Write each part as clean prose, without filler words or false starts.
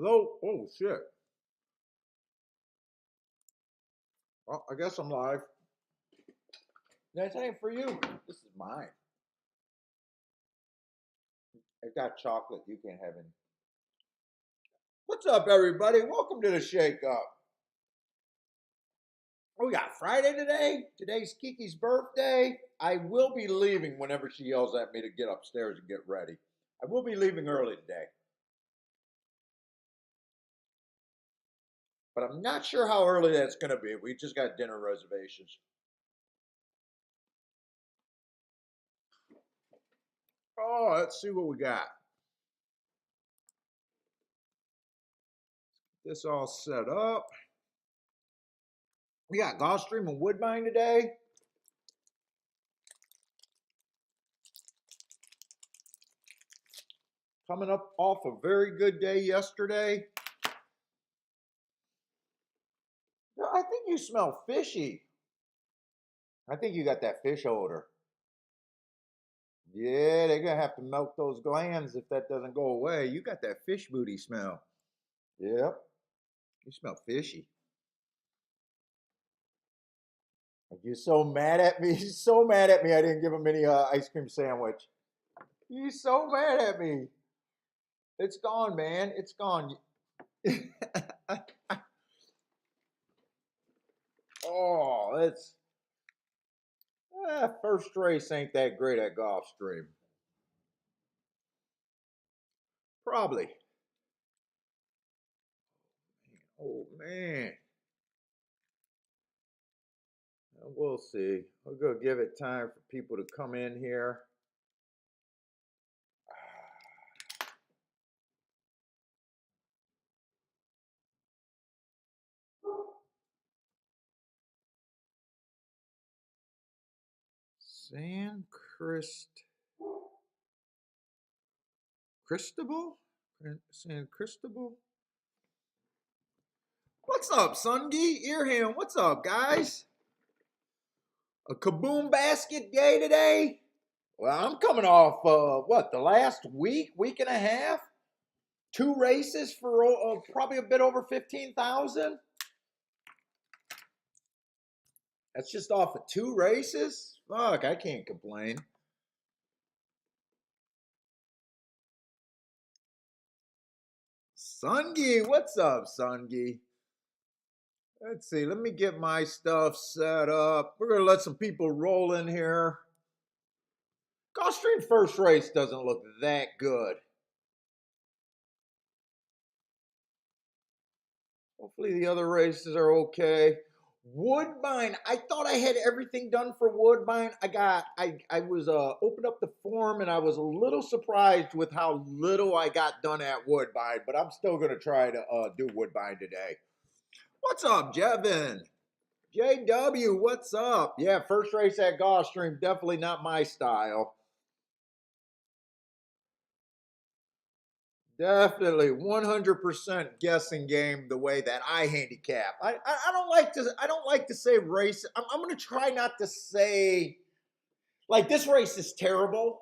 Hello? Oh, shit. Well, I guess I'm live. That ain't for you. This is mine. It's got chocolate. You can't have any. What's up, everybody? Welcome to the Shake Up. Oh, we got Friday today. Today's Kiki's birthday. I will be leaving whenever she yells at me to get upstairs and get ready. I will be leaving early today. But I'm not sure how early that's going to be. We just got dinner reservations. Oh, let's see what we got. This all set up. We got Gulfstream and Woodbine today. Coming up off a very good day yesterday. I think you smell fishy. I think you got that fish odor. Yeah, they're gonna have to milk those glands if that doesn't go away. You got that fish booty smell. Yep. You smell fishy. You're so mad at me. He's so mad at me. I didn't give him any ice cream sandwich. He's so mad at me. It's gone, man. It's gone. Oh, it's first race ain't that great at Gulfstream. Probably. Oh man. We'll see. We're gonna give it time for people to come in here. San Cristobal? San Cristobal? What's up, Sungi? Earham, what's up, guys? A kaboom basket day today? Well, I'm coming off, the last week and a half? Two races for probably a bit over 15,000? That's just off of two races? Fuck, I can't complain. Sungi, what's up, Sungi? Let's see, let me get my stuff set up. We're going to let some people roll in here. Gulfstream first race doesn't look that good. Hopefully the other races are okay. Woodbine, I thought I had everything done for Woodbine. I was opened up the form and I was a little surprised with how little I got done at Woodbine, but I'm still gonna try to do Woodbine today. What's up, Jevin? JW, what's up? Yeah, first race at Gulfstream, definitely not my style. Definitely 100% guessing game the way that I handicap. I don't like to say race. I'm going to try not to say like this race is terrible.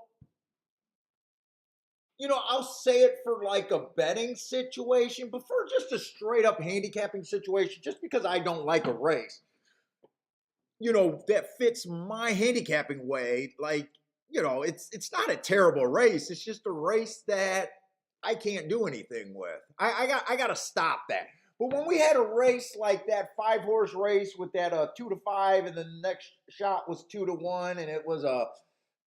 You know, I'll say it for like a betting situation, but for just a straight up handicapping situation, just because I don't like a race, you know, that fits my handicapping way, like, you know, it's not a terrible race. It's just a race that I can't do anything with. I got to stop that. But when we had a race like that 5-horse race with that 2 to 5, and the next shot was 2 to 1, and it was a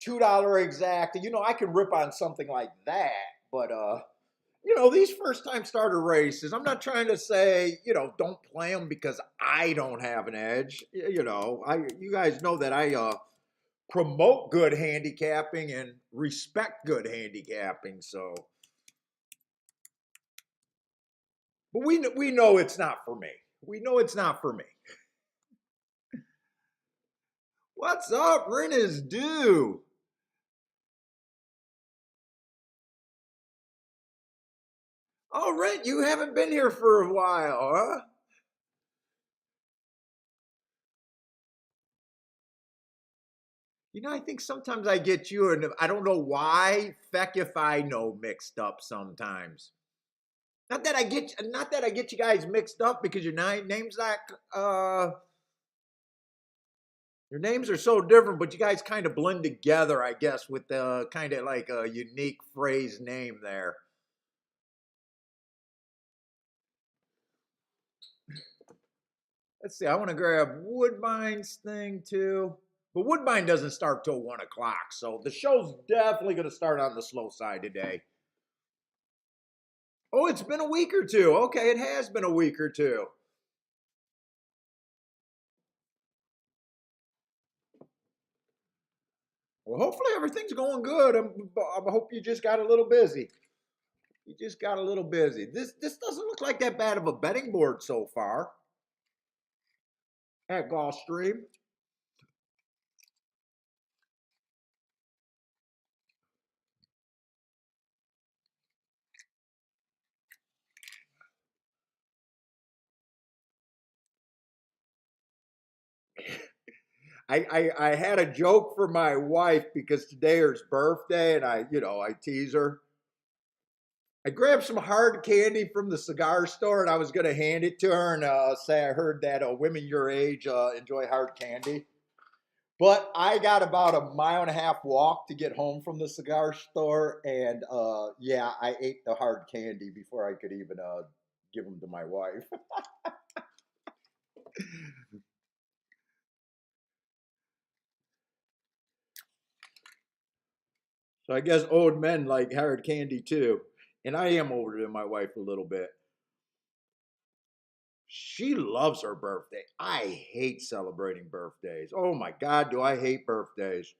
$2 exact, you know, I can rip on something like that. But you know, these first time starter races, I'm not trying to say, you know, don't play them because I don't have an edge. You know, you guys know that I promote good handicapping and respect good handicapping. So, but we know it's not for me. We know it's not for me. What's up, Ren is due. Oh, Ren, you haven't been here for a while, huh? You know, I think sometimes I get you, and I don't know why, feck if I know mixed up sometimes. not that I get you guys mixed up because your names are so different, but you guys kind of blend together, I guess, with the kind of like a unique phrase name there. Let's see. I want to grab Woodbine's thing too. But Woodbine doesn't start till 1 o'clock. So the show's definitely going to start on the slow side today. Oh, it's been a week or two. Okay, it has been a week or two. Well, hopefully everything's going good. I hope you just got a little busy. You just got a little busy. This doesn't look like that bad of a betting board so far at Gulfstream. I had a joke for my wife because today is her birthday, and I tease her. I grabbed some hard candy from the cigar store, and I was going to hand it to her and say I heard that women your age enjoy hard candy. But I got about a mile and a half walk to get home from the cigar store, and yeah, I ate the hard candy before I could even give them to my wife. So I guess old men like hard candy too. And I am older than my wife a little bit. She loves her birthday. I hate celebrating birthdays. Oh my God, do I hate birthdays.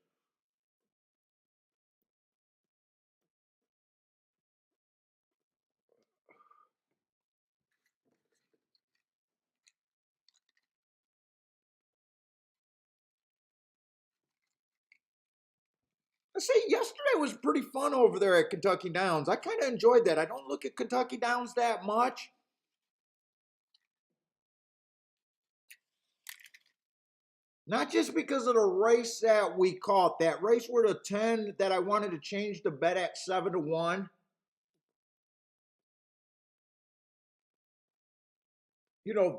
I say yesterday was pretty fun over there at Kentucky Downs. I kind of enjoyed that. I don't look at Kentucky Downs that much. Not just because of the race that we caught. That race where the 10 that I wanted to change the bet at 7-1.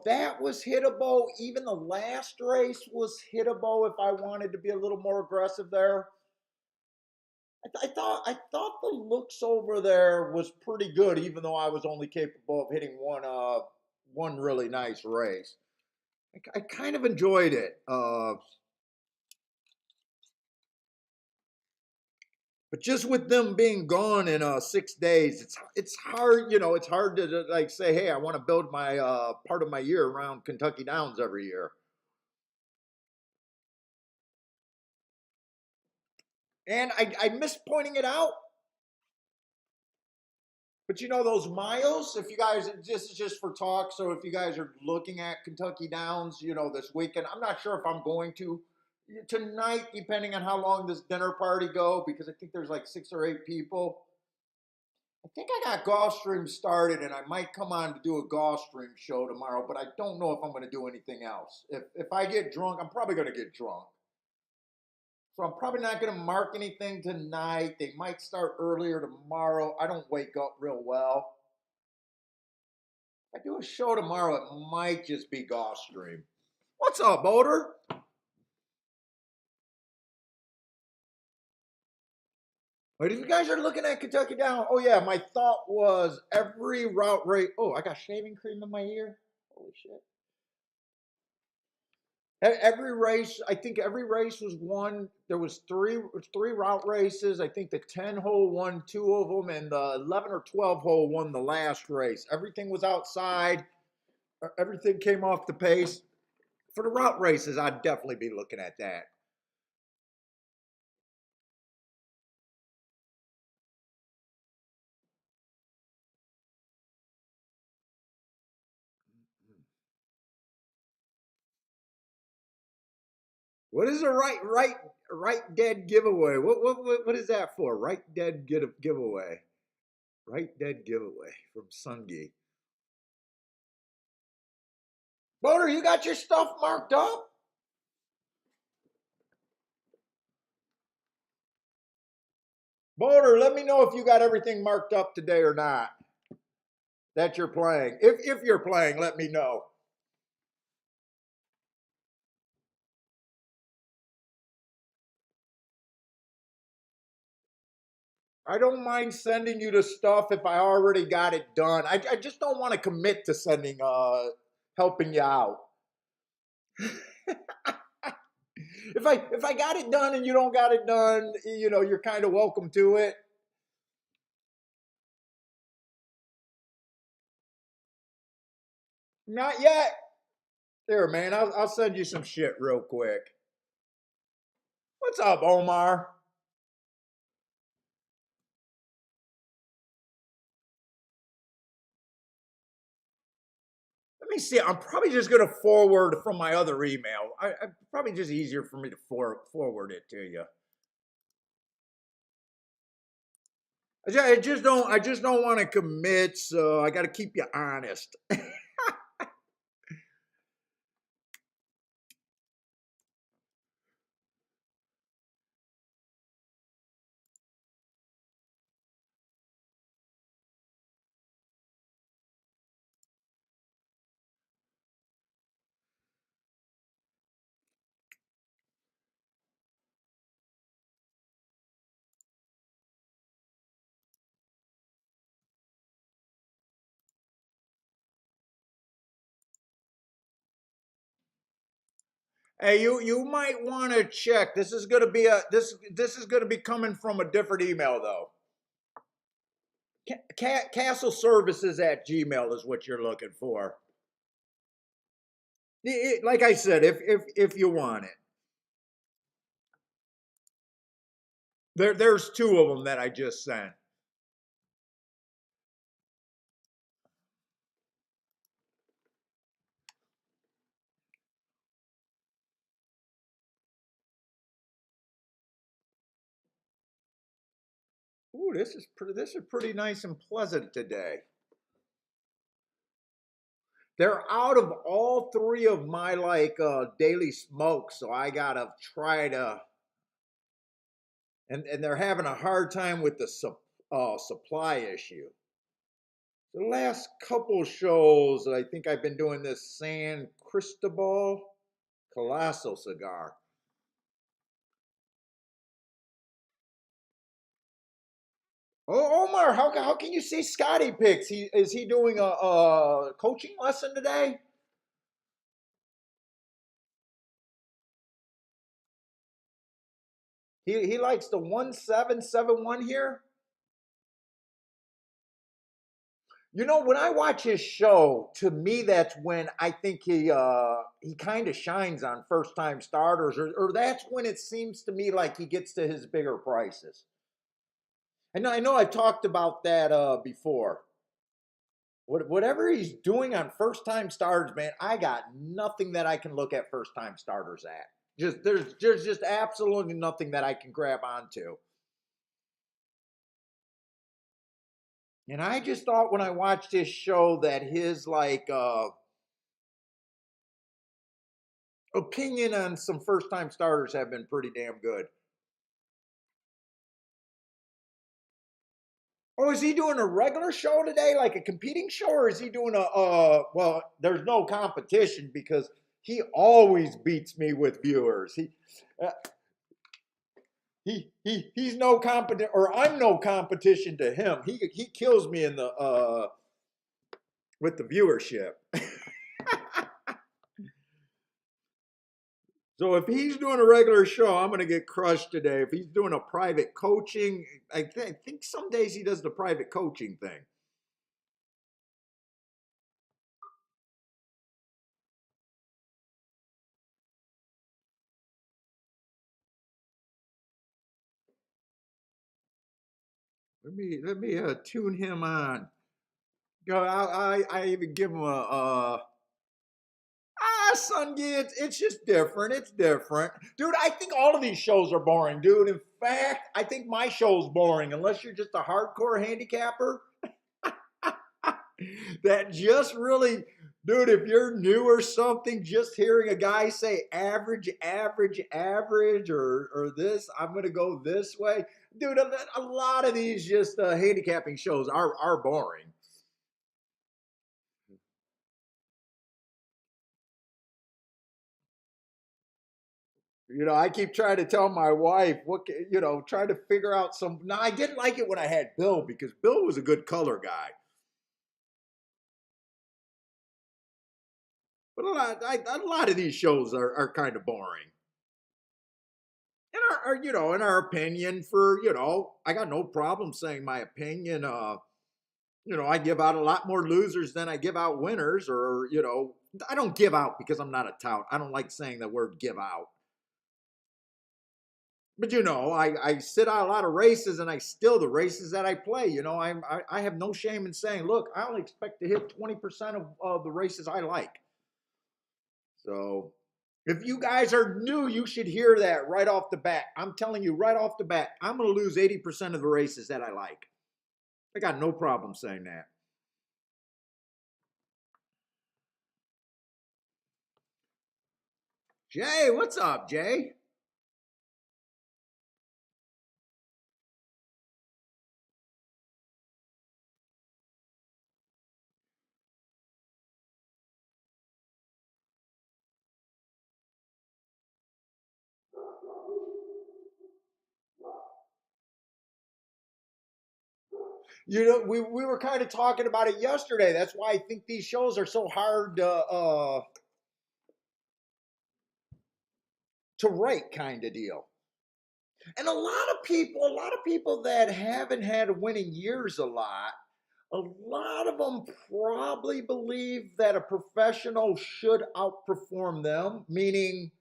That was hittable. Even the last race was hittable if I wanted to be a little more aggressive there. I thought the looks over there was pretty good, even though I was only capable of hitting one really nice race. I kind of enjoyed it. But just with them being gone in 6 days, it's hard. It's hard to like say, hey, I want to build my part of my year around Kentucky Downs every year. And I miss pointing it out. But those miles, if you guys, this is just for talk. So if you guys are looking at Kentucky Downs, this weekend, I'm not sure if I'm going to tonight, depending on how long this dinner party go, because I think there's like 6 or 8 people. I think I got Gulfstream started, and I might come on to do a Gulfstream show tomorrow, but I don't know if I'm going to do anything else. If I get drunk, I'm probably going to get drunk. So I'm probably not going to mark anything tonight. They might start earlier tomorrow. I don't wake up real well. If I do a show tomorrow, it might just be Gulfstream. What's up, Boulder? But if you guys are looking at Kentucky Down, oh yeah, my thought was every route rate. Oh, I got shaving cream in my ear. Holy shit. Every race, I think every race was won. There was three route races. I think the 10 hole won 2 of them, and the 11 or 12 hole won the last race. Everything was outside. Everything came off the pace. For the route races, I'd definitely be looking at that. What is a right dead giveaway? What is that for? Right dead giveaway. Right dead giveaway from Sungi. Boner, you got your stuff marked up? Boner, let me know if you got everything marked up today or not. that you're playing. If you're playing, let me know. I don't mind sending you the stuff if I already got it done. I just don't want to commit to sending helping you out. If I got it done and you don't got it done, you're kind of welcome to it. Not yet. Here, man, I'll send you some shit real quick. What's up, Omar? Let me see. I'm probably just gonna forward from my other email. I probably just easier for me to forward it to you. I just don't want to commit, so I got to keep you honest. Hey, you might want to check. This is gonna be coming from a different email though. Castle services at Gmail is what you're looking for. Like I said, if you want it, there's two of them that I just sent. Ooh, this is pretty nice and pleasant today. They're out of all three of my like daily smokes, so I gotta try to. And they're having a hard time with the supply issue. The last couple shows, I think I've been doing this San Cristobal Colossal cigar. Oh, Omar, how can you say Scotty picks? Is he doing a coaching lesson today? He likes the 1771 here. When I watch his show, to me that's when I think he kind of shines on first time starters, or that's when it seems to me like he gets to his bigger prices. And I know I've talked about that before. Whatever he's doing on first time starters, man, I got nothing that I can look at first time starters at. There's just absolutely nothing that I can grab onto. And I just thought when I watched his show that his like opinion on some first time starters have been pretty damn good. Oh, is he doing a regular show today, like a competing show, or is he doing well, there's no competition because he always beats me with viewers. Uh, he's no competition, or I'm no competition to him. He kills me in the with the viewership. So if he's doing a regular show, I'm going to get crushed today. If he's doing a private coaching, I think some days he does the private coaching thing. Let me tune him on. I even give him a son, it's just different. It's different, dude. I think all of these shows are boring, dude. In fact, I think my show's boring unless you're just a hardcore handicapper. That just really, dude, if you're new or something, just hearing a guy say average, average, average, or this, I'm gonna go this way, dude. A lot of these just handicapping shows are boring. I keep trying to tell my wife trying to figure out some. Now, I didn't like it when I had Bill because Bill was a good color guy. But a lot of these shows are kind of boring. In our opinion, I got no problem saying my opinion. I give out a lot more losers than I give out winners, or I don't give out because I'm not a tout. I don't like saying the word give out. But I sit out a lot of races, and I still the races that I play. I have no shame in saying, look, I only expect to hit 20% of the races I like. So if you guys are new, you should hear that right off the bat. I'm telling you right off the bat, I'm going to lose 80% of the races that I like. I got no problem saying that. Jay, what's up, Jay? We were kind of talking about it yesterday. That's why I think these shows are so hard to rate, kind of deal. And a lot of people that haven't had winning years a lot of them probably believe that a professional should outperform them, meaning,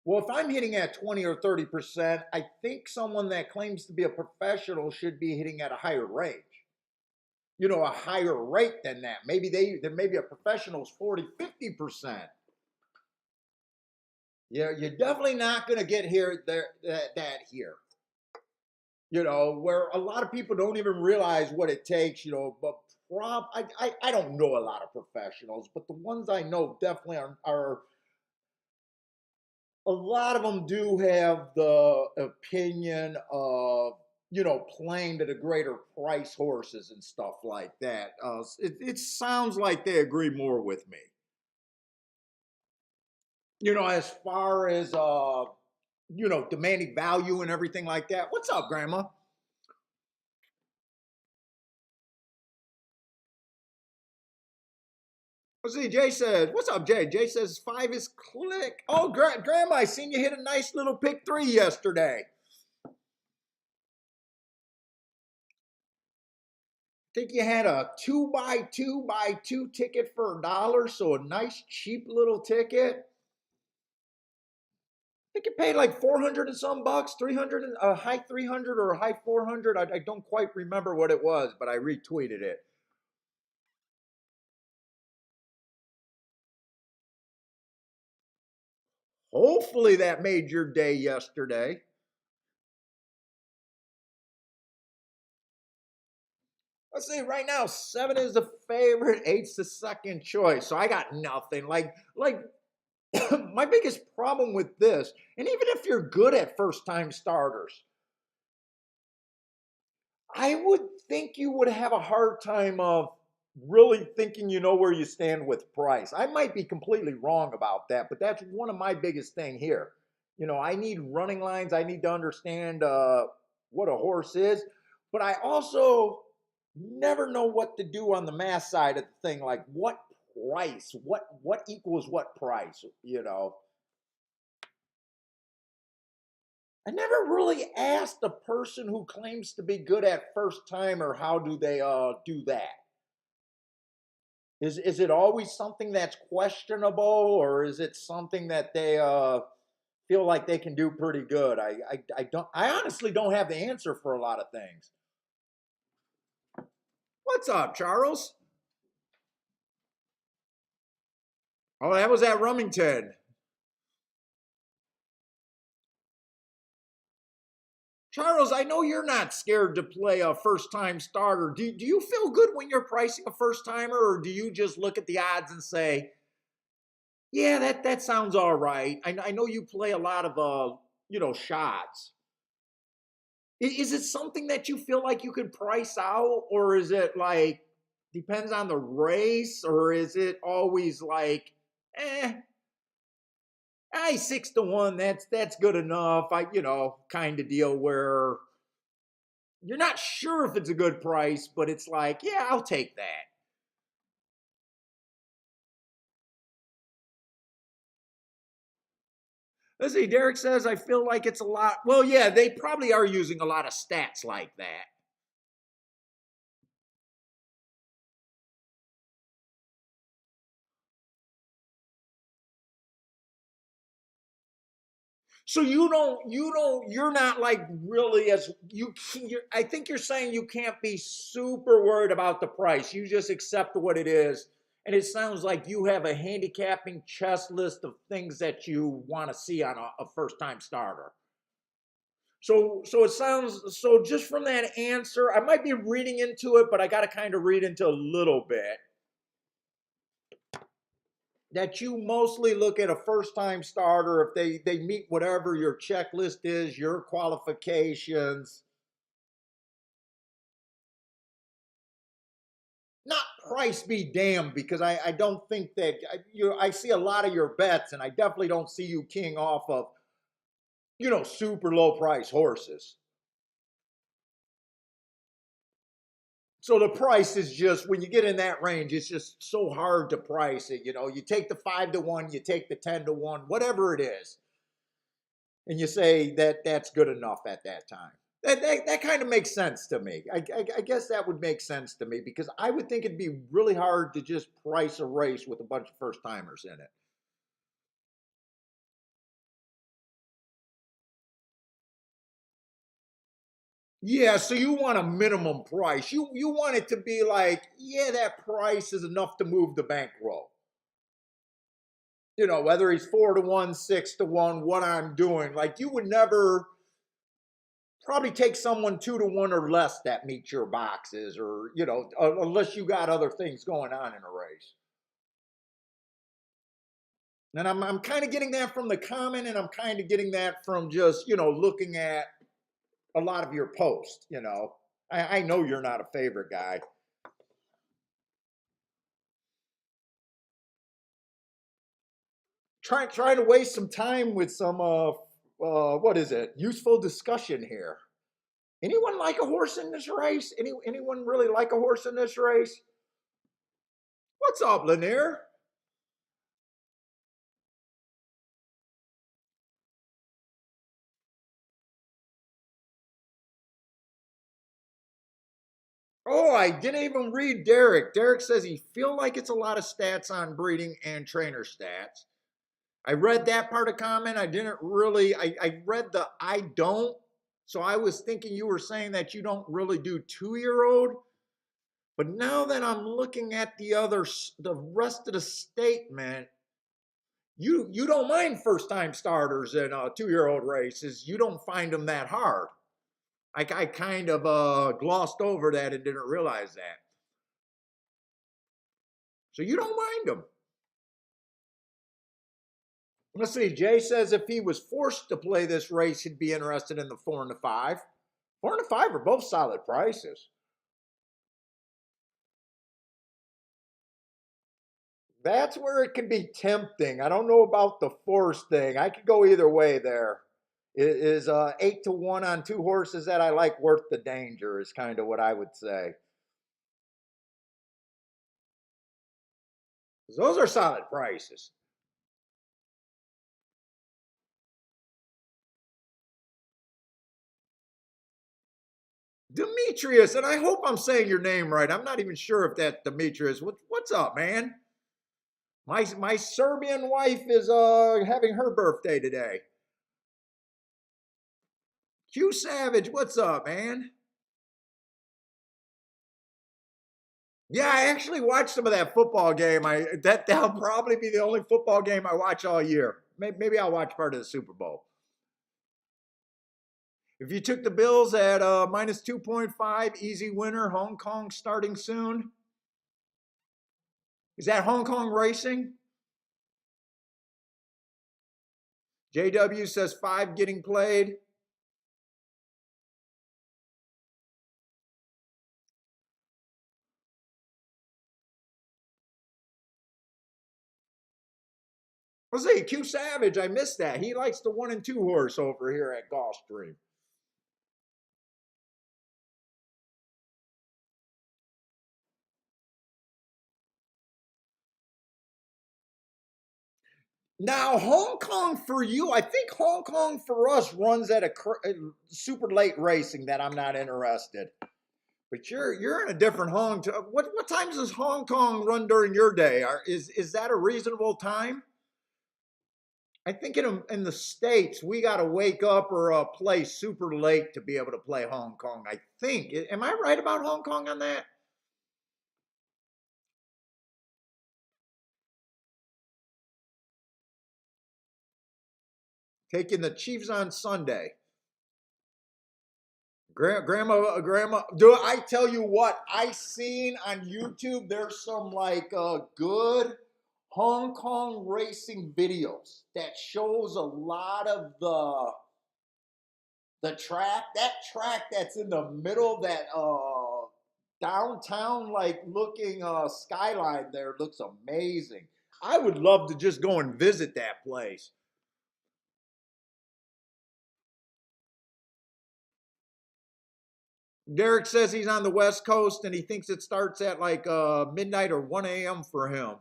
well, if I'm hitting at 20 or 30%, I think someone that claims to be a professional should be hitting at a higher range. A higher rate than that. Maybe a professional's 40, 50%. Yeah, you're definitely not going to get here there that here. Where a lot of people don't even realize what it takes. But I don't know a lot of professionals, but the ones I know definitely are a lot of them do have the opinion of playing to the greater price horses and stuff like that. It sounds like they agree more with me. As far as demanding value and everything like that. What's up, Grandma? Let's see. Jay says, "What's up, Jay?" Jay says, "5 is click." Oh, Grandma, I seen you hit a nice little pick 3 yesterday. Think you had a 2x2x2 ticket for $1, so a nice cheap little ticket. I think you paid like 400 and some bucks, 300, a high 300 or a high 400. I don't quite remember what it was, but I retweeted it. Hopefully that made your day yesterday. Let's see, right now, 7 is the favorite, 8's the second choice. So I got nothing. Like my biggest problem with this, and even if you're good at first time starters, I would think you would have a hard time of really thinking you know where you stand with price. I might be completely wrong about that, but that's one of my biggest thing here. I need running lines. I need to understand what a horse is, but I also never know what to do on the math side of the thing. Like what price, what equals what price. I never really asked a person who claims to be good at first timer how do they do that. Is it always something that's questionable, or is it something that they feel like they can do pretty good? I honestly don't have the answer for a lot of things. What's up, Charles? Oh, that was at Rumington. Charles, I know you're not scared to play a first time starter. Do you feel good when you're pricing a first timer, or do you just look at the odds and say, yeah, that sounds all right? I know you play a lot of shots. Is it something that you feel like you could price out, or is it like depends on the race, or is it always like, eh? I 6 to 1. That's good enough. Kind of deal where you're not sure if it's a good price, but it's like, yeah, I'll take that. Let's see. Derek says, I feel like it's a lot. Well, yeah, they probably are using a lot of stats like that. So you're not like really as I think you're saying you can't be super worried about the price. You just accept what it is. And it sounds like you have a handicapping chess list of things that you want to see on a first time starter. So it sounds so just from that answer, I might be reading into it, but I got to kind of read into a little bit that you mostly look at a first time starter if they meet whatever your checklist is, your qualifications. Not price be damned, because I don't think that I see a lot of your bets, and I definitely don't see you king off of super low price horses. So the price is just, when you get in that range, it's just so hard to price it. You take the 5 to 1, you take the 10 to 1, whatever it is, and you say that that's good enough at that time. That kind of makes sense to me. I guess that would make sense to me, because I would think it'd be really hard to just price a race with a bunch of first timers in it. Yeah, so you want a minimum price. You want it to be like, yeah, that price is enough to move the bankroll. Whether he's 4 to 1, 6 to 1, what I'm doing. Like, you would never probably take someone 2 to 1 or less that meets your boxes, or unless you got other things going on in a race. And I'm kind of getting that from the comment, and I'm kind of getting that from just looking at a lot of your posts. I know you're not a favorite guy. Trying to waste some time with some what is it, useful discussion here. Anyone like a horse in this race? Anyone really like a horse in this race? What's up, Lanier? Oh, I didn't even read Derek. Derek says he feel like it's a lot of stats on breeding and trainer stats. I read that part of comment. I didn't really. I read the I don't. So I was thinking you were saying that you don't really do 2-year-old. But now that I'm looking at the rest of the statement, you don't mind first time starters in 2-year-old races. You don't find them that hard. I kind of glossed over that and didn't realize that. So you don't mind them. Let's see. Jay says if he was forced to play this race, he'd be interested in the 4 and the 5. 4 and the 5 are both solid prices. That's where it can be tempting. I don't know about the force thing. I could go either way there. Is 8 to 1 on 2 horses that I like worth the danger, is kind of what I would say. Those are solid prices. Demetrius, and I hope I'm saying your name right. I'm not even sure if that's Demetrius. What's up, man? My Serbian wife is having her birthday today. Q Savage, what's up, man? Yeah, I actually watched some of that football game. That'll probably be the only football game I watch all year. Maybe I'll watch part of the Super Bowl. If you took the Bills at minus 2.5, easy winner. Hong Kong starting soon. Is that Hong Kong racing? JW says 5 getting played. Let's see, Q Savage, I missed that. He likes the 1 and 2 horse over here at Gulfstream. Now, Hong Kong for you, I think Hong Kong for us runs at a super late racing that I'm not interested. But you're in a different Hong Kong. What times does Hong Kong run during your day? Is that a reasonable time? I think in the States, we got to wake up or play super late to be able to play Hong Kong. I think. Am I right about Hong Kong on that? Taking the Chiefs on Sunday. Grandma, do I tell you what? I seen on YouTube, there's some like good Hong Kong racing videos that shows a lot of the track, that track that's in the middle, that downtown like looking skyline there looks amazing. I would love to just go and visit that place. Derek says he's on the West Coast and he thinks it starts at like midnight or 1 a.m. for him.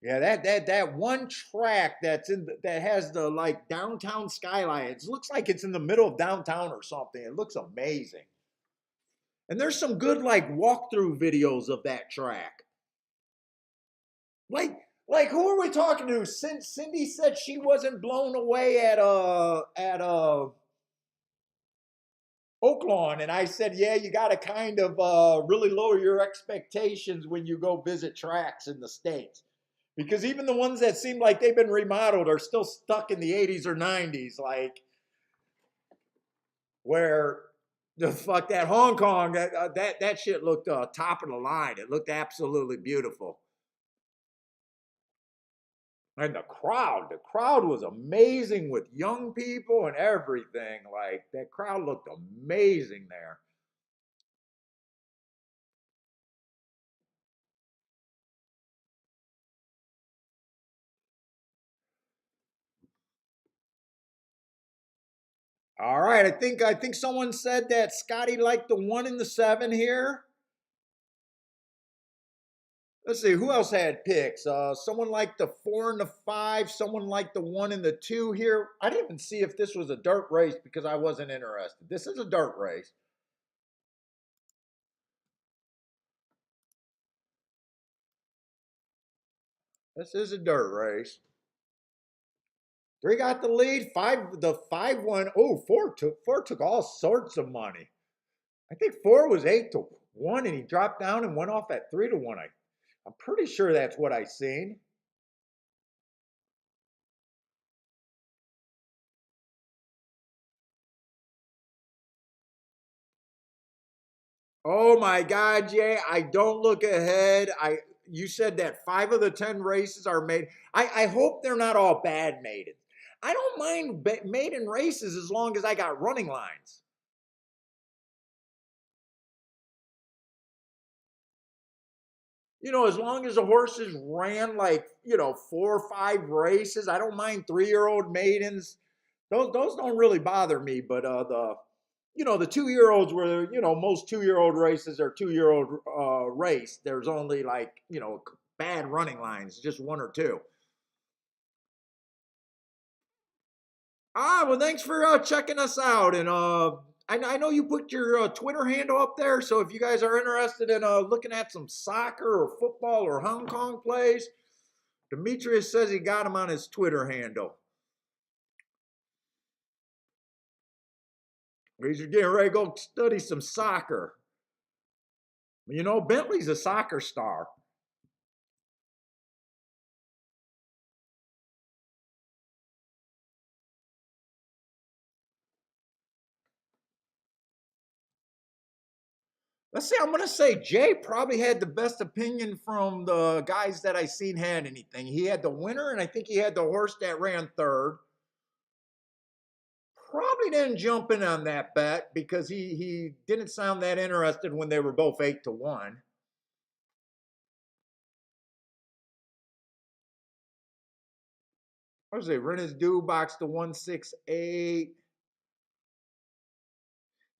Yeah, that one track that has the like downtown skyline. It looks like it's in the middle of downtown or something. It looks amazing. And there's some good like walkthrough videos of that track. Like like who are we talking to? Since Cindy said she wasn't blown away at Oaklawn, and I said, yeah, you got to kind of really lower your expectations when you go visit tracks in the States. Because even the ones that seem like they've been remodeled are still stuck in the 80s or 90s, like where the fuck that Hong Kong, that shit looked top of the line. It looked absolutely beautiful. And the crowd was amazing with young people and everything. Like that crowd looked amazing there. All right, I think someone said that Scotty liked the 1 and the 7 here. Let's see who else had picks. Someone liked the 4 and the 5. Someone liked the 1 and the 2 here. I didn't even see if this was a dirt race because I wasn't interested. This is a dirt race. This is a dirt race. 3 got the lead. The 5 won. Oh, four took all sorts of money. I think 4 was 8-1, and he dropped down and went off at 3-1. I'm pretty sure that's what I seen. Oh my God, Jay! I don't look ahead. You said that 5 of the 10 races are made. I hope they're not all bad maidens. I don't mind maiden races as long as I got running lines. As long as the horses ran like 4 or 5 races, I don't mind 3-year-old maidens. Those don't really bother me. But the 2-year-olds where most 2-year-old races are 2-year-old race. There's only like bad running lines, just 1 or 2. Well, thanks for checking us out, and I know you put your Twitter handle up there, so if you guys are interested in looking at some soccer or football or Hong Kong plays, Demetrius says he got him on his Twitter handle. He's getting ready to go study some soccer. Bentley's a soccer star. Let's see, I'm going to say Jay probably had the best opinion from the guys that I seen had anything. He had the winner, and I think he had the horse that ran third. Probably didn't jump in on that bet because he didn't sound that interested when they were both 8-1. What was it? Renner's Dew box to 168.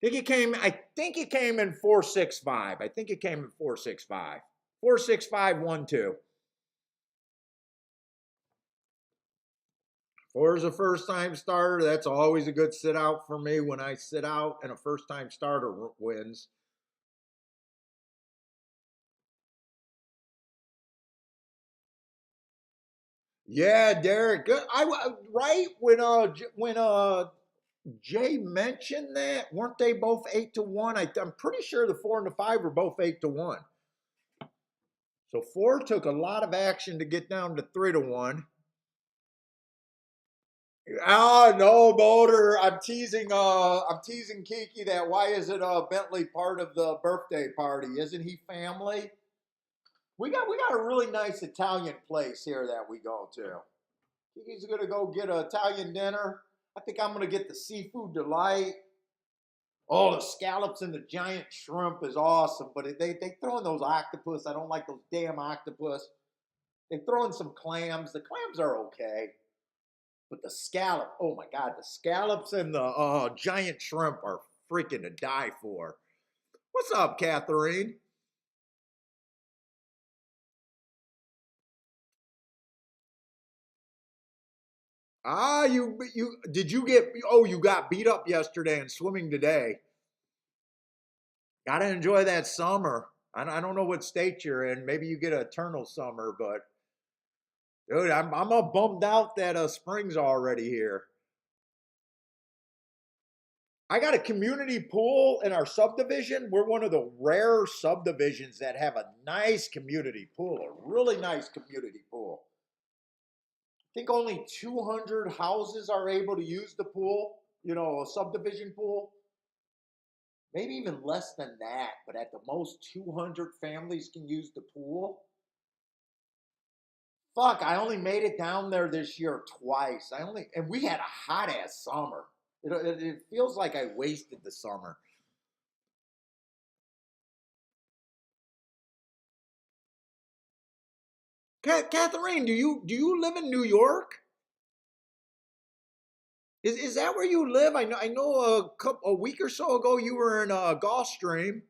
I think it came in 465. I think it came in 465. 46512. Four is a first time starter. That's always a good sit out for me when I sit out and a first time starter wins. Yeah, Derek. Good. Right when Jay mentioned that, weren't they both 8-1? I'm pretty sure the 4 and the 5 were both 8-1. So 4 took a lot of action to get down to 3-1. Oh no, Boulder. I'm teasing Kiki that why isn't Bentley part of the birthday party? Isn't he family? We got a really nice Italian place here that we go to. Kiki's gonna go get an Italian dinner. I think I'm gonna get the seafood delight. Oh, the scallops and the giant shrimp is awesome, but they throw in those octopus. I don't like those damn octopus. They throw in some clams. The clams are okay. But the scallop, oh my God, the scallops and the giant shrimp are freaking to die for. What's up, Catherine? You did you get? Oh, you got beat up yesterday and swimming today. Got to enjoy that summer. I don't know what state you're in. Maybe you get an eternal summer, but dude, I'm all bummed out that spring's already here. I got a community pool in our subdivision. We're one of the rare subdivisions that have a nice community pool, a really nice community pool. I think only 200 houses are able to use the pool, a subdivision pool. Maybe even less than that, but at the most 200 families can use the pool. Fuck, I only made it down there this year twice. And we had a hot ass summer. It feels like I wasted the summer. Catherine, do you live in New York? Is that where you live? I know a week or so ago you were in Gulfstream,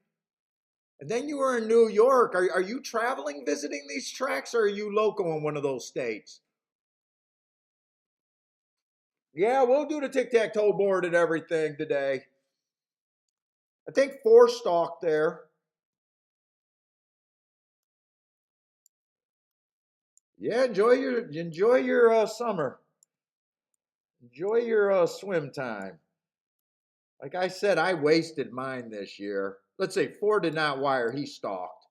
and then you were in New York. Are you traveling, visiting these tracks, or are you local in one of those states? Yeah, we'll do the tic tac toe board and everything today. I think four stalk there. Yeah, enjoy your summer. Enjoy your swim time. Like I said, I wasted mine this year. Let's say four did not wire. He stalked.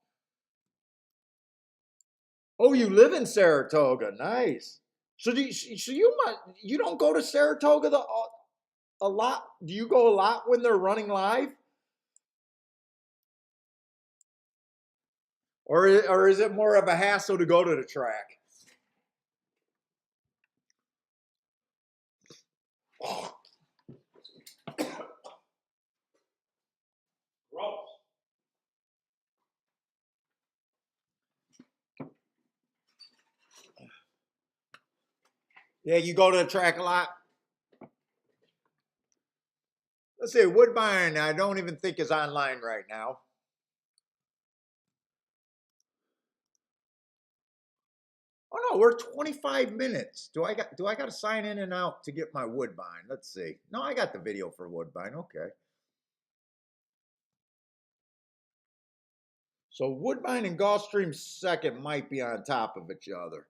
Oh, you live in Saratoga. Nice. So you don't go to Saratoga a lot? Do you go a lot when they're running live, or is it more of a hassle to go to the track? Gross. Yeah, you go to the track a lot. Let's see, Woodbine. I don't even think is online right now. Oh no, we're 25 minutes. Do I got to sign in and out to get my Woodbine? Let's see. No, I got the video for Woodbine. Okay. So Woodbine and Gulfstream second might be on top of each other.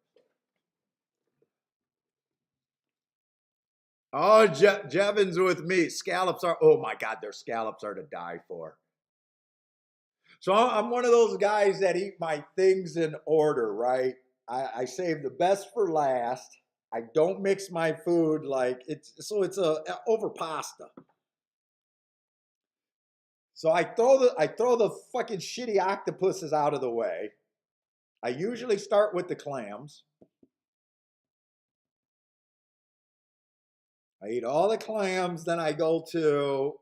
Oh, Jevons with me. Scallops are, oh my God, their scallops are to die for. So I'm one of those guys that eat my things in order, right? I save the best for last. I don't mix my food like it's a over pasta. So I throw the fucking shitty octopuses out of the way. I usually start with the clams. I eat all the clams, then I go to,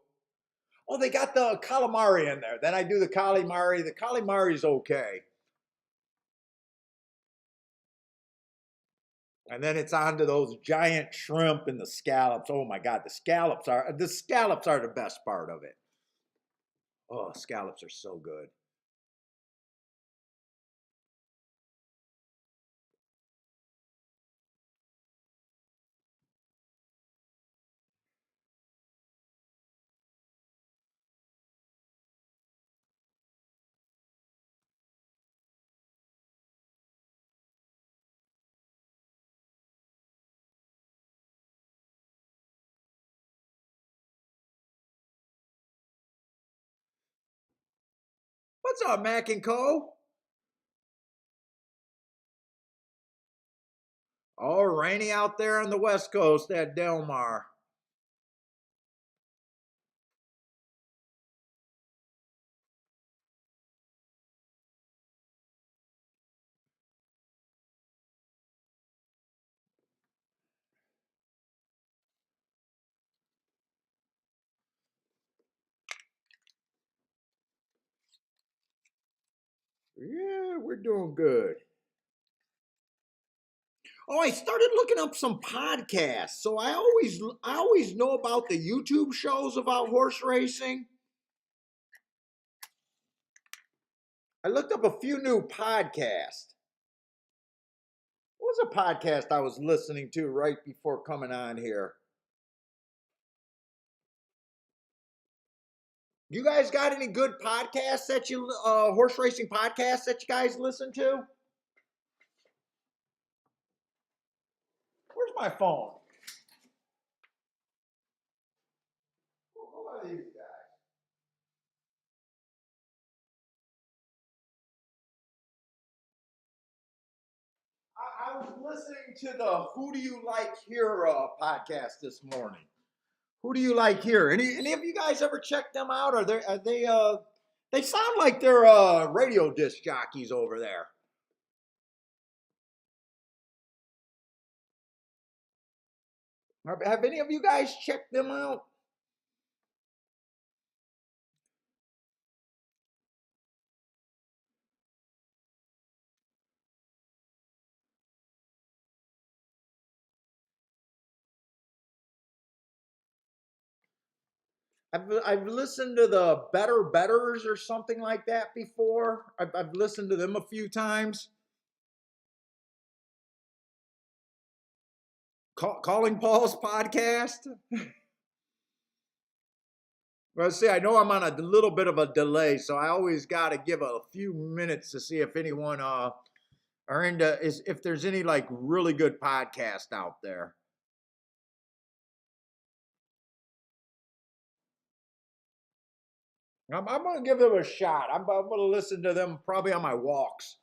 oh, they got the calamari in there. Then I do the calamari. The calamari is okay. And then it's on to those giant shrimp and the scallops. Oh my God, the scallops are the best part of it. Oh, scallops are so good. What's up, Mac and Co? Oh, rainy out there on the West Coast at Del Mar. Yeah, we're doing good. Oh, I started looking up some podcasts. So I always know about the YouTube shows about horse racing. I looked up a few new podcasts. What was a podcast I was listening to right before coming on here? You guys got any good podcasts that you horse racing podcasts that you guys listen to? Where's my phone? Who are these guys? I was listening to the Who Do You Like Here podcast this morning. Who do you like here? Any of you guys ever check them out? They sound like they're radio disc jockeys over there. Have any of you guys checked them out? I've listened to the Better Betters or something like that before. I've listened to them a few times. Calling Paul's podcast. Well, see, I know I'm on a little bit of a delay, so I always got to give a few minutes to see if anyone are into is if there's any like really good podcast out there. I'm going to give them a shot. I'm going to listen to them probably on my walks.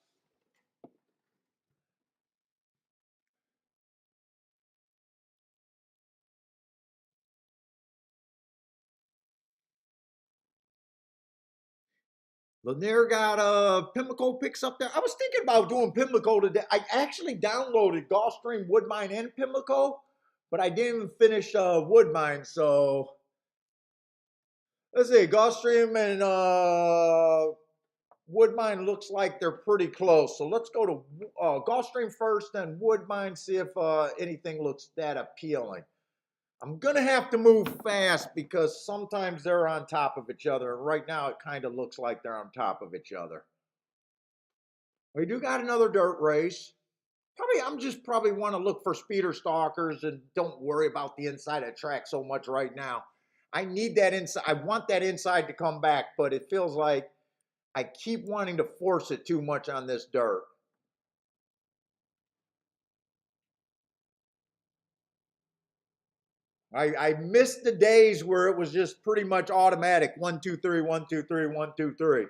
Lanier got Pimlico picks up there. I was thinking about doing Pimlico today. I actually downloaded Gulfstream, Woodbine, and Pimlico, but I didn't even finish Woodbine. So let's see, Gulfstream and Woodbine looks like they're pretty close. So let's go to Gulfstream first, then Woodbine, see if anything looks that appealing. I'm going to have to move fast because sometimes they're on top of each other. And right now it kind of looks like they're on top of each other. We do got another dirt race. I'm just probably want to look for speeder stalkers and don't worry about the inside of the track so much right now. I need that inside. I want that inside to come back, but it feels like I keep wanting to force it too much on this dirt. I missed the days where it was just pretty much automatic 1, 2, 3, 1, 2, 3, 1, 2, 3.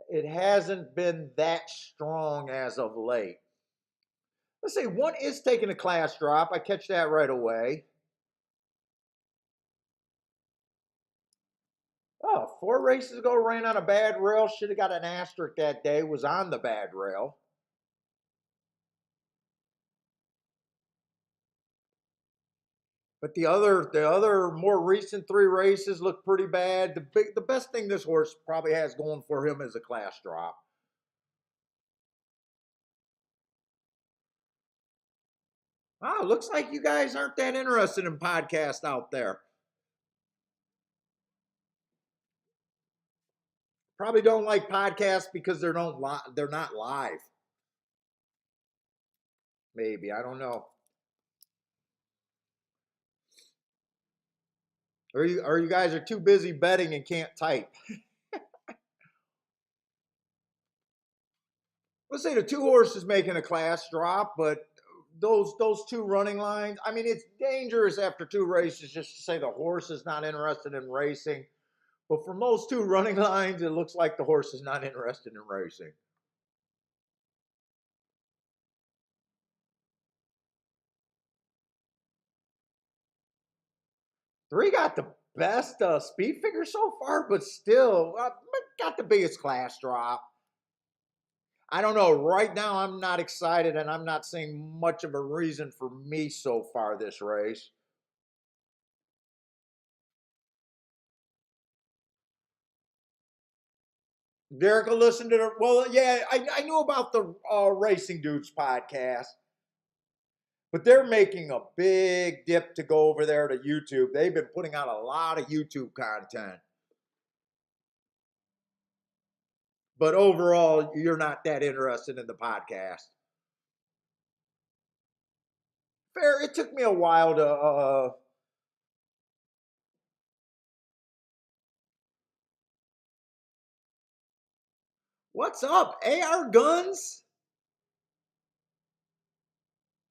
It hasn't been that strong as of late. Let's say one is taking a class drop. I catch that right away. Oh, 4 races ago, ran on a bad rail. Should have got an asterisk that day. Was on the bad rail. But the other more recent 3 races look pretty bad. The best thing this horse probably has going for him is a class drop. Oh, looks like you guys aren't that interested in podcasts out there. Probably don't like podcasts because they're not live. Maybe, I don't know. Or you guys are too busy betting and can't type. Let's say the two horses making a class drop, but those two running lines. I mean, it's dangerous after two races just to say the horse is not interested in racing. But for most two running lines, it looks like the horse is not interested in racing. Three got the best speed figure so far, but still got the biggest class drop. I don't know. Right now, I'm not excited, and I'm not seeing much of a reason for me so far this race. Derek will listen to the. Well, yeah, I knew about the Racing Dudes podcast, but they're making a big dip to go over there to YouTube. They've been putting out a lot of YouTube content. But overall, you're not that interested in the podcast. Fair. It took me a while to. What's up, AR Guns?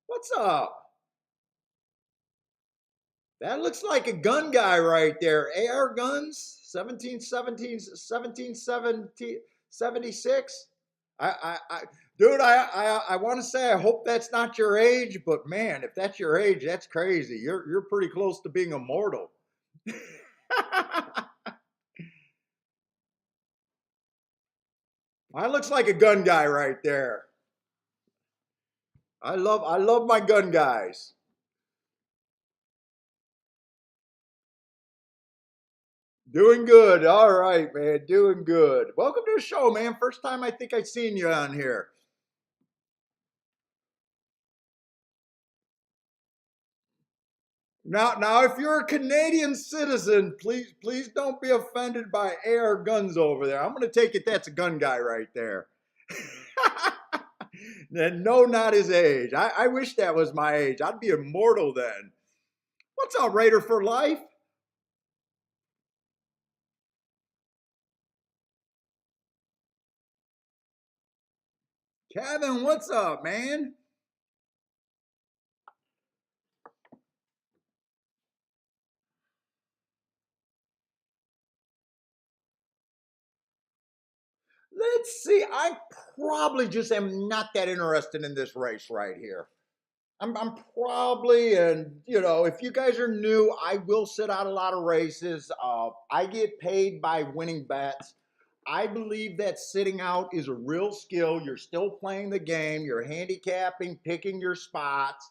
What's up? That looks like a gun guy right there. AR Guns, 1776. Dude, I want to say I hope that's not your age, but man, if that's your age, that's crazy. You're pretty close to being immortal. That looks like a gun guy right there. I love my gun guys. Doing good. All right, man. Doing good. Welcome to the show, man. First time I think I've seen you on here. Now, if you're a Canadian citizen, please don't be offended by AR Guns over there. I'm going to take it that's a gun guy right there. And no, not his age. I wish that was my age. I'd be immortal then. What's up, Raider for life? Kevin, what's up, man? Let's see. I probably just am not that interested in this race right here. I'm probably, and if you guys are new, I will sit out a lot of races. I get paid by winning bets. I believe that sitting out is a real skill. You're still playing the game. You're handicapping, picking your spots.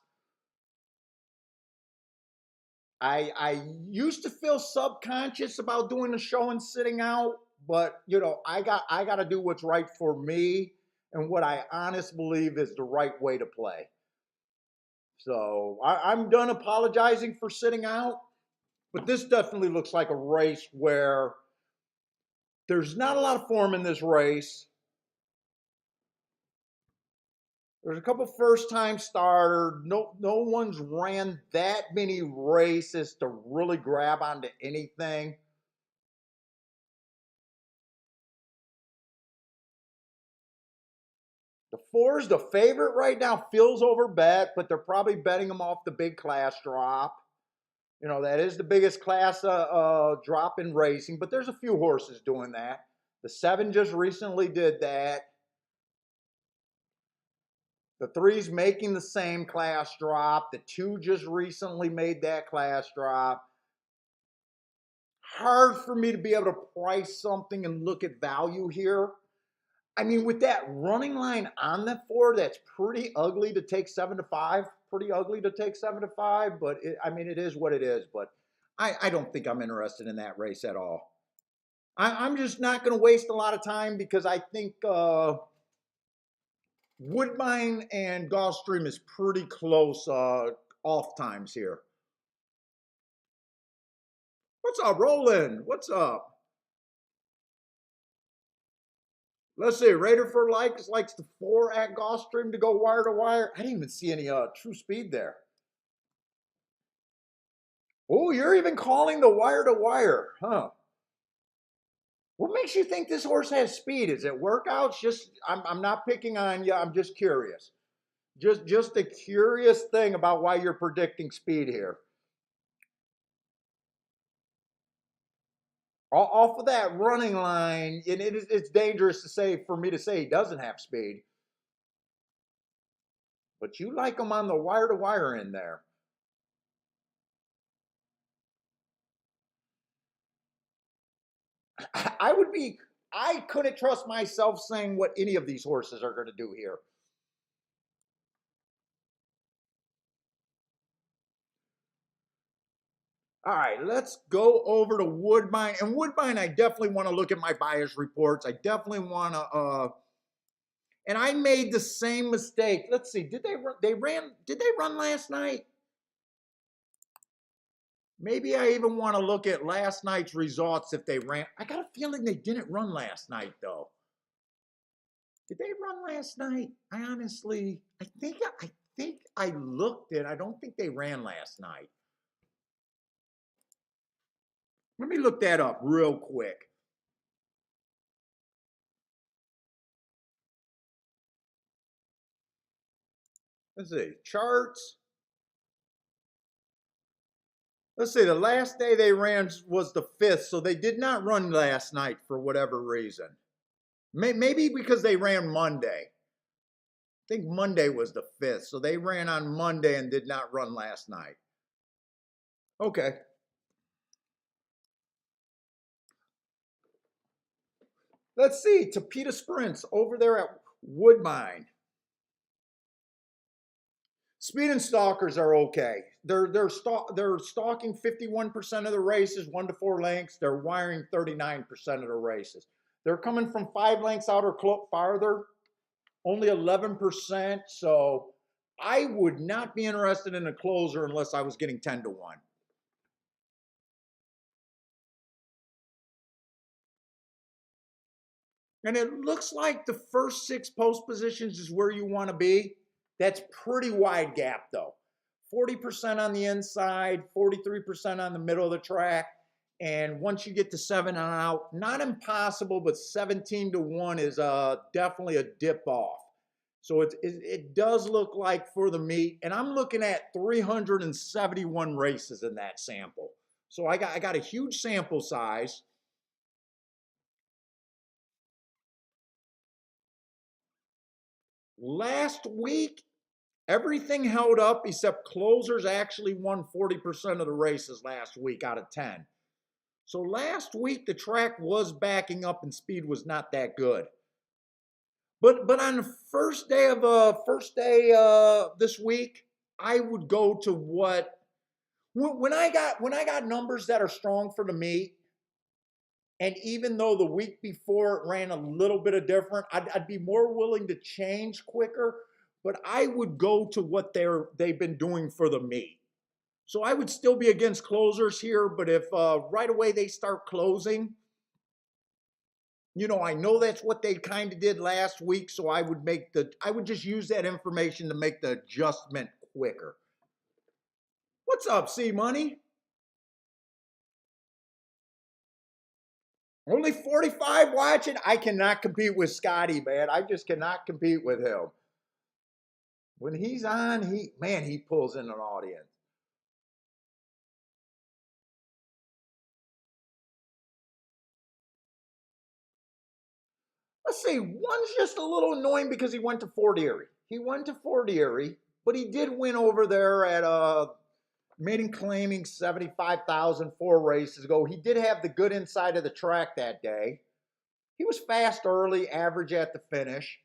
I used to feel subconscious about doing the show and sitting out, but I got to do what's right for me and what I honestly believe is the right way to play. So I'm done apologizing for sitting out, but this definitely looks like a race where there's not a lot of form in this race. There's a couple first time starters. No one's ran that many races to really grab onto anything. The four is the favorite right now. Feels over bet, but they're probably betting them off the big class drop. That is the biggest class drop in racing, but there's a few horses doing that. The seven just recently did that. The three's making the same class drop. The two just recently made that class drop. Hard for me to be able to price something and look at value here. I mean, with that running line on the four, that's pretty ugly to take 7-5. Pretty ugly to take 7-5, but it is what it is. But I don't think I'm interested in that race at all. I'm just not going to waste a lot of time because I think Woodbine and Gulfstream is pretty close off times here. What's up, Roland? What's up? Let's see. Raider likes the 4 at Gulfstream to go wire to wire. I didn't even see any true speed there. Oh, you're even calling the wire to wire, huh? What makes you think this horse has speed? Is it workouts? I'm not picking on you. I'm just curious. Just a curious thing about why you're predicting speed here. Off of that running line, and it's dangerous to say for me to say he doesn't have speed. But you like him on the wire to wire in there. I would be. I couldn't trust myself saying what any of these horses are going to do here. All right, let's go over to Woodbine. And Woodbine, I definitely want to look at my bias reports. I definitely want to. And I made the same mistake. Let's see. Did they run? Did they run last night? Maybe I even want to look at last night's results if they ran. I got a feeling they didn't run last night though. Did they run last night? I honestly, I think I looked at. I don't think they ran last night. Let me look that up real quick. Let's see. Charts. Let's see. The last day they ran was the 5th, so they did not run last night for whatever reason. Maybe because they ran Monday. I think Monday was the 5th, so they ran on Monday and did not run last night. Okay. Let's see. Tapeta Sprints over there at Woodbine. Speed and stalkers are okay. They're stalking 51% of the races, 1 to 4 lengths. They're wiring 39% of the races. They're coming from 5 lengths out or farther, only 11%. So I would not be interested in a closer unless I was getting 10 to 1. And it looks like the first 6 post positions is where you want to be. That's pretty wide gap though. 40% on the inside, 43% on the middle of the track. And once you get to 7 and out, not impossible, but 17 to 1 is definitely a dip off. So it does look like for the meet, and I'm looking at 371 races in that sample. So I got a huge sample size. Last week, everything held up except closers actually won 40% of the races last week out of 10. So last week the track was backing up and speed was not that good. But on the first day this week, I would go to what when I got numbers that are strong for the meet, and even though the week before it ran a little bit of different, I'd be more willing to change quicker. But I would go to what they've been doing for the meet. So I would still be against closers here, but if right away they start closing, I know that's what they kind of did last week, so I would just use that information to make the adjustment quicker. What's up, C Money? Only 45 watching? I cannot compete with Scotty, man. I just cannot compete with him. When he's on, he pulls in an audience. Let's see, one's just a little annoying because he went to Fort Erie. He went to Fort Erie, but he did win over there at Maiden claiming 75,000 4 races ago. He did have the good inside of the track that day. He was fast early, average at the finish.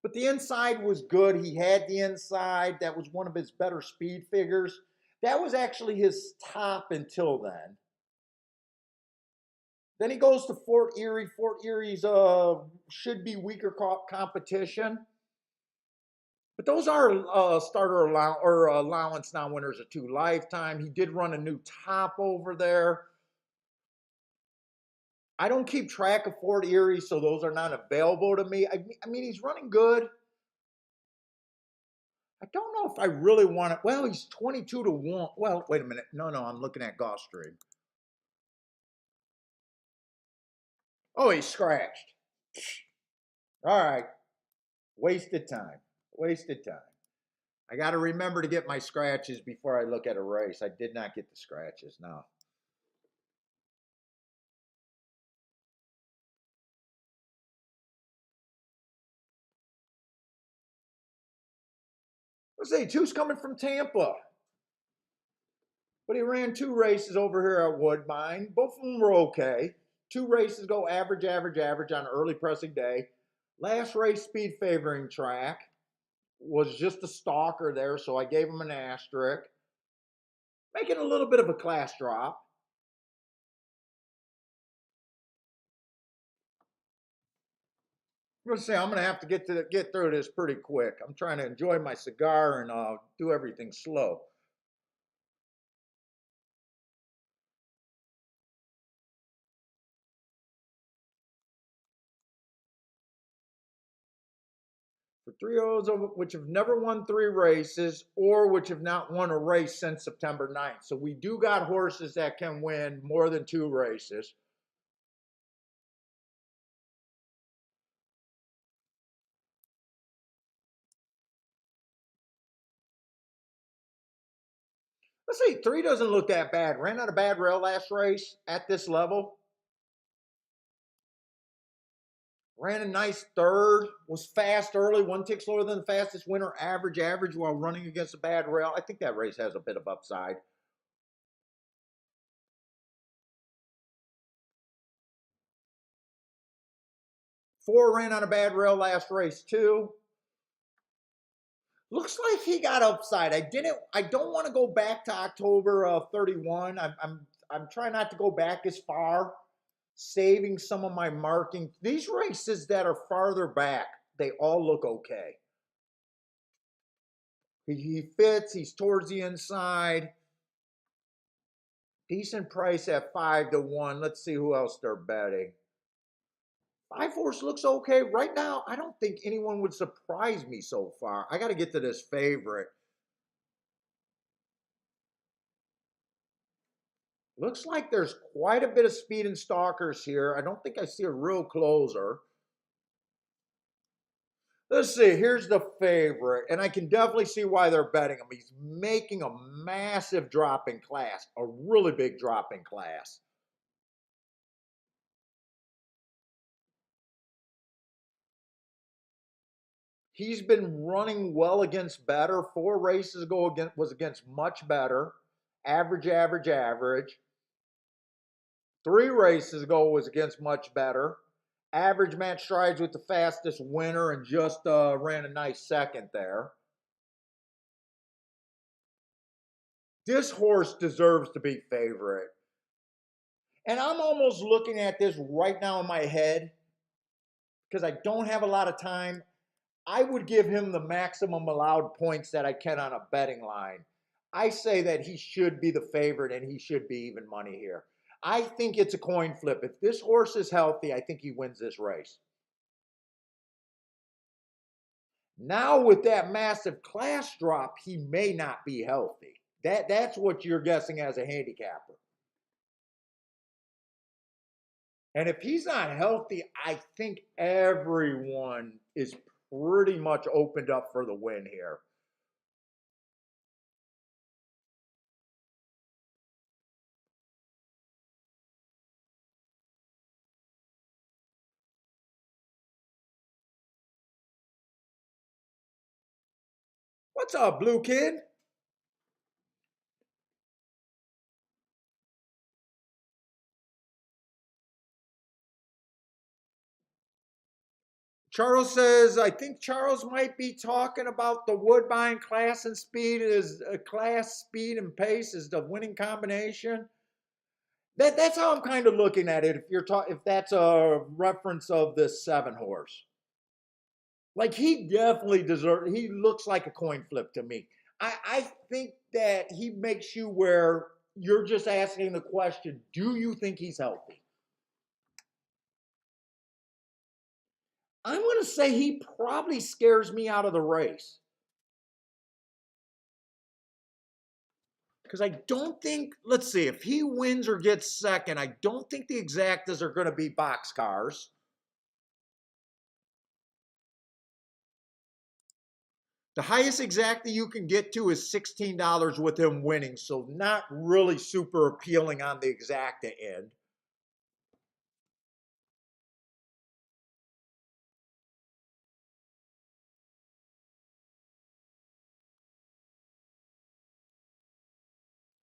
But the inside was good. He had the inside. That was one of his better speed figures. That was actually his top until then. Then he goes to Fort Erie. Fort Erie's should be weaker competition. But those are starter allowance non-winners of 2 lifetime. He did run a new top over there. I don't keep track of Fort Erie, so those are not available to me. I mean, he's running good. I don't know if I really want it. Well, he's 22 to 1. Well, wait a minute. No, I'm looking at Gulfstream. Oh, he's scratched. All right. Wasted time. Wasted time. I got to remember to get my scratches before I look at a race. I did not get the scratches. No. Let's say two's coming from Tampa. But he ran 2 races over here at Woodbine. Both of them were okay. 2 races go average, average, average on early pressing day. Last race, speed favoring track, was just a stalker there, so I gave him an asterisk. Making a little bit of a class drop. I'm going to say I'm going to have to get through this pretty quick. I'm trying to enjoy my cigar and do everything slow. For 3-0s which have never won 3 races or which have not won a race since September 9th. So we do got horses that can win more than 2 races. Let's see, 3 doesn't look that bad. Ran out a bad rail last race at this level. Ran a nice third, was fast early, 1 tick slower than the fastest winner, average, average while running against a bad rail. I think that race has a bit of upside. Four ran on a bad rail last race too. Looks like he got upside. I don't want to go back to October 31. I'm trying not to go back as far, saving some of my marking. These races that are farther back, they all look okay. He fits, he's towards the inside. Decent price at 5 to 1. Let's see who else they're betting. 5 horse looks okay. Right now, I don't think anyone would surprise me so far. I got to get to this favorite. Looks like there's quite a bit of speed and stalkers here. I don't think I see a real closer. Let's see, here's the favorite, and I can definitely see why they're betting him. He's making a massive drop in class, a really big drop in class. He's been running well against better. 4 races ago was against much better. Average, average, average. 3 races ago was against much better. Average match strides with the fastest winner and just ran a nice second there. This horse deserves to be favorite. And I'm almost looking at this right now in my head because I don't have a lot of time. I would give him the maximum allowed points that I can on a betting line. I say that he should be the favorite and he should be even money here. I think it's a coin flip. If this horse is healthy, I think he wins this race. Now with that massive class drop, he may not be healthy. That's what you're guessing as a handicapper. And if he's not healthy, I think everyone is pretty much opened up for the win here. What's up, Blue Kid? Charles says, I think Charles might be talking about the Woodbine class and speed is class, speed, and pace is the winning combination. That's how I'm kind of looking at it. If that's a reference of this 7 horse, Like he definitely deserves. He looks like a coin flip to me. I think that he makes you where you're just asking the question: do you think he's healthy? I'm going to say he probably scares me out of the race because I don't think. Let's see if he wins or gets second. I don't think the exactas are going to be boxcars. The highest exacta you can get to is $16 with him winning, so not really super appealing on the exacta end.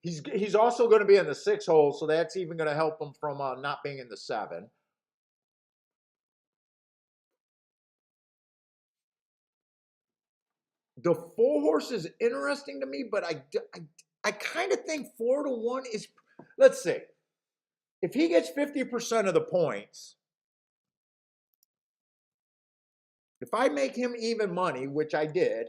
He's also going to be in the 6 hole, so that's even going to help him from not being in the 7. The 4 horse is interesting to me, but I kind of think 4-1 is. Let's see. If he gets 50% of the points, if I make him even money, which I did,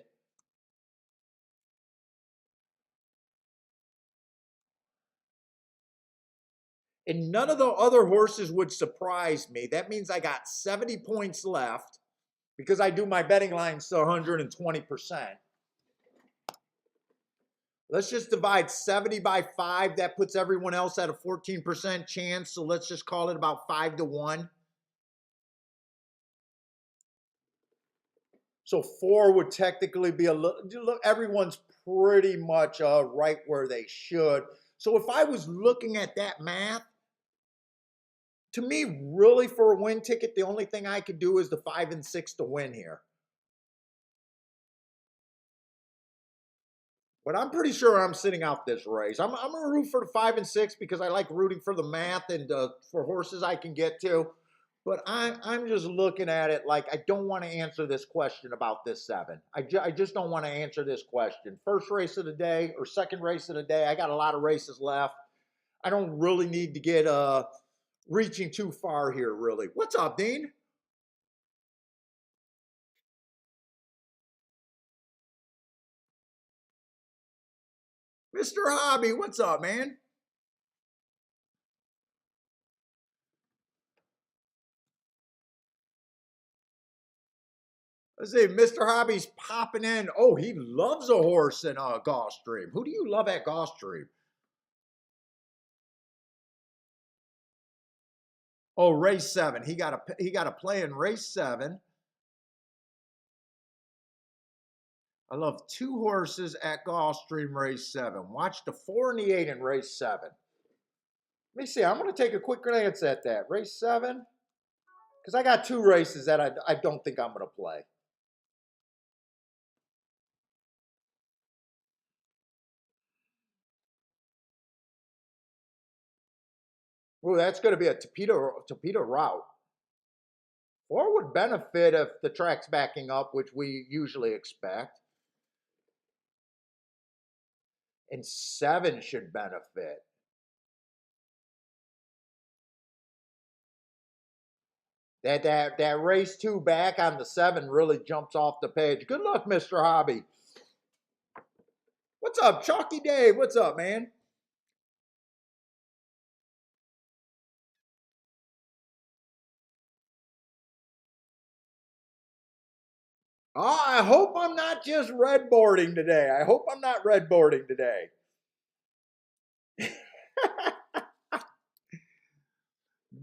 and none of the other horses would surprise me, that means I got 70 points left because I do my betting lines to 120%. Let's just divide 70 by 5. That puts everyone else at a 14% chance. So let's just call it about 5-1. So 4 would technically be a little, everyone's pretty much right where they should. So if I was looking at that math, to me, really for a win ticket, the only thing I could do is the 5 and 6 to win here. But I'm pretty sure I'm sitting out this race. I'm going to root for the 5 and 6 because I like rooting for the math and for horses I can get to. But I'm just looking at it like I don't want to answer this question about this 7. I just don't want to answer this question. First race of the day or second race of the day. I got a lot of races left. I don't really need to get reaching too far here, really. What's up, Dean? Mr. Hobby, what's up, man? Let's see, Mr. Hobby's popping in. Oh, he loves a horse in Gulfstream. Who do you love at Gulfstream? Oh, race 7. He got a play in race 7. I love 2 horses at Gulfstream race 7. Watch the 4 and the 8 in race 7. Let me see. I'm going to take a quick glance at that. Race 7. Because I got 2 races that I don't think I'm going to play. Ooh, that's going to be a torpedo route. 4 would benefit if the track's backing up, which we usually expect. And 7 should benefit. That race 2 back on the 7 really jumps off the page. Good luck, Mr. Hobby. What's up, Chalky Dave? What's up, man? Oh, I hope I'm not just redboarding today. I hope I'm not redboarding today.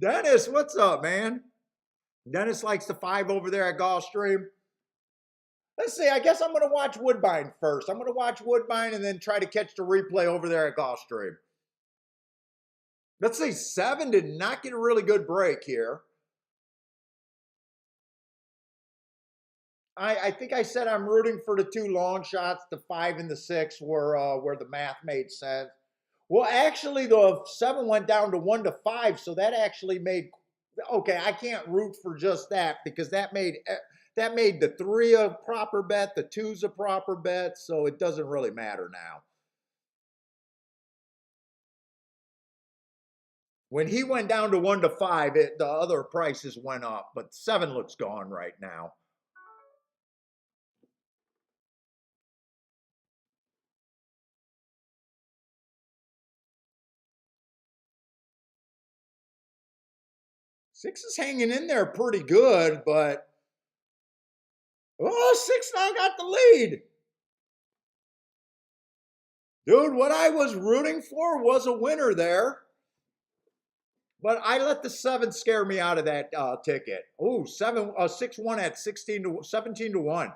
Dennis, what's up, man? Dennis likes the 5 over there at Gulfstream. Let's see. I guess I'm going to watch Woodbine first. I'm going to watch Woodbine and then try to catch the replay over there at Gulfstream. Let's see. 7 did not get a really good break here. I think I said I'm rooting for the 2 long shots. The 5 and the 6 were where the math made sense. Well, actually, the 7 went down to 1-5, so that actually made. Okay, I can't root for just that because that made the 3 a proper bet, the 2's a proper bet, so it doesn't really matter now. When he went down to 1-5, the other prices went up, but 7 looks gone right now. Six is hanging in there pretty good, but oh, six now got the lead. Dude, what I was rooting for was a winner there. But I let the seven scare me out of that ticket. Oh, 6-1 at 17-1.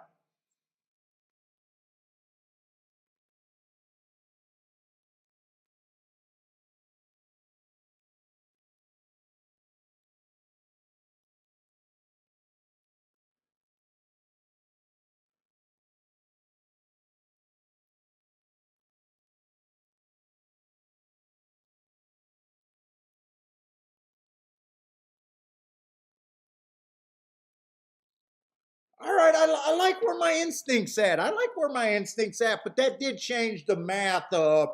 All right, I like where my instincts at. I like where my instincts at, but that did change the math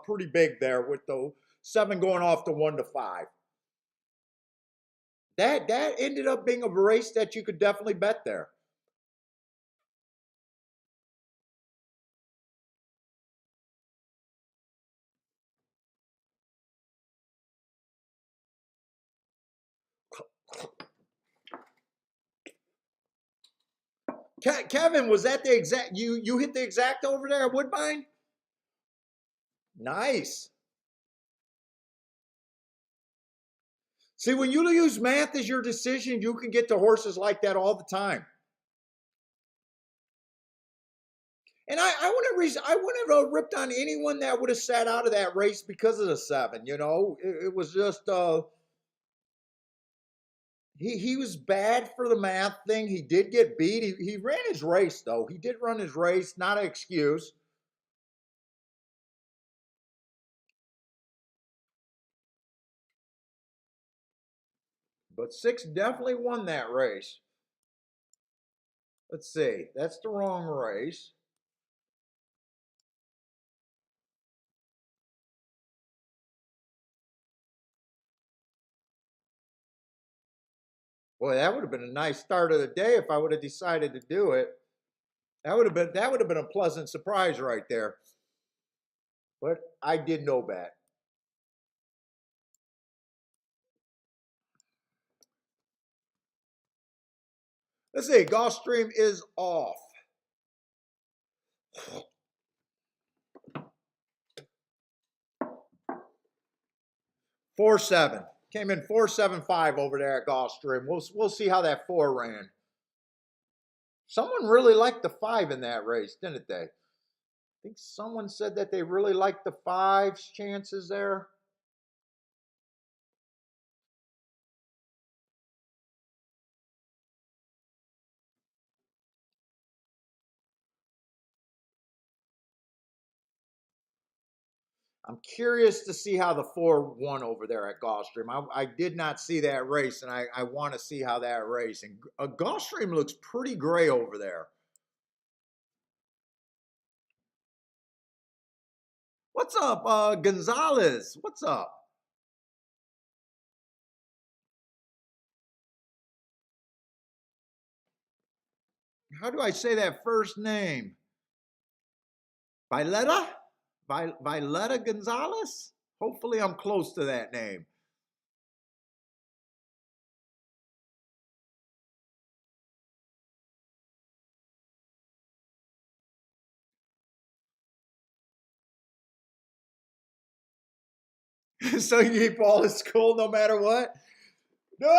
pretty big there with the seven going off to 1-5. That ended up being a race that you could definitely bet there. Kevin, was that the exact you hit the exact over there at Woodbine? Nice. See, when you use math as your decision, you can get to horses like that all the time. And I wouldn't have ripped on anyone that would have sat out of that race because of the seven. You know, it was just he was bad for the math thing. He did get beat. He ran his race though. He did run his race, not an excuse. But six definitely won that race. Let's see. That's the wrong race. Boy, that would have been a nice start of the day if I would have decided to do it. That would have been a pleasant surprise right there. But I did no bet. Let's see. Gulfstream is off. 4-7. Came in 4-7-5 over there at Gulfstream. We'll see how that four ran. Someone really liked the five in that race, didn't they? I think someone said that they really liked the five's chances there. I'm curious to see how the 4 won over there at Gulfstream. I did not see that race, and I want to see how that race. And Gulfstream looks pretty gray over there. What's up, Gonzalez? What's up? How do I say that first name? Violetta? Violetta Gonzalez? Hopefully, I'm close to that name. So you keep all is cool no matter what? No,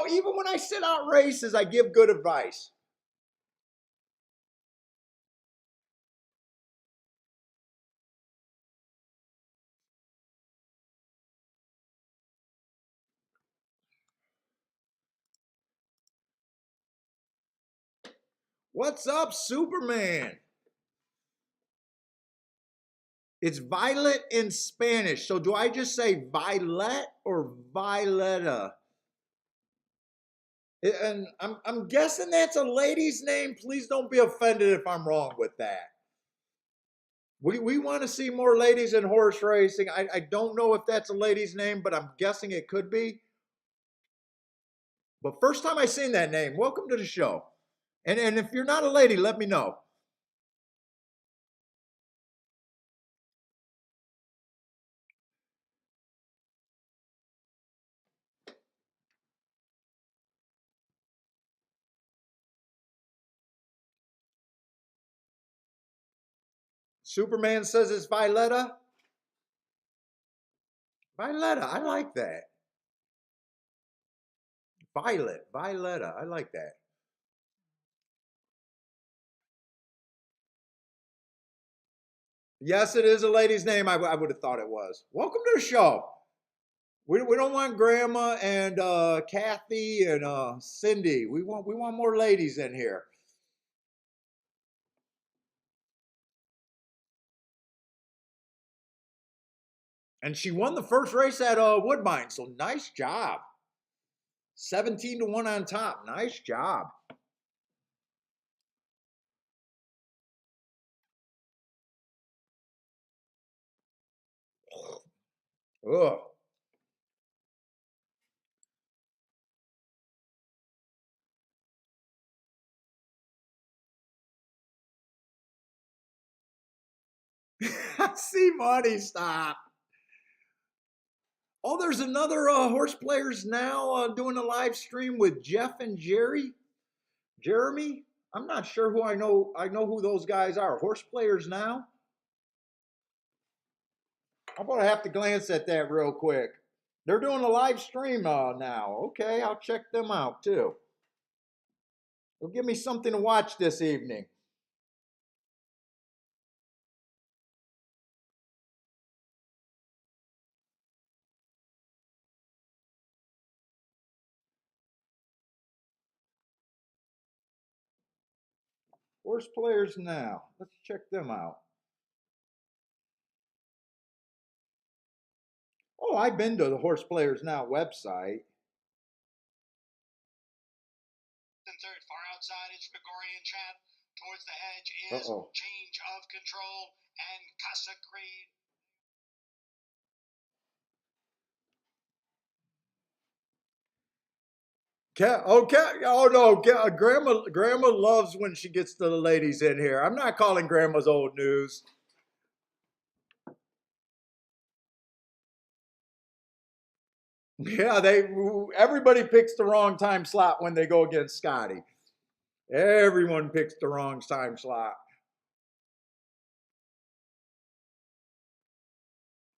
even when I sit out races, I give good advice. What's up, Superman? It's violet in Spanish. So do I just say violet or violetta? And I'm guessing that's a lady's name. Please don't be offended if I'm wrong with that. We want to see more ladies in horse racing. I don't know if that's a lady's name, but I'm guessing it could be. But first time I seen that name, welcome to the show. And if you're not a lady, let me know. Superman says it's Violetta. Violetta, I like that. Violetta, I like that. Yes, it is a lady's name. I would have thought it was. Welcome to the show. We don't want Grandma and Kathy and Cindy. We want more ladies in here. And she won the first race at Woodbine, so nice job. 17-1 on top. Nice job. Ugh. See money, stop. Oh, there's another horse players now doing a live stream with Jeff and Jeremy. I'm not sure who I know. I know who those guys are. Horse players now. I'm gonna have to glance at that real quick. They're doing a live stream now. Okay, I'll check them out too. It'll give me something to watch this evening. Horse players now. Let's check them out. Oh, I've been to the Horse Players Now website. And third, far outside, it's Gregorian Champ. Towards the hedge is Uh-oh. Change of Control and Casa Creed. Okay. Oh no, Grandma loves when she gets the ladies in here. I'm not calling Grandma's old news. Yeah, everybody picks the wrong time slot when they go against Scotty. Everyone picks the wrong time slot.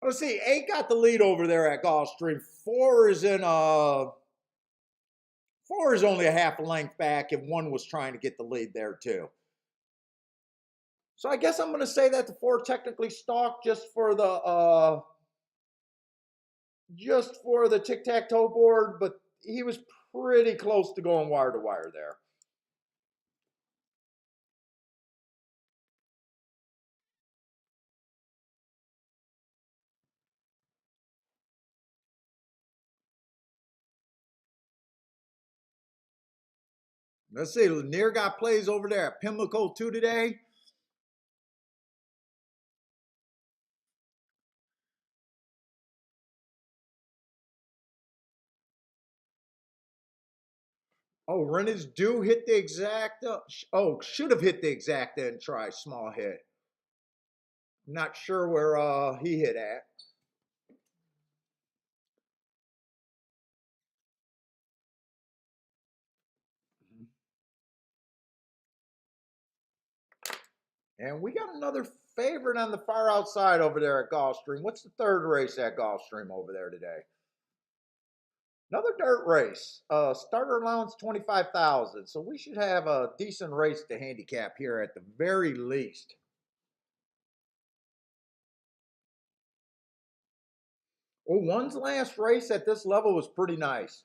Let's see, 8 got the lead over there at Gulfstream. 4 is only a half a length back, and 1 was trying to get the lead there too. So I guess I'm going to say that the 4 technically stalked just for the tic tac toe board, but he was pretty close to going wire to wire there. Let's see, Lanier got plays over there at Pimlico too today. Oh, Rennes do hit the exacta. Oh, should have hit the exacta and try small hit. Not sure where he hit at. And we got another favorite on the far outside over there at Gulfstream. What's the third race at Gulfstream over there today? Another dirt race. Starter allowance 25,000. So we should have a decent race to handicap here at the very least. Well, 1's last race at this level was pretty nice.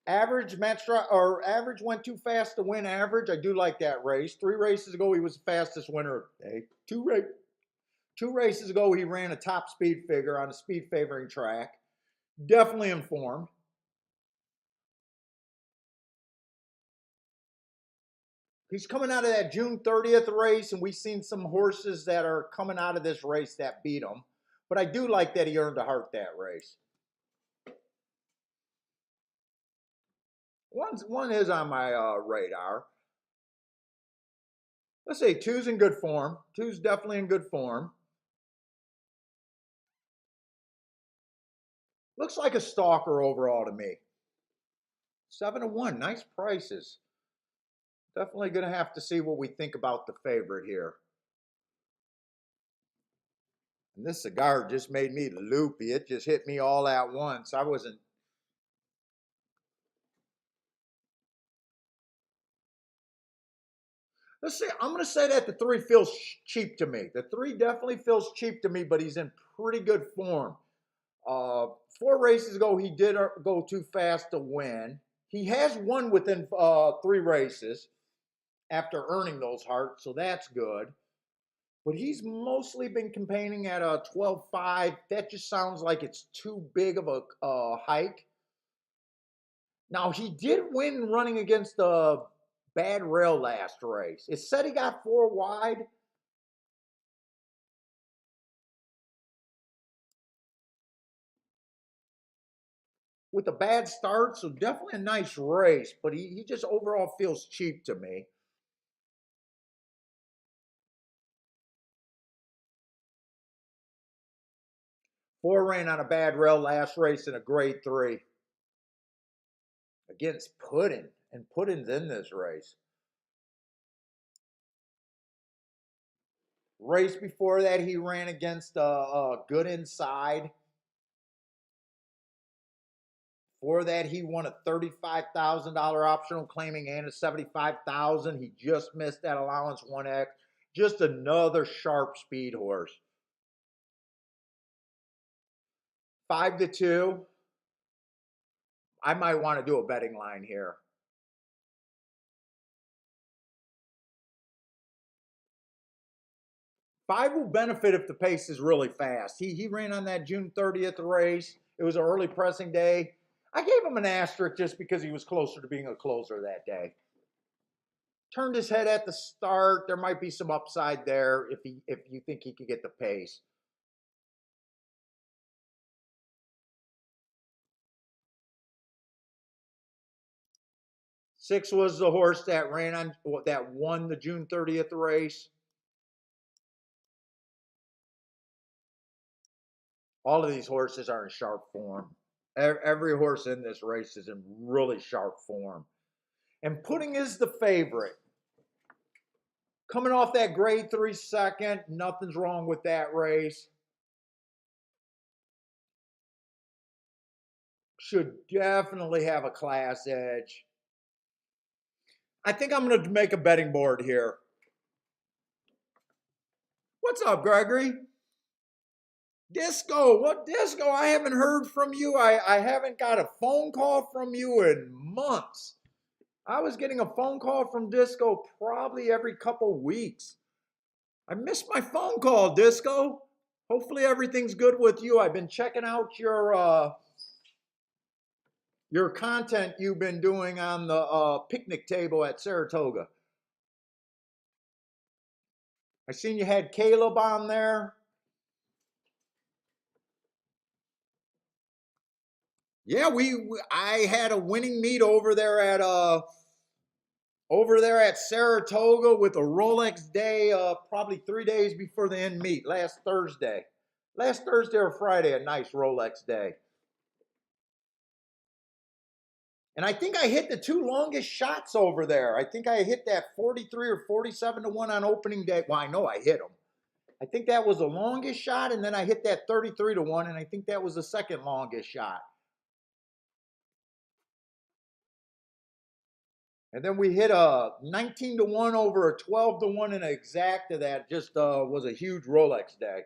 Average average went too fast to win average. I do like that race. 3 races ago, he was the fastest winner of the day. 2 races ago, he ran a top speed figure on a speed favoring track. Definitely informed. He's coming out of that June 30th race, and we've seen some horses that are coming out of this race that beat him. But I do like that he earned a heart that race. One is on my radar. Let's say 2's in good form. 2's definitely in good form. Looks like a stalker overall to me. 7-1, nice prices. Definitely going to have to see what we think about the favorite here. And this cigar just made me loopy. It just hit me all at once. I wasn't. Let's see. I'm going to say that the 3 feels cheap to me. The 3 definitely feels cheap to me, but he's in pretty good form. 4 races ago, he did go too fast to win. He has won within 3 races after earning those hearts, so that's good. But he's mostly been campaigning at a 12.5. That just sounds like it's too big of a hike. Now, he did win running against a bad rail last race. It said he got 4 wide. With a bad start, so definitely a nice race, but he just overall feels cheap to me. Four ran on a bad rail last race in a grade 3 against Puddin, and Puddin's in this race. Race before that, he ran against Good Inside. For that, he won a $35,000 optional claiming and a $75,000. He just missed that allowance 1X. Just another sharp speed horse. 5-2. I might want to do a betting line here. 5 will benefit if the pace is really fast. He ran on that June 30th race. It was an early pressing day. I gave him an asterisk just because he was closer to being a closer that day. Turned his head at the start. There might be some upside there if you think he could get the pace. Six was the horse that won the June 30th race. All of these horses are in sharp form. Every horse in this race is in really sharp form. And Pudding is the favorite. Coming off that grade 3 second, nothing's wrong with that race. Should definitely have a class edge. I think I'm going to make a betting board here. What's up, Gregory? Disco, what Disco? I haven't heard from you. I haven't got a phone call from you in months. I was getting a phone call from Disco probably every couple weeks. I missed my phone call, Disco. Hopefully everything's good with you. I've been checking out your content you've been doing on the picnic table at Saratoga. I seen you had Caleb on there. Yeah, I had a winning meet over there at Saratoga with a Rolex day, probably 3 days before the end meet, last Thursday. Last Thursday or Friday, a nice Rolex day. And I think I hit the 2 longest shots over there. I think I hit that 43 or 47 to 1 on opening day. Well, I know I hit them. I think that was the longest shot, and then I hit that 33 to 1, and I think that was the second longest shot. And then we hit a 19 to 1 over a 12 to 1 in an exacta that just was a huge Rolex day.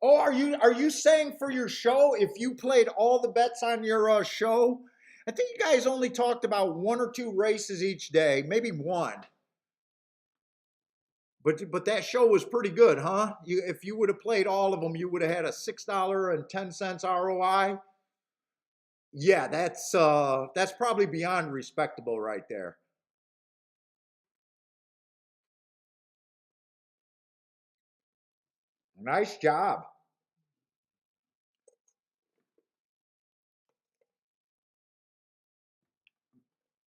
Oh, are you saying for your show, if you played all the bets on your show? I think you guys only talked about 1 or 2 races each day, maybe 1. But that show was pretty good, huh? If you would have played all of them, you would have had a $6.10 ROI. Yeah, that's probably beyond respectable right there. Nice job.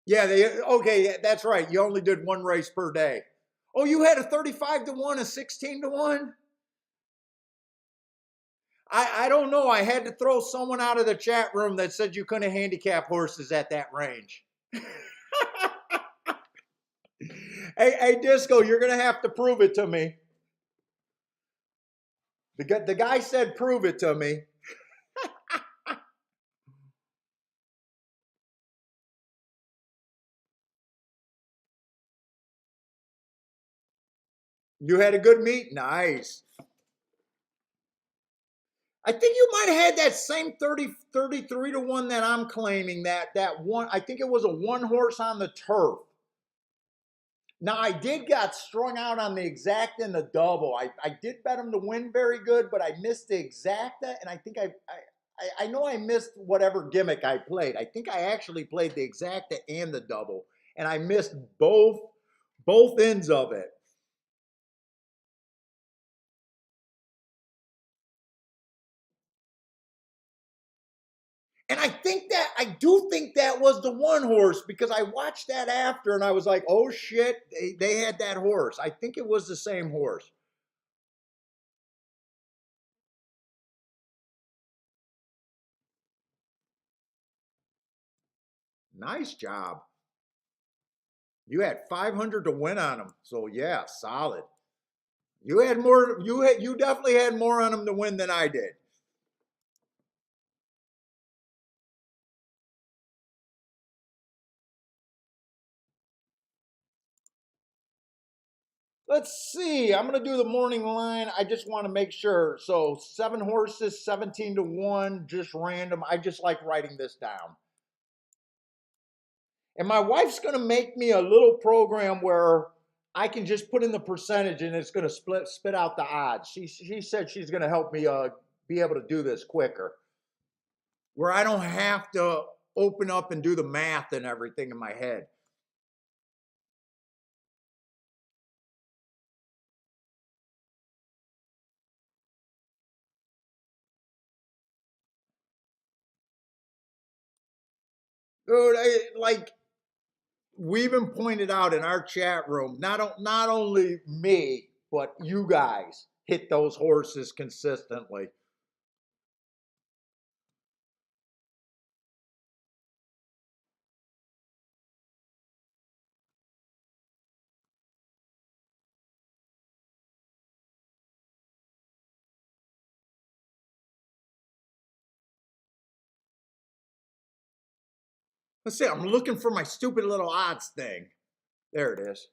Yeah, okay, that's right. You only did 1 race per day. Oh, you had a 35 to 1, a 16 to 1? I don't know. I had to throw someone out of the chat room that said you couldn't handicap horses at that range. Hey, Disco, you're going to have to prove it to me. The guy said, prove it to me. You had a good meet? Nice. I think you might have had that same 33 to 1 that I'm claiming, that one. I think it was a one horse on the turf. Now, I did got strung out on the exact and the double. I did bet him to win very good, but I missed the exacta, and I think I know I missed whatever gimmick I played. I think I actually played the exacta and the double, and I missed both ends of it. And I do think that was the one horse because I watched that after and I was like, oh shit, they had that horse. I think it was the same horse. Nice job. You had 500 to win on them. So yeah, solid. You had more, you definitely had more on them to win than I did. Let's see. I'm going to do the morning line. I just want to make sure. So 7 horses, 17 to 1, just random. I just like writing this down. And my wife's going to make me a little program where I can just put in the percentage and it's going to spit out the odds. She said she's going to help me be able to do this quicker, where I don't have to open up and do the math and everything in my head. Dude, like we even pointed out in our chat room, not only me, but you guys hit those horses consistently. Let's see, I'm looking for my stupid little odds thing. There it is.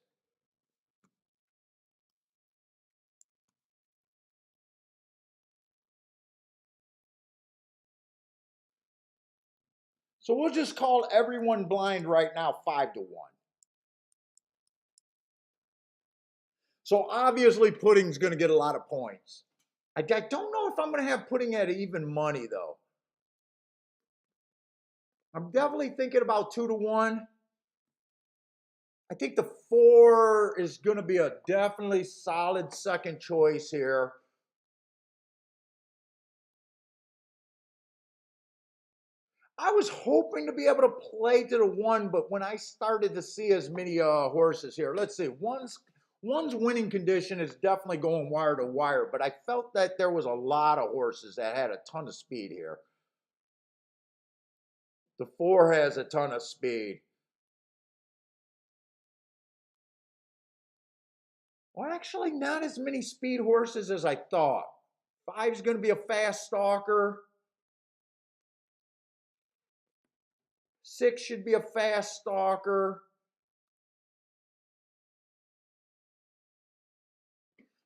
So we'll just call everyone blind right now 5 to 1. So obviously Pudding's going to get a lot of points. I don't know if I'm going to have Pudding at even money though. I'm definitely thinking about 2 to 1. I think the 4 is going to be a definitely solid second choice here. I was hoping to be able to play to the 1, but when I started to see as many horses here, let's see, one's winning condition is definitely going wire to wire, but I felt that there was a lot of horses that had a ton of speed here. The 4 has a ton of speed. Well, actually, not as many speed horses as I thought. 5's going to be a fast stalker. 6 should be a fast stalker.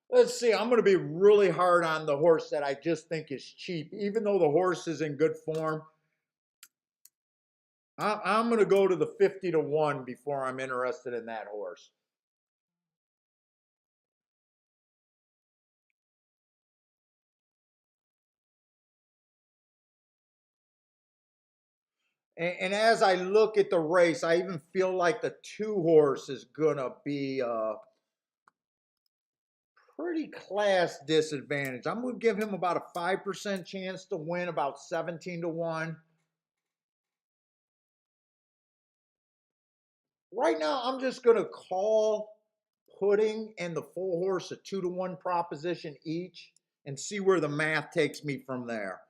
Let's see, I'm going to be really hard on the horse that I just think is cheap. Even though the horse is in good form, I'm going to go to the 50 to 1 before I'm interested in that horse. And as I look at the race, I even feel like the 2 horse is going to be pretty class disadvantage. I'm going to give him about a 5% chance to win, about 17 to 1. Right now, I'm just going to call Pudding and the full horse a 2 to 1 proposition each. and see where the math takes me from there.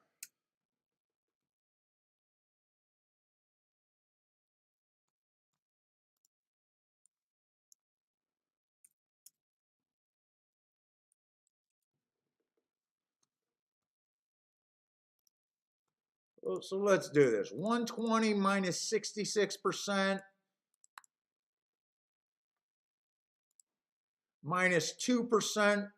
So let's do this. 120 minus 66% minus 2%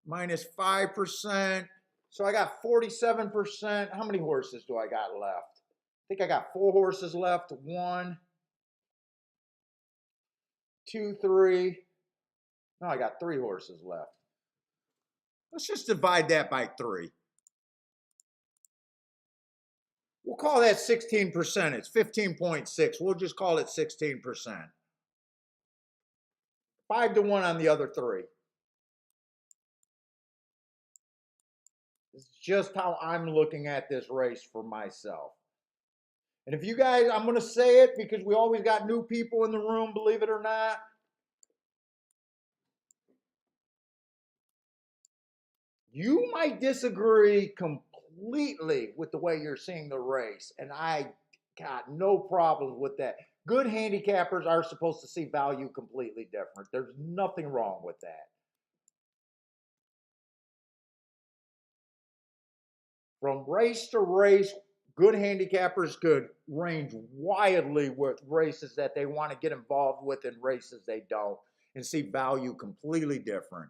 minus 5%. So I got 47%. How many horses do I got left? I think I got 4 horses left. 1, 2, 3. No, I got 3 horses left. Let's just divide that by 3. We'll call that 16%. It's 15.6. We'll just call it 16%. 5 to 1 on the other 3. It's just how I'm looking at this race for myself. And if you guys, I'm going to say it because we always got new people in the room, believe it or not. You might disagree completely with the way you're seeing the race, and I got no problems with that. Good handicappers are supposed to see value completely different. There's nothing wrong with that. From race to race, good handicappers could range wildly with races that they want to get involved with and races they don't, and see value completely different.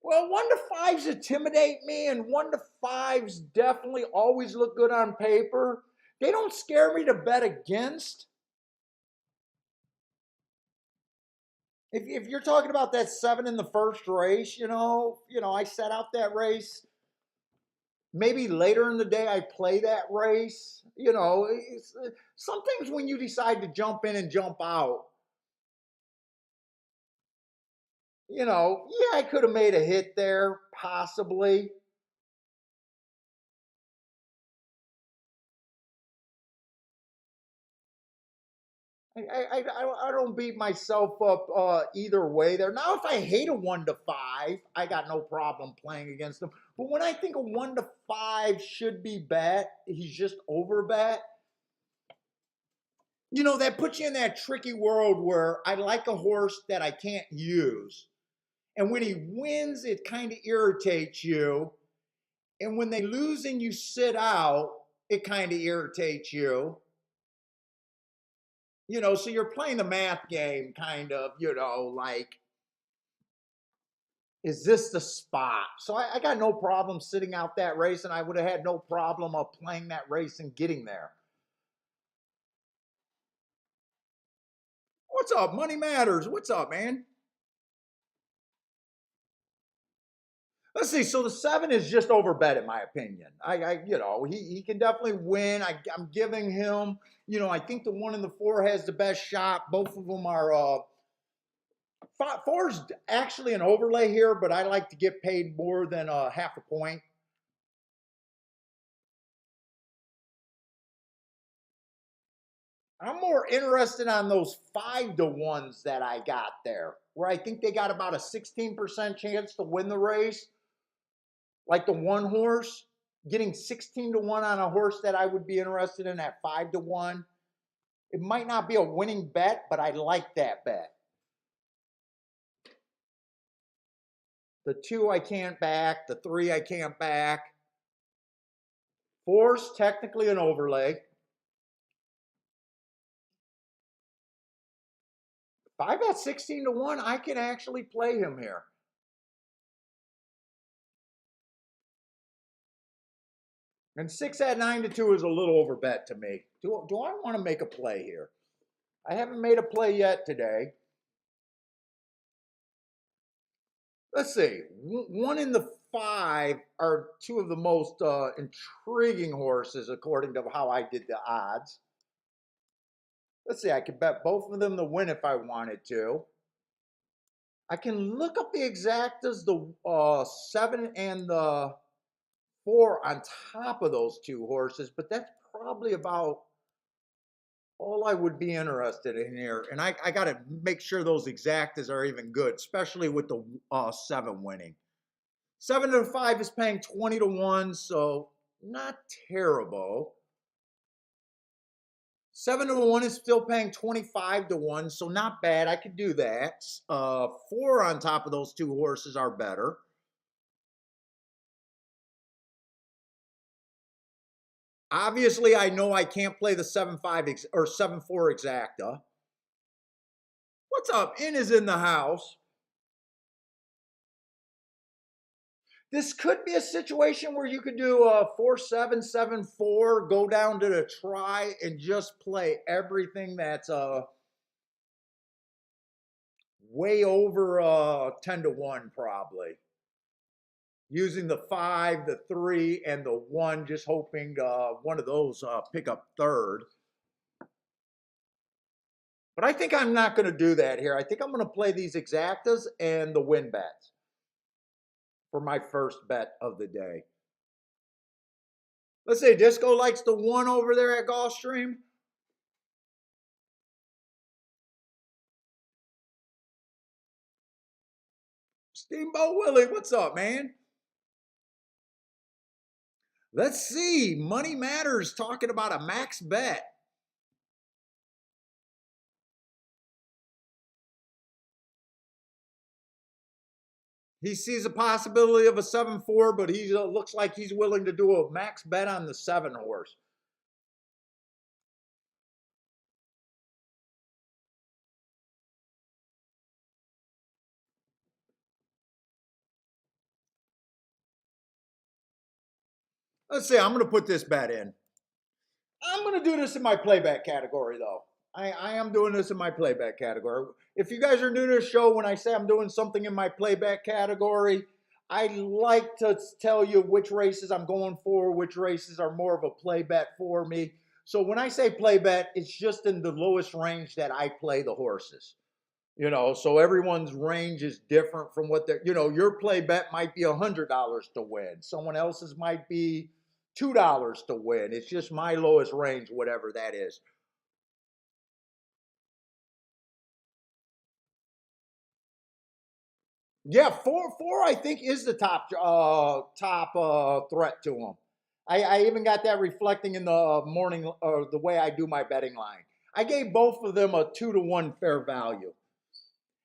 Well, 1 to 5s intimidate me, and 1 to 5s definitely always look good on paper. They don't scare me to bet against. If you're talking about that 7 in the first race, I set out that race. Maybe later in the day I play that race. Some things when you decide to jump in and jump out, yeah, I could have made a hit there, possibly. I don't beat myself up either way there. Now, if I hate a 1 to 5, I got no problem playing against him. But when I think a 1 to 5 should be bet, he's just over bet. That puts you in that tricky world where I like a horse that I can't use. And when he wins, it kind of irritates you. And when they lose and you sit out, it kind of irritates you. So you're playing the math game, kind of, like, is this the spot? So I got no problem sitting out that race, and I would have had no problem of playing that race and getting there. What's up? Money matters. What's up, man? Let's see. So the 7 is just over bet, in my opinion. He can definitely win. I'm giving him, I think the 1 and the 4 has the best shot. Both of them are. 4 is actually an overlay here, but I like to get paid more than half a point. I'm more interested on those 5 to 1s that I got there, where I think they got about a 16% chance to win the race. Like the 1 horse, getting 16 to 1 on a horse that I would be interested in at 5 to 1. It might not be a winning bet, but I like that bet. The 2 I can't back, the 3 I can't back. 4's technically an overlay. If I bet 16 to 1, I can actually play him here. And 6 at 9 to 2 is a little over bet to me. Do I want to make a play here? I haven't made a play yet today. Let's see. 1 and the 5 are 2 of the most intriguing horses according to how I did the odds. Let's see. I could bet both of them to win if I wanted to. I can look up the exactas, the 7 and the 4 on top of those two horses, but that's probably about all I would be interested in here. And I got to make sure those exactas are even good, especially with the 7 winning. 7 to 5 is paying 20 to 1, so not terrible. 7 to 1 is still paying 25 to 1, so not bad. I could do that. 4 on top of those two horses are better. Obviously, I know I can't play the 7-5 or 7-4 exacta. What's up? In is in the house. This could be a situation where you could do a 4-7, 7-4, go down to the try and just play everything that's way over 10 to 1 probably. Using the 5, the 3, and the 1, just hoping one of those pick up third. But I think I'm not going to do that here. I think I'm going to play these exactas and the win bets for my first bet of the day. Let's say Disco likes the 1 over there at Gulfstream. Steamboat Willie, what's up, man? Let's see. Money Matters talking about a max bet. He sees a possibility of a 7-4, but he looks like he's willing to do a max bet on the 7 horse. Let's see. I'm going to put this bet in. I'm going to do this in my playback category, though. I am doing this in my playback category. If you guys are new to the show, when I say I'm doing something in my playback category, I like to tell you which races I'm going for, which races are more of a play bet for me. So when I say play bet, it's just in the lowest range that I play the horses. So everyone's range is different from what they're, your play bet might be $100 to win. Someone else's might be $2 to win. It's just my lowest range, whatever that is. Yeah, four I think is the top threat to him. I even got that reflecting in the morning or the way I do my betting line. I gave both of them a 2 to 1 fair value.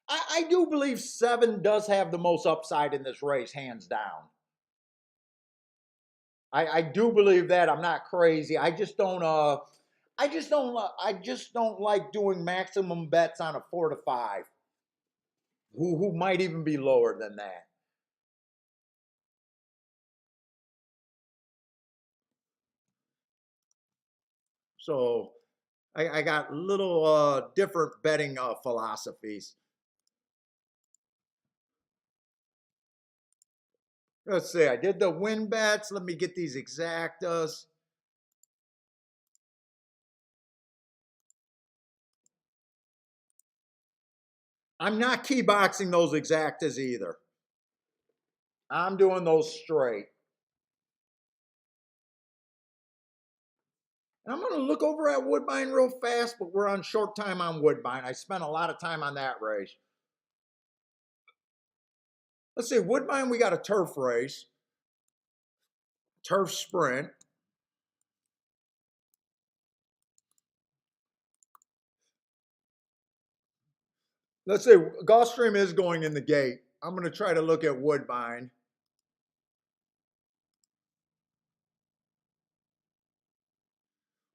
I do believe 7 does have the most upside in this race, hands down. I do believe that. I'm not crazy. I just don't like doing maximum bets on a 4 to 5. Who might even be lower than that. So I got little different betting philosophies. Let's see. I did the win bets. Let me get these exactas. I'm not key boxing those exactas either. I'm doing those straight. And I'm going to look over at Woodbine real fast, but we're on short time on Woodbine. I spent a lot of time on that race. Let's see. Woodbine, we got a turf race, turf sprint. Let's say Gulfstream is going in the gate. I'm going to try to look at Woodbine.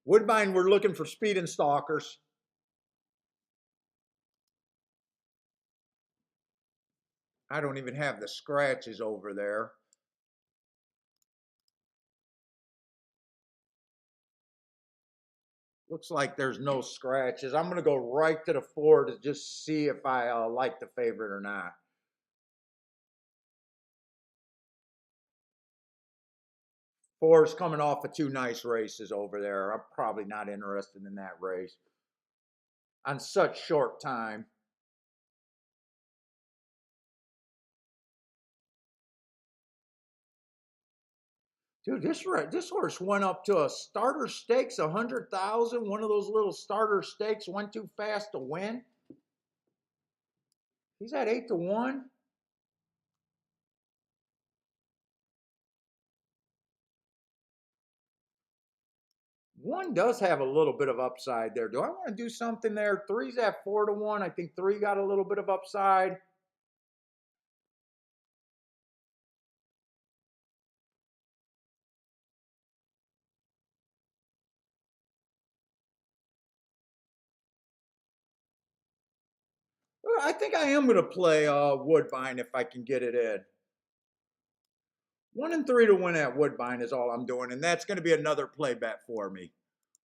Woodbine, we're looking for speed and stalkers. I don't even have the scratches over there. Looks like there's no scratches. I'm going to go right to the 4 to just see if I like the favorite or not. Four's coming off of 2 nice races over there. I'm probably not interested in that race on such short time. Dude, this horse went up to a starter stakes, 100,000. One of those little starter stakes went too fast to win. He's at 8-1. One does have a little bit of upside there. Do I want to do something there? Three's at 4-1. I think three got a little bit of upside. Well, I think I am going to play Woodbine if I can get it in. 1-3 to win at Woodbine is all I'm doing, and that's going to be another play bet for me.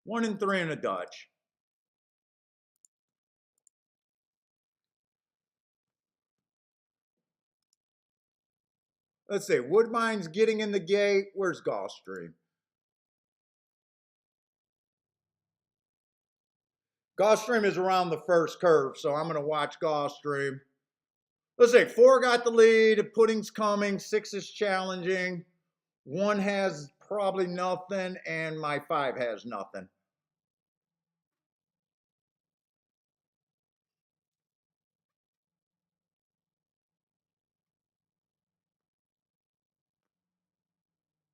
1-3 in a Dutch. Let's see. Woodbine's getting in the gate. Where's Gulfstream? Gulfstream is around the first curve, so I'm going to watch Gulfstream. Let's see. 4 got the lead. Pudding's coming. 6 is challenging. 1 has probably nothing, and my 5 has nothing.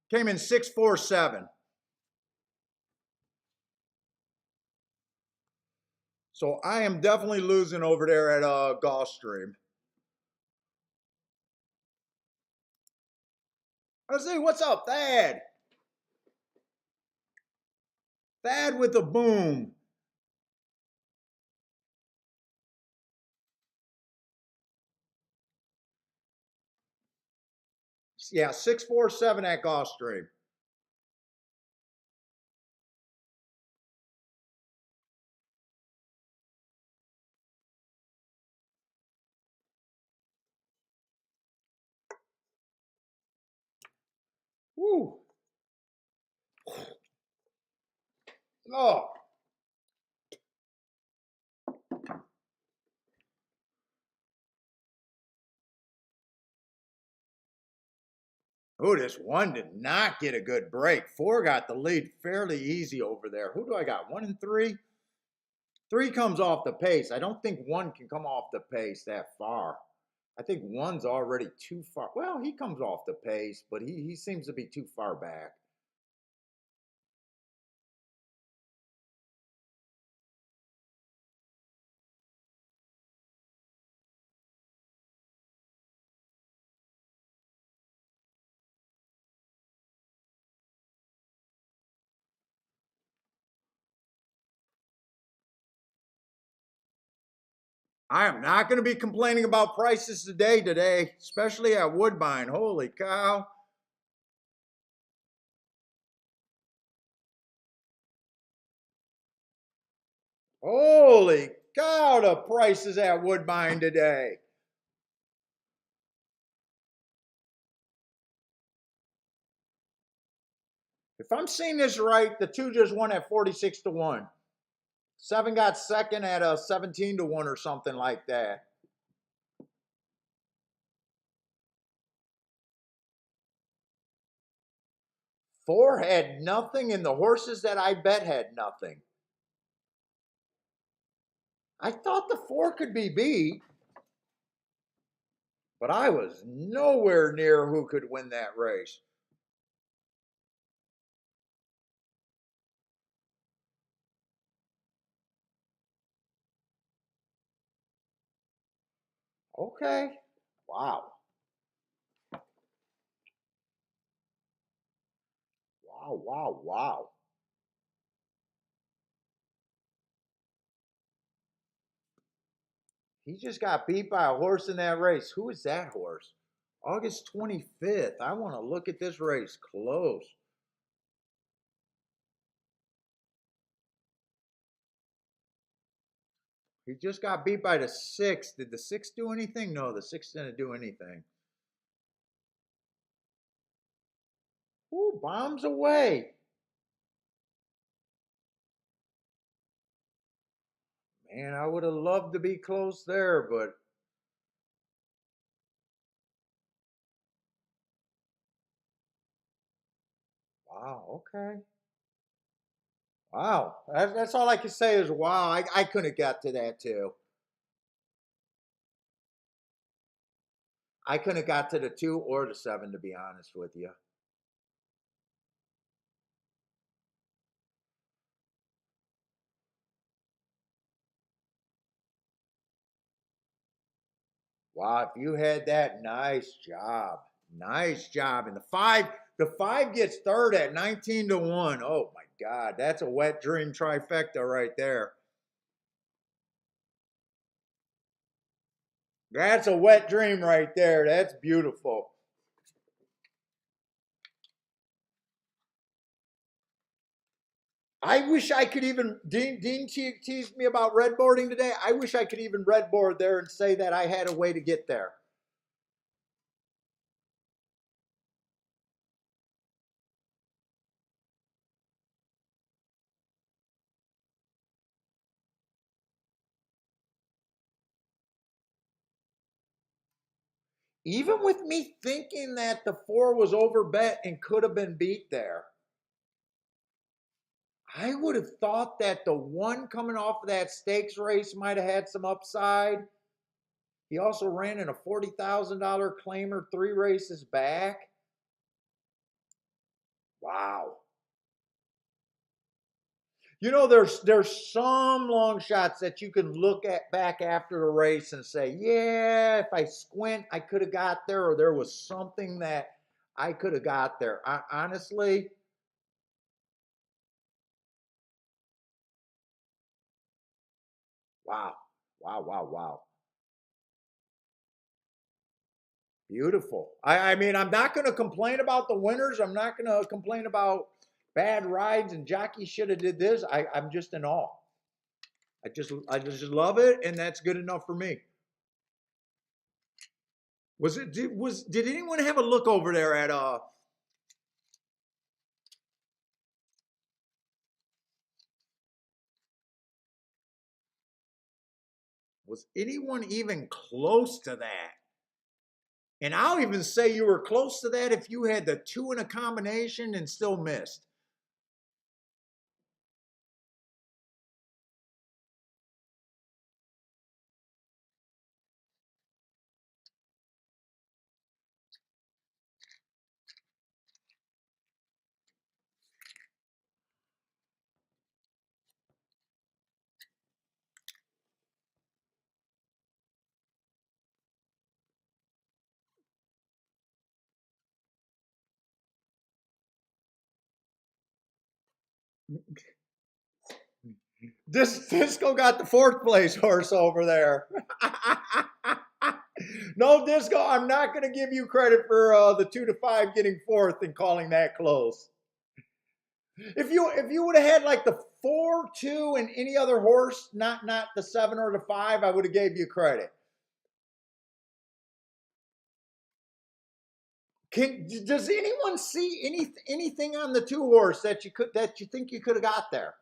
Came in 6-4-7. So I am definitely losing over there at Gulfstream. Let's see, what's up, Thad? Thad with a boom. Yeah, 6-4-7 at Gulfstream. Woo. Oh. Oh, this 1 did not get a good break. 4 got the lead fairly easy over there. Who do I got? 1-3? 3 comes off the pace. I don't think 1 can come off the pace that far. I think 1's already too far. Well, he comes off the pace, but he seems to be too far back. I am not going to be complaining about prices today, especially at Woodbine. Holy cow. Holy cow, the prices at Woodbine today. If I'm seeing this right, the 2 just won at 46-1. 7 got second at a 17-1 or something like that. 4 had nothing, and the horses that I bet had nothing. I thought the 4 could be beat, but I was nowhere near who could win that race. Okay. Wow. Wow, wow, wow. He just got beat by a horse in that race. Who is that horse? August 25th. I want to look at this race close. He just got beat by the 6. Did the 6 do anything? No, the 6 didn't do anything. Ooh, bombs away. Man, I would have loved to be close there, but Wow. Okay. Wow. That's all I can say is wow. I couldn't have got to that too. I couldn't have got to the 2 or the 7 to be honest with you. Wow, if you had that, nice job. Nice job. And the five gets third at 19-1. Oh my God, that's a wet dream trifecta right there. That's a wet dream right there. That's beautiful. I wish I could even Dean teased me about redboarding today. I wish I could even redboard there and say that I had a way to get there. Even with me thinking that the 4 was overbet and could have been beat there, I would have thought that the 1 coming off of that stakes race might have had some upside. He also ran in a $40,000 claimer 3 races back. Wow. You know, there's some long shots that you can look at back after the race and say, yeah, if I squint, I could have got there, or there was something that I could have got there. Honestly, wow, wow, wow, wow. Beautiful. I mean, I'm not going to complain about the winners. I'm not going to complain about bad rides and jockey should have did this. I'm just in awe. I just love it, and that's good enough for me. Did anyone have a look over there at was anyone even close to that? And I'll even say you were close to that if you had the 2 in a combination and still missed. This Disco got the 4th place horse over there. No, Disco, I'm not going to give you credit for the 2-5 getting 4th and calling that close. If you would have had like the 4-2 and any other horse, not the 7 or the 5, I would have gave you credit. Does anyone see anything on the 2 horse that you think you could have got there?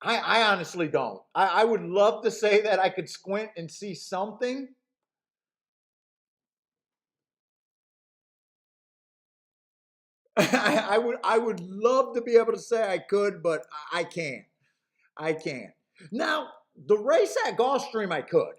I honestly don't. I would love to say that I could squint and see something. I would love to be able to say I could, but I can't. I can't. Now, the race at Gulfstream, I could.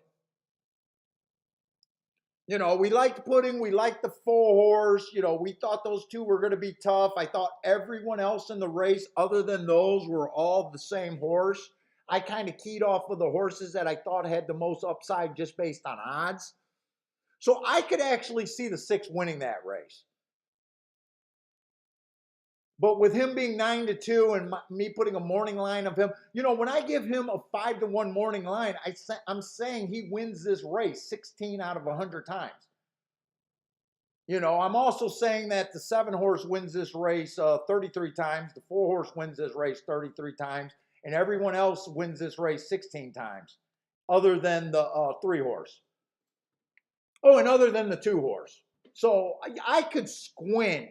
You know, we liked pudding. We liked the 4 horse. You know, we thought those 2 were going to be tough. I thought everyone else in the race, other than those, were all the same horse. I kind of keyed off of the horses that I thought had the most upside just based on odds. So I could actually see the 6 winning that race. But with him being 9-2 and me putting a morning line of him, you know, when I give him a 5-1 morning line, I'm saying he wins this race 16 out of 100 times. You know, I'm also saying that the 7 horse wins this race 33 times, the 4 horse wins this race 33 times, and everyone else wins this race 16 times, other than the 3 horse. Oh, and other than the 2 horse. So I could squint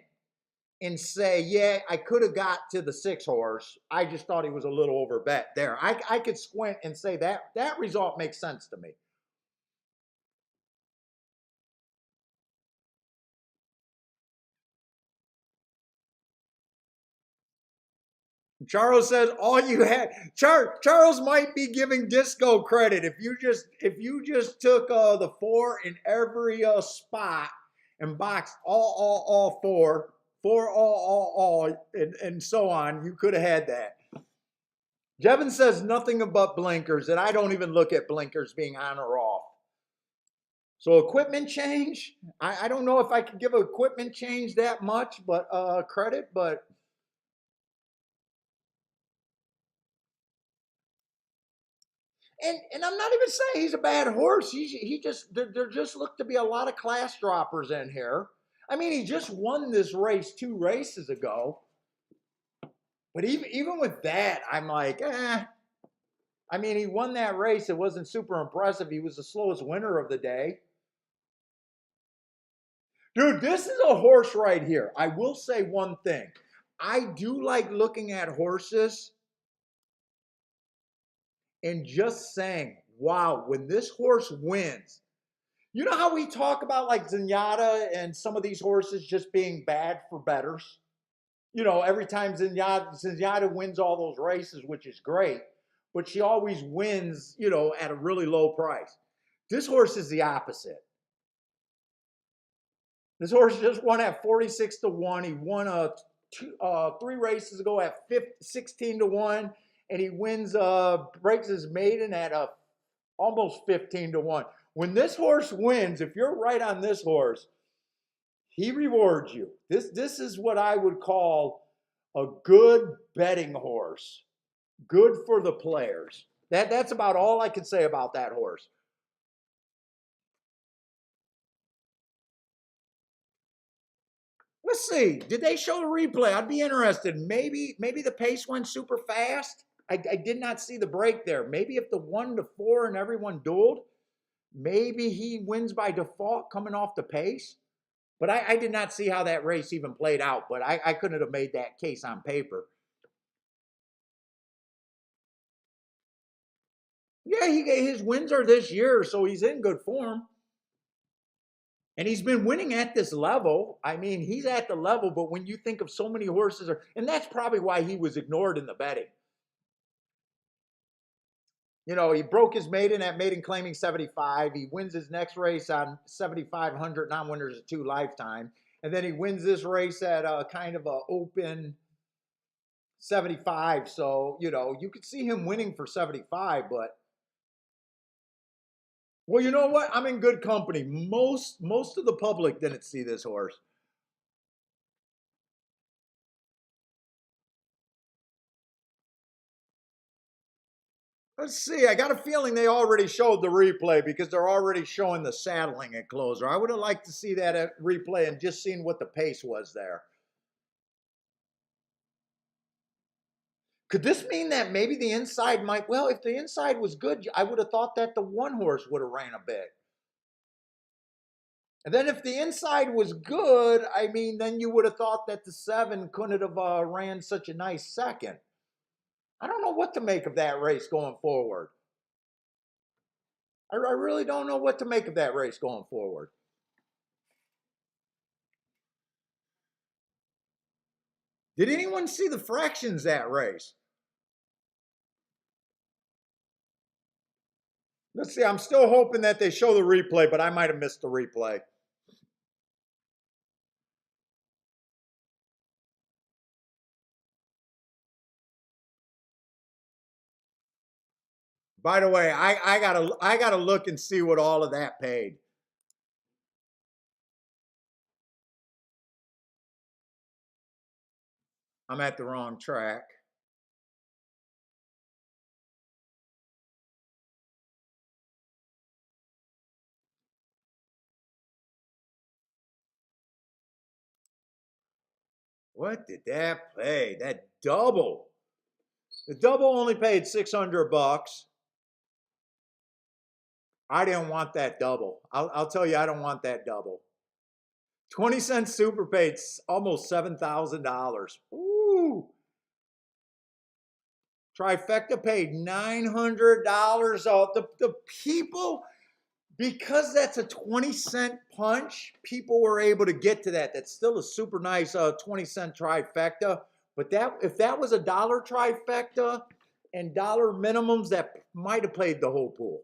and say, yeah, I could have got to the 6 horse. I just thought he was a little over bet there. I could squint and say that result makes sense to me. Charles says all you had. Charles might be giving Disco credit if you just took the 4 in every spot and boxed all four all, and so on. You could have had that. Jevin says nothing but blinkers, and I don't even look at blinkers being on or off. So equipment change, I don't know if I could give equipment change that much, but credit, but. And I'm not even saying he's a bad horse. He just there just look to be a lot of class droppers in here. I mean, he just won this race 2 races ago. But even with that, I'm like, eh. I mean, he won that race. It wasn't super impressive. He was the slowest winner of the day. Dude, this is a horse right here. I will say one thing. I do like looking at horses and just saying, wow, when this horse wins, you know how we talk about like Zenyatta and some of these horses just being bad for betters? You know, every time Zenyatta wins all those races, which is great, but she always wins, you know, at a really low price. This horse is the opposite. This horse just won at 46 to 1. He won 3 races ago at 16 to 1. And he wins, breaks his maiden at almost 15 to 1. When this horse wins, if you're right on this horse, he rewards you. This is what I would call a good betting horse. Good for the players. That's about all I can say about that horse. Let's see. Did they show the replay? I'd be interested. Maybe the pace went super fast. I did not see the break there. Maybe if the 1 to 4 and everyone dueled, maybe he wins by default coming off the pace. But I did not see how that race even played out. But I couldn't have made that case on paper. Yeah, his wins are this year, so he's in good form. And he's been winning at this level. I mean, he's at the level, but when you think of so many horses, and that's probably why he was ignored in the betting. You know, he broke his maiden at maiden claiming 75. He wins his next race on 7,500 non-winners of 2 lifetime. And then he wins this race at a kind of a open 75. So, you know, you could see him winning for 75, but well, you know what? I'm in good company. Most of the public didn't see this horse. Let's see. I got a feeling they already showed the replay because they're already showing the saddling at closer. I would have liked to see that replay and just seen what the pace was there. Could this mean that maybe the inside might, well, if the inside was good, I would have thought that the 1 horse would have ran a bit. And then if the inside was good, I mean, then you would have thought that the 7 couldn't have ran such a nice second. I don't know what to make of that race going forward. I really don't know what to make of that race going forward. Did anyone see the fractions that race? Let's see. I'm still hoping that they show the replay, but I might have missed the replay. By the way, I gotta look and see what all of that paid. I'm at the wrong track. What did that pay? That double. The double only paid $600. I didn't want that double. I'll tell you, I don't want that double. 20-cent super paid almost $7,000. Ooh. Trifecta paid $900. The people, because that's a 20-cent punch, people were able to get to that. That's still a super nice 20-cent trifecta. But that if that was a dollar trifecta and dollar minimums, that might have played the whole pool.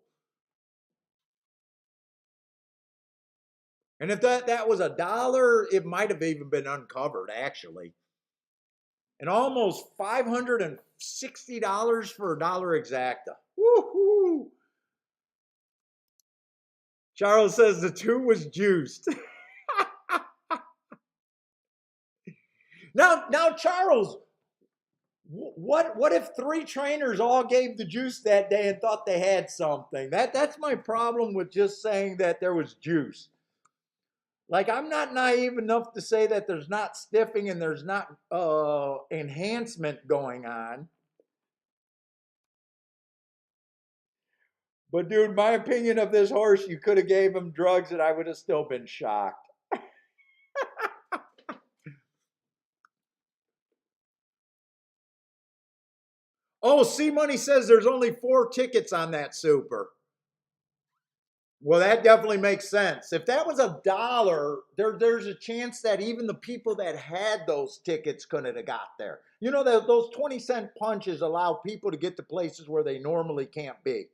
And if that was a dollar, it might have even been uncovered, actually. And almost $560 for a dollar exacta. Woohoo! Charles says the 2 was juiced. Now, Charles, what if 3 trainers all gave the juice that day and thought they had something? That's my problem with just saying that there was juice. Like, I'm not naive enough to say that there's not stiffing and there's not enhancement going on. But dude, my opinion of this horse, you could have gave him drugs and I would have still been shocked. Oh, C Money says there's only 4 tickets on that super. Well, that definitely makes sense. If that was a dollar, there's a chance that even the people that had those tickets couldn't have got there. You know, those 20-cent punches allow people to get to places where they normally can't be.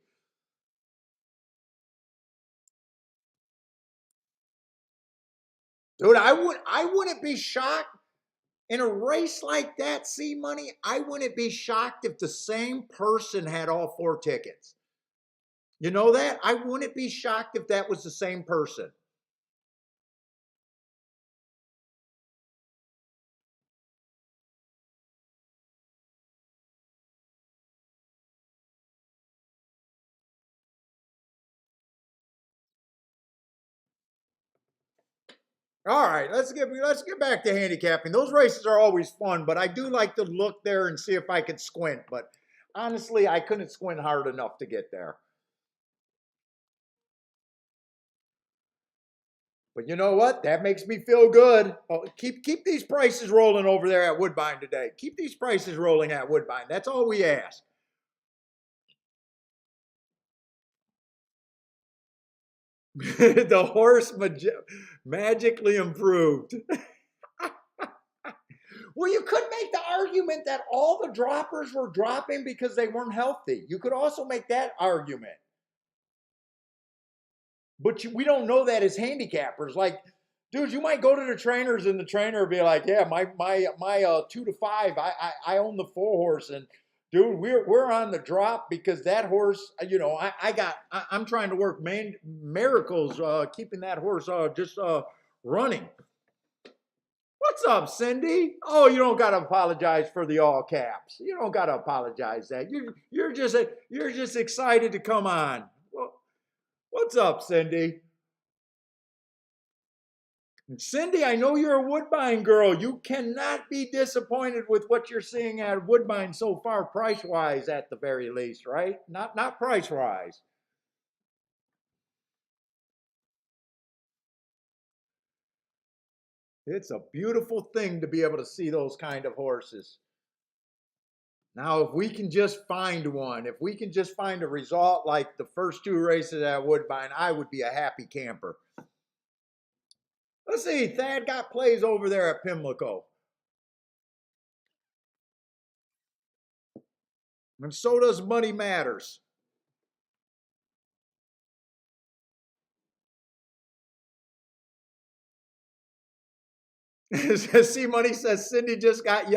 Dude, I wouldn't be shocked in a race like that, C Money. I wouldn't be shocked if the same person had all 4 tickets. You know that? I wouldn't be shocked if that was the same person. All right, let's get back to handicapping. Those races are always fun, but I do like to look there and see if I can squint. But honestly, I couldn't squint hard enough to get there. But you know what? That makes me feel good. Oh, keep these prices rolling over there at Woodbine today. Keep these prices rolling at Woodbine. That's all we ask. The horse magically improved. Well, you could make the argument that all the droppers were dropping because they weren't healthy. You could also make that argument. But we don't know that as handicappers. Like, dude, you might go to the trainers and the trainer will be like, "Yeah, my 2 to 5, I own the 4 horse, and dude, we're on the drop because that horse, you know, I'm trying to work miracles, keeping that horse just running." What's up, Cindy? Oh, you don't gotta apologize for the all caps. You don't gotta apologize that. You're just excited to come on. Well, what's up, Cindy? And Cindy, I know you're a Woodbine girl. You cannot be disappointed with what you're seeing at Woodbine so far, price-wise, at the very least, right? Not price-wise. It's a beautiful thing to be able to see those kind of horses. Now, if we can just find one, if we can just find a result like the first 2 races at Woodbine, I would be a happy camper. Let's see, Thad got plays over there at Pimlico. And so does Money Matters. See, Money says Cindy just got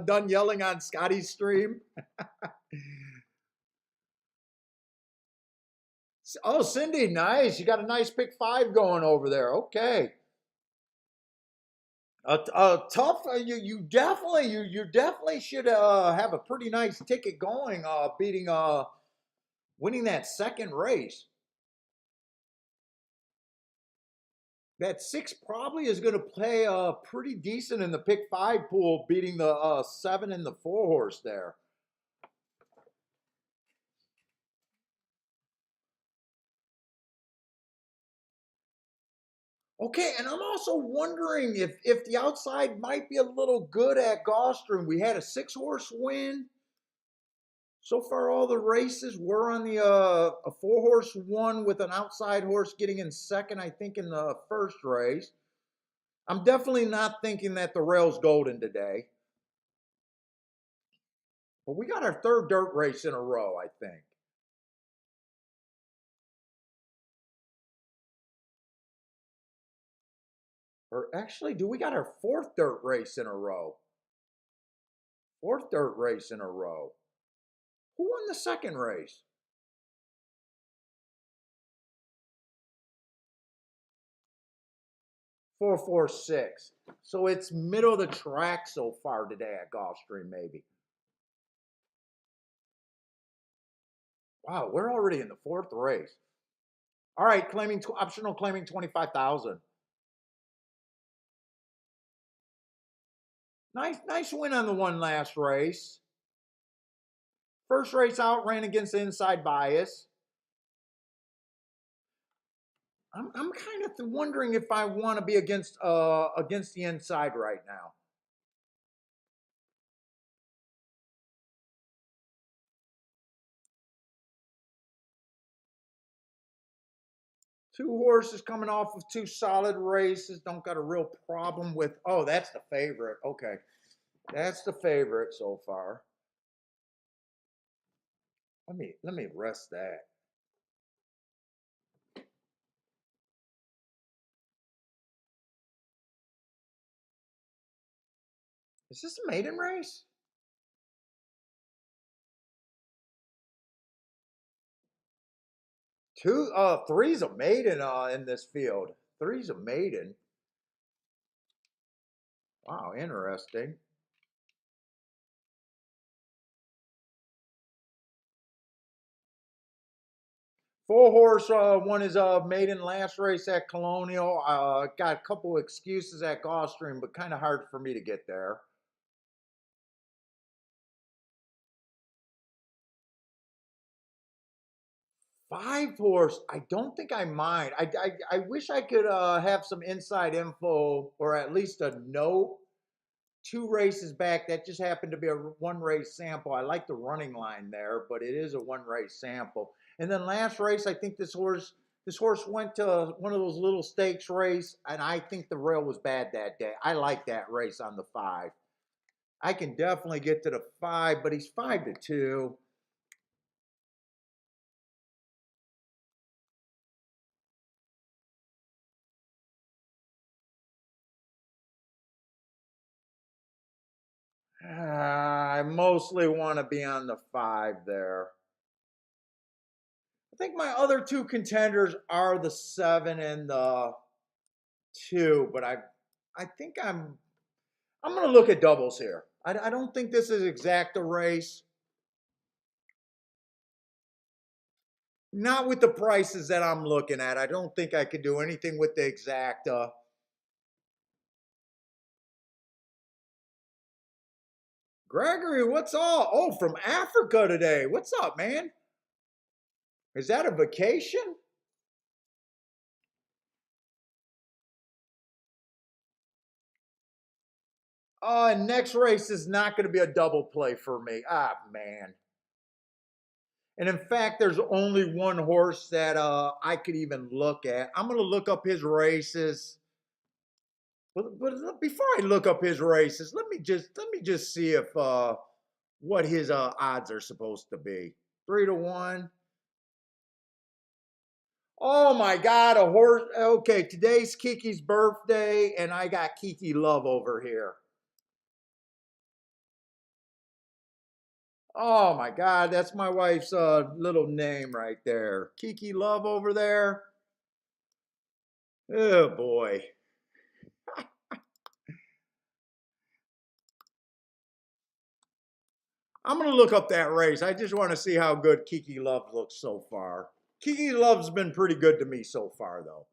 done yelling on Scotty's stream. Oh, Cindy, nice. You got a nice pick 5 going over there. Okay. Tough. You definitely should have a pretty nice ticket going. Winning that second race. That 6 probably is going to play pretty decent in the pick 5 pool, beating the 7 and the 4 horse there. Okay, and I'm also wondering if the outside might be a little good at Gulfstream. We had a 6 horse win. So far, all the races were on the a 4 horse one with an outside horse getting in second, I think, in the first race. I'm definitely not thinking that the rail's golden today. But we got our third dirt race in a row, I think. Or actually, do we got our fourth dirt race in a row? Fourth dirt race in a row. Who won the second race? Four, four, six. So it's middle of the track so far today at Gulfstream, maybe. Wow, we're already in the fourth race. All right, claiming optional claiming 25,000. Nice win on the one last race. First race out ran against the inside bias. I'm kind of wondering if I want to be against the inside right now. Two horses coming off of two solid races. Don't got a real problem with. Oh, that's the favorite. Okay, that's the favorite so far. Let me rest that. Is this a maiden race? Three's a maiden in this field. Three's a maiden. Wow, interesting. Four horse won his maiden last race at Colonial. Got a couple excuses at Gulfstream, but kind of hard for me to get there. Five horse, I don't think I mind. I wish I could have some inside info or at least a note. Two races back, that just happened to be a one race sample. I like the running line there, but it is a one race sample. And then last race, I think this horse went to one of those little stakes race, and I think the rail was bad that day. I like that race on the 5. I can definitely get to the 5, but he's 5-2. I mostly want to be on the 5 there. I think my other two contenders are the 7 and the 2, but I think I'm going to look at doubles here. I don't think this is exact a race. Not with the prices that I'm looking at. I don't think I could do anything with the exact. Gregory, what's all? Oh, from Africa today. What's up, man? Is that a vacation? Next race is not going to be a double play for me. Ah, man. And in fact, there's only one horse that I could even look at. I'm going to look up his races. But before I look up his races, let me just see if what his odds are supposed to be. 3-1. Oh my God, a horse. Okay, today's Kiki's birthday, and I got Kiki Love over here. Oh my God, that's my wife's little name right there. Kiki Love over there. Oh boy. I'm going to look up that race. I just want to see how good Kiki Love looks so far. Kiki Love's been pretty good to me so far, though.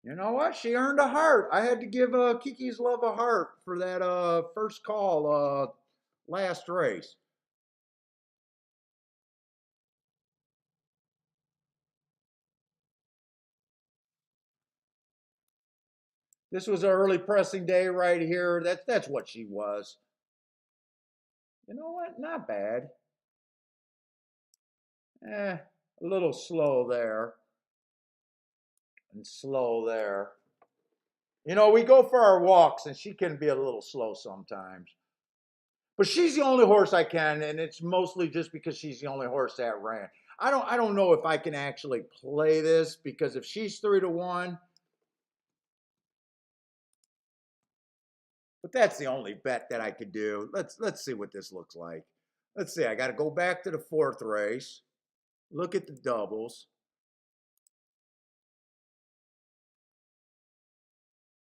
You know what? She earned a heart. I had to give Kiki's Love a heart for that first call last race. This was an early pressing day right here. That's what she was. You know what? Not bad. A little slow there and slow there. You know, we go for our walks, and she can be a little slow sometimes. But she's the only horse I can, and it's mostly just because she's the only horse that ran. I don't know if I can actually play this, because if she's 3-1, but that's the only bet that I could do. Let's see what this looks like. Let's see. I got to go back to the fourth race. Look at the doubles.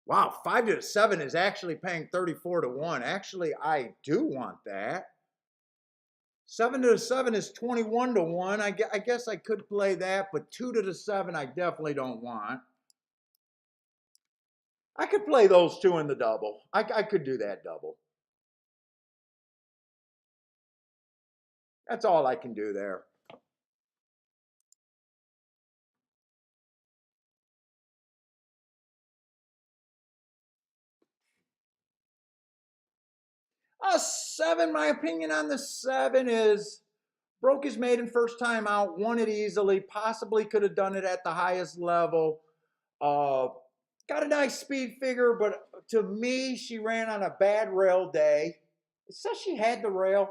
Wow, 5-7 is actually paying 34-1. Actually, I do want that. 7-7 is 21-1. I guess I could play that, but 2-7 I definitely don't want. I could play those two in the double. I could do that double. That's all I can do there. A 7, my opinion on the 7 is broke his maiden first time out, won it easily, possibly could have done it at the highest level. Got a nice speed figure, but to me, she ran on a bad rail day. It says she had the rail.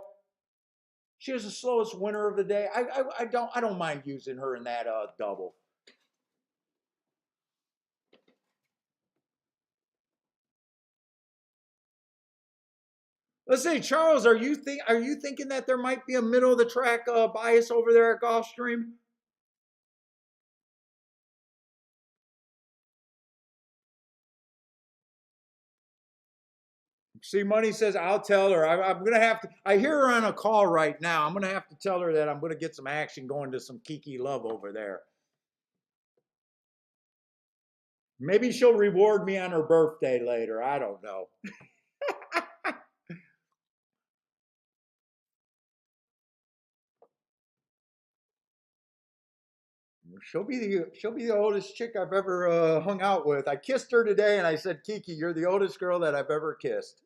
She was the slowest winner of the day. I don't mind using her in that double. Let's see, Charles, are you thinking that there might be a middle of the track bias over there at Gulfstream? See, Money says, I'll tell her. I'm going to have to. I hear her on a call right now. I'm going to have to tell her that I'm going to get some action going to some Kiki Love over there. Maybe she'll reward me on her birthday later. I don't know. She'll be the oldest chick I've ever hung out with. I kissed her today, and I said, Kiki, you're the oldest girl that I've ever kissed.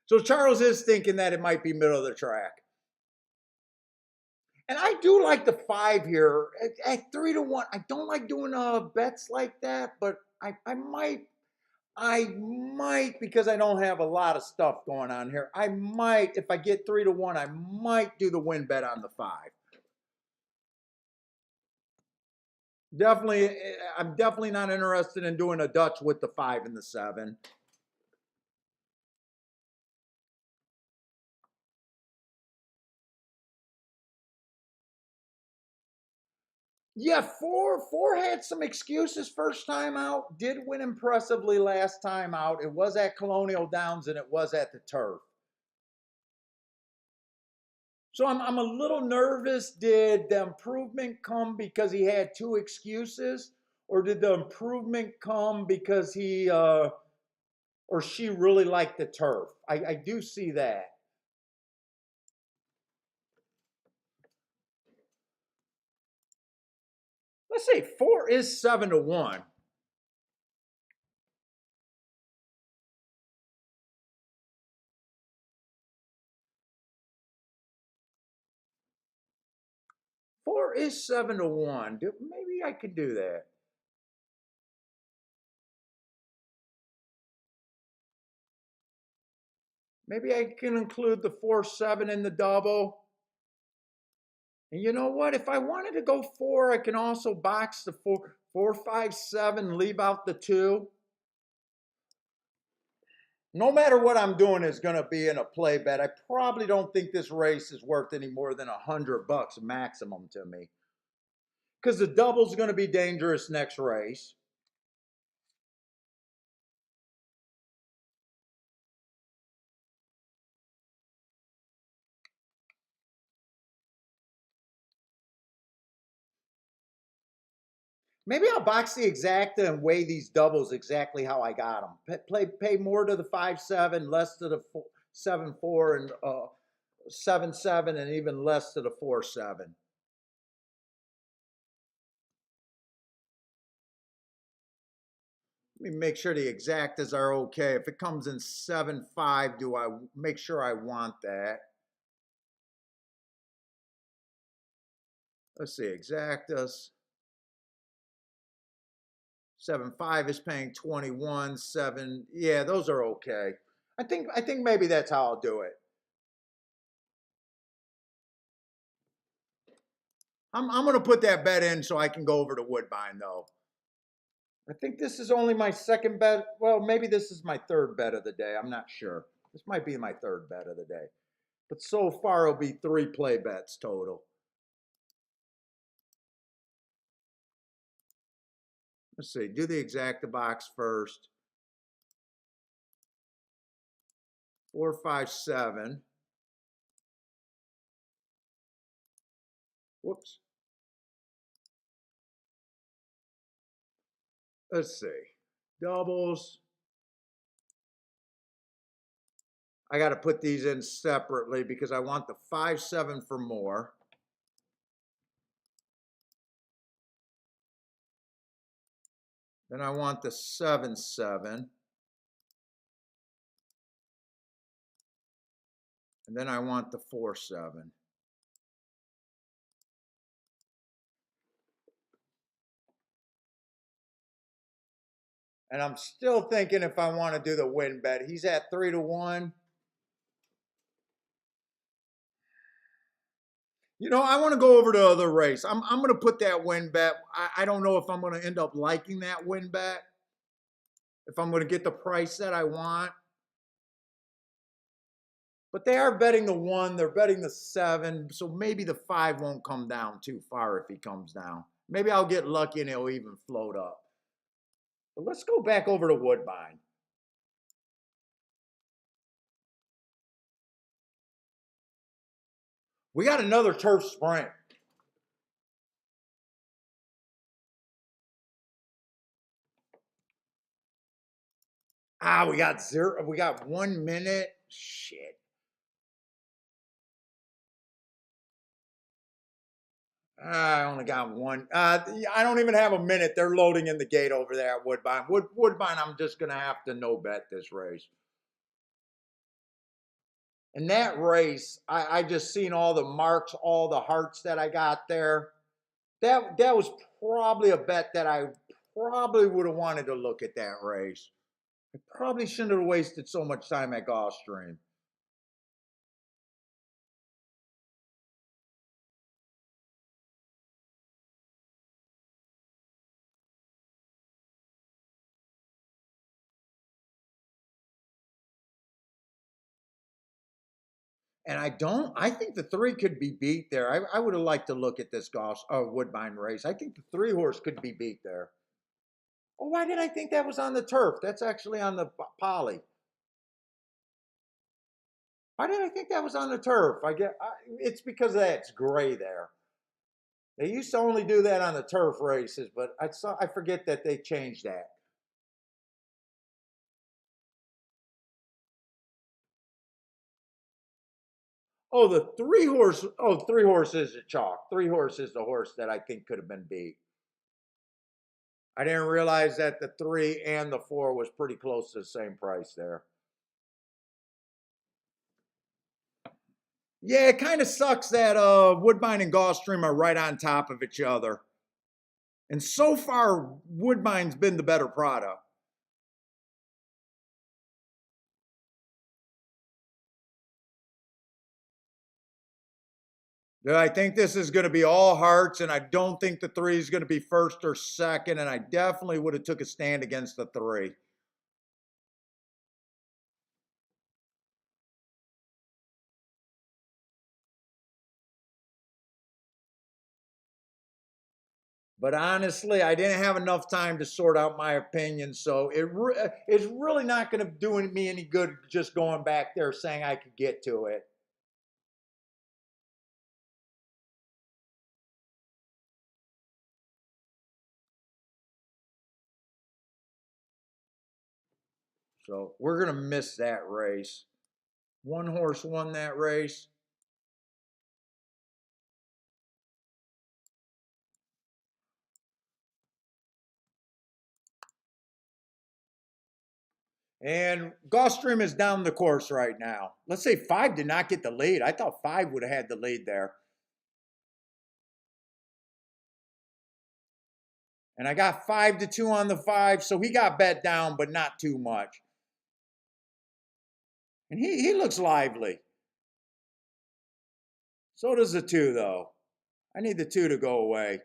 So Charles is thinking that it might be middle of the track. And I do like the 5 here at 3-1. I don't like doing bets like that, but I might, because I don't have a lot of stuff going on here. I might, if I get 3-1, I might do the win bet on the 5. Definitely, I'm definitely not interested in doing a Dutch with the 5 and the 7. Yeah, four had some excuses first time out. Did win impressively last time out. It was at Colonial Downs and it was at the Turf. So I'm a little nervous. Did the improvement come because he had 2 excuses, or did the improvement come because he or she really liked the turf? I do see that. Let's say 4 is 7-1. 4 is 7-1. Maybe I could do that. Maybe I can include the 4-7 in the double. And you know what? If I wanted to go 4, I can also box the 4, 5, 7, leave out the 2. No matter what I'm doing is going to be in a play bet. I probably don't think this race is worth any more than $100 maximum to me, because the double's going to be dangerous next race. Maybe I'll box the exacta and weigh these doubles exactly how I got them. Pay more to the 5-7, less to the 7-4, and 7-7, and even less to the 4-7. Let me make sure the exactas are okay. If it comes in 7.5, do I make sure I want that? Let's see, exactas. 7.5 is paying 21. 7, yeah, those are okay. I think maybe that's how I'll do it. I'm gonna put that bet in so I can go over to Woodbine though. I think this is only my second bet. Well, maybe this is my third bet of the day. I'm not sure. This might be my third bet of the day. But so far it'll be 3 play bets total. Let's see, do the exacta box first. 4, 5, 7. Whoops. Let's see. Doubles. I got to put these in separately because I want the 5, 7 for more. Then I want the 7, 7. And then I want the 4, 7. And I'm still thinking if I want to do the win bet. He's at 3-1. You know, I want to go over to the other race. I'm going to put that win bet. I don't know if I'm going to end up liking that win bet. If I'm going to get the price that I want. But they are betting the 1. They're betting the 7. So maybe the 5 won't come down too far if he comes down. Maybe I'll get lucky and he'll even float up. But let's go back over to Woodbine. We got another turf sprint. We got 0. We got 1 minute. Shit. I only got one. I don't even have a minute. They're loading in the gate over there at Woodbine. Woodbine, I'm just going to have to no bet this race. And that race, I just seen all the marks, all the hearts that I got there. That was probably a bet that I probably would have wanted to look at that race. I probably shouldn't have wasted so much time at Gulfstream. And I think the 3 could be beat there. I would have liked to look at this Woodbine race. I think the 3 horse could be beat there. Oh, why did I think that was on the turf? That's actually on the poly. Why did I think that was on the turf? It's because of that. It's gray there. They used to only do that on the turf races, but I forget that they changed that. Oh, the 3 horse. Oh, 3 horse is a chalk. 3 horse is the horse that I think could have been beat. I didn't realize that the 3 and the 4 was pretty close to the same price there. Yeah, it kind of sucks that Woodbine and Gulfstream are right on top of each other. And so far, Woodbine's been the better product. I think this is going to be all hearts, and I don't think the 3 is going to be first or second, and I definitely would have took a stand against the 3. But honestly, I didn't have enough time to sort out my opinion, so it's really not going to do me any good just going back there saying I could get to it. So we're going to miss that race. 1 horse won that race. And Gulfstream is down the course right now. Let's say 5 did not get the lead. I thought 5 would have had the lead there. And I got 5-2 on the 5, so he got bet down, but not too much. And he looks lively. So does the 2, though. I need the 2 to go away.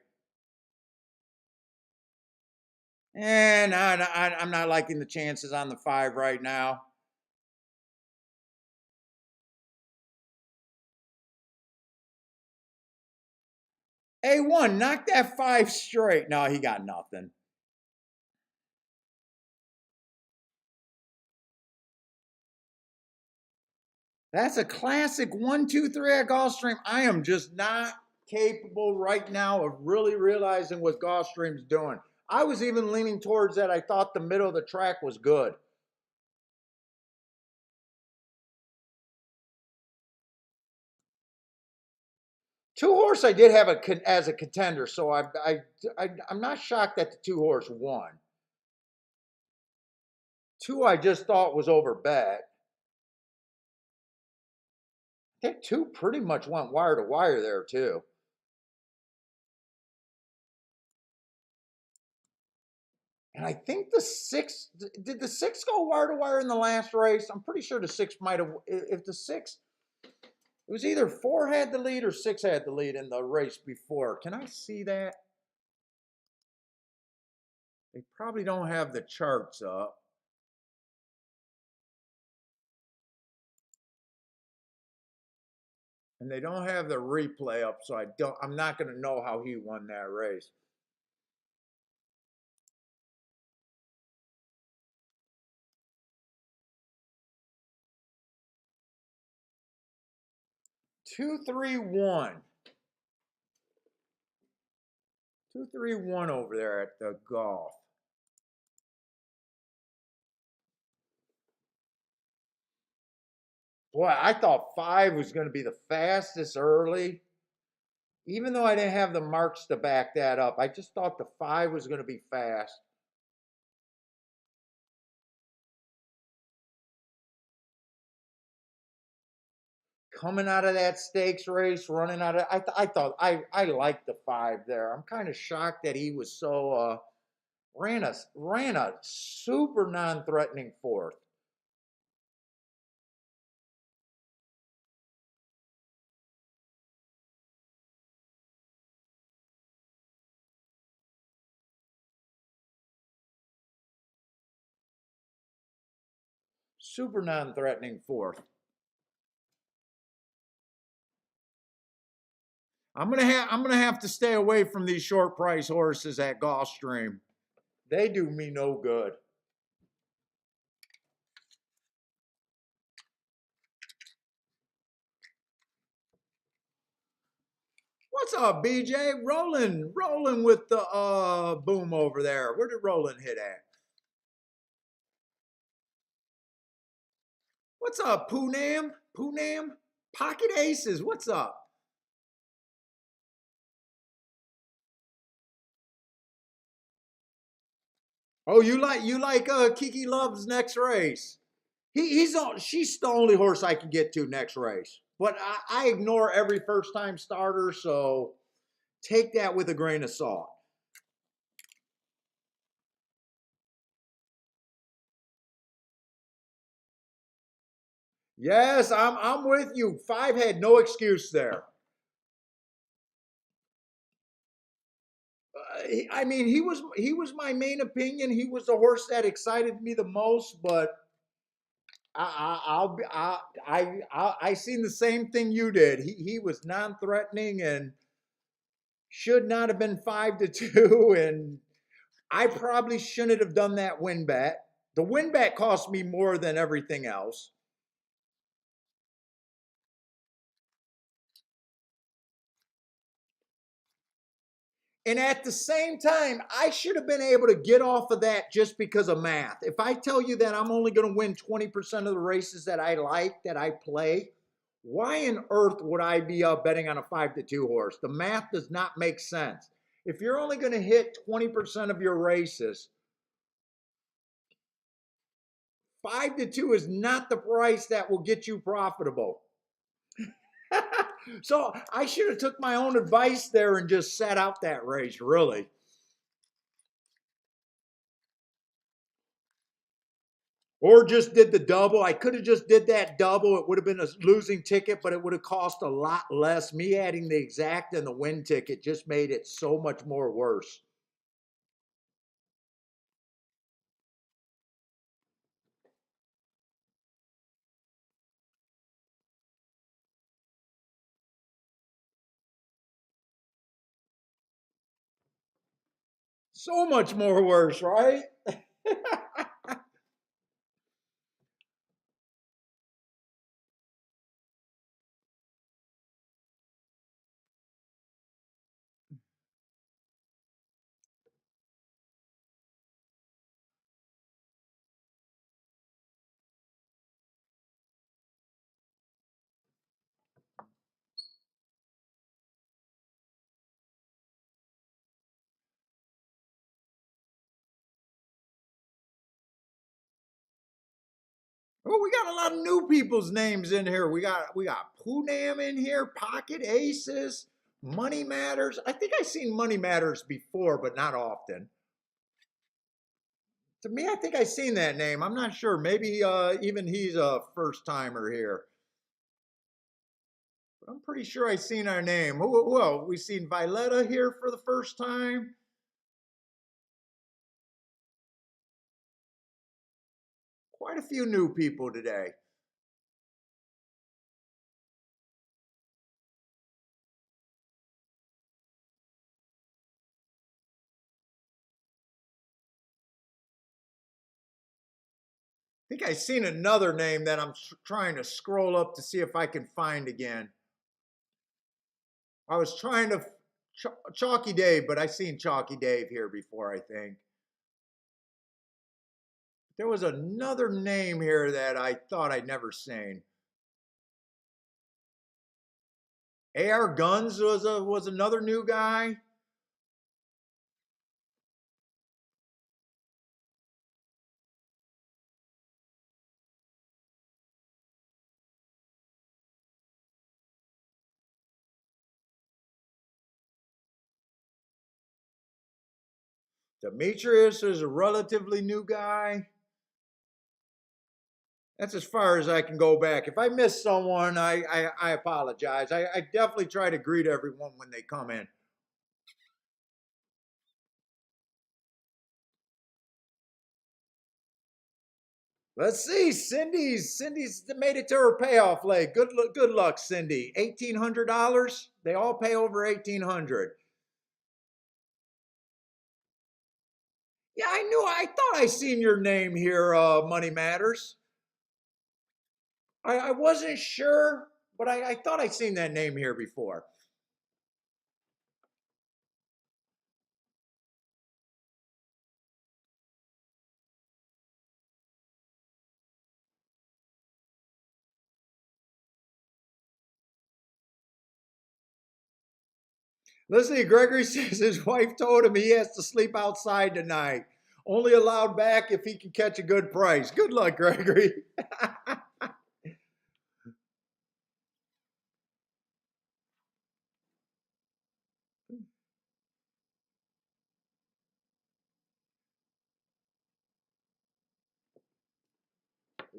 And I'm not liking the chances on the 5 right now. A1, knock that 5 straight. No, he got nothing. That's a classic 1, 2, 3 at Gulfstream. I am just not capable right now of really realizing what Gulfstream's doing. I was even leaning towards that. I thought the middle of the track was good. Two horse I did have as a contender, so I'm not shocked that the 2 horse won. 2 I just thought was over bet. I think 2 pretty much went wire to wire there too. And I think the 6, did the 6 go wire to wire in the last race? I'm pretty sure the 6 might have, if the 6, it was either 4 had the lead or 6 had the lead in the race before. Can I see that? They probably don't have the charts up. And they don't have the replay up, so I'm not going to know how he won that race. Two, 3, 1. 2, 3, 1 over there at the golf. Boy, I thought 5 was going to be the fastest early. Even though I didn't have the marks to back that up, I just thought the 5 was going to be fast. Coming out of that stakes race, running out of, I thought I liked the 5 there. I'm kind of shocked that he was so ran a super non-threatening 4th. Super non-threatening 4th. I'm gonna have to stay away from these short price horses at Gulfstream. They do me no good. What's up, BJ? Rolling with the boom over there. Where did Roland hit at? What's up, Poonam? Pocket Aces. What's up? Oh, you like Kiki Love's next race? She's the only horse I can get to next race. But I ignore every first time starter, so take that with a grain of salt. Yes, I'm with you. 5 had no excuse there. I mean, he was my main opinion. He was the horse that excited me the most. But I seen the same thing you did. He was non-threatening and should not have been 5-2. And I probably shouldn't have done that win bet. The win bet cost me more than everything else. And at the same time, I should have been able to get off of that just because of math. If I tell you that I'm only going to win 20% of the races that I like, that I play, why on earth would I be betting on a 5-2 horse? The math does not make sense. If you're only going to hit 20% of your races, 5-2 is not the price that will get you profitable. So I should have took my own advice there and just sat out that race, really. Or just did the double. I could have just did that double. It would have been a losing ticket, but it would have cost a lot less. Me adding the exact and the win ticket just made it so much more worse. So much more worse, right? Oh, we got a lot of new people's names in here. We got Poonam in here, Pocket Aces, Money Matters. I think I've seen Money Matters before, but not often. To me, I think I've seen that name. I'm not sure. Maybe even he's a first timer here. But I'm pretty sure I've seen our name. Well, we've seen Violetta here for the first time. Quite a few new people today. I think I've seen another name that I'm trying to scroll up to see if I can find again. I was trying to Chalky Dave, but I've seen Chalky Dave here before, I think. There was another name here that I thought I'd never seen. AR Guns was another new guy. Demetrius is a relatively new guy. That's as far as I can go back. If I miss someone, I apologize. I definitely try to greet everyone when they come in. Let's see, Cindy's made it to her payoff leg. Good luck, Cindy. $1,800. They all pay over 1,800. Yeah, I knew. I thought I seen your name here. Money Matters. I wasn't sure, but I thought I seen that name here before. Listen, Gregory says his wife told him he has to sleep outside tonight. Only allowed back if he can catch a good price. Good luck, Gregory.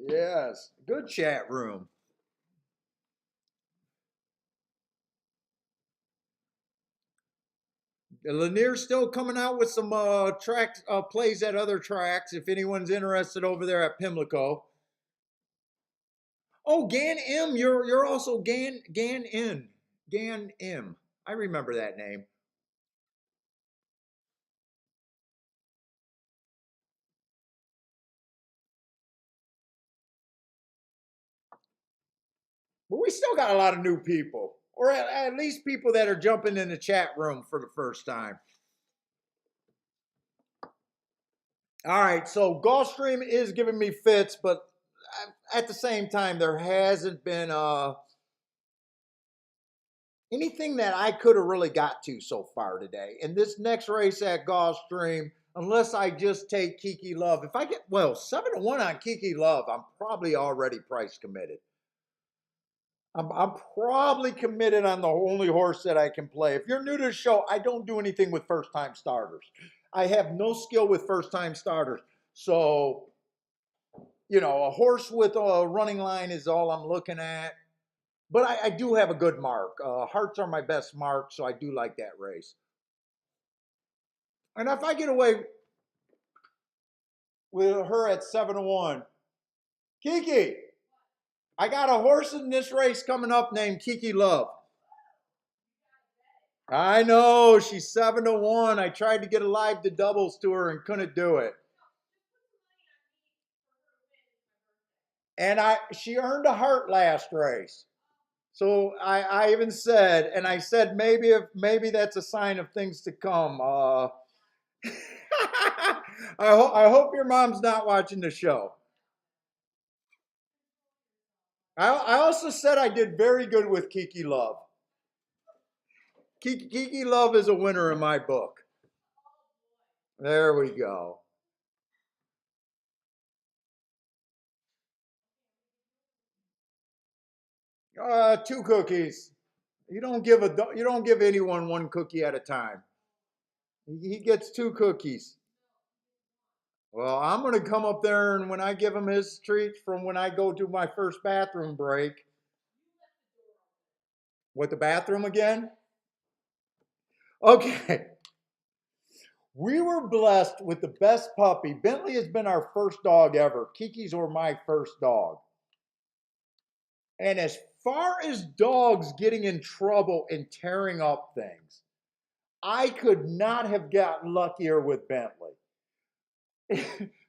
Yes, good chat room. Lanier's still coming out with some track plays at other tracks. If anyone's interested over there at Pimlico. Oh, Gan M, you're also Gan M. I remember that name. But we still got a lot of new people, or at least people that are jumping in the chat room for the first time. All right, so Gulfstream is giving me fits, but at the same time, there hasn't been anything that I could have really got to so far today. In this next race at Gulfstream, unless I just take Kiki Love. If I get, well, 7-1 on Kiki Love, I'm probably already price committed. I'm probably committed on the only horse that I can play. If you're new to the show, I don't do anything with first time starters. I have no skill with first time starters. So, a horse with a running line is all I'm looking at. But I do have a good mark. Hearts are my best mark, so I do like that race. And if I get away with her at 7-1, Kiki, I got a horse in this race coming up named Kiki Love. I know, she's 7-1. I tried to get a live to doubles to her and couldn't do it. And she earned a heart last race. So I even said, and I said maybe that's a sign of things to come. I hope your mom's not watching the show. I also said I did very good with Kiki Love. Kiki Love is a winner in my book. There we go. Two cookies. You don't give anyone one cookie at a time. He gets two cookies. Well, I'm going to come up there, and when I give him his treat from when I go to my first bathroom break. What, the bathroom again? Okay. We were blessed with the best puppy. Bentley has been our first dog ever. Kiki's were my first dog. And as far as dogs getting in trouble and tearing up things, I could not have gotten luckier with Bentley.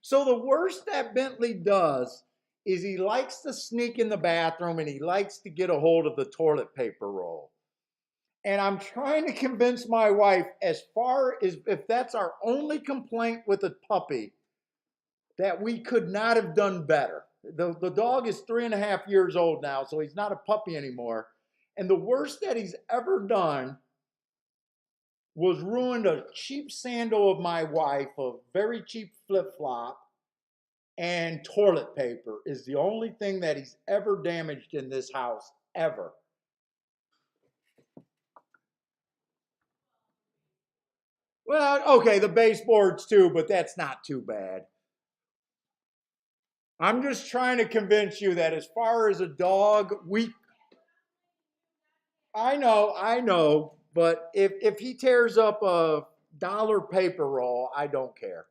So the worst that Bentley does is he likes to sneak in the bathroom and he likes to get a hold of the toilet paper roll. And I'm trying to convince my wife, as far as if that's our only complaint with a puppy, that we could not have done better. The dog is 3.5 years old now, so he's not a puppy anymore. And the worst that he's ever done was ruined a cheap sandal of my wife, a very cheap flip-flop, and toilet paper is the only thing that he's ever damaged in this house, ever. Well, okay, the baseboards too, but that's not too bad. I'm just trying to convince you that as far as a dog, I know, but if he tears up a dollar paper roll, I don't care.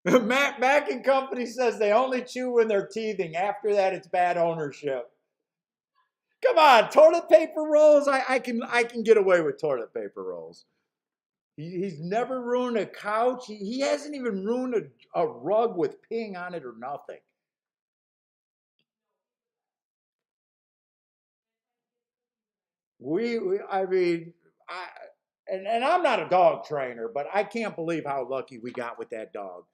Mac and Company says they only chew when they're teething. After that, it's bad ownership. Come on, toilet paper rolls. I can get away with toilet paper rolls. He's never ruined a couch. He hasn't even ruined a rug with peeing on it or nothing. I mean, and I'm not a dog trainer, but I can't believe how lucky we got with that dog.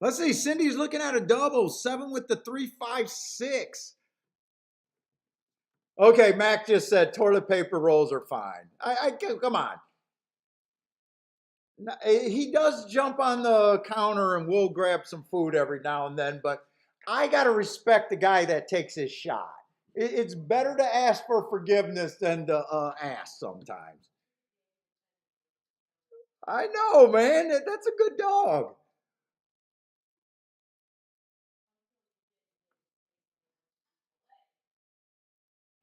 Let's see, Cindy's looking at a double, 7 with the 3-5-6. Okay, Mac just said toilet paper rolls are fine. Come on. He does jump on the counter and will grab some food every now and then, but I got to respect the guy that takes his shot. It's better to ask for forgiveness than to ask sometimes. I know, man. That's a good dog.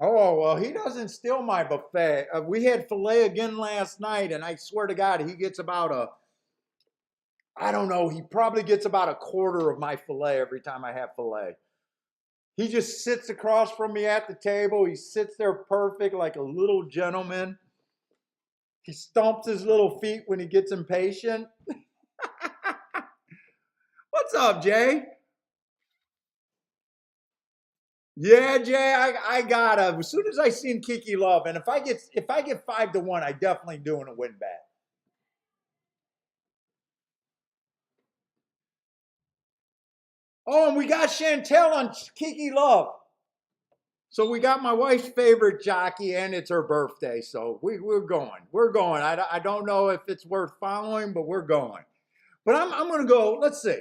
Oh, well, he doesn't steal my buffet. We had filet again last night, and I swear to God, he gets I don't know, he probably gets about a quarter of my filet every time I have filet. He just sits across from me at the table. He sits there perfect like a little gentleman. He stomps his little feet when he gets impatient. What's up, Jay? Yeah, Jay, I gotta. As soon as I seen Kiki Love, and if I get 5-1, I definitely doing a win bet. Oh, and we got Chantel on Kiki Love. So we got my wife's favorite jockey, and it's her birthday, so we're going. We're going. I don't know if it's worth following, but we're going. But I'm going to go. Let's see.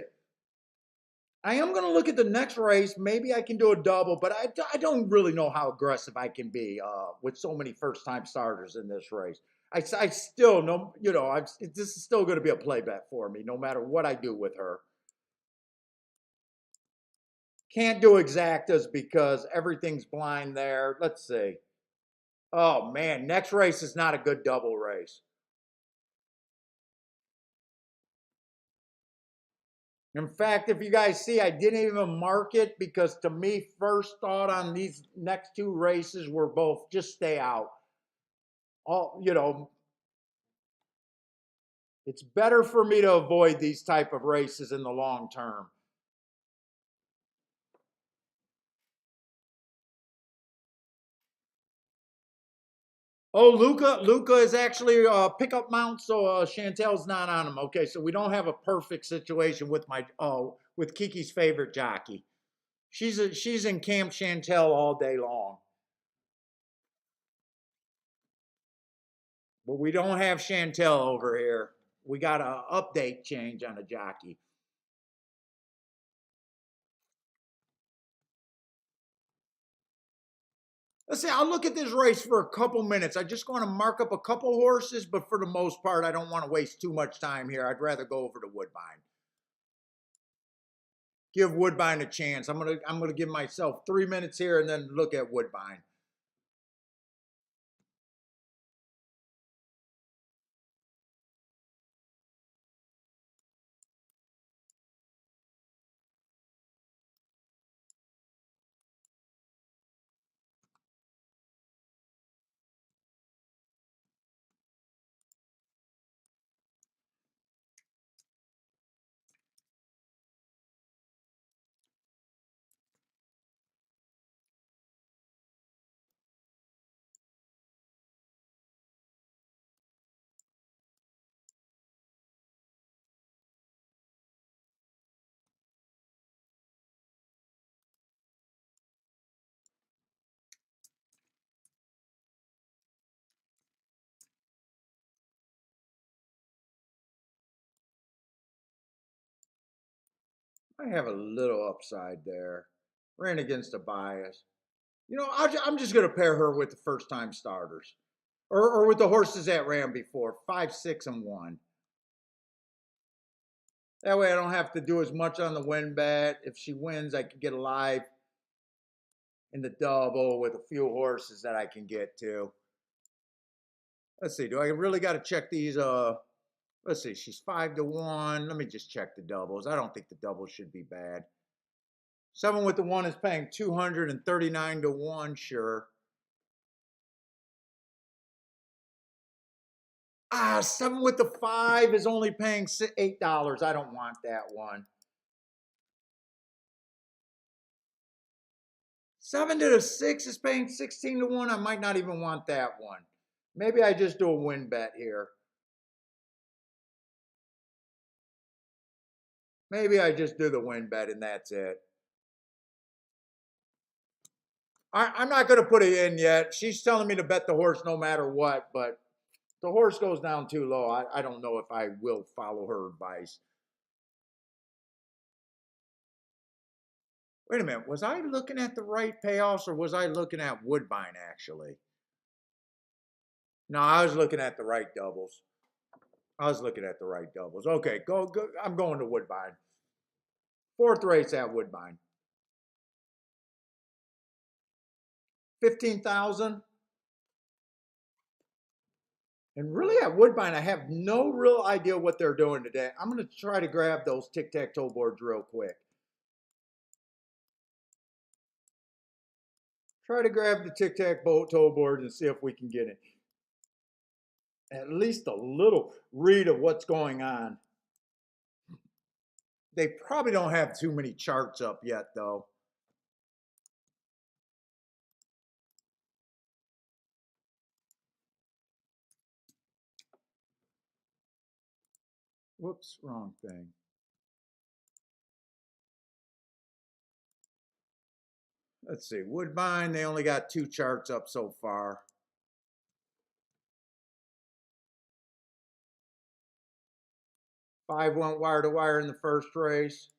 I am going to look at the next race. Maybe I can do a double, but I don't really know how aggressive I can be with so many first time starters in this race. I still know, this is still going to be a play bet for me, no matter what I do with her. Can't do exactas because everything's blind there. Let's see. Oh man, next race is not a good double race. In fact, if you guys see, I didn't even mark it because to me, first thought on these next two races were both just stay out. It's better for me to avoid these type of races in the long term. Oh, Luca is actually pickup mount, so Chantel's not on him. Okay, so we don't have a perfect situation with with Kiki's favorite jockey. She's in Camp Chantel all day long. But we don't have Chantel over here. We got an update change on a jockey. Let's see, I'll look at this race for a couple minutes. I just want to mark up a couple horses, but for the most part, I don't want to waste too much time here. I'd rather go over to Woodbine. Give Woodbine a chance. I'm gonna give myself 3 minutes here and then look at Woodbine. I have a little upside there. Ran against a bias. I'm just going to pair her with the first time starters or with the horses that ran before 5, 6, and 1. That way I don't have to do as much on the win bet. If she wins, I can get a live in the double with a few horses that I can get to. Let's see. Do I really got to check these? Let's see. She's 5-1. Let me just check the doubles. I don't think the doubles should be bad. 7 with the 1 is paying 239-1. Sure. 7 with the 5 is only paying $8. I don't want that one. 7 to the 6 is paying 16-1. I might not even want that one. Maybe I just do a win bet here. Maybe I just do the win bet and that's it. I'm not going to put it in yet. She's telling me to bet the horse no matter what, but the horse goes down too low. I don't know if I will follow her advice. Wait a minute. Was I looking at the right payoffs or was I looking at Woodbine actually? No, I was looking at the right doubles. Okay, go. I'm going to Woodbine. 4th race at Woodbine. 15,000. And really at Woodbine, I have no real idea what they're doing today. I'm going to try to grab those tic-tac-toe boards real quick. Try to grab the tic-tac-toe boards and see if we can get it. At least a little read of what's going on. They probably don't have too many charts up yet, though. Whoops, wrong thing. Let's see, Woodbine, they only got 2 charts up so far. Five went wire to wire in the first race.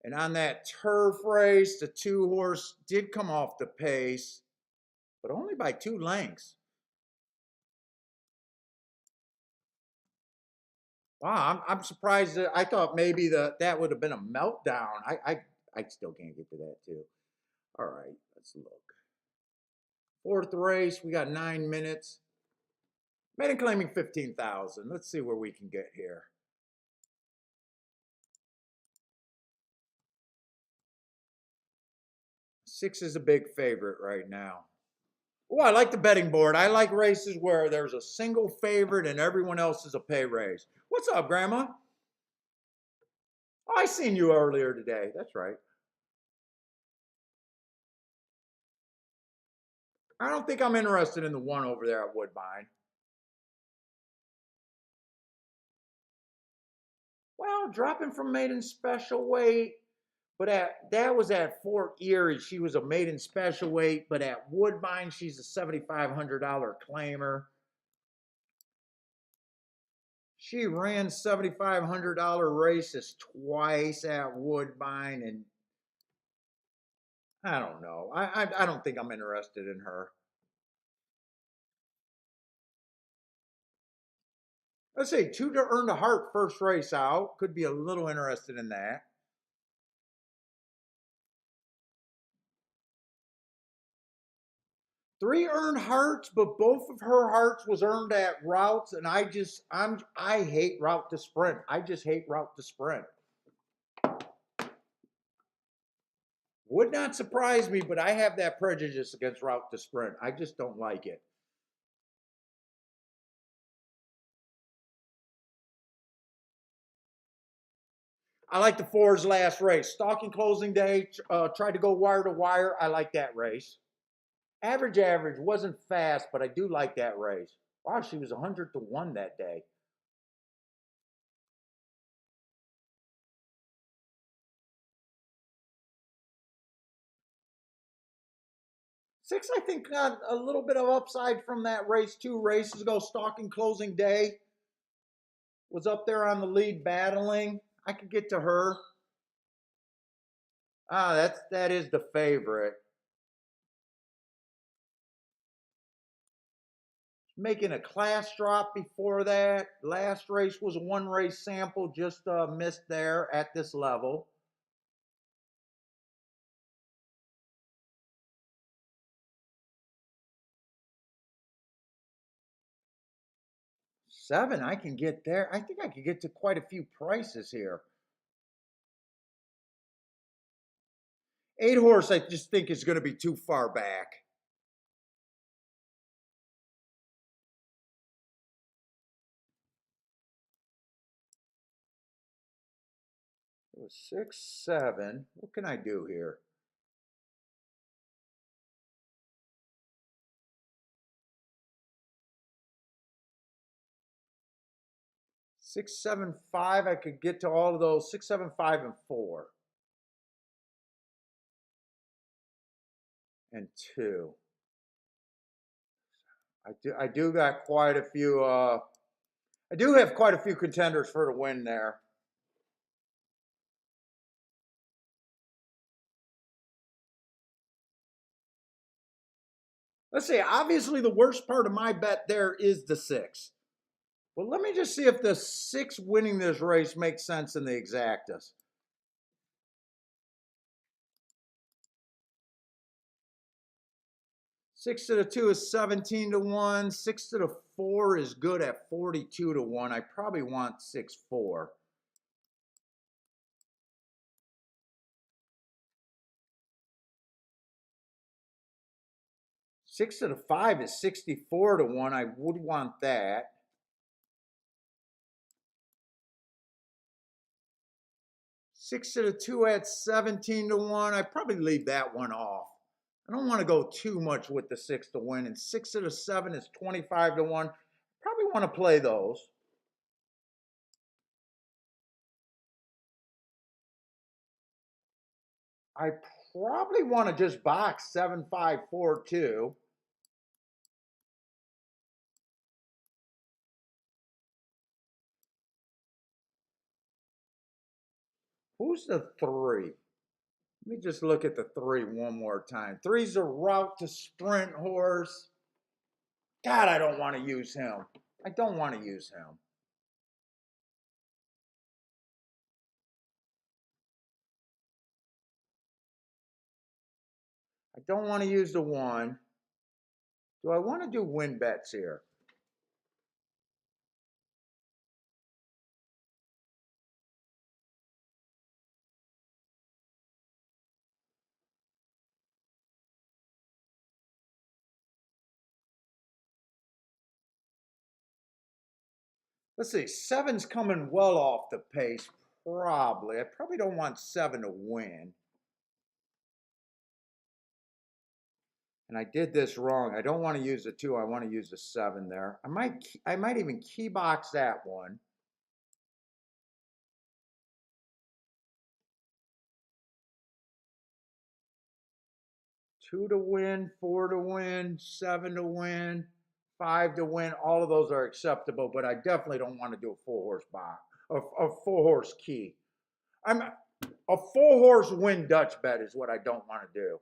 And on that turf race, the 2-horse did come off the pace, but only by 2 lengths. Wow, I'm surprised. That I thought maybe that would have been a meltdown. I still can't get to that too. All right, let's look. 4th race, we got 9 minutes. Maiden claiming 15,000. Let's see where we can get here. Six is a big favorite right now. Oh, I like the betting board. I like races where there's a single favorite and everyone else is a pay raise. What's up, Grandma? Oh, I seen you earlier today. That's right. I don't think I'm interested in the one over there at Woodbine. Well, dropping from maiden special weight, but that was at Fort Erie. She was a maiden special weight, but at Woodbine, she's a $7,500 claimer. She ran $7,500 races twice at Woodbine, and I don't know. I don't think I'm interested in her. Let's see, 2 to earn the heart first race out. Could be a little interested in that. 3 earned hearts, but both of her hearts was earned at routes, and I hate route to sprint. I just hate route to sprint. Would not surprise me, but I have that prejudice against route to sprint. I just don't like it. I like the 4's last race. Stalking closing day, tried to go wire to wire. I like that race. Average wasn't fast, but I do like that race. Wow, she was 100 to 1 that day. Six, I think, got a little bit of upside from that race 2 races ago. Stalking closing day was up there on the lead battling. I could get to her. That is the favorite. Making a class drop before that. Last race was a 1 race sample, just missed there at this level. Seven, I can get there. I think I could get to quite a few prices here. 8-horse, I just think is going to be too far back. It was 6, 7. What can I do here? Six, 7, 5. I could get to all of those. 6, 7, 5, and 4. And 2. I do got quite a few I do have quite a few contenders for the win there. Let's see, obviously the worst part of my bet there is the 6. Well, let me just see if the 6 winning this race makes sense in the exactas. 6 to the 2 is 17 to 1. 6 to the 4 is good at 42 to 1. I probably want 6, 4. Six to the 5 is 64 to 1. I would want that. Six to the 2 at 17 to 1. I probably leave that one off. I don't want to go too much with the 6 to win. And 6 to the 7 is 25 to 1. Probably want to play those. I probably want to just box 7-5-4-2. Who's the 3? Let me just look at the 3 one more time. 3's a route to sprint horse. God, I don't want to use him. I don't want to use him. I don't want to use the 1. Do I want to do win bets here? Let's see. 7's coming well off the pace, probably. I probably don't want 7 to win. And I did this wrong. I don't want to use the 2. I want to use the 7 there. I might even key box that one. Two to win, 4 to win, 7 to win, 5 to win. All of those are acceptable, but I definitely don't want to do a 4-horse box, a 4-horse key. I'm a 4-horse win Dutch bet is what I don't want to do.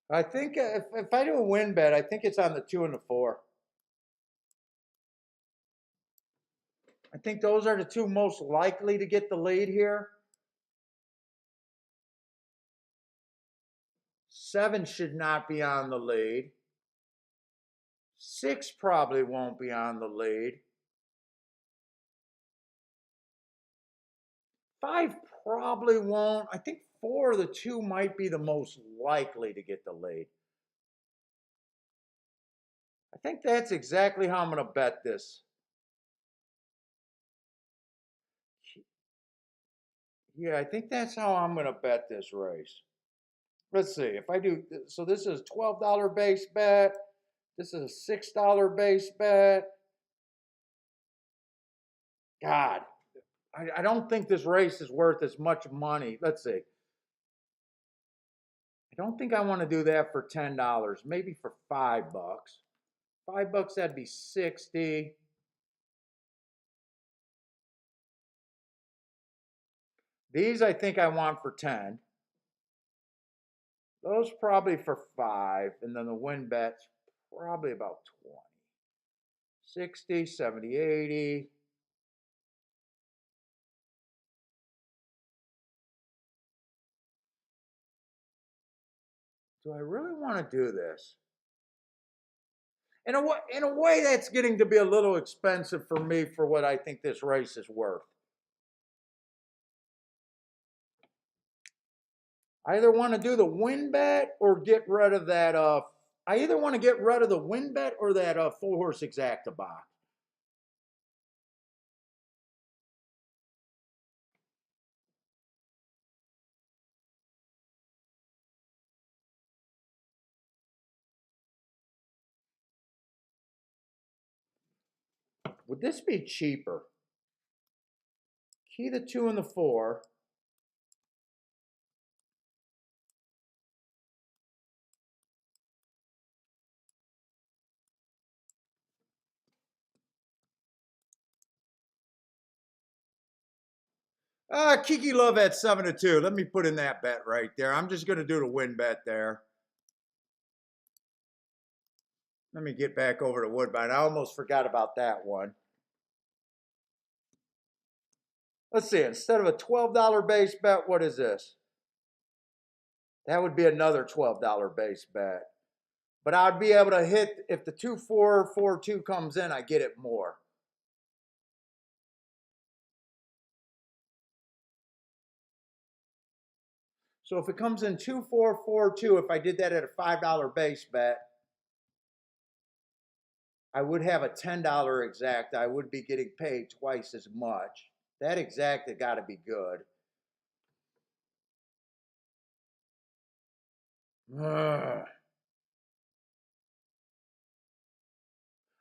I think if I do a win bet, I think it's on the 2 and the 4. I think those are the 2 most likely to get the lead here. 7 should not be on the lead. 6 probably won't be on the lead. 5 probably won't. I think 4 of the 2 might be the most likely to get the lead. I think that's exactly how I'm going to bet this. Yeah, I think that's how I'm going to bet this race. Let's see. If I do, so this is $12 base bet. This is a $6 base bet. God, I don't think this race is worth as much money. Let's see. I don't think I want to do that for $10. Maybe for $5. $5, that'd be 60. These I think I want for 10. Those probably for 5. And then the win bet's probably about 20. 60, 70, 80. Do I really want to do this? In a way, that's getting to be a little expensive for me for what I think this race is worth. I either want to do the win bet or get rid of that. I either want to get rid of the win bet or that 4-horse exacta box. Would this be cheaper? Key the 2 and the 4. Kiki Love at 7-2. Let me put in that bet right there. I'm just going to do the win bet there. Let me get back over to Woodbine. I almost forgot about that one. Let's see. Instead of a $12 base bet, what is this? That would be another $12 base bet. But I'd be able to hit, if the 2-4-4-2 comes in, I get it more. So if it comes in 2-4-4-2, if I did that at a $5 base bet, I would have a $10 exact. I would be getting paid twice as much. That exact had got to be good.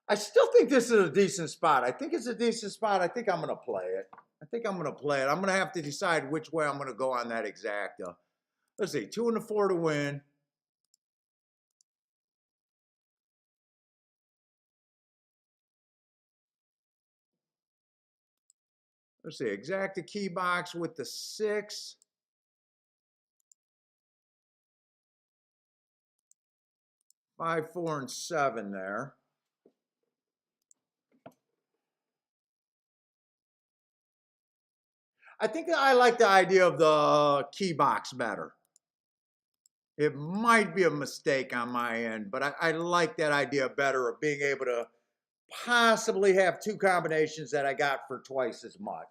I still think this is a decent spot. I think it's a decent spot. I think I'm going to play it. I'm going to have to decide which way I'm going to go on that exacta. Let's see, 2 and a 4 to win. Let's see, exacta key box with the 6. 5, 4, and 7 there. I think I like the idea of the key box better. It might be a mistake on my end, but I like that idea better of being able to possibly have 2 combinations that I got for twice as much.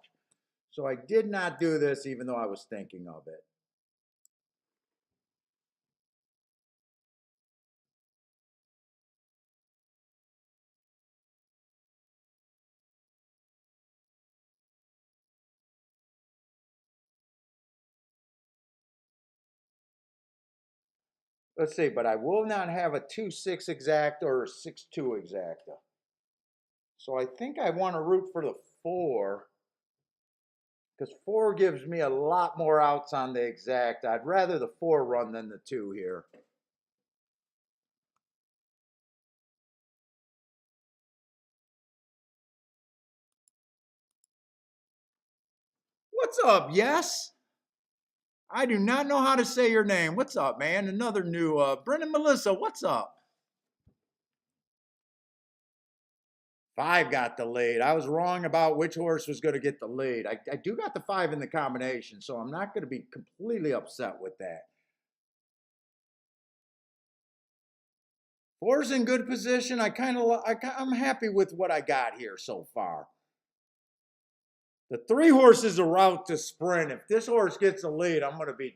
So I did not do this even though I was thinking of it. Let's see, but I will not have a 2-6 exacta or a 6-2 exacta. So I think I want to root for the 4, because 4 gives me a lot more outs on the exact. I'd rather the 4 run than the 2 here. What's up, Yes? I do not know how to say your name. What's up, man? Another new, Brendan Melissa, what's up? 5 got the lead. I was wrong about which horse was going to get the lead. I do got the 5 in the combination, so I'm not going to be completely upset with that. 4's in good position. I'm happy with what I got here so far. The 3 horse is a route to sprint. If this horse gets the lead, I'm going to be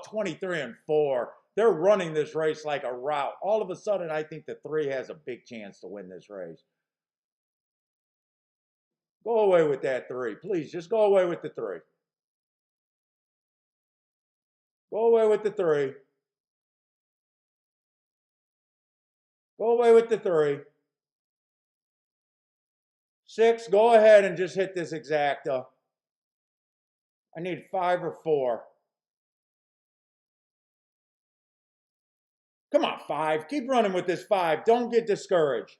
23 and 4. They're running this race like a route. All of a sudden, I think the 3 has a big chance to win this race. Go away with that 3. Please, just go away with the 3. Go away with the 3. Go away with the 3. 6, go ahead and just hit this exacta. I need 5 or 4. Come on, 5. Keep running with this 5. Don't get discouraged.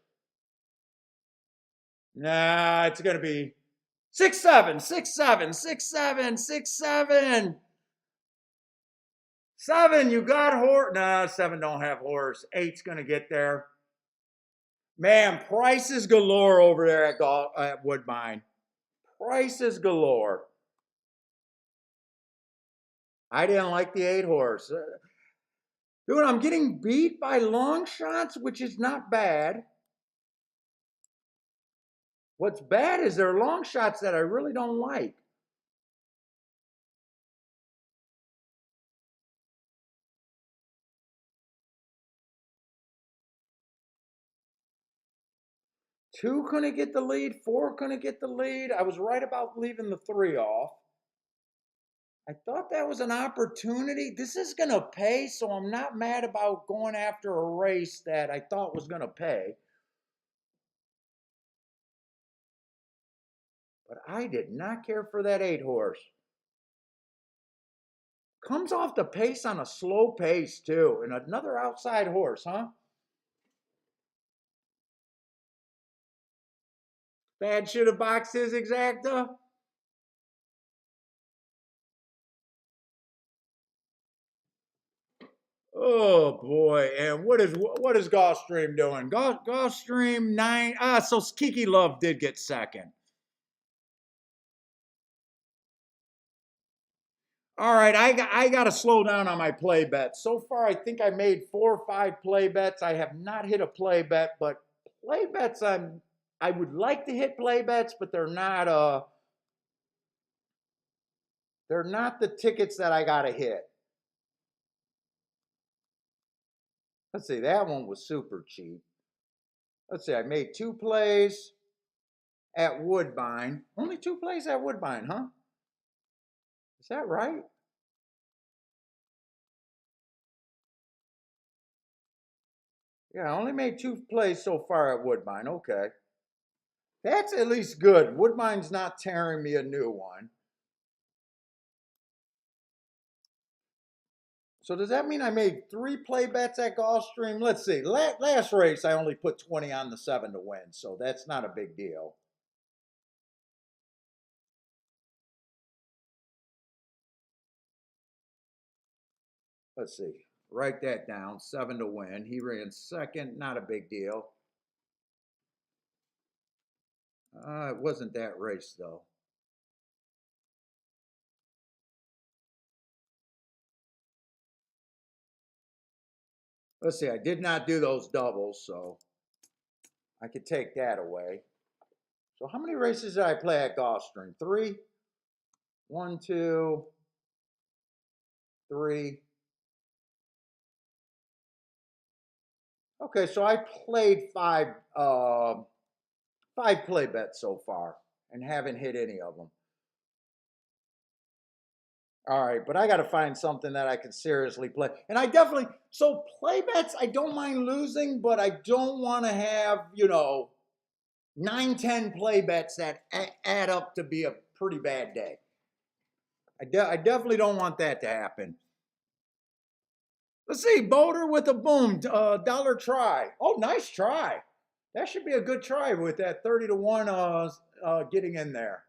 Nah, it's going to be 6, 7, 6, 7, 6, 7, 6, 7. 7, you got horse. Nah, 7 don't have horse. 8's going to get there. Man, prices galore over there at Woodbine. Prices galore. I didn't like the 8 horse. Dude, I'm getting beat by long shots, which is not bad. What's bad is there are long shots that I really don't like. Two couldn't get the lead. 4 couldn't get the lead. I was right about leaving the 3 off. I thought that was an opportunity. This is going to pay, so I'm not mad about going after a race that I thought was going to pay. But I did not care for that 8 horse. Comes off the pace on a slow pace, too. And another outside horse, huh? Dad should have boxed his exacta. Oh boy! And what is Gulfstream doing? Gulfstream 9. So Kiki Love did get second. All right, I got to slow down on my play bets. So far, I think I made 4 or 5 play bets. I have not hit a play bet, but play bets I would like to hit play bets, but they're not the tickets that I got to hit. Let's see, that one was super cheap. Let's see, I made 2 plays at Woodbine. Only 2 plays at Woodbine, huh? Is that right? Yeah, I only made 2 plays so far at Woodbine. Okay. That's at least good. Woodbine's not tearing me a new one. So does that mean I made 3 play bets at Gulfstream? Let's see. Last race, I only put 20 on the 7 to win, so that's not a big deal. Let's see. Write that down. 7 to win. He ran second. Not a big deal. It wasn't that race, though. Let's see. I did not do those doubles, so I could take that away. So how many races did I play at Gulfstream? 3? 1, 2, 3. Okay, so I played 5 play bets so far and haven't hit any of them. All right, but I got to find something that I can seriously play. And I definitely, so play bets, I don't mind losing, but I don't want to have, 9, 10 play bets that add up to be a pretty bad day. I definitely don't want that to happen. Let's see, Boulder with a boom, dollar try. Oh, nice try. That should be a good try with that 30 to 1 getting in there.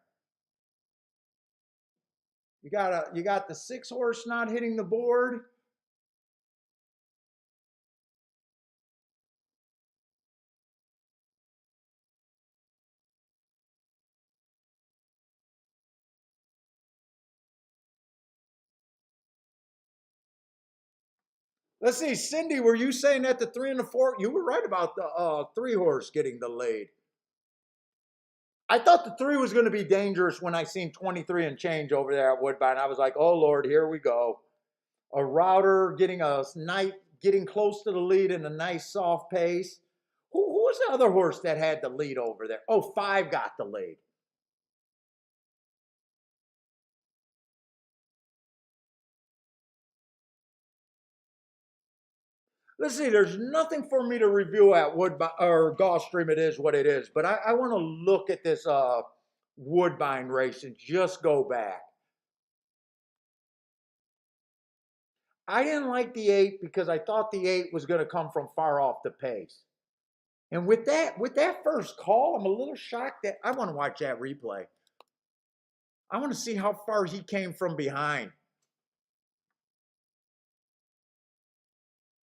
You got the 6 horse not hitting the board. Let's see, Cindy, were you saying that the 3 and the 4? You were right about the 3 horse getting the lead. I thought the 3 was going to be dangerous when I seen 23 and change over there at Woodbine. I was like, oh Lord, here we go. A router getting getting close to the lead in a nice soft pace. Who was the other horse that had the lead over there? Oh, 5 got the lead. Let's see, there's nothing for me to review at Woodbine or Gulfstream. It is what it is. But I want to look at this Woodbine race and just go back. I didn't like the 8 because I thought the 8 was going to come from far off the pace. And with that first call, I'm a little shocked that I want to watch that replay. I want to see how far he came from behind.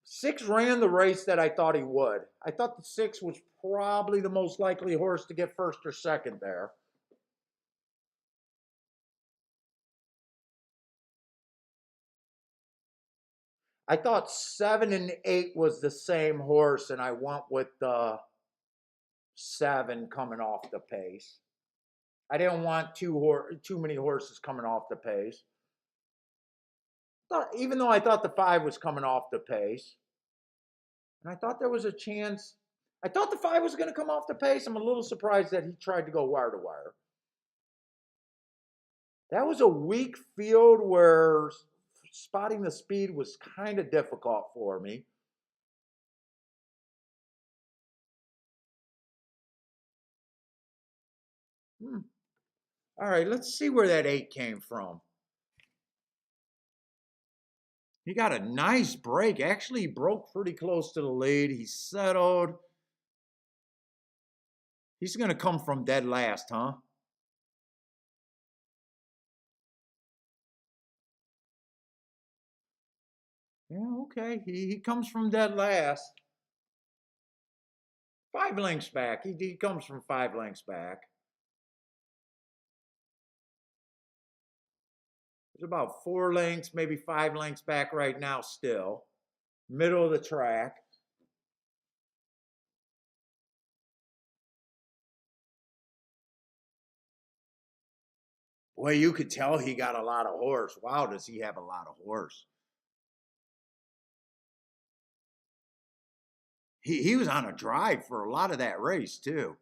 6 ran the race that I thought he would. I thought the 6 was probably the most likely horse to get first or second there. I thought 7 and 8 was the same horse, and I went with the 7 coming off the pace. I didn't want too many horses coming off the pace. Even though I thought the 5 was coming off the pace, and I thought there was a chance. I thought the 5 was going to come off the pace. I'm a little surprised that he tried to go wire to wire. That was a weak field where spotting the speed was kind of difficult for me. All right, let's see where that 8 came from. He got a nice break. Actually, he broke pretty close to the lead. He settled. He's going to come from dead last, huh? Yeah, okay. He comes from dead last. 5 lengths back. He comes from 5 lengths back. There's about 4 lengths, maybe 5 lengths back right now still. Middle of the track. Boy, you could tell he got a lot of horse. Wow, does he have a lot of horse. He was on a drive for a lot of that race too.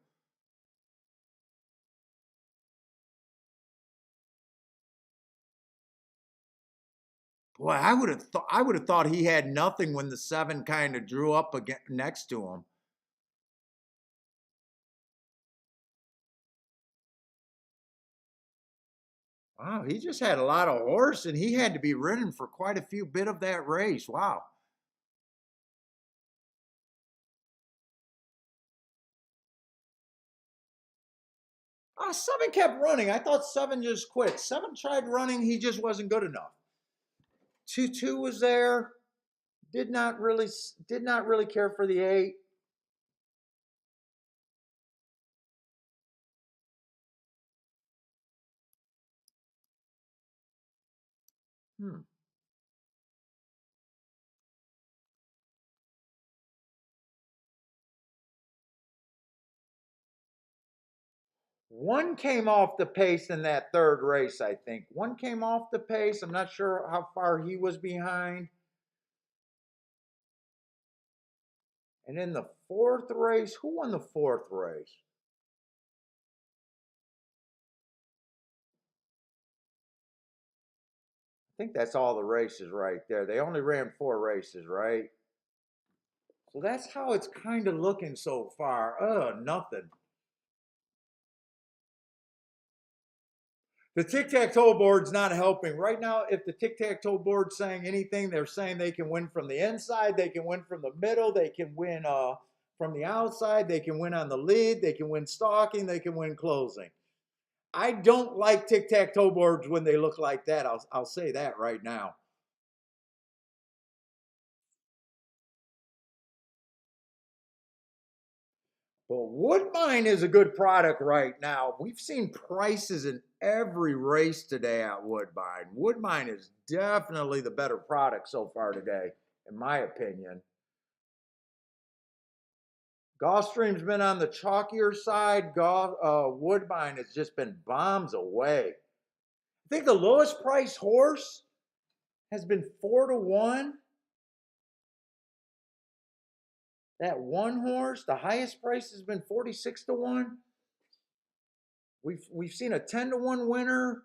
Boy, I would have thought he had nothing when the 7 kind of drew up again next to him. Wow, he just had a lot of horse, and he had to be ridden for quite a few bit of that race. Wow. Ah, 7 kept running. I thought 7 just quit. 7 tried running. He just wasn't good enough. 2-2 was there. Did not really care for the 8. Hmm. One came off the pace in that third race, I think. One came off the pace. I'm not sure how far he was behind. And in the fourth race, who won the fourth race? I think that's all the races right there. They only ran 4 races, right? So that's how it's kind of looking so far. Nothing. The tic-tac-toe board's not helping. Right now, if the tic-tac-toe board's saying anything, they're saying they can win from the inside, they can win from the middle, they can win from the outside, they can win on the lead, they can win stalking, they can win closing. I don't like tic-tac-toe boards when they look like that. I'll say that right now. But Woodbine is a good product right now. We've seen prices in every race today at Woodbine. Woodbine is definitely the better product so far today, in my opinion. Gulfstream's been on the chalkier side. Woodbine has just been bombs away. I think the lowest price horse has been 4-1. That one horse, the highest price has been 46-1. We've seen a 10-1 winner,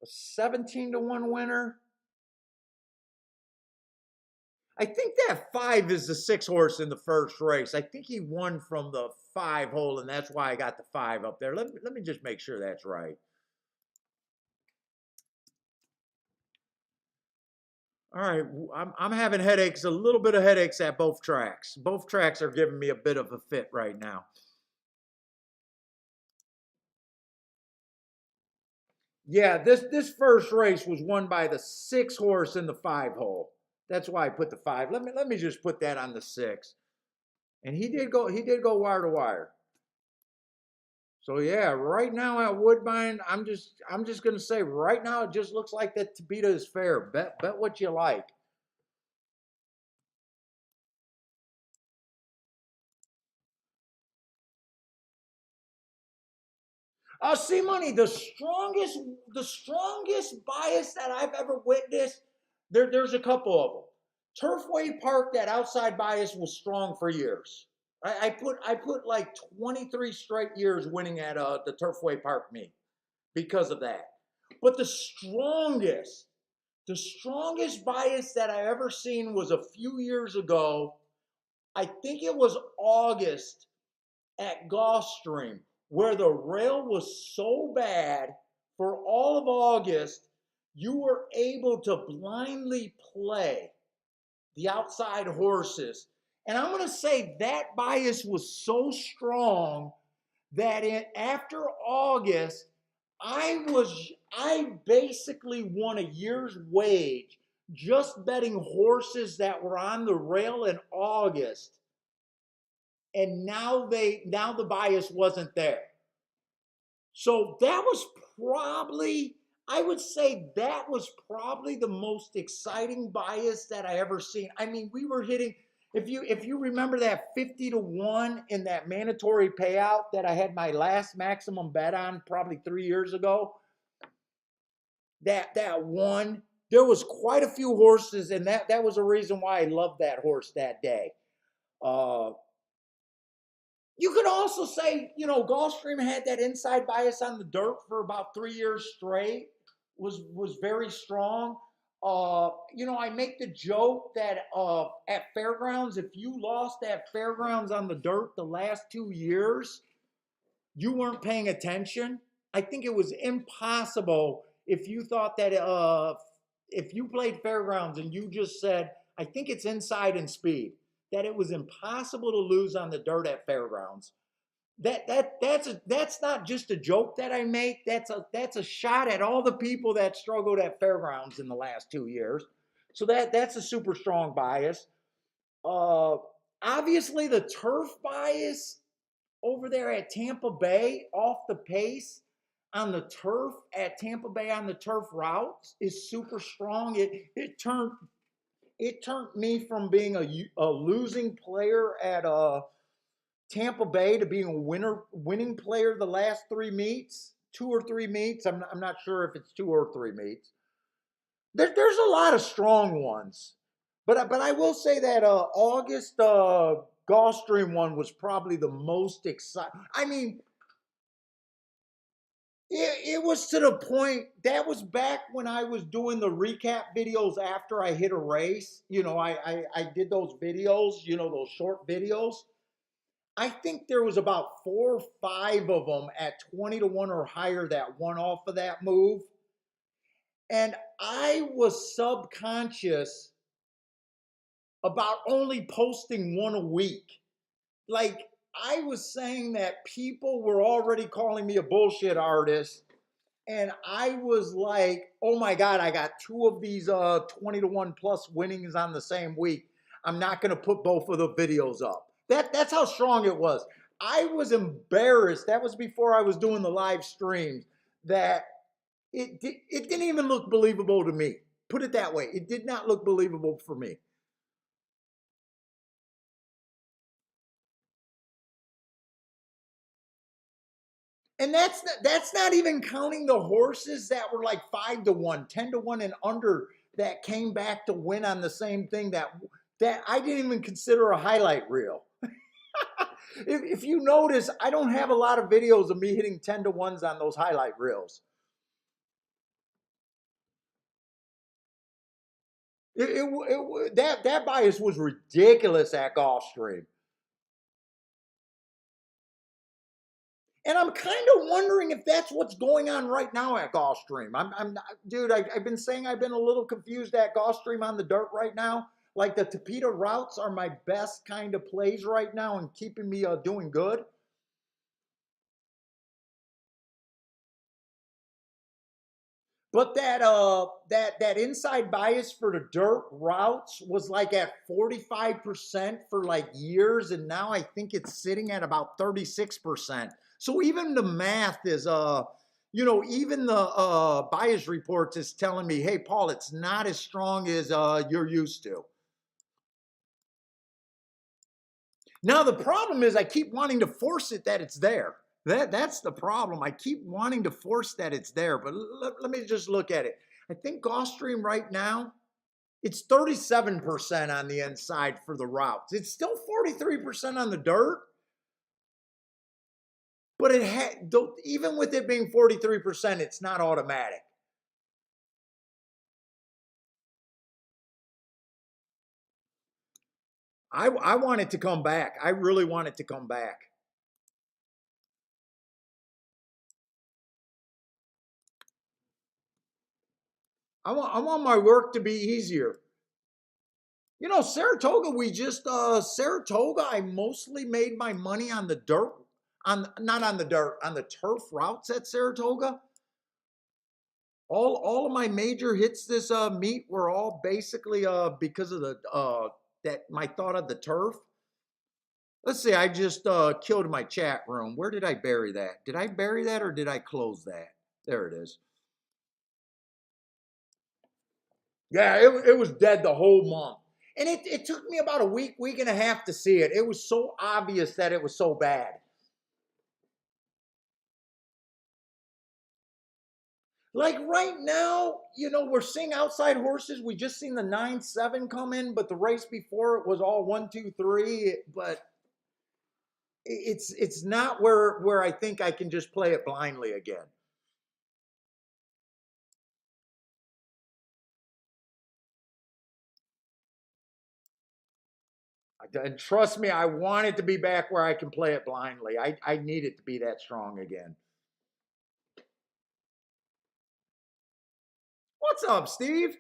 a 17-1 winner. I think that 5 is the 6 horse in the first race. I think he won from the 5 hole, and that's why I got the 5 up there. Let me just make sure that's right. All right, I'm having headaches, a little bit of headaches at both tracks. Both tracks are giving me a bit of a fit right now. Yeah, this first race was won by the 6 horse in the 5 hole. That's why I put the 5. Let me just put that on the 6. And he did go wire to wire. So yeah, right now at Woodbine, I'm just gonna say right now it just looks like that Tabita is fair. Bet what you like. See, money, the strongest bias that I've ever witnessed. There's a couple of them. Turfway Park, that outside bias was strong for years. I put like 23 straight years winning at the Turfway Park meet because of that. But the strongest bias that I ever seen was a few years ago. I think it was August at Gulfstream, where the rail was so bad for all of August, you were able to blindly play the outside horses. And I'm going to say that bias was so strong that after August, I basically won a year's wage just betting horses that were on the rail in August, and now the bias wasn't there. So that was probably, I would say that was probably the most exciting bias that I ever seen. I mean, we were hitting, if you remember that 50-1 in that mandatory payout that I had my last maximum bet on probably 3 years ago, that one there was quite a few horses, and that was a reason why I loved that horse that day. Uh, you could also say, Gulfstream had that inside bias on the dirt for about 3 years straight. Was very strong. I make the joke that at fairgrounds, if you lost at fairgrounds on the dirt the last 2 years, you weren't paying attention. I think it was impossible if you thought that if you played fairgrounds and you just said, I think it's inside and speed, that it was impossible to lose on the dirt at fairgrounds. That's not just a joke that I make. That's a shot at all the people that struggled at fairgrounds in the last 2 years. So that's a super strong bias. Uh, Obviously the turf bias over there at Tampa Bay off the pace on the turf at Tampa Bay on the turf routes is super strong. It turned me from being a losing player at Tampa Bay to being a winning player the last 3 meets, 2 or 3 meets. I'm not sure if it's 2 or 3 meets. There's a lot of strong ones, but I will say that August Gulfstream one was probably the most exciting. I mean, it was to the point that was back when I was doing the recap videos after I hit a race. I did those videos, those short videos. I think there was about 4 or 5 of them at 20 to 1 or higher that won off of that move. And I was subconscious about only posting one a week. Like, I was saying that people were already calling me a bullshit artist. And I was like, oh my God, I got 2 of these 20 to 1 plus winnings on the same week. I'm not going to put both of the videos up. That's how strong it was. I was embarrassed. That was before I was doing the live streams. That it didn't even look believable to me. Put it that way. It did not look believable for me. And that's not even counting the horses that were like 5 to 1, 10 to 1 and under that came back to win on the same thing that I didn't even consider a highlight reel. If you notice, I don't have a lot of videos of me hitting 10 to 1s on those highlight reels. That bias was ridiculous at Gulfstream. And I'm kind of wondering if that's what's going on right now at Gulfstream. Dude, I've been saying I've been a little confused at Gulfstream on the dirt right now. Like the Tapeta routes are my best kind of plays right now and keeping me doing good. But that inside bias for the dirt routes was like at 45% for like years, and now I think it's sitting at about 36%. So even the math is even the bias reports is telling me, hey Paul, it's not as strong as you're used to. Now the problem is I keep wanting to force it that it's there. That's the problem. I keep wanting to force that it's there, but let me just look at it. I think Gulfstream right now, it's 37% on the inside for the routes. It's still 43% on the dirt, but even with it being 43%, it's not automatic. I want it to come back. I really want it to come back. I want my work to be easier. Saratoga, Saratoga, I mostly made my money on the dirt, not on the dirt, on the turf routes at Saratoga. All of my major hits this meet were all basically because of the that my thought of the turf. Let's see, I just killed my chat room. Where did I bury that? Did I bury that or did I close that? There it is. Yeah, it was dead the whole month. And it took me about a week and a half to see it. It was so obvious that it was so bad. Like right now, we're seeing outside horses. We just seen the 9-7 come in, but the race before it was all 1, 2, 3. But it's not where I think I can just play it blindly again. And trust me, I want it to be back where I can play it blindly. I need it to be that strong again. What's up, Steve?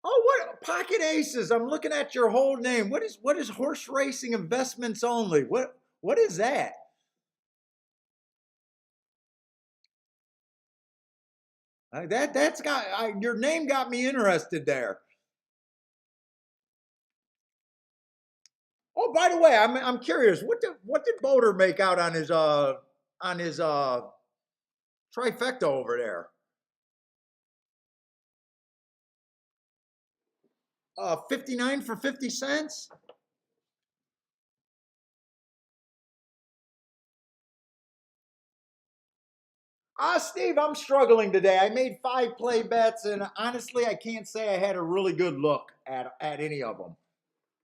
Oh, what pocket aces? I'm looking at your whole name. What is horse racing investments only? What is that? That's got your name got me interested there. Oh, by the way, I'm curious. What did Boulder make out on his trifecta over there? 59 for 50 cents. Steve, I'm struggling today. I made 5 play bets, and honestly, I can't say I had a really good look at any of them.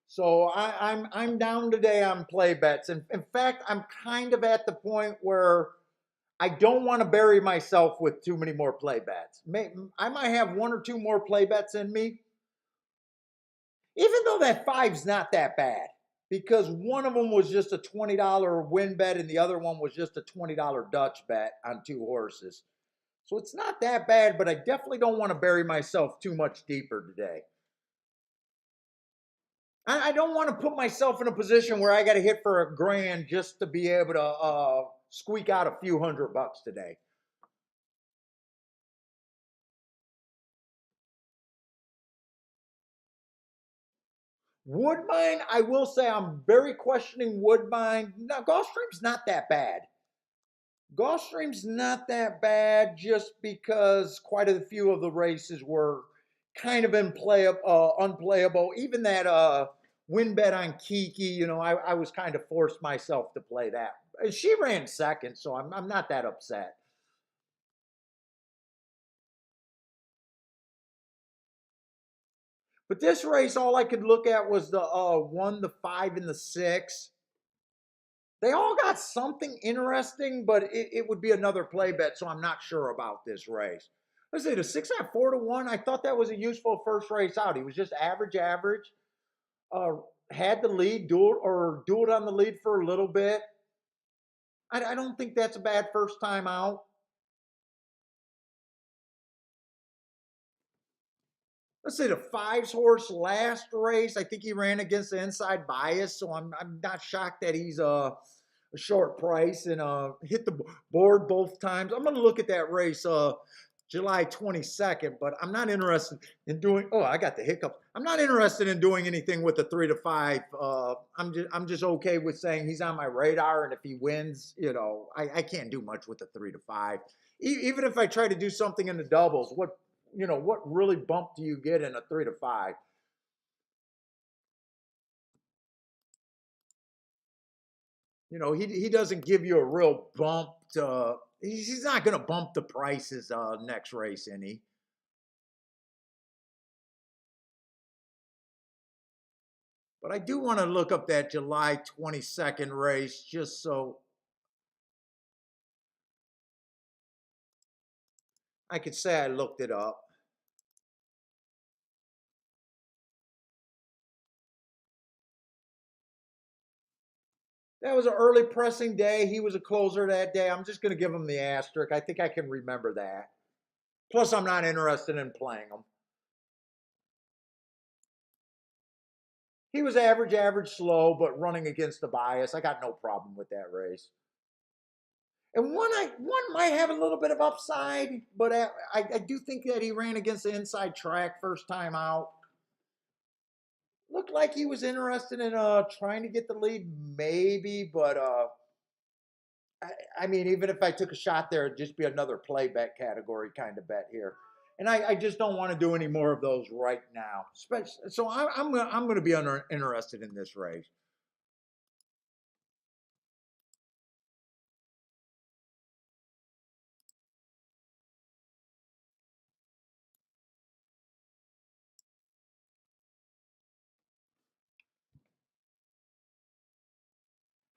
So I'm down today on play bets. And in fact, I'm kind of at the point where I don't want to bury myself with too many more play bets. I might have 1 or 2 more play bets in me, even though that five's not that bad, because one of them was just a $20 win bet and the other one was just a $20 Dutch bet on 2 horses. So it's not that bad, but I definitely don't want to bury myself too much deeper today. I don't want to put myself in a position where I got to hit for a grand just to be able to squeak out a few $100 today. Woodbine, I will say I'm very questioning Woodbine. Now, Gulfstream's not that bad. Gulfstream's not that bad just because quite a few of the races were kind of unplayable. Even that win bet on Kiki, I was kind of forced myself to play that. She ran second, so I'm not that upset. But this race, all I could look at was the 1, the 5, and the 6. They all got something interesting, but it would be another play bet, so I'm not sure about this race. Let's say the 6 at 4-1. I thought that was a useful first race out. He was just average. Uh, had the lead, dueled on the lead for a little bit. I don't think that's a bad first time out. Let's say the 5's horse last race. I think he ran against the inside bias, so I'm not shocked that he's a short price and hit the board both times. I'm going to look at that race July 22nd, but I'm not interested in doing. Oh, I got the hiccups. I'm not interested in doing anything with the 3 to 5. I'm just okay with saying he's on my radar, and if he wins, I can't do much with the 3 to 5. Even if I try to do something in the doubles, what really bump do you get in a 3 to 5? He doesn't give you a real bump. He's not going to bump the prices next race, any. But I do want to look up that July 22nd race just so I could say I looked it up. That was an early pressing day. He was a closer that day. I'm just going to give him the asterisk. I think I can remember that. Plus, I'm not interested in playing him. He was average, slow, but running against the bias. I got no problem with that race. And one might have a little bit of upside, but I do think that he ran against the inside track first time out. Looked like he was interested in trying to get the lead, maybe, but I mean, even if I took a shot there, it'd just be another play bet category kind of bet here. And I just don't want to do any more of those right now. So I'm gonna be interested in this race.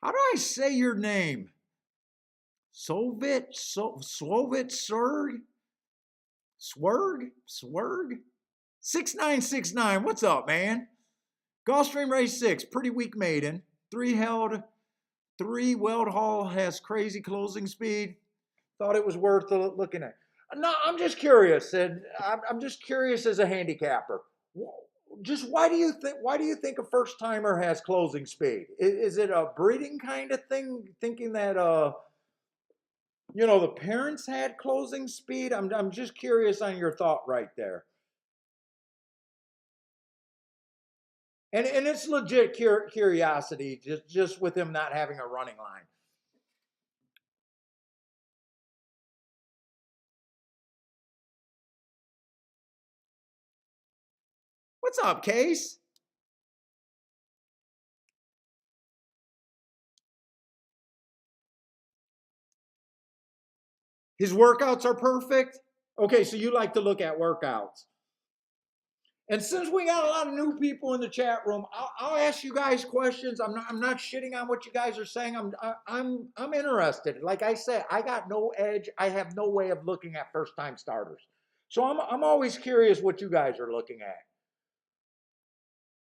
How do I say your name? Slovit Swerg? 6969. What's up, man? Gulfstream Race 6, pretty weak maiden. 3 held, 3 Weld Hall has crazy closing speed. Thought it was worth looking at. No, I'm just curious, and I'm just curious as a handicapper. Just why do you think a first timer has closing speed? Is it a breeding kind of thing? Thinking that the parents had closing speed? I'm just curious on your thought right there. And it's legit curiosity, just with him not having a running line. What's up, Case? His workouts are perfect. Okay, so you like to look at workouts. And since we got a lot of new people in the chat room, I'll ask you guys questions. I'm not shitting on what you guys are saying. I'm interested. Like I said, I got no edge. I have no way of looking at first time starters. So I'm always curious what you guys are looking at.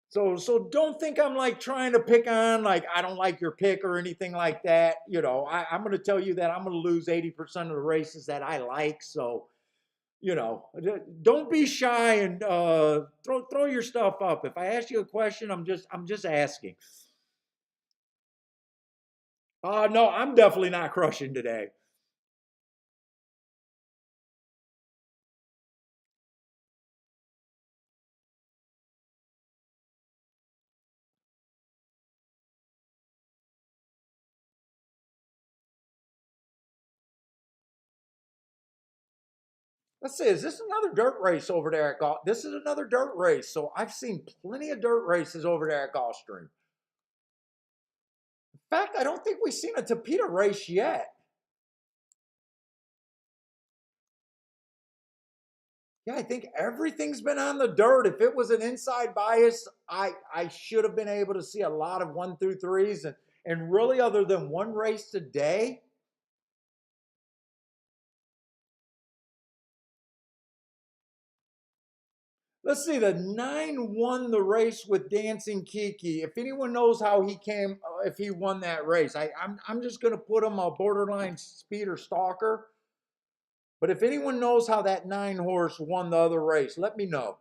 So don't think I'm like trying to pick on, like I don't like your pick or anything like that. I'm going to tell you that I'm going to lose 80% of the races that I like. So don't be shy and throw your stuff up. If I ask you a question, I'm just asking. No, I'm definitely not crushing today. Let's see, is this another dirt race over there at Golf? This is another dirt race. So I've seen plenty of dirt races over there at Gulfstream. In fact, I don't think we've seen a Tapeta race yet. Yeah, I think everything's been on the dirt. If it was an inside bias, I should have been able to see a lot of 1 through 3s. And really, other than one race today, let's see, the 9 won the race with Dancing Kiki. If anyone knows how he came, if he won that race, I'm just going to put him a borderline speeder stalker. But if anyone knows how that 9 horse won the other race, let me know.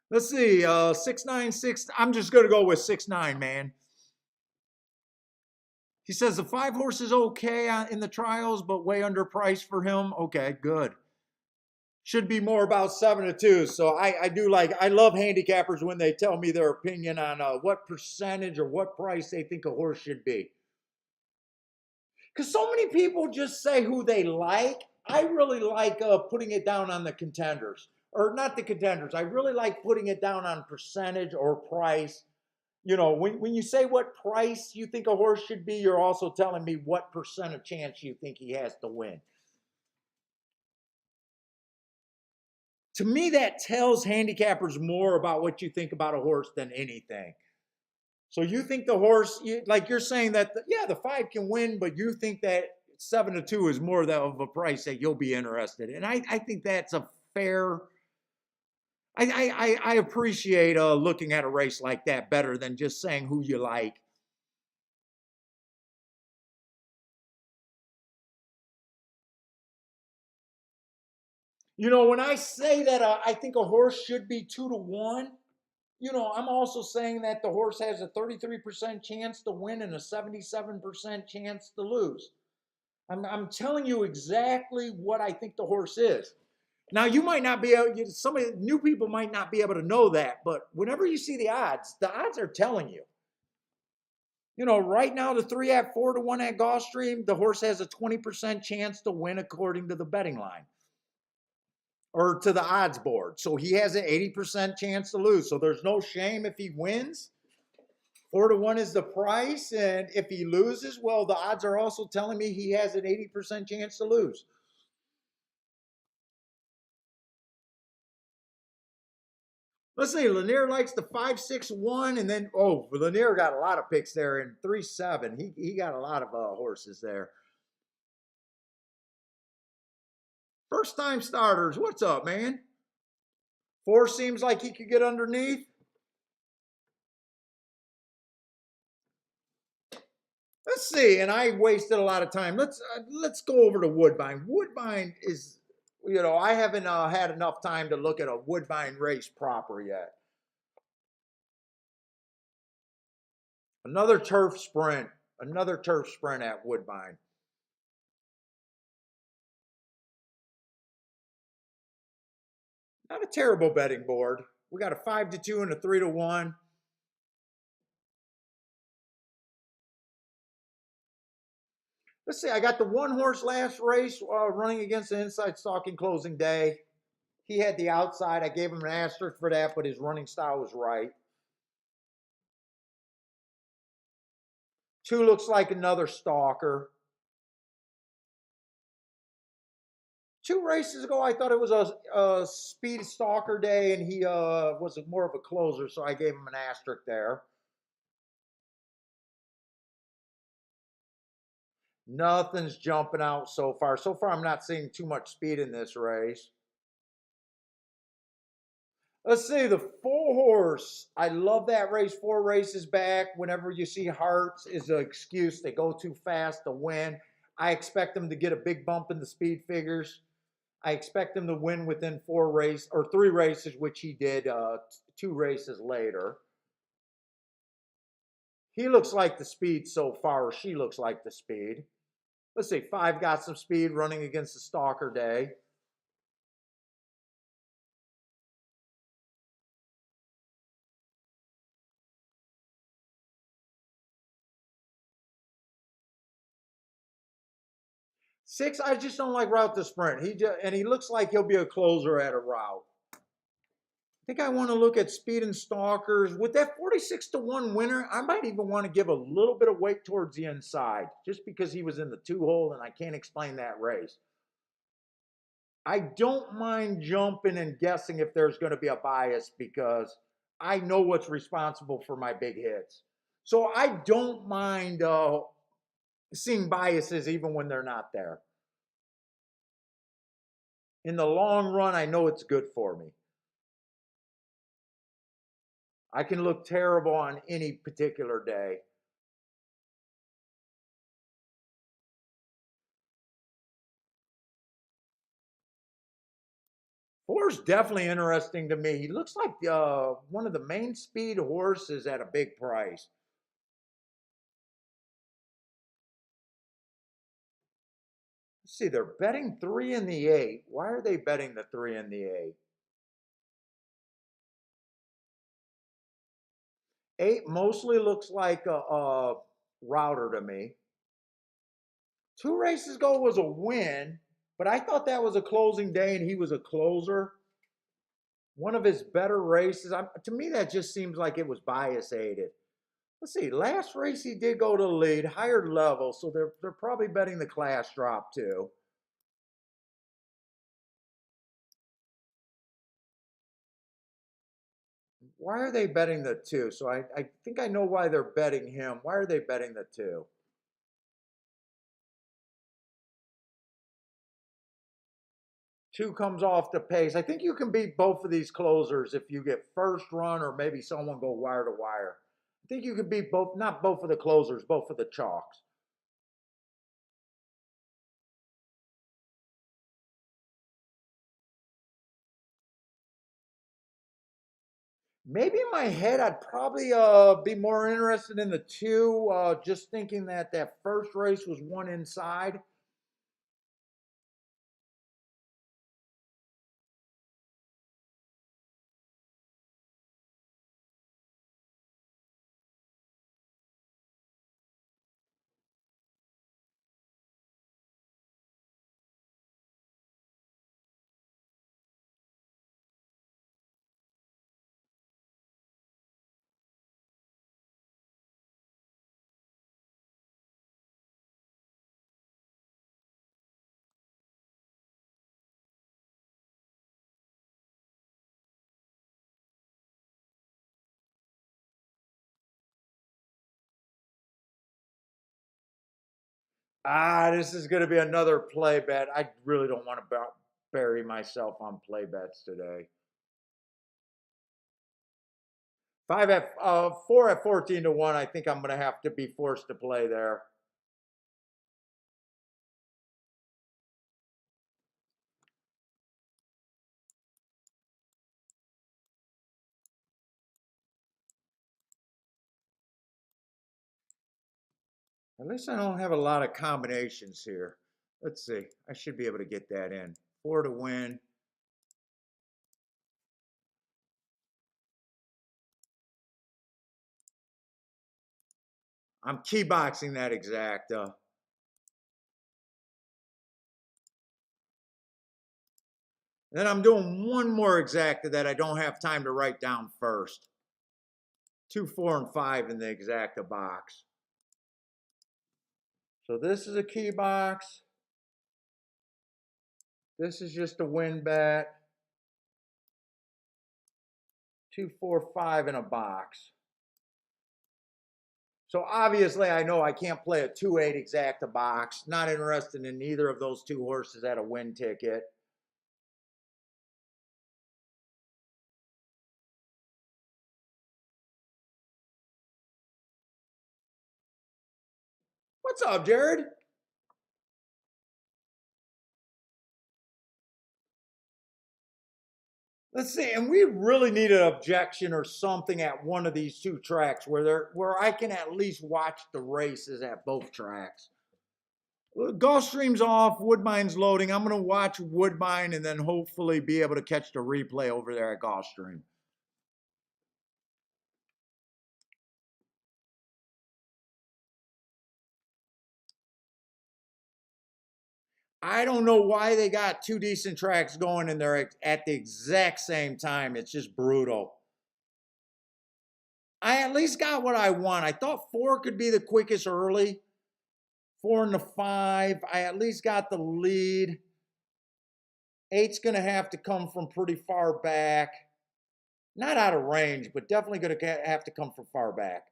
Let's see, 696. I'm just going to go with 6-9, man. He says the 5 horse is okay in the trials, but way underpriced for him. Okay, good. Should be more about 7-2. So I love handicappers when they tell me their opinion on what percentage or what price they think a horse should be. Because so many people just say who they like. I really like putting it down on the contenders, or not the contenders. I really like putting it down on percentage or price. When you say what price you think a horse should be, you're also telling me what percent of chance you think he has to win. To me, that tells handicappers more about what you think about a horse than anything. So you think the horse, like you're saying that, the 5 can win, but you think that 7-2 is more of a price that you'll be interested in. I think that's a fair. I appreciate looking at a race like that better than just saying who you like. When I say that I think a horse should be 2-1, I'm also saying that the horse has a 33% chance to win and a 77% chance to lose. I'm telling you exactly what I think the horse is. Now, you might not be able, some of the new people might not be able to know that, but whenever you see the odds are telling you. Right now, the 3 at 4-1 at Gulfstream, the horse has a 20% chance to win according to the betting line or to the odds board. So he has an 80% chance to lose. So there's no shame if he wins. 4-1 is the price. And if he loses, well, the odds are also telling me he has an 80% chance to lose. Let's see. Lanier likes the 5-6-1, and then Lanier got a lot of picks there in 3-7. He got a lot of horses there. First time starters, what's up, man? 4 seems like he could get underneath. Let's see, and I wasted a lot of time. Let's go over to Woodbine. Woodbine is, I haven't had enough time to look at a Woodbine race proper yet. Another turf sprint at Woodbine. Not a terrible betting board. We got a 5-2 and a 3-1. Let's see, I got the 1 horse last race running against the inside stalking closing day. He had the outside. I gave him an asterisk for that, but his running style was right. 2 looks like another stalker. 2 races ago, I thought it was a speed stalker day, and he was more of a closer, so I gave him an asterisk there. Nothing's jumping out so far. So far, I'm not seeing too much speed in this race. Let's see, the 4 horse. I love that race. 4 races back. Whenever you see Hearts is an excuse. They go too fast to win. I expect them to get a big bump in the speed figures. I expect him to win within 3 races, which he did 2 races later. He looks like the speed so far, or she looks like the speed. Let's see, 5 got some speed running against the stalker day. Six, I just don't like route to sprint. He looks like he'll be a closer at a route. I think I want to look at speed and stalkers. With that 46-1 winner, I might even want to give a little bit of weight towards the inside, just because he was in the 2-hole and I can't explain that race. I don't mind jumping and guessing if there's going to be a bias because I know what's responsible for my big hits. So I don't mind seeing biases even when they're not there. In the long run, I know it's good for me. I can look terrible on any particular day. Four's definitely interesting to me. He looks like one of the main speed horses at a big price. Let's see, they're betting 3 in the 8. Why are they betting the 3 in the 8? 8 mostly looks like a router to me. 2 races ago was a win, but I thought that was a closing day and he was a closer. One of his better races. To me, that just seems like it was bias aided. Let's see. Last race he did go to lead, higher level, so they're probably betting the class drop too. Why are they betting the 2? So I think I know why they're betting him. Why are they betting the 2? Two comes off the pace. I think you can beat both of these closers if you get first run or maybe someone go wire to wire. I think you can beat both, not both of the closers, both of the chalks. Maybe in my head, I'd probably be more interested in the 2, just thinking that first race was one inside. This is going to be another play bet. I really don't want to bury myself on play bets today. 4 at 14 to 1. I think I'm going to have to be forced to play there. At least I don't have a lot of combinations here. Let's see. I should be able to get that in. 4 to win. I'm key boxing that exacta. Then I'm doing one more exacta that I don't have time to write down first. 2, 4, and 5 in the exacta box. So this is a key box. This is just a win bet. 2, 4, 5 in a box. So obviously I know I can't play a 2-8 exacta box. Not interested in either of those two horses at a win ticket. What's up, Jared? Let's see, and we really need an objection or something at one of these two tracks where I can at least watch the races at both tracks. Gulfstream's off, Woodbine's loading. I'm going to watch Woodbine and then hopefully be able to catch the replay over there at Gulfstream. I don't know why they got two decent tracks going in there at the exact same time. It's just brutal. I at least got what I want. I thought 4 could be the quickest early. 4 and the 5. I at least got the lead. 8's going to have to come from pretty far back. Not out of range, but definitely going to have to come from far back.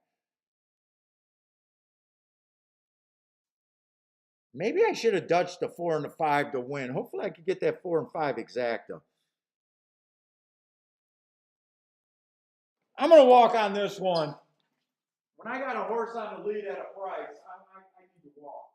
Maybe I should have dutched the 4 and the 5 to win. Hopefully I could get that 4 and 5 exacta. I'm going to walk on this one. When I got a horse on the lead at a price, I need to walk.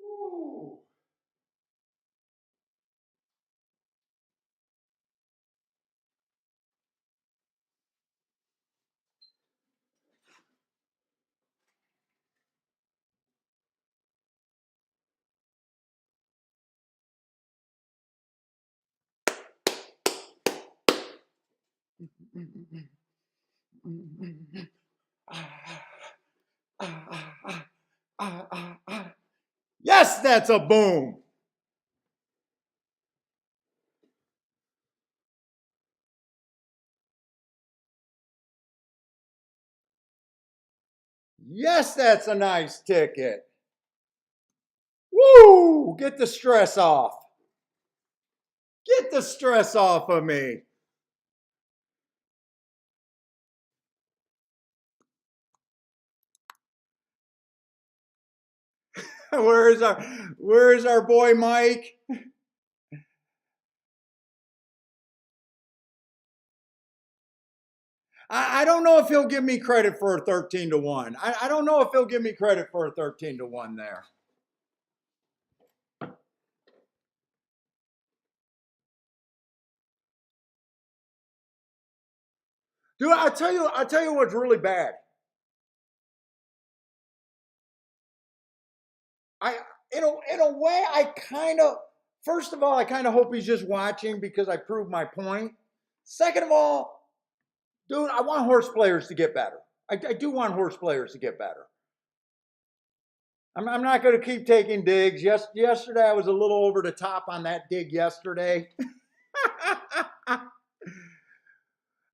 Ooh. Yes, that's a boom. Yes, that's a nice ticket. Woo! Get the stress off. Get the stress off of me. Where's our boy Mike? I don't know if he'll give me credit for a 13 to 1. I don't know if he'll give me credit for a 13 to 1 there. Dude, I'll tell you what's really bad. In a way, first of all, I kind of hope he's just watching because I proved my point. Second of all, dude, I want horse players to get better. I do want horse players to get better. I'm not going to keep taking digs. Yesterday, I was a little over the top on that dig yesterday.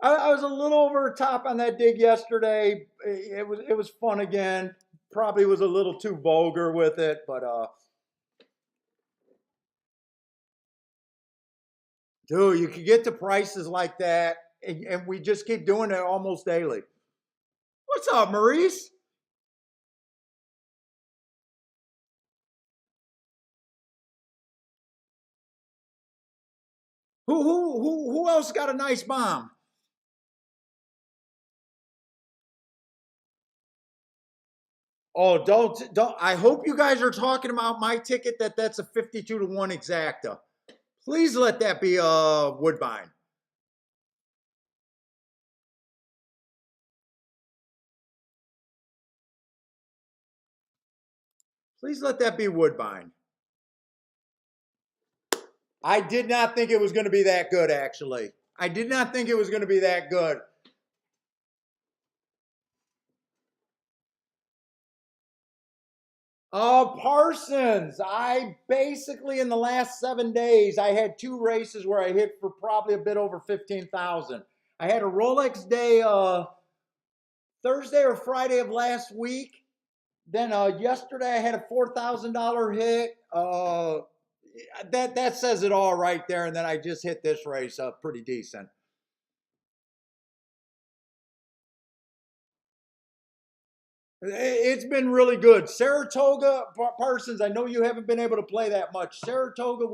I was a little over the top on that dig yesterday. It was fun again. Probably was a little too vulgar with it, but dude, you can get to prices like that, and we just keep doing it almost daily. What's up, Maurice? Who else got a nice bomb? Oh, don't. I hope you guys are talking about my ticket. That's a 52-1 exacta. Please let that be Woodbine. Please let that be Woodbine. I did not think it was going to be that good, actually. I did not think it was going to be that good. Parsons. I basically, in the last 7 days, I had two races where I hit for probably a bit over 15,000. I had a Rolex day Thursday or Friday of last week. Then yesterday I had a $4,000 hit. That says it all right there. And then I just hit this race up pretty decent. It's been really good. Saratoga, Parsons. I know you haven't been able to play that much. Saratoga,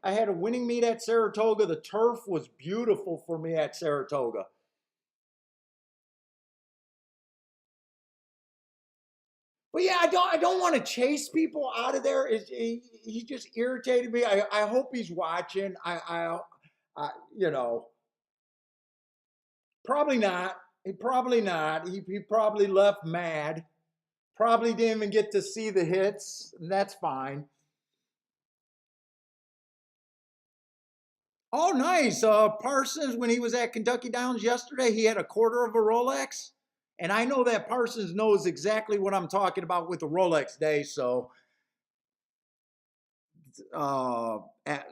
I had a winning meet at Saratoga. The turf was beautiful for me at Saratoga. But yeah, I don't want to chase people out of there. He just irritated me. I hope he's watching. You know, probably not. He probably not. He probably left mad. Probably didn't even get to see the hits, and that's fine. Oh, nice. Parsons, when he was at Kentucky Downs yesterday, he had a quarter of a Rolex. And I know that Parsons knows exactly what I'm talking about with the Rolex day. So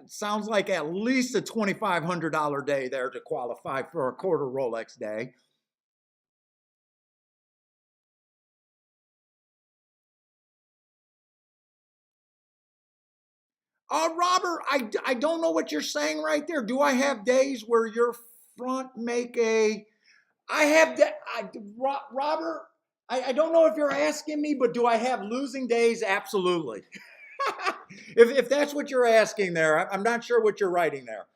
sounds like at least a $2,500 day there to qualify for a quarter Rolex day. Robert, I don't know what you're saying right there. Do I have days where your front make a I have that. Robert, I don't know if you're asking me, but do I have losing days? Absolutely. If that's what you're asking there, I'm not sure what you're writing there.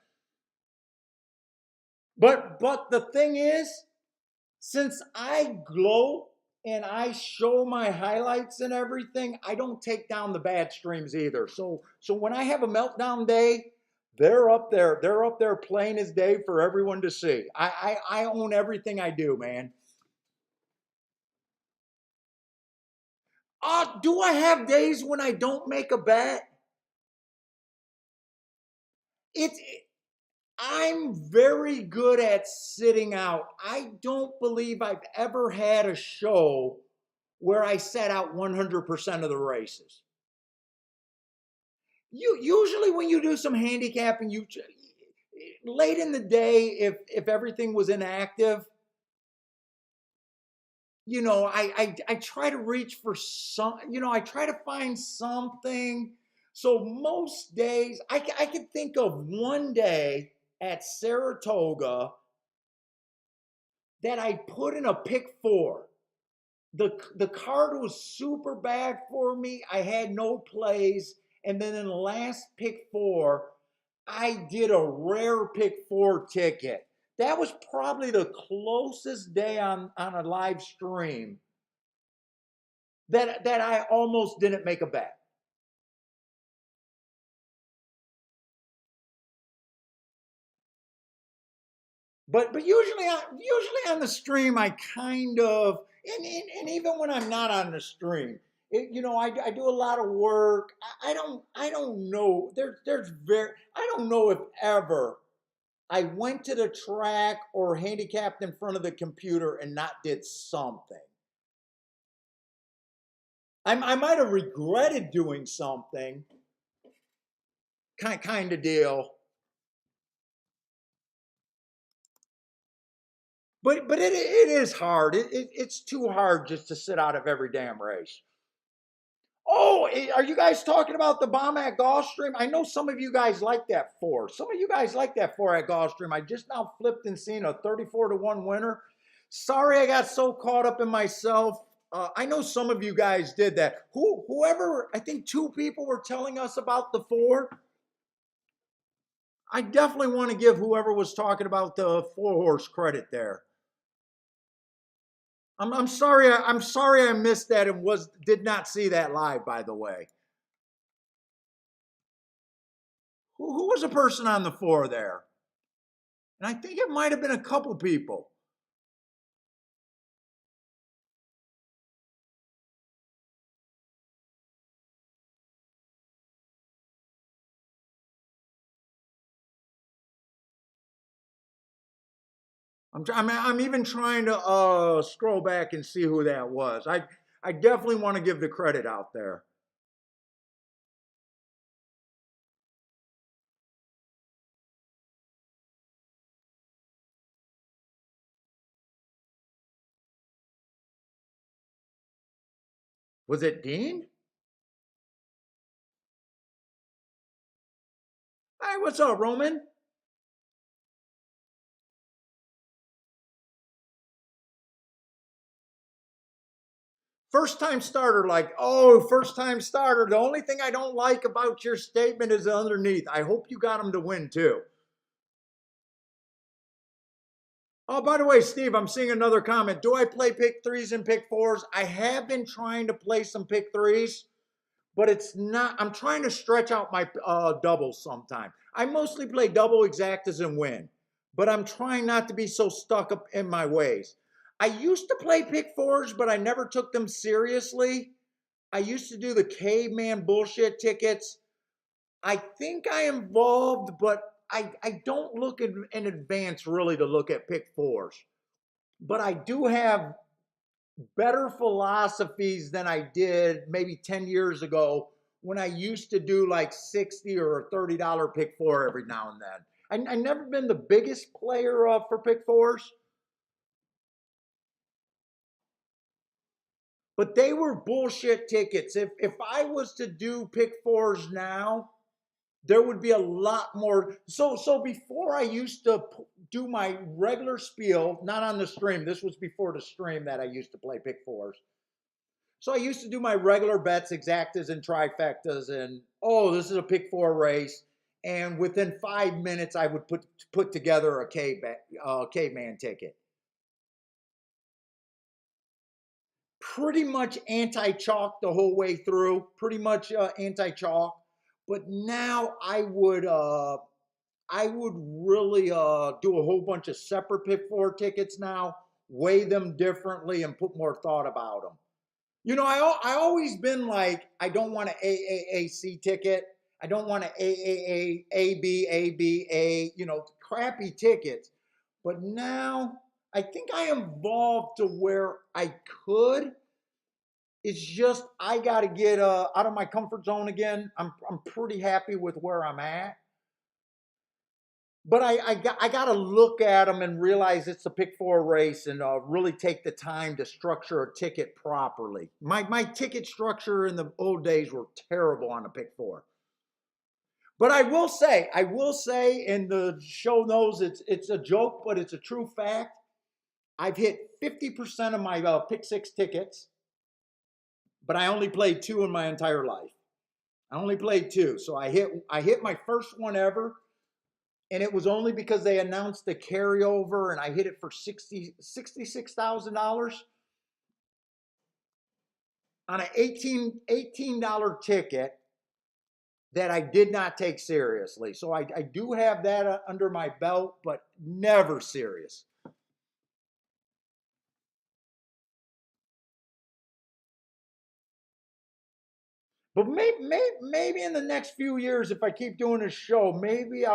But the thing is, since I glow and I show my highlights and everything, I don't take down the bad streams either. So when I have a meltdown day, they're up there. They're up there plain as day for everyone to see. I own everything I do, man. Do I have days when I don't make a bet? It's I'm very good at sitting out. I don't believe I've ever had a show where I sat out 100% of the races. You usually when you do some handicapping, you late in the day, if everything was inactive, I try to reach for some, I try to find something. So most days, I can think of one day at Saratoga that I put in a pick four. The card was super bad for me. I had no plays. And then in the last pick four, I did a rare pick four ticket. That was probably the closest day on a live stream that I almost didn't make a bet. But usually on the stream I kind of and even when I'm not on the stream, I do a lot of work. I don't know. There's very I don't know if ever I went to the track or handicapped in front of the computer and not did something. I might have regretted doing something, kind of deal. But it is hard. It's too hard just to sit out of every damn race. Oh, are you guys talking about the bomb at Gulfstream? I know some of you guys like that four. Some of you guys like that four at Gulfstream. I just now flipped and seen a 34-1 winner. Sorry, I got so caught up in myself. I know some of you guys did that. Whoever, I think two people were telling us about the four. I definitely want to give whoever was talking about the four horse credit there. I'm sorry. I'm sorry I missed that and did not see that live. By the way, who was the person on the four there? And I think it might have been a couple people. I'm even trying to scroll back and see who that was. I definitely want to give the credit out there. Was it Dean? Hi, what's up, Roman? First time starter, like, oh, first time starter. The only thing I don't like about your statement is underneath. I hope you got him to win too. Oh, by the way, Steve, I'm seeing another comment. Do I play pick threes and pick fours? I have been trying to play some pick threes, but it's not. I'm trying to stretch out my doubles sometime. I mostly play double exactas and win, but I'm trying not to be so stuck up in my ways. I used to play pick fours, but I never took them seriously. I used to do the caveman bullshit tickets. I think I am involved, but I don't look in advance really to look at pick fours. But I do have better philosophies than I did maybe 10 years ago when I used to do like 60 or $30 pick four every now and then. I never been the biggest player for pick fours, but they were bullshit tickets. If I was to do pick fours now, there would be a lot more. So before I used to do my regular spiel, not on the stream. This was before the stream that I used to play pick fours. So I used to do my regular bets, exactas and trifectas, and oh, this is a pick four race. And within 5 minutes, I would put together a caveman ticket. Pretty much anti-chalk the whole way through. Pretty much anti-chalk. But now I would really do a whole bunch of separate pick four tickets now, weigh them differently, and put more thought about them. You know, I always been like, I don't want an AAAC ticket. I don't want an AAA, AB, ABA, crappy tickets. But now I think I am evolved to where I could. It's just I got to get out of my comfort zone again. I'm pretty happy with where I'm at. But I got to look at them and realize it's a pick four race and really take the time to structure a ticket properly. My ticket structure in the old days were terrible on a pick four. But I will say, and the show knows it's a joke, but it's a true fact. I've hit 50% of my pick six tickets, but I only played two in my entire life. I only played two, so I hit my first one ever, and it was only because they announced the carryover and I hit it for $66,000 on an $18 ticket that I did not take seriously. So I do have that under my belt, but never serious. But maybe in the next few years, if I keep doing this show, maybe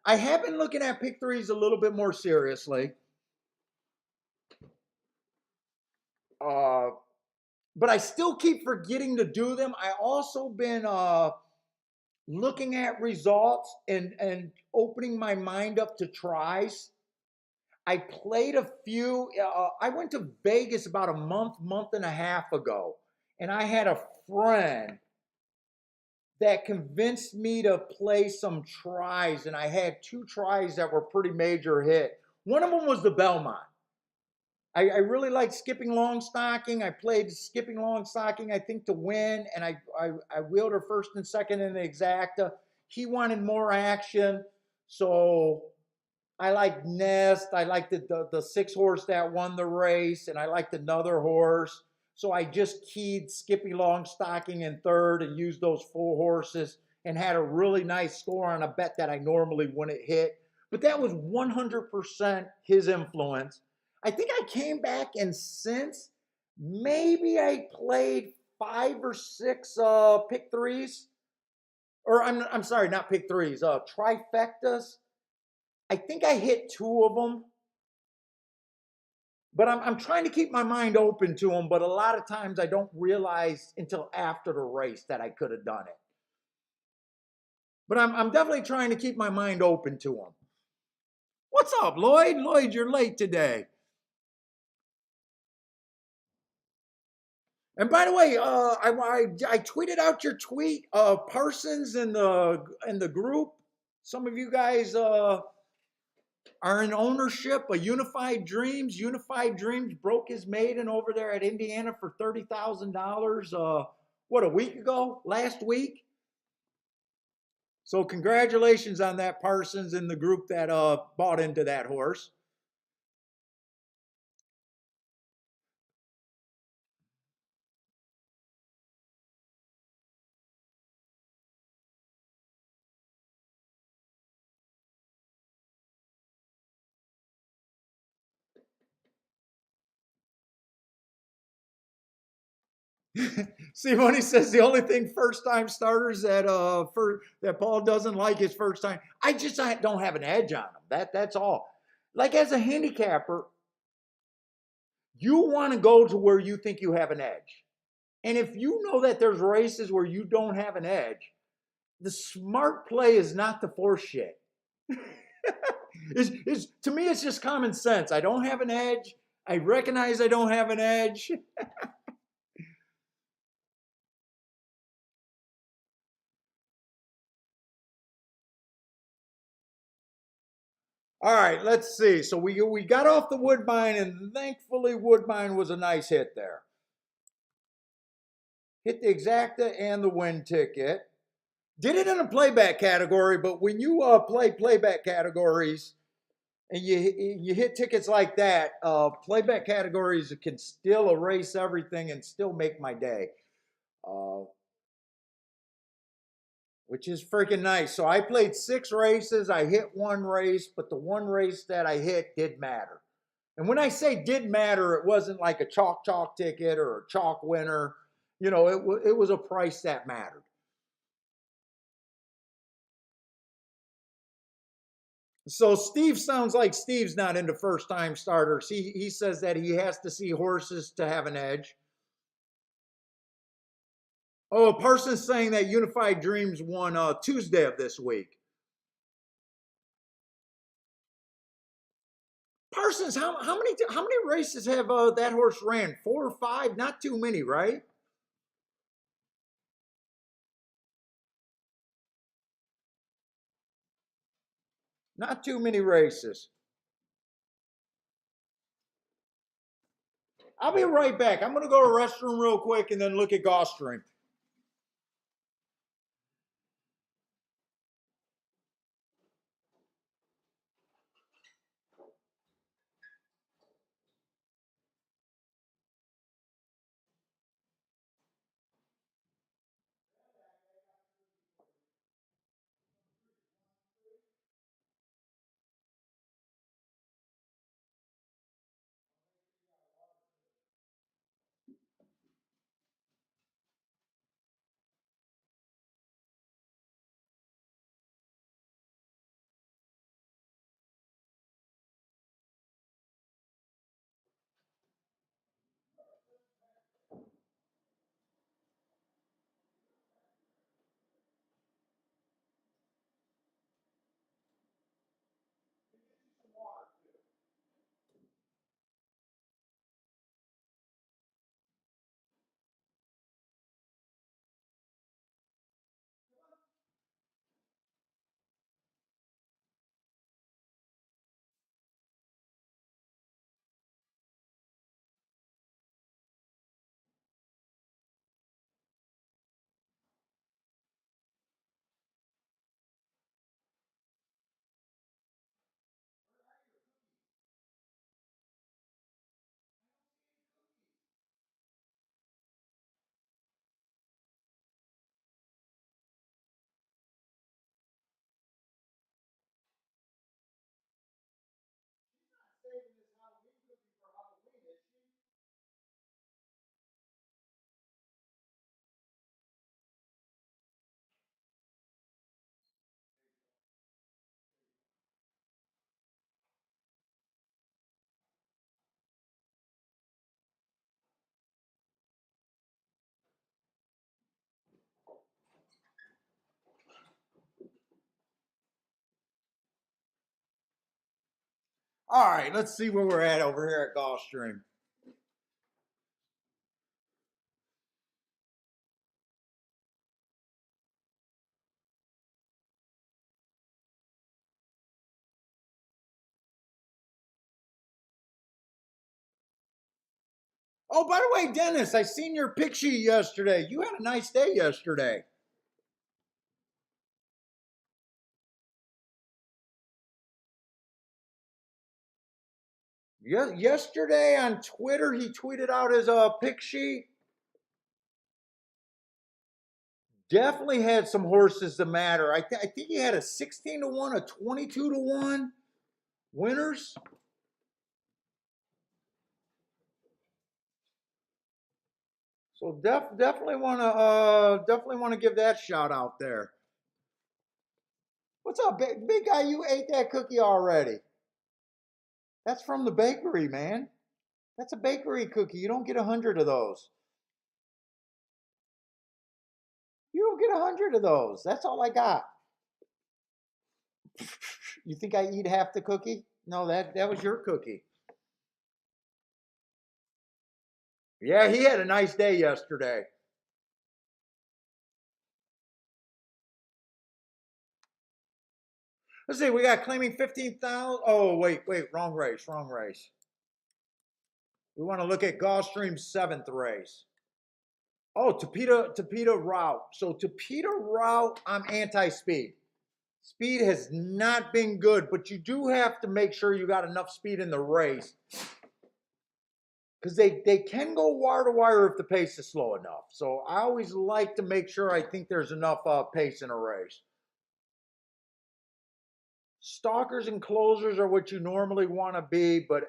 I have been looking at pick threes a little bit more seriously. Uh, but I still keep forgetting to do them. I also been looking at results and opening my mind up to tries. I played a few. I went to Vegas about a month and a half ago, and I had a friend that convinced me to play some tries, and I had two tries that were pretty major hit. One of them was the Belmont. I really liked skipping long stocking. I played skipping long stocking, I think, to win, and I wheeled her first and second in the exacta. He wanted more action, so I like Nest. I like the six horse that won the race, and I liked another horse. So I just keyed Skippy Long Stocking in third and used those four horses and had a really nice score on a bet that I normally wouldn't hit. But that was 100% his influence. I think I came back, and since maybe I played five or six pick threes, or I'm sorry, not pick threes, trifectas. I think I hit two of them, but I'm trying to keep my mind open to them. But a lot of times I don't realize until after the race that I could have done it. But I'm definitely trying to keep my mind open to them. What's up, Lloyd? Lloyd, you're late today. And by the way, I tweeted out your tweet, Parsons in the group. Some of you guys are in ownership of Unified Dreams. Unified Dreams broke his maiden over there at Indiana for $30,000. What, a week ago? Last week? So congratulations on that, Parsons, in the group that bought into that horse. See, when he says the only thing first time starters that Paul doesn't like is first time. I don't have an edge on them. That's all. Like, as a handicapper, you want to go to where you think you have an edge. And if you know that there's races where you don't have an edge, the smart play is not to force shit. To me, it's just common sense. I don't have an edge. I recognize I don't have an edge. All right, let's see. So we got off the Woodbine, and thankfully Woodbine was a nice hit there. Hit the exacta and the win ticket. Did it in a playback category, but when you play playback categories and you hit tickets like that, playback categories can still erase everything and still make my day. Uh, which is freaking nice. So I played six races. I hit one race, but the one race that I hit did matter. And when I say did matter, it wasn't like a chalk ticket or a chalk winner. You know, it was a price that mattered. So Steve sounds like Steve's not into first time starters. He says that he has to see horses to have an edge. Oh, Parsons saying that Unified Dreams won Tuesday of this week. Parsons, how many races have that horse ran? Four or five? Not too many, right? Not too many races. I'll be right back. I'm going to go to the restroom real quick and then look at Gulfstream. All right, let's see where we're at over here at Gulfstream. Oh, by the way, Dennis, I seen your picture yesterday. You had a nice day yesterday. Yeah, yesterday on Twitter, he tweeted out his pick sheet. Definitely had some horses to matter. I think he had a 16 to 1, a 22 to 1 winners. So definitely want to give that shout out there. What's up, big guy? You ate that cookie already. That's from the bakery, man. That's a bakery cookie. You don't get 100 of those. You don't get 100 of those. That's all I got. You think I eat half the cookie? No, that was your cookie. Yeah, he had a nice day yesterday. Let's see, we got claiming 15,000. Oh, wait, wrong race, wrong race. We want to look at Gulfstream's 7th race. Oh, Tapeta route. So Tapeta route, I'm anti-speed. Speed has not been good, but you do have to make sure you got enough speed in the race. Because they can go wire to wire if the pace is slow enough. So I always like to make sure I think there's enough pace in a race. Stalkers and closers are what you normally want to be, but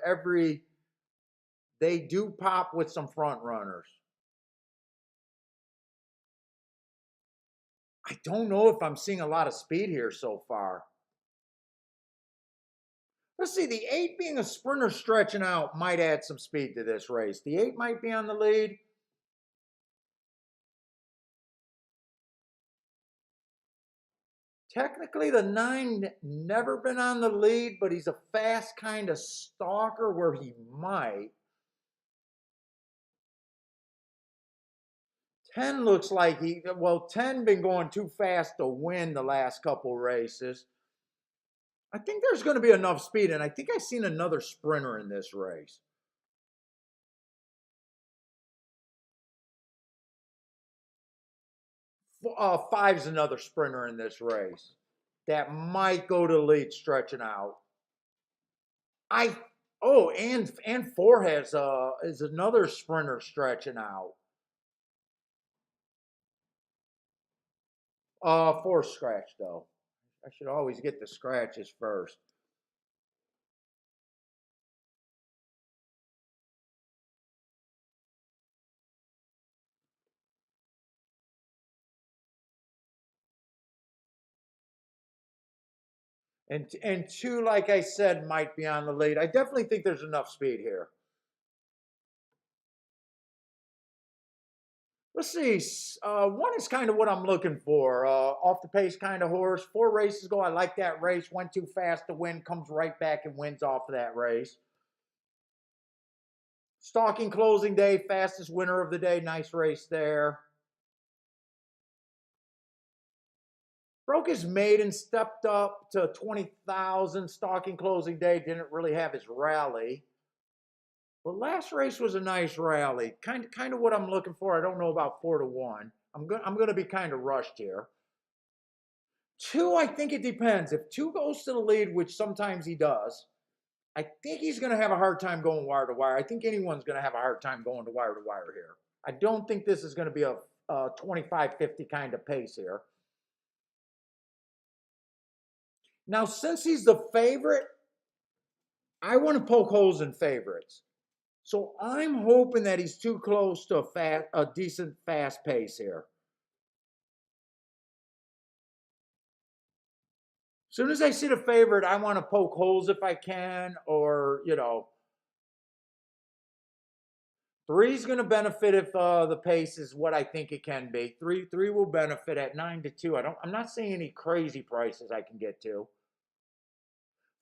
they do pop with some front runners. I don't know if I'm seeing a lot of speed here so far. Let's see, the 8 being a sprinter stretching out might add some speed to this race. The 8 might be on the lead. Technically, the 9 never been on the lead, but he's a fast kind of stalker where he might. 10 looks like 10 been going too fast to win the last couple races. I think there's going to be enough speed, and I think I've seen another sprinter in this race. Five's another sprinter in this race that might go to lead stretching out. And 4 is another sprinter stretching out. 4 scratch though. I should always get the scratches first. And 2, like I said, might be on the lead. I definitely think there's enough speed here. Let's see. 1 is kind of what I'm looking for. Off the pace kind of horse. 4 races ago, I like that race. Went too fast to win. Comes right back and wins off of that race. Stalking closing day. Fastest winner of the day. Nice race there. Broke his maiden. Stepped up to 20,000. Stalking closing day. Didn't really have his rally. But last race was a nice rally. Kind of what I'm looking for. I don't know about 4 to 1. I'm going to be kind of rushed here. 2, I think it depends. If 2 goes to the lead, which sometimes he does, I think he's going to have a hard time going wire to wire. I think anyone's going to have a hard time going to wire here. I don't think this is going to be a 25-50 kind of pace here. Now, since he's the favorite, I want to poke holes in favorites. So I'm hoping that he's too close to a decent fast pace here. As soon as I see the favorite, I want to poke holes if I can, or, 3's going to benefit if the pace is what I think it can be. 3 will benefit at 9 to 2. I'm not seeing any crazy prices I can get to.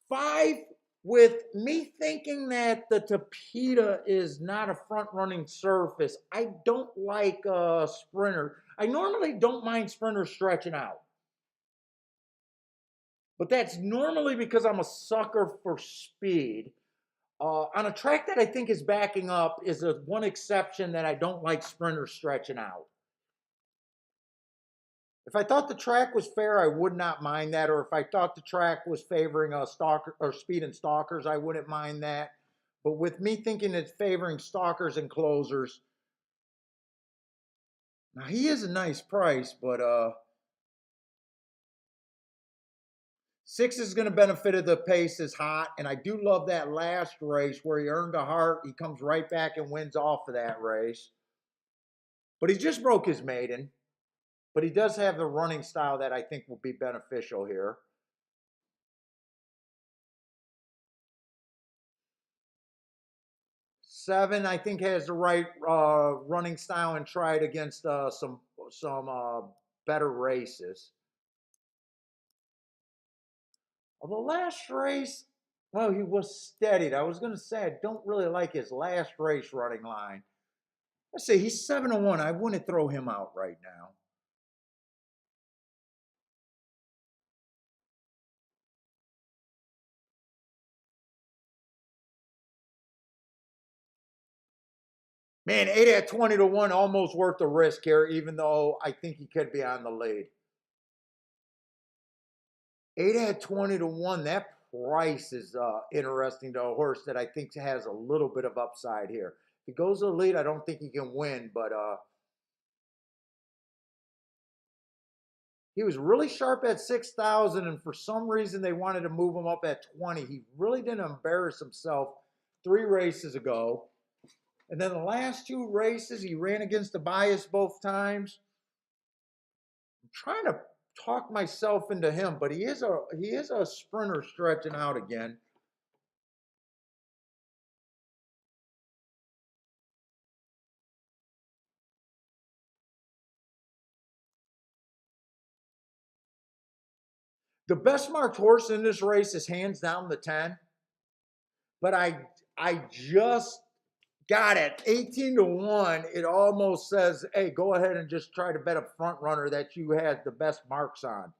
5, with me thinking that the Tapeta is not a front running surface, I don't like a sprinter. I normally don't mind sprinters stretching out, but that's normally because I'm a sucker for speed. On a track that I think is backing up is a one exception that I don't like sprinters stretching out. If I thought the track was fair, I would not mind that. Or if I thought the track was favoring a stalker or speed and stalkers, I wouldn't mind that. But with me thinking it's favoring stalkers and closers, now he is a nice price, but 6 is going to benefit if the pace is hot, and I do love that last race where he earned a heart. He comes right back and wins off of that race, but he just broke his maiden. But he does have the running style that I think will be beneficial here. 7, I think, has the right running style and tried against some better races. Well, the last race, well, he was steadied. I was going to say I don't really like his last race running line. Let's see, he's 7-1. I wouldn't throw him out right now. Man, 8 at 20-1, almost worth the risk here, even though I think he could be on the lead. 8 at 20-1, that price is interesting to a horse that I think has a little bit of upside here. If he goes to the lead, I don't think he can win, but he was really sharp at 6,000, and for some reason they wanted to move him up at 20. He really didn't embarrass himself 3 races ago. And then the last 2 races, he ran against the bias both times. I'm trying to talk myself into him, but he is a sprinter stretching out again. The best marked horse in this race is hands down the 10. But I just got it. 18-1. It almost says, hey, go ahead and just try to bet a front runner that you had the best marks on.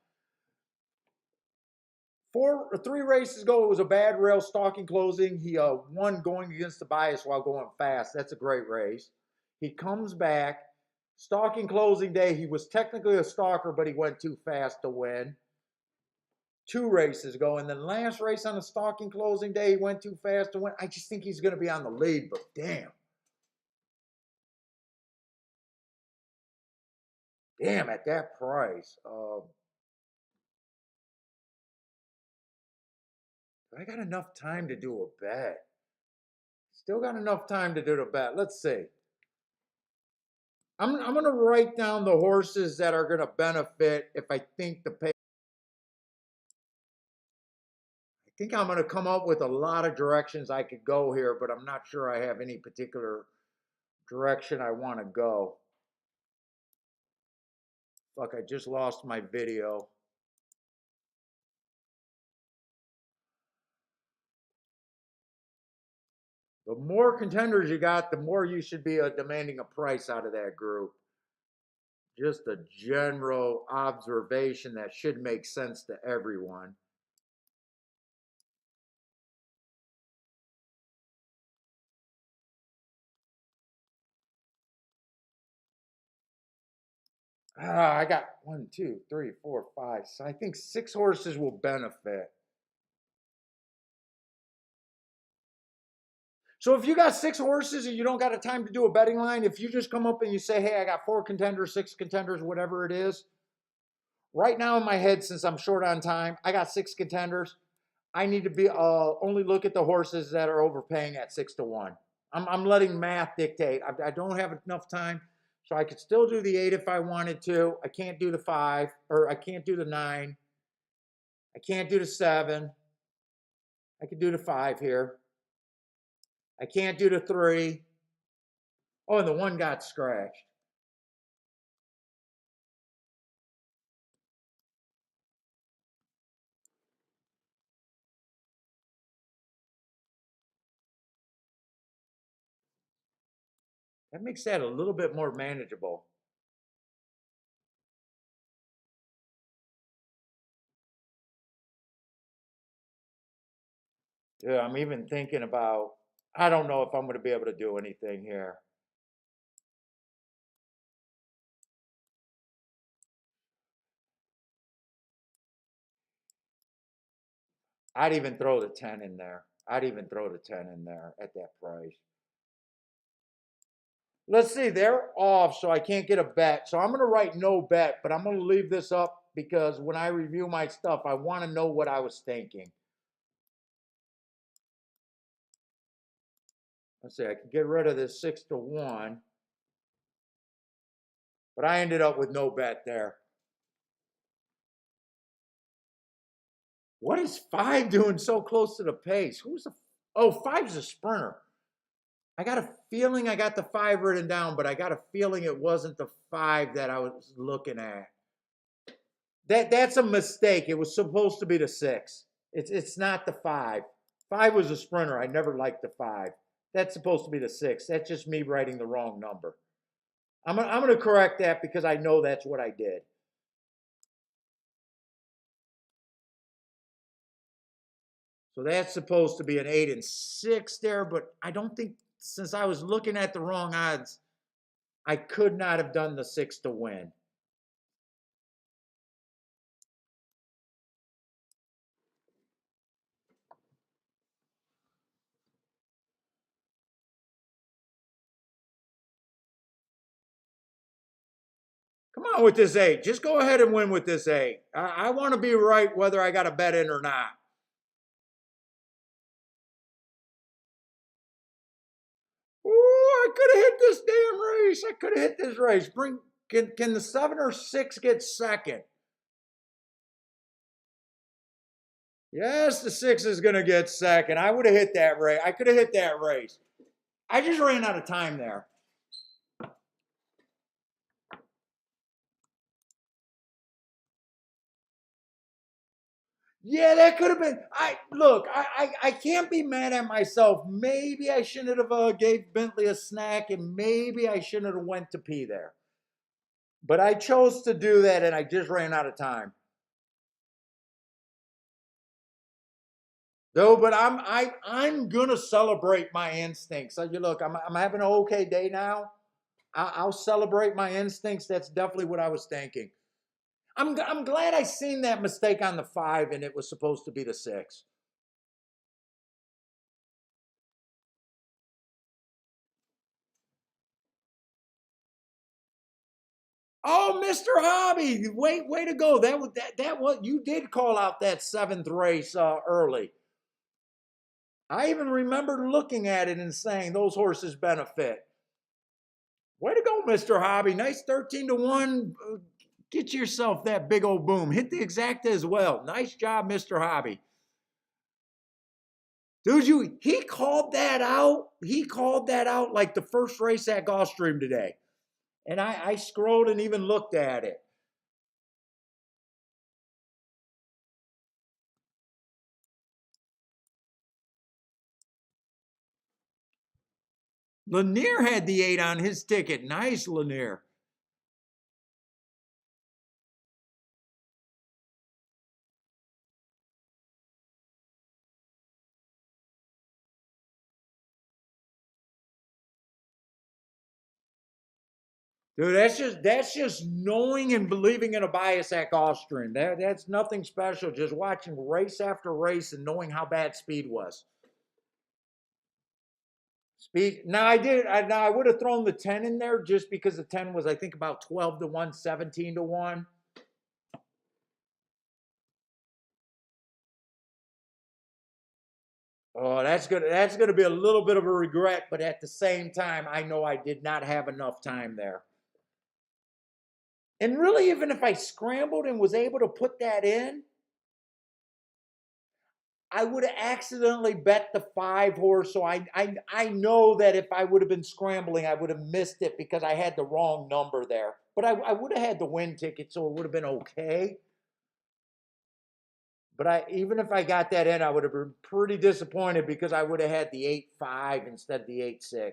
3 races ago, it was a bad rail stalking closing. He won going against the bias while going fast. That's a great race. He comes back. Stalking closing day, he was technically a stalker, but he went too fast to win. 2 races ago, and then last race on the stalking closing day, he went too fast to win. I just think he's going to be on the lead, but damn, at that price. I got enough time to do a bet. Still got enough time to do the bet. Let's see. I'm going to write down the horses that are going to benefit if I think the pay. I think I'm going to come up with a lot of directions I could go here, but I'm not sure I have any particular direction I want to go. Fuck, I just lost my video. The more contenders you got, the more you should be demanding a price out of that group. Just a general observation that should make sense to everyone. I got 1, 2, 3, 4, 5. So I think 6 horses will benefit. So if you got 6 horses and you don't got a time to do a betting line, if you just come up and you say, hey, I got 4 contenders, 6 contenders, whatever it is, right now in my head, since I'm short on time, I got 6 contenders. I need to be only look at the horses that are overpaying at 6-1. I'm letting math dictate. I don't have enough time, so I could still do the 8 if I wanted to. I can't do the 5, or I can't do the 9. I can't do the 7. I could do the 5 here. I can't do the 3. Oh, and the 1 got scratched. That makes that a little bit more manageable. Yeah, I'm even thinking about, I don't know if I'm going to be able to do anything here. I'd even throw the 10 in there. I'd even throw the 10 in there at that price. Let's see, they're off, so I can't get a bet. So I'm going to write no bet, but I'm going to leave this up because when I review my stuff, I want to know what I was thinking. Let's see, I could get rid of this 6-1, but I ended up with no bet there. What is 5 doing so close to the pace? Who's the? Oh, 5's a sprinter. I got a feeling I got the 5 written down, but I got a feeling it wasn't the 5 that I was looking at. That's a mistake. It was supposed to be the 6. It's not the 5. 5 was a sprinter. I never liked the 5. That's supposed to be the 6. That's just me writing the wrong number. I'm gonna correct that because I know that's what I did. So that's supposed to be an 8 and 6 there, but I don't think, since I was looking at the wrong odds, I could not have done the 6 to win. Come on with this 8. Just go ahead and win with this 8. I want to be right whether I got a bet in or not. Ooh, I could have hit this damn race. I could have hit this race. Can the 7 or 6 get second? Yes, the 6 is going to get second. I would have hit that race. I could have hit that race. I just ran out of time there. Yeah, that could have been. I can't be mad at myself. Maybe I shouldn't have gave Bentley a snack, and maybe I shouldn't have went to pee there. But I chose to do that, and I just ran out of time. No, but I'm gonna celebrate my instincts. So you look, I'm having an okay day now. I'll celebrate my instincts. That's definitely what I was thinking. I'm glad I seen that mistake on the 5, and it was supposed to be the 6. Oh, Mr. Hobby, way to go. That was you did call out that 7th race early. I even remember looking at it and saying those horses benefit. Way to go, Mr. Hobby. Nice 13-1. Get yourself that big old boom. Hit the exacta as well. Nice job, Mr. Hobby. Dude, he called that out. He called that out like the first race at Gulfstream today. And I scrolled and even looked at it. Lanier had the 8 on his ticket. Nice, Lanier. Dude, that's just knowing and believing in a bias at Gulfstream. That's nothing special. Just watching race after race and knowing how bad speed was. Speed. Now I would have thrown the 10 in there just because the 10 was, I think, about 12-1, 17-1. Oh, that's good. That's going to be a little bit of a regret, but at the same time, I know I did not have enough time there. And really, even if I scrambled and was able to put that in, I would have accidentally bet the 5 horse. So I know that if I would have been scrambling, I would have missed it because I had the wrong number there. But I would have had the win ticket, so it would have been okay. But even if I got that in, I would have been pretty disappointed because I would have had the 8-5 instead of the 8-6.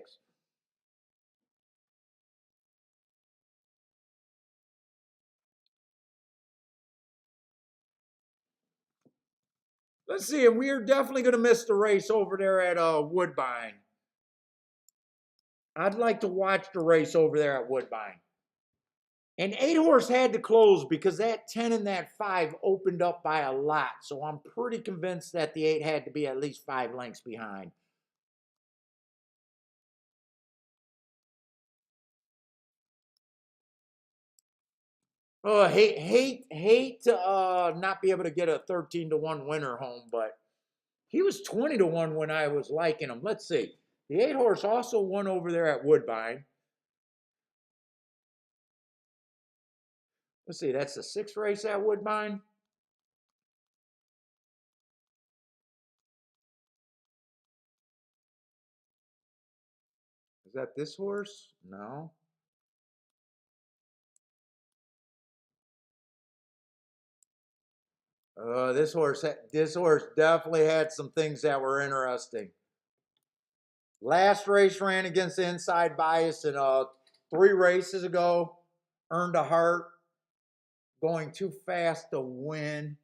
Let's see, and we are definitely going to miss the race over there at Woodbine. I'd like to watch the race over there at Woodbine. And 8 horse had to close because that 10 and that 5 opened up by a lot. So I'm pretty convinced that the 8 had to be at least 5 lengths behind. Hate to not be able to get a 13-1 winner home, but he was 20-1 when I was liking him. Let's see. The 8 horse also won over there at Woodbine. Let's see, that's the 6th race at Woodbine. Is that this horse? No. This horse definitely had some things that were interesting. Last race ran against the inside bias, and 3 races ago earned a heart. Going too fast to win.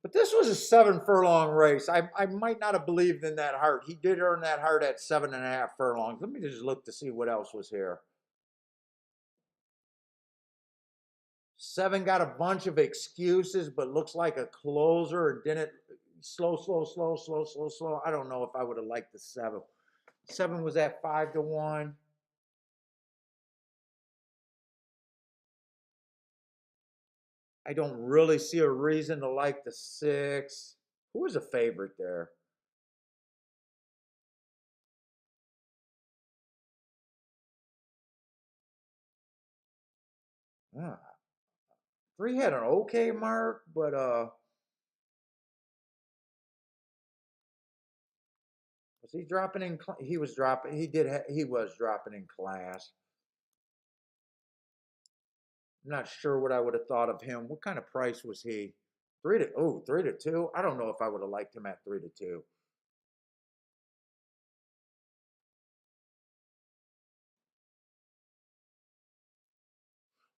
But this was a 7 furlong race. I might not have believed in that heart. He did earn that heart at 7.5 furlongs. Let me just look to see what else was here. 7 got a bunch of excuses, but looks like a closer and didn't. Slow. I don't know if I would have liked the 7. 7 was at 5-1. I don't really see a reason to like the 6. Who was a favorite there? Ah, 3 had an okay mark, but was he dropping in? He was dropping. He was dropping in class. I'm not sure what I would have thought of him. What kind of price was he? 3-2. I don't know if I would have liked him at 3-2.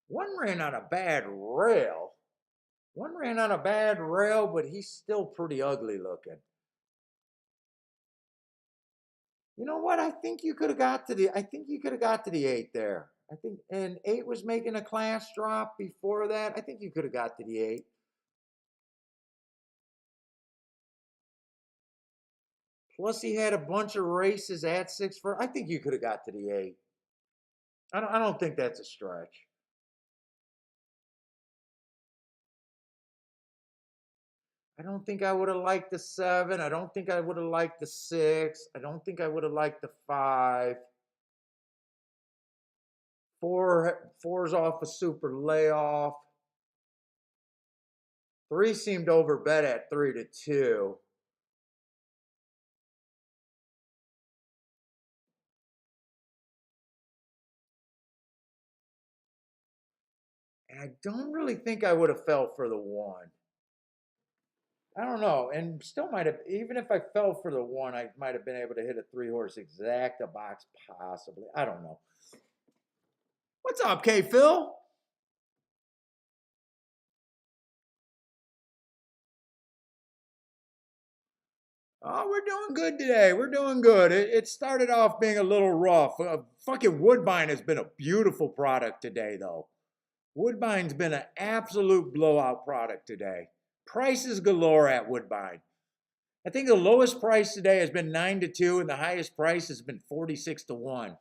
One ran on a bad rail. One ran on a bad rail, but he's still pretty ugly looking. You know what? I think you could have got to the. I think you could have got to the 8 there. I think, and 8 was making a class drop before that. I think you could have got to the 8. Plus, he had a bunch of races at 6 for. I think you could have got to the 8. I don't think that's a stretch. I don't think I would have liked the 7. I don't think I would have liked the 6. I don't think I would have liked the 5. 4's off a super layoff. 3 seemed overbet at 3-2. And I don't really think I would have fell for the 1. I don't know. And still might have, even if I fell for the 1, I might have been able to hit a 3-horse exacta box possibly. I don't know. What's up, K Phil? Oh, we're doing good today. We're doing good. It started off being a little rough. Fucking Woodbine has been a beautiful product today, though. Woodbine's been an absolute blowout product today. Prices galore at Woodbine. I think the lowest price today has been 9-2, and the highest price has been 46-1.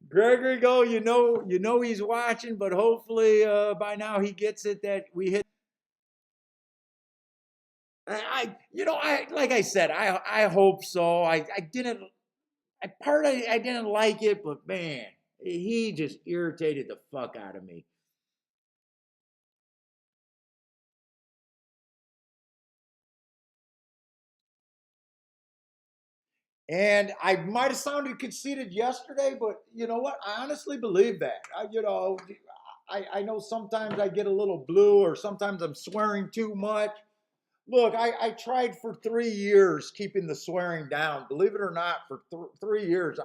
Gregory Go, you know he's watching, but hopefully by now he gets it that we hit. Like I said, I hope so. I didn't. I didn't like it, but man, he just irritated the fuck out of me. And I might have sounded conceited yesterday, but you know what? I honestly believe that. I know sometimes I get a little blue or sometimes I'm swearing too much. Look, I tried for 3 years keeping the swearing down. Believe it or not, for 3 years,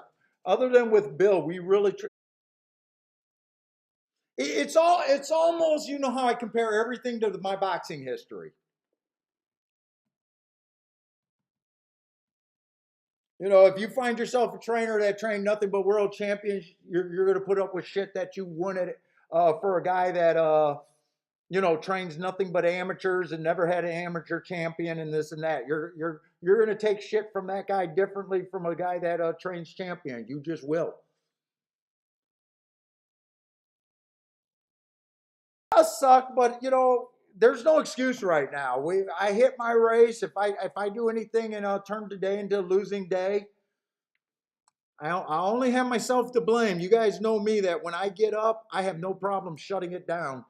other than with Bill, we really. It's almost, you know how I compare everything to my boxing history. You know, if you find yourself a trainer that trained nothing but world champions, you're going to put up with shit that you wouldn't for a guy that trains nothing but amateurs and never had an amateur champion and this and that. You're going to take shit from that guy differently from a guy that trains champion. You just will. It does suck, but there's no excuse right now. I hit my race. If I do anything and turn today into a losing day, I only have myself to blame. You guys know me that when I get up, I have no problem shutting it down.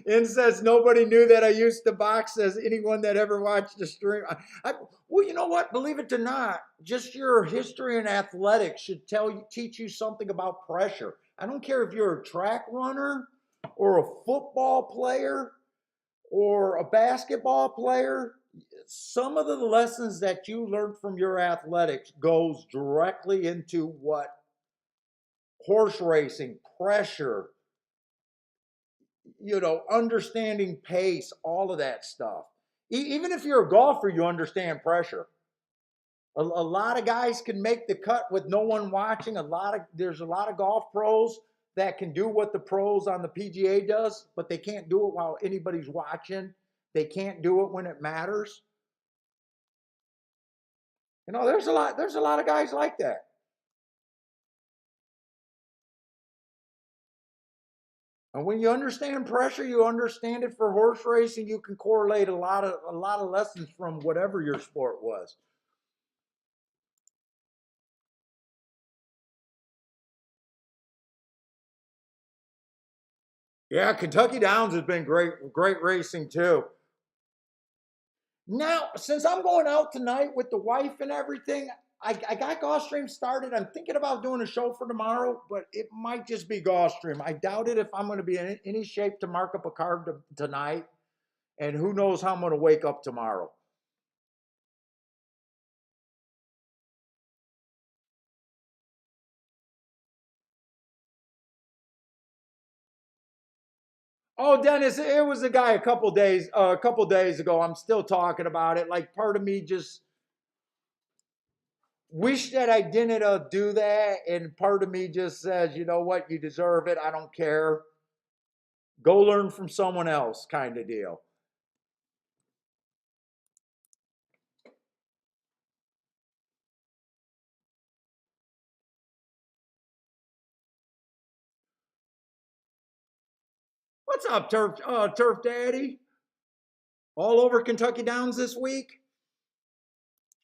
And says nobody knew that I used to box. Says anyone that ever watched the stream. Well, you know what? Believe it or not, just your history in athletics should teach you something about pressure. I don't care if you're a track runner or a football player or a basketball player. Some of the lessons that you learn from your athletics goes directly into what horse racing, pressure, understanding pace, all of that stuff. Even if you're a golfer, you understand pressure. A lot of guys can make the cut with no one watching. There's a lot of golf pros that can do what the pros on the PGA does, but they can't do it while anybody's watching. They can't do it when it matters. There's a lot of guys like that. And when you understand pressure, you understand it for horse racing, you can correlate a lot of lessons from whatever your sport was. Yeah, Kentucky Downs has been great racing too. Now, since I'm going out tonight with the wife and everything, I got Gulfstream started. I'm thinking about doing a show for tomorrow, but it might just be Gulfstream. I doubt it if I'm going to be in any shape to mark up a card tonight. And who knows how I'm going to wake up tomorrow. Oh, Dennis, it was a guy a couple days ago. I'm still talking about it. Like part of me just wish that I didn't do that, and part of me just says, you know what, you deserve it. I don't care. Go learn from someone else, kind of deal. What's up, Turf Daddy? All over Kentucky Downs this week?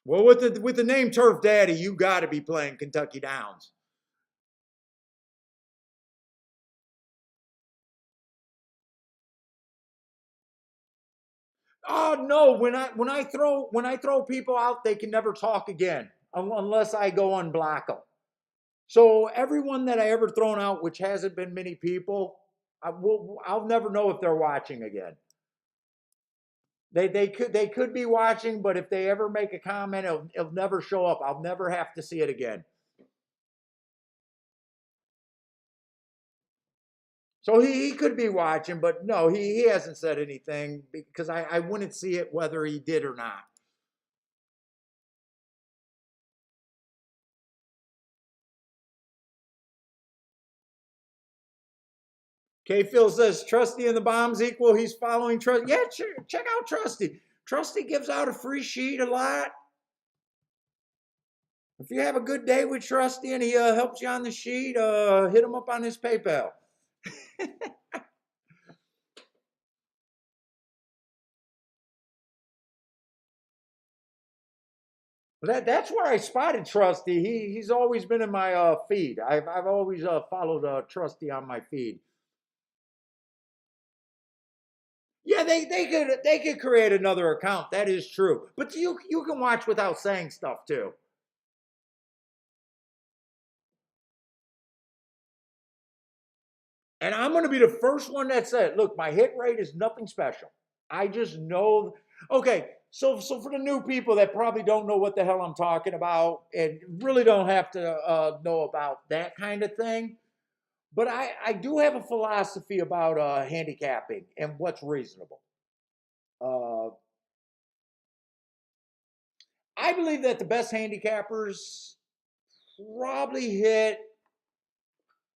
Well, with the name Turf Daddy, you got to be playing Kentucky Downs. Oh no! When I throw people out, they can never talk again unless I go unblock them. So everyone that I ever thrown out, which hasn't been many people, I'll never know if they're watching again. They could be watching, but if they ever make a comment, it'll never show up. I'll never have to see it again. So he could be watching, but no, he hasn't said anything because I wouldn't see it whether he did or not. K Phil says Trusty and the bombs equal. He's following Trusty. Yeah, check out Trusty. Trusty gives out a free sheet a lot. If you have a good day with Trusty and he helps you on the sheet, hit him up on his PayPal. That's where I spotted Trusty. He's always been in my feed. I've always followed Trusty on my feed. Yeah, they could create another account. That is true. But you can watch without saying stuff too. And I'm going to be the first one that said, look, my hit rate is nothing special. I just know. Okay, so for the new people that probably don't know what the hell I'm talking about and really don't have to know about that kind of thing, but I do have a philosophy about handicapping and what's reasonable. Uh, I believe that the best handicappers probably hit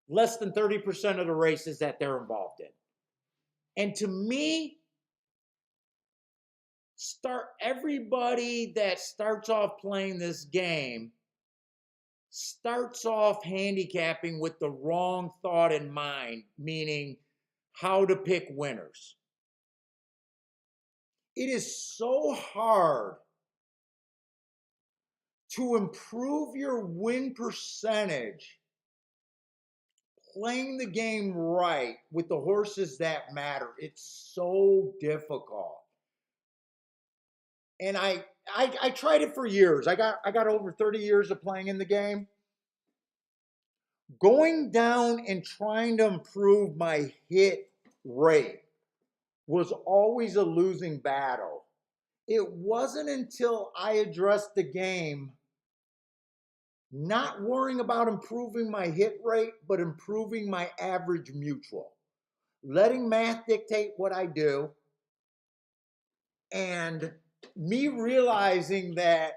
less than 30% of the races that they're involved in. And to me, everybody that starts off playing this game starts off handicapping with the wrong thought in mind, meaning how to pick winners. It is so hard to improve your win percentage playing the game right with the horses that matter. It's so difficult. And I tried it for years. I got over 30 years of playing in the game. Going down and trying to improve my hit rate was always a losing battle. It wasn't until I addressed the game, not worrying about improving my hit rate, but improving my average mutual, letting math dictate what I do, and me realizing that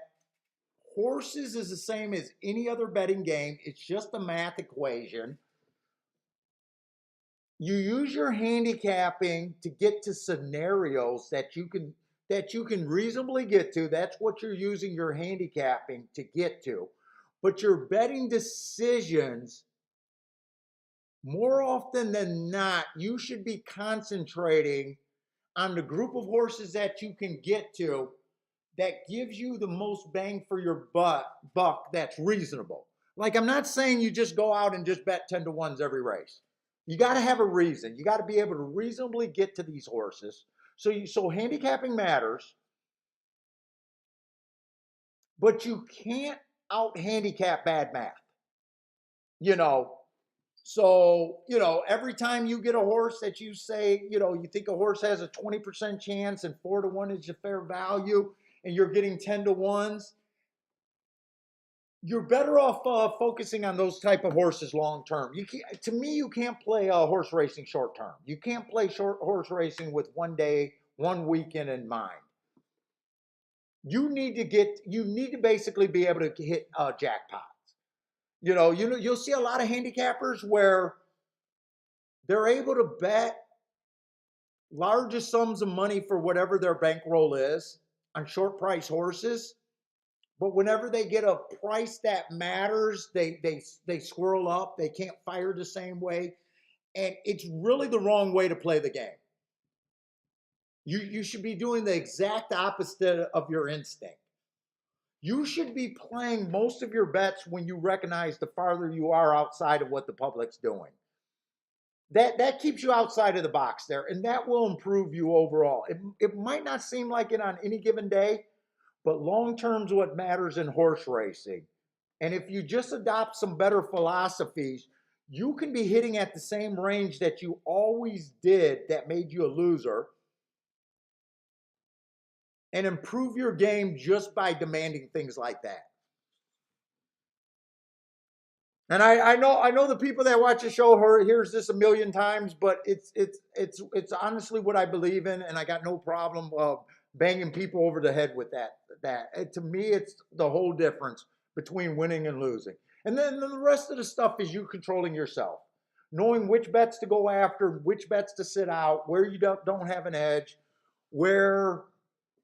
horses is the same as any other betting game. It's just a math equation. You use your handicapping to get to scenarios that you can reasonably get to. That's what you're using your handicapping to get to. But your betting decisions, more often than not, you should be concentrating on the group of horses that you can get to that gives you the most bang for your buck that's reasonable. Like, I'm not saying you just go out and just bet 10 to 1s every race. You got to have a reason. You got to be able to reasonably get to these horses. So handicapping matters, but you can't out handicap bad math. You know, every time you get a horse that you say, you think a horse has a 20% chance and 4 to 1 is your fair value and you're getting 10 to 1s, you're better off focusing on those type of horses long term. To me, you can't play horse racing short term. You can't play short horse racing with one day, one weekend in mind. You need to basically be able to hit jackpots. You'll see a lot of handicappers where they're able to bet largest sums of money for whatever their bankroll is on short price horses. But whenever they get a price that matters, they squirrel up. They can't fire the same way. And it's really the wrong way to play the game. You should be doing the exact opposite of your instinct. You should be playing most of your bets when you recognize the farther you are outside of what the public's doing. That keeps you outside of the box there, and that will improve you overall. It might not seem like it on any given day, but long term's what matters in horse racing. And if you just adopt some better philosophies, you can be hitting at the same range that you always did that made you a loser and improve your game just by demanding things like that. And I know the people that watch the show hears this a million times, but it's honestly what I believe in, and I got no problem banging people over the head with that. To me, it's the whole difference between winning and losing. And then the rest of the stuff is you controlling yourself, knowing which bets to go after, which bets to sit out, where you don't have an edge, where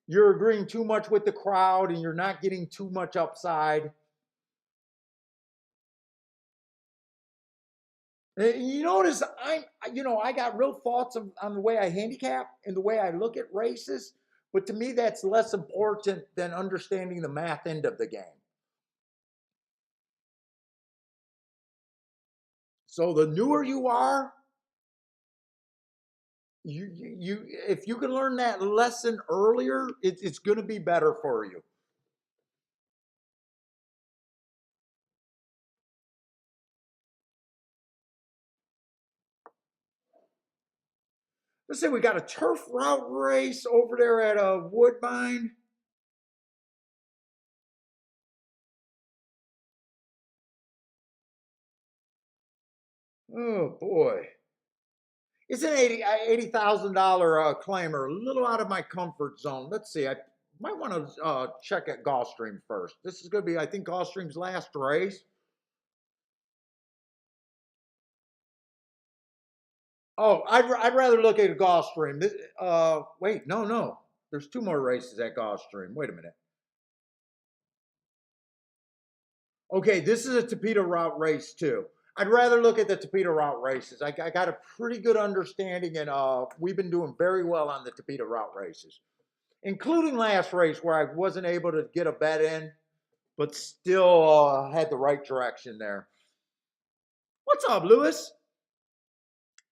you're agreeing too much with the crowd and you're not getting too much upside. You notice I got real thoughts on the way I handicap and the way I look at races, But to me, that's less important than understanding the math end of the game. So the newer you are, you if you can learn that lesson earlier, it's going to be better for you. Let's say we got a turf route race over there at Woodbine. Oh boy, it's an $80,000 claimer, a little out of my comfort zone. Let's see, I might want to check at Gulfstream first. This is going to be, I think, Gulfstream's last race. Oh, I'd rather look at Gulfstream. Wait, no. There's two more races at Gulfstream. Wait a minute. Okay, this is a Tapeta route race too. I'd rather look at the Tapeta route races. I got a pretty good understanding, and we've been doing very well on the Tapeta route races, including last race where I wasn't able to get a bet in, but still had the right direction there. What's up, Lewis?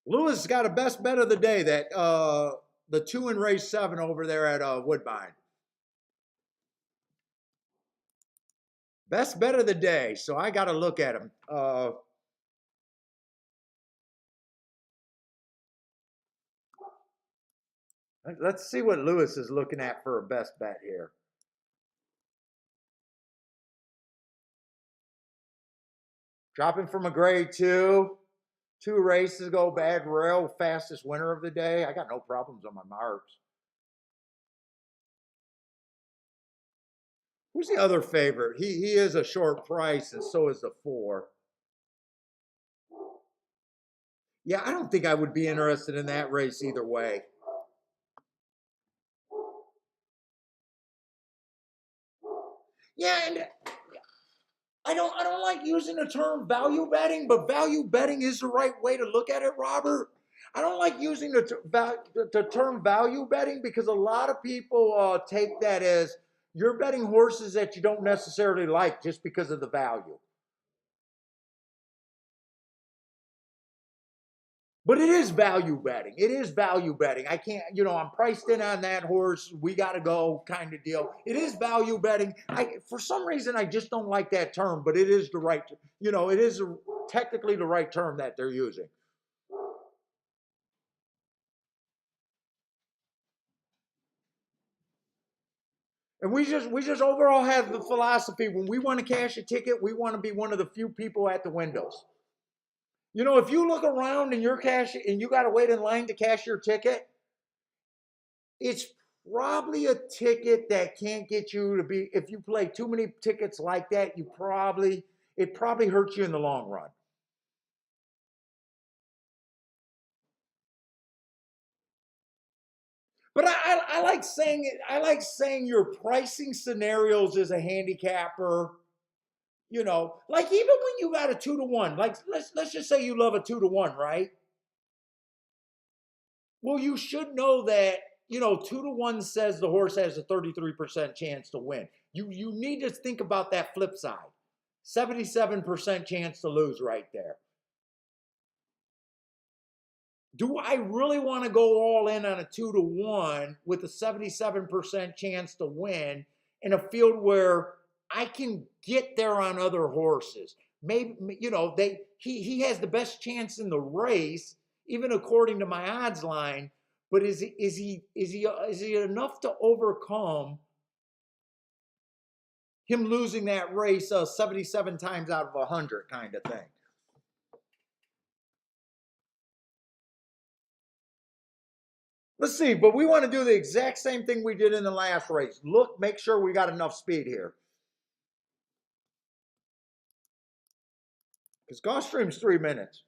Lewis got a best bet of the day, that the 2 in race 7 over there at Woodbine. Best bet of the day, so I got to look at him. Let's see what Lewis is looking at for a best bet here. Dropping from a grade 2. 2 races ago, bad rail, fastest winner of the day. I got no problems on my marks. Who's the other favorite? He is a short price, and so is the 4. Yeah, I don't think I would be interested in that race either way. Yeah, and I don't like using the term value betting, but value betting is the right way to look at it, Robert. I don't like using the term value betting because a lot of people take that as you're betting horses that you don't necessarily like just because of the value. But it is value betting. It is value betting. I can't, I'm priced in on that horse. We got to go kind of deal. It is value betting. For some reason, I just don't like that term, but it is the right, it is technically the right term that they're using. And we just overall have the philosophy, when we want to cash a ticket, we want to be one of the few people at the windows. If you look around and you're cash and you got to wait in line to cash your ticket, it's probably a ticket that can't get you to be, if you play too many tickets like that, it probably hurts you in the long run. But I like saying your pricing scenarios as a handicapper. Like even when you got a 2-to-1, like let's just say you love a 2-to-1, right? Well, you should know that 2-to-1 says the horse has a 33% chance to win. You need to think about that flip side. 77% chance to lose right there. Do I really want to go all in on a 2-to-1 with a 77% chance to win in a field where I can get there on other horses? Maybe he has the best chance in the race, even according to my odds line. But is he enough to overcome him losing that race 77 times out of 100 kind of thing? Let's see, but we want to do the exact same thing we did in the last race. Look, make sure we got enough speed here. Because Gulfstream's 3 minutes.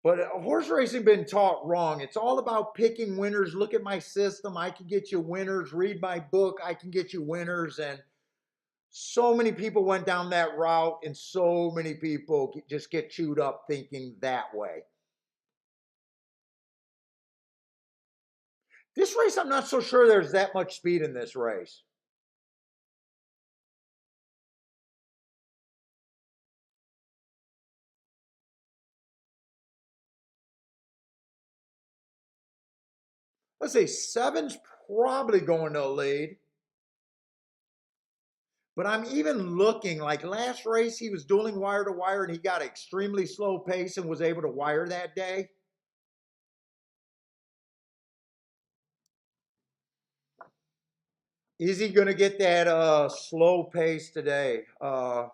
But horse racing been taught wrong. It's all about picking winners. Look at my system. I can get you winners. Read my book. I can get you winners. And so many people went down that route, and so many people just get chewed up thinking that way. This race, I'm not so sure there's that much speed in this race. Let's say 7's probably going to lead. But I'm even looking, like last race, he was dueling wire to wire and he got an extremely slow pace and was able to wire that day. Is he going to get that slow pace today? 5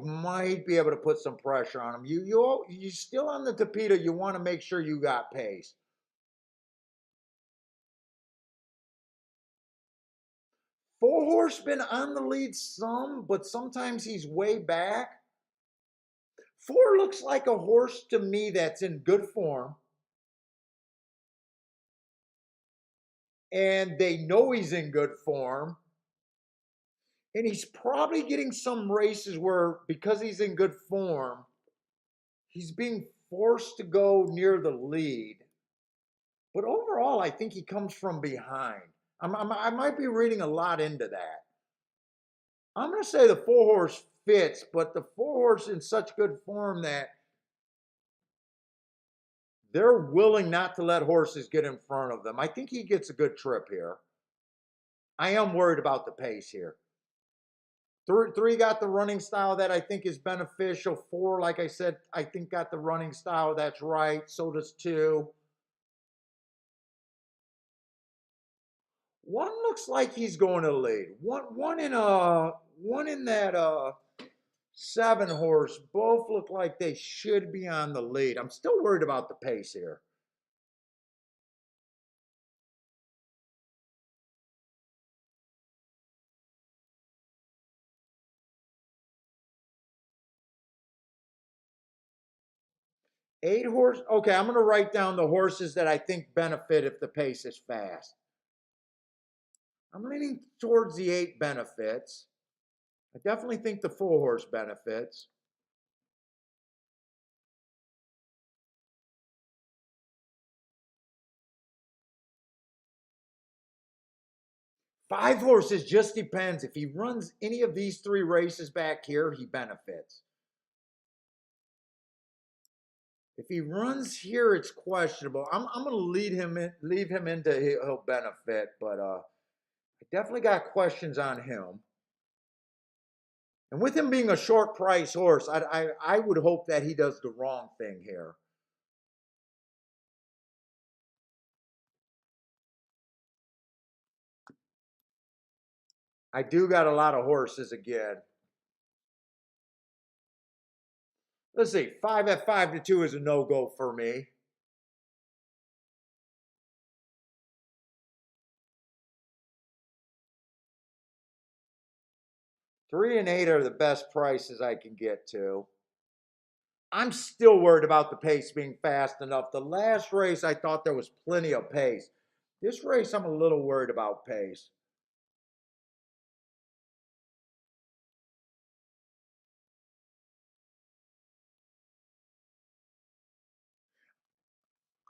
might be able to put some pressure on him. You still on the Tapeta. You want to make sure you got pace. 4-horse been on the lead some, but sometimes he's way back. 4 looks like a horse to me that's in good form. And they know he's in good form. And he's probably getting some races where, because he's in good form, he's being forced to go near the lead. But overall, I think he comes from behind. I might be reading a lot into that. I'm going to say the 4-horse fits, but the 4-horse in such good form that they're willing not to let horses get in front of them. I think he gets a good trip here. I am worried about the pace here. 3 got the running style that I think is beneficial. 4, like I said, I think got the running style that's right. So does 2. 1 looks like he's going to lead. One in that 7-horse. Both look like they should be on the lead. I'm still worried about the pace here. Eight horse. Okay, I'm going to write down the horses that I think benefit if the pace is fast. I'm leaning towards the 8 benefits. I definitely think the 4-horse benefits. Five horses just depends. If he runs any of these 3 races back here, he benefits. If he runs here, it's questionable. I'm going to leave him into he'll benefit, but I definitely got questions on him. And with him being a short price horse, I would hope that he does the wrong thing here. I do got a lot of horses again. Let's see, 5 at 5-2 is a no-go for me. 3 and 8 are the best prices I can get to. I'm still worried about the pace being fast enough. The last race, I thought there was plenty of pace. This race, I'm a little worried about pace.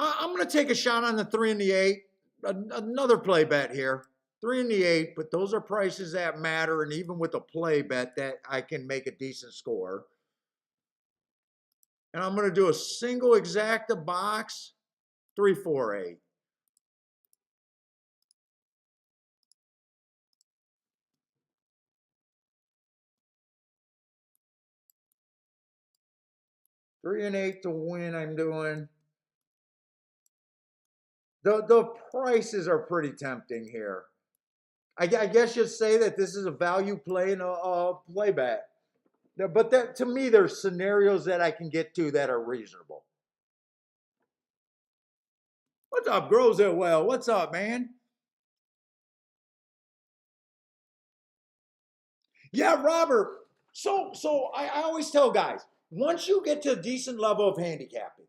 I'm going to take a shot on the 3 and the 8. Another play bet here. 3 and the 8, but those are prices that matter. And even with a play bet, that I can make a decent score. And I'm going to do a single exacta box, 3, 4, 8. Three and 8 to win. I'm doing. The prices are pretty tempting here. I guess you'd say that this is a value play and a play bet. But that, to me, there's scenarios that I can get to that are reasonable. What's up, Grows It Well? What's up, man? Yeah, Robert. So I always tell guys, once you get to a decent level of handicapping,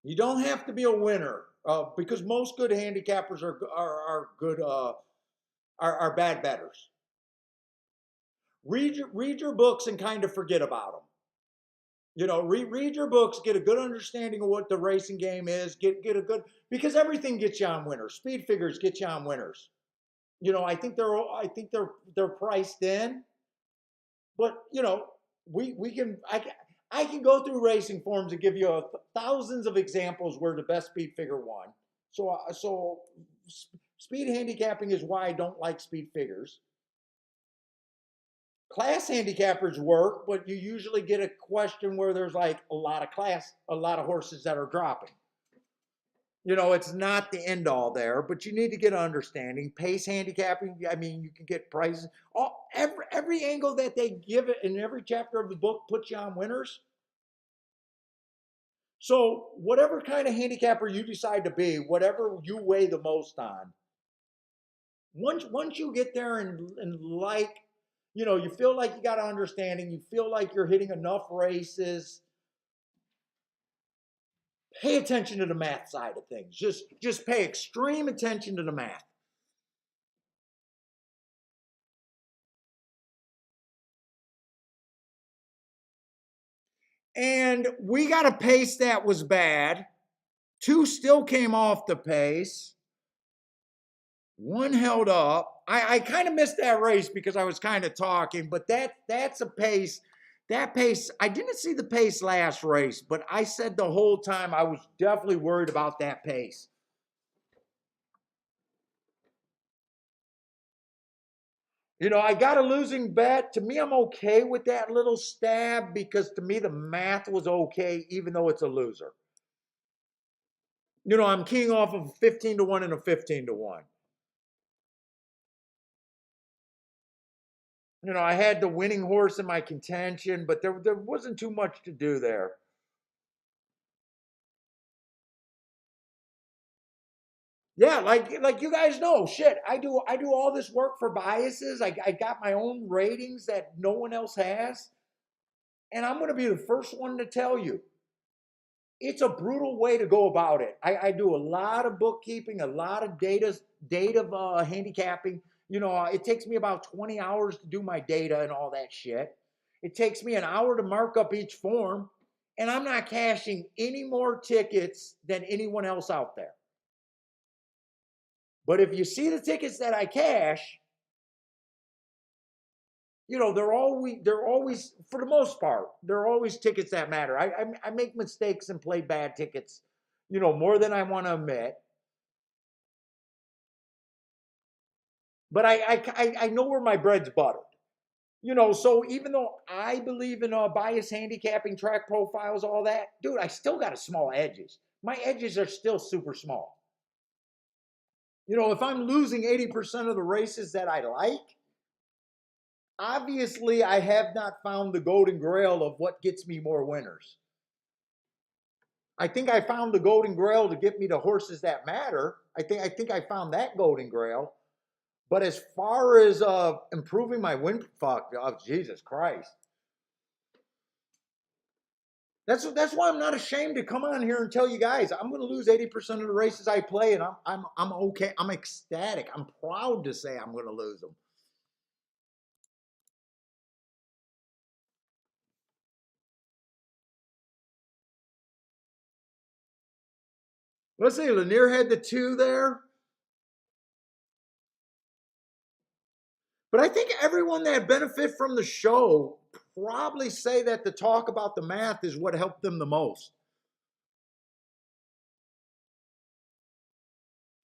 you don't have to be a winner because most good handicappers are good are bad bettors. Read your books and kind of forget about them. You know, read your books, get a good understanding of what the racing game is, get a good, because everything gets you on winners. Speed figures get you on winners. You know, I think they're priced in, but you know, we can I can go through racing forums and give you thousands of examples where the best speed figure won. So speed handicapping is why I don't like speed figures. Class handicappers work, but you usually get a question where there's like a lot of horses that are dropping. You know, it's not the end all there, but you need to get an understanding. Pace handicapping, I mean, you can get prices. Every angle that they give it in every chapter of the book puts you on winners. So whatever kind of handicapper you decide to be, whatever you weigh the most on, once you get there and like, you know, you feel like you got an understanding, you feel like you're hitting enough races, pay attention to the math side of things. Just pay extreme attention to the math. And we got a pace that was bad. Two still came off the pace. One held up. I kind of missed that race because I was kind of talking, but that's a pace. That pace, I didn't see the pace last race, but I said the whole time I was definitely worried about that pace. You know, I got a losing bet. To me, I'm okay with that little stab because to me, the math was okay, even though it's a loser. You know, I'm keying off of a 15 to 1 and a 15 to 1. You know, I had the winning horse in my contention, but there wasn't too much to do there. Yeah, like you guys know, shit. I do all this work for biases. I got my own ratings that no one else has, and I'm going to be the first one to tell you it's a brutal way to go about it. I do a lot of bookkeeping, a lot of data handicapping. You know, it takes me about 20 hours to do my data and all that shit. It takes me an hour to mark up each form, and I'm not cashing any more tickets than anyone else out there. But if you see the tickets that I cash, you know, they're always for the most part, they're always tickets that matter. I make mistakes and play bad tickets, you know, more than I want to admit. But I know where my bread's buttered. You know, so even though I believe in bias handicapping, track profiles, all that, dude, I still got a small edges. My edges are still super small. You know, if I'm losing 80% of the races that I like, obviously I have not found the golden grail of what gets me more winners. I think I found the golden grail to get me the horses that matter. I think I found that golden grail. But as far as improving my win, fuck, oh, Jesus Christ. That's why I'm not ashamed to come on here and tell you guys I'm going to lose 80% of the races I play, and I'm okay. I'm ecstatic. I'm proud to say I'm going to lose them. Let's see. Lanier had the 2 there, but I think everyone that benefit from the show probably say that the talk about the math is what helped them the most.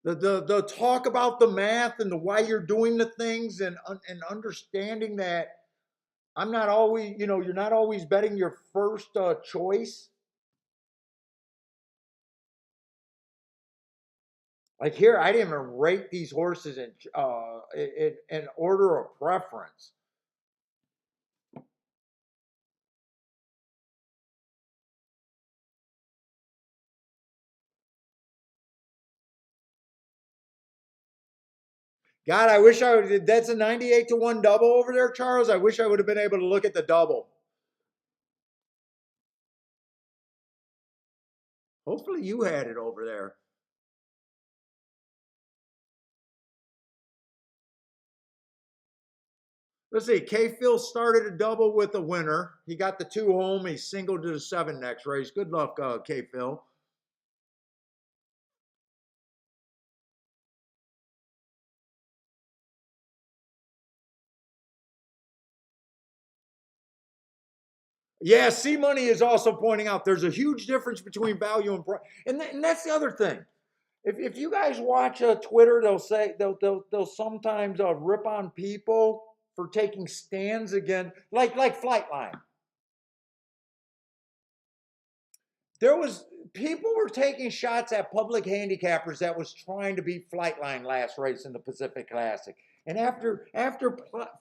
The talk about the math and the why you're doing the things and understanding that I'm not always, you know, you're not always betting your first choice. Like here, I didn't even rate these horses in order of preference. God, I wish I would. That's a 98 to 1 double over there, Charles. I wish I would have been able to look at the double. Hopefully, you had it over there. Let's see. K-Phil started a double with a winner. He got the 2 home. He singled to the 7 next race. Good luck, K-Phil. Yeah, C Money is also pointing out there's a huge difference between value and price, and that's the other thing. If you guys watch Twitter, they'll say they'll sometimes rip on people for taking stands again, like Flightline. There was people were taking shots at public handicappers that was trying to beat Flightline last race in the Pacific Classic, and after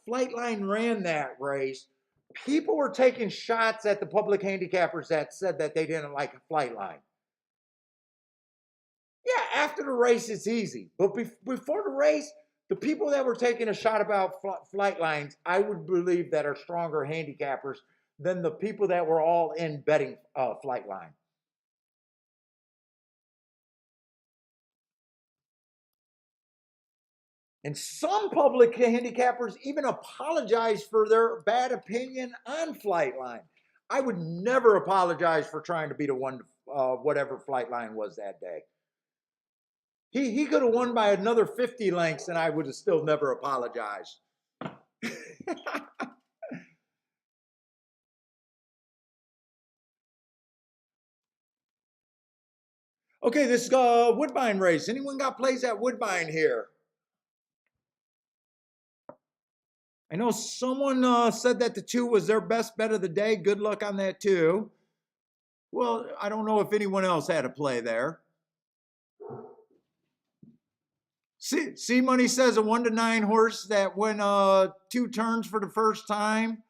Flightline ran that race, people were taking shots at the public handicappers that said that they didn't like Flightline. Yeah, after the race, it's easy. But before the race, the people that were taking a shot about flight lines, I would believe that are stronger handicappers than the people that were all in betting flight line. And some public handicappers even apologize for their bad opinion on flight line. I would never apologize for trying to beat a one, whatever flight line was that day. He could have won by another 50 lengths and I would have still never apologized. Okay, this Woodbine race. Anyone got plays at Woodbine here? I know someone said that the 2 was their best bet of the day. Good luck on that too. Well, I don't know if anyone else had a play there. C Money says a 1 to 9 horse that went 2 turns for the first time,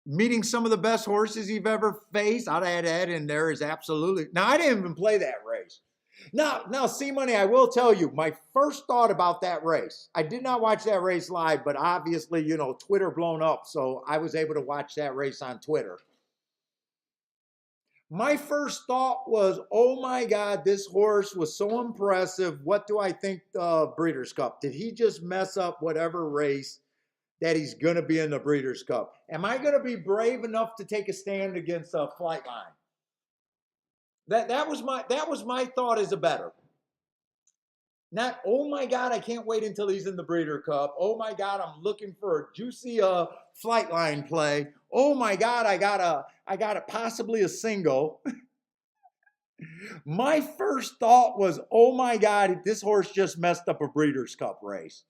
meeting some of the best horses you've ever faced. I'd add that in there is absolutely. Now I didn't even play that race. Now, C Money, I will tell you, my first thought about that race, I did not watch that race live, but obviously, you know, Twitter blown up, so I was able to watch that race on Twitter. My first thought was, oh my God, this horse was so impressive. What do I think the Breeders' Cup? Did he just mess up whatever race that he's going to be in the Breeders' Cup? Am I going to be brave enough to take a stand against a Flightline? That was my thought as a bettor. Not, oh my God, I can't wait until he's in the Breeder Cup. Oh my God, I'm looking for a juicy flight line play. Oh my God, I got a possibly a single. My first thought was, oh my God, this horse just messed up a Breeders' Cup race.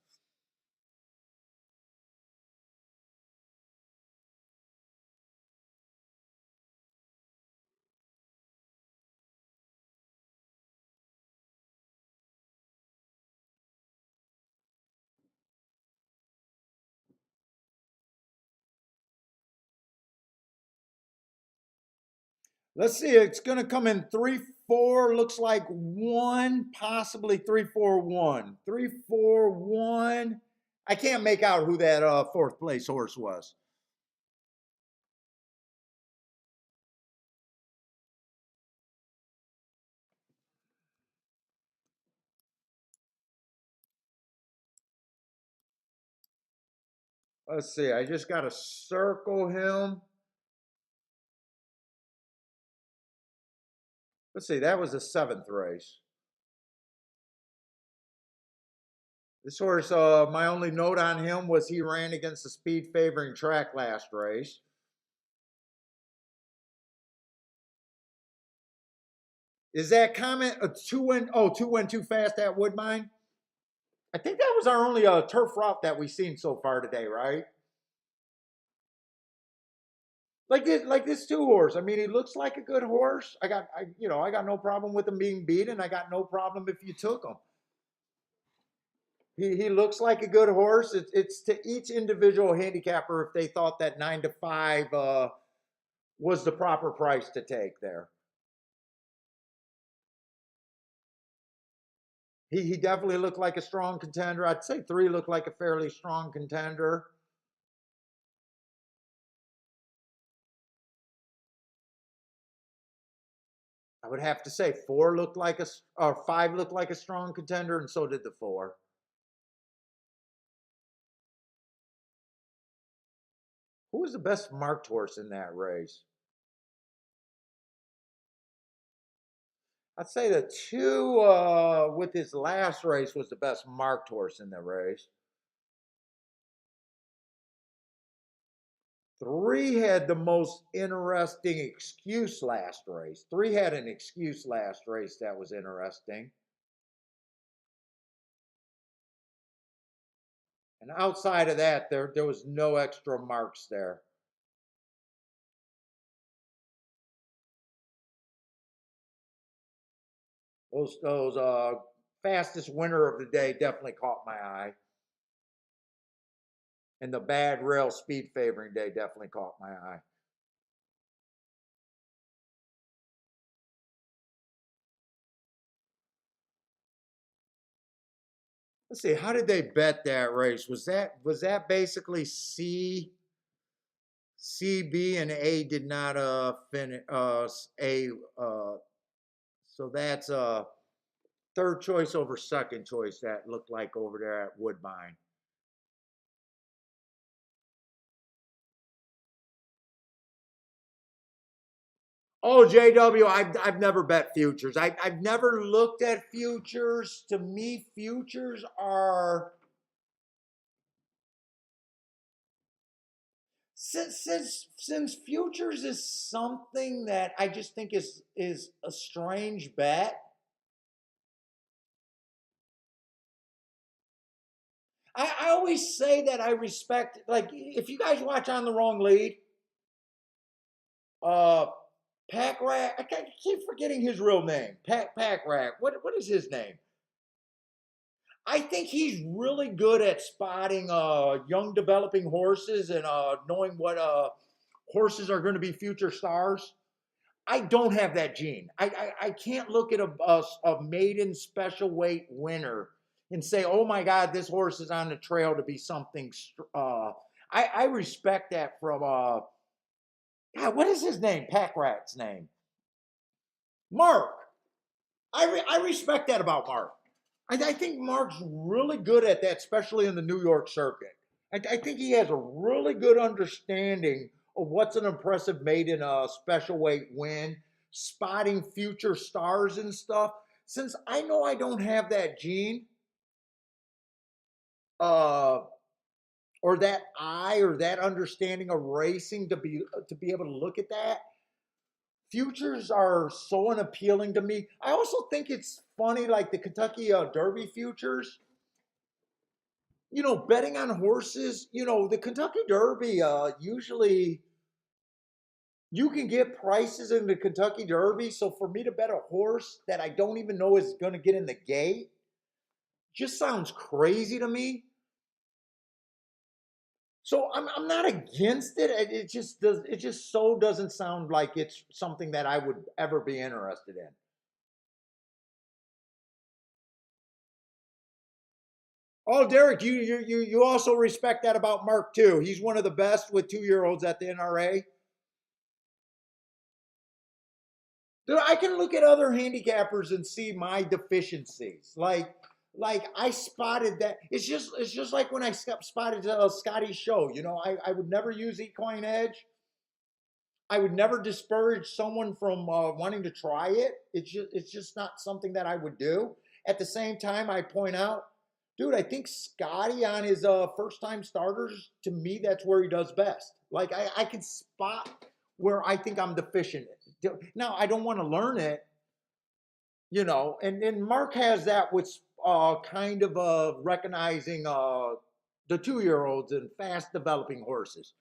Let's see, it's going to come in 3-4, looks like 1, possibly 3-4-1. 3-4-1. I can't make out who that 4th place horse was. Let's see, I just got to circle him. Let's see, that was the 7th race. This horse, my only note on him was he ran against the speed favoring track last race. Is that comment a 2 went? Oh, 2 went too fast at Woodbine? I think that was our only turf route that we've seen so far today, right? Like this 2 horse. I mean, he looks like a good horse. I got no problem with him being beaten. I got no problem if you took him. He looks like a good horse. It's to each individual handicapper if they thought that 9 to 5 was the proper price to take there. He definitely looked like a strong contender. I'd say 3 looked like a fairly strong contender. I would have to say 4 looked like or 5 looked like a strong contender, and so did the 4. Who was the best marked horse in that race? I'd say the two with his last race was the best marked horse in the race. 3 had the most interesting excuse last race. 3 had an excuse last race that was interesting. And outside of that, there was no extra marks there. Those fastest winner of the day definitely caught my eye. And the bad rail speed favoring day definitely caught my eye. Let's see, how did they bet that race? Was that basically C, B, and A did not finish A so that's third choice over second choice that looked like over there at Woodbine. Oh, JW, I've never bet futures. I've never looked at futures. To me, futures are since futures is something that I just think is a strange bet. I always say that I respect, like, if you guys watch On the Wrong Lead, uh Pack Rat, keep forgetting his real name. Pack Rat. What is his name? I think he's really good at spotting young developing horses and knowing what horses are going to be future stars. I don't have that gene. I can't look at a maiden special weight winner and say, oh my God, this horse is on the trail to be something. I respect that from, God, what is his name? Pack Rat's name? Mark. I respect that about Mark. I think Mark's really good at that, especially in the New York circuit. I think he has a really good understanding of what's an impressive maiden special weight win, spotting future stars and stuff. Since I know I don't have that gene, uh, or that eye, or that understanding of racing to be able to look at that, futures are so unappealing to me. I also think it's funny, like the Kentucky Derby futures. Betting on horses. The Kentucky Derby. Usually, you can get prices in the Kentucky Derby. So for me to bet a horse that I don't even know is going to get in the gate, just sounds crazy to me. So I'm not against it. It just does. It just so doesn't sound like it's something that I would ever be interested in. Oh, Derek, you also respect that about Mark too. He's one of the best with 2-year-olds at the NRA. Dude, I can look at other handicappers and see my deficiencies. Like I spotted that. It's just like when I spotted Scotty's show. I would never use equine edge. I would never discourage someone from wanting to try it. It's just not something that I would do. At the same time, I point out, dude, I think Scotty on his first time starters, to me, that's where he does best. Like I can spot where I think I'm deficient. Now I don't want to learn it, and Mark has that with kind of recognizing the 2-year-olds and fast developing horses.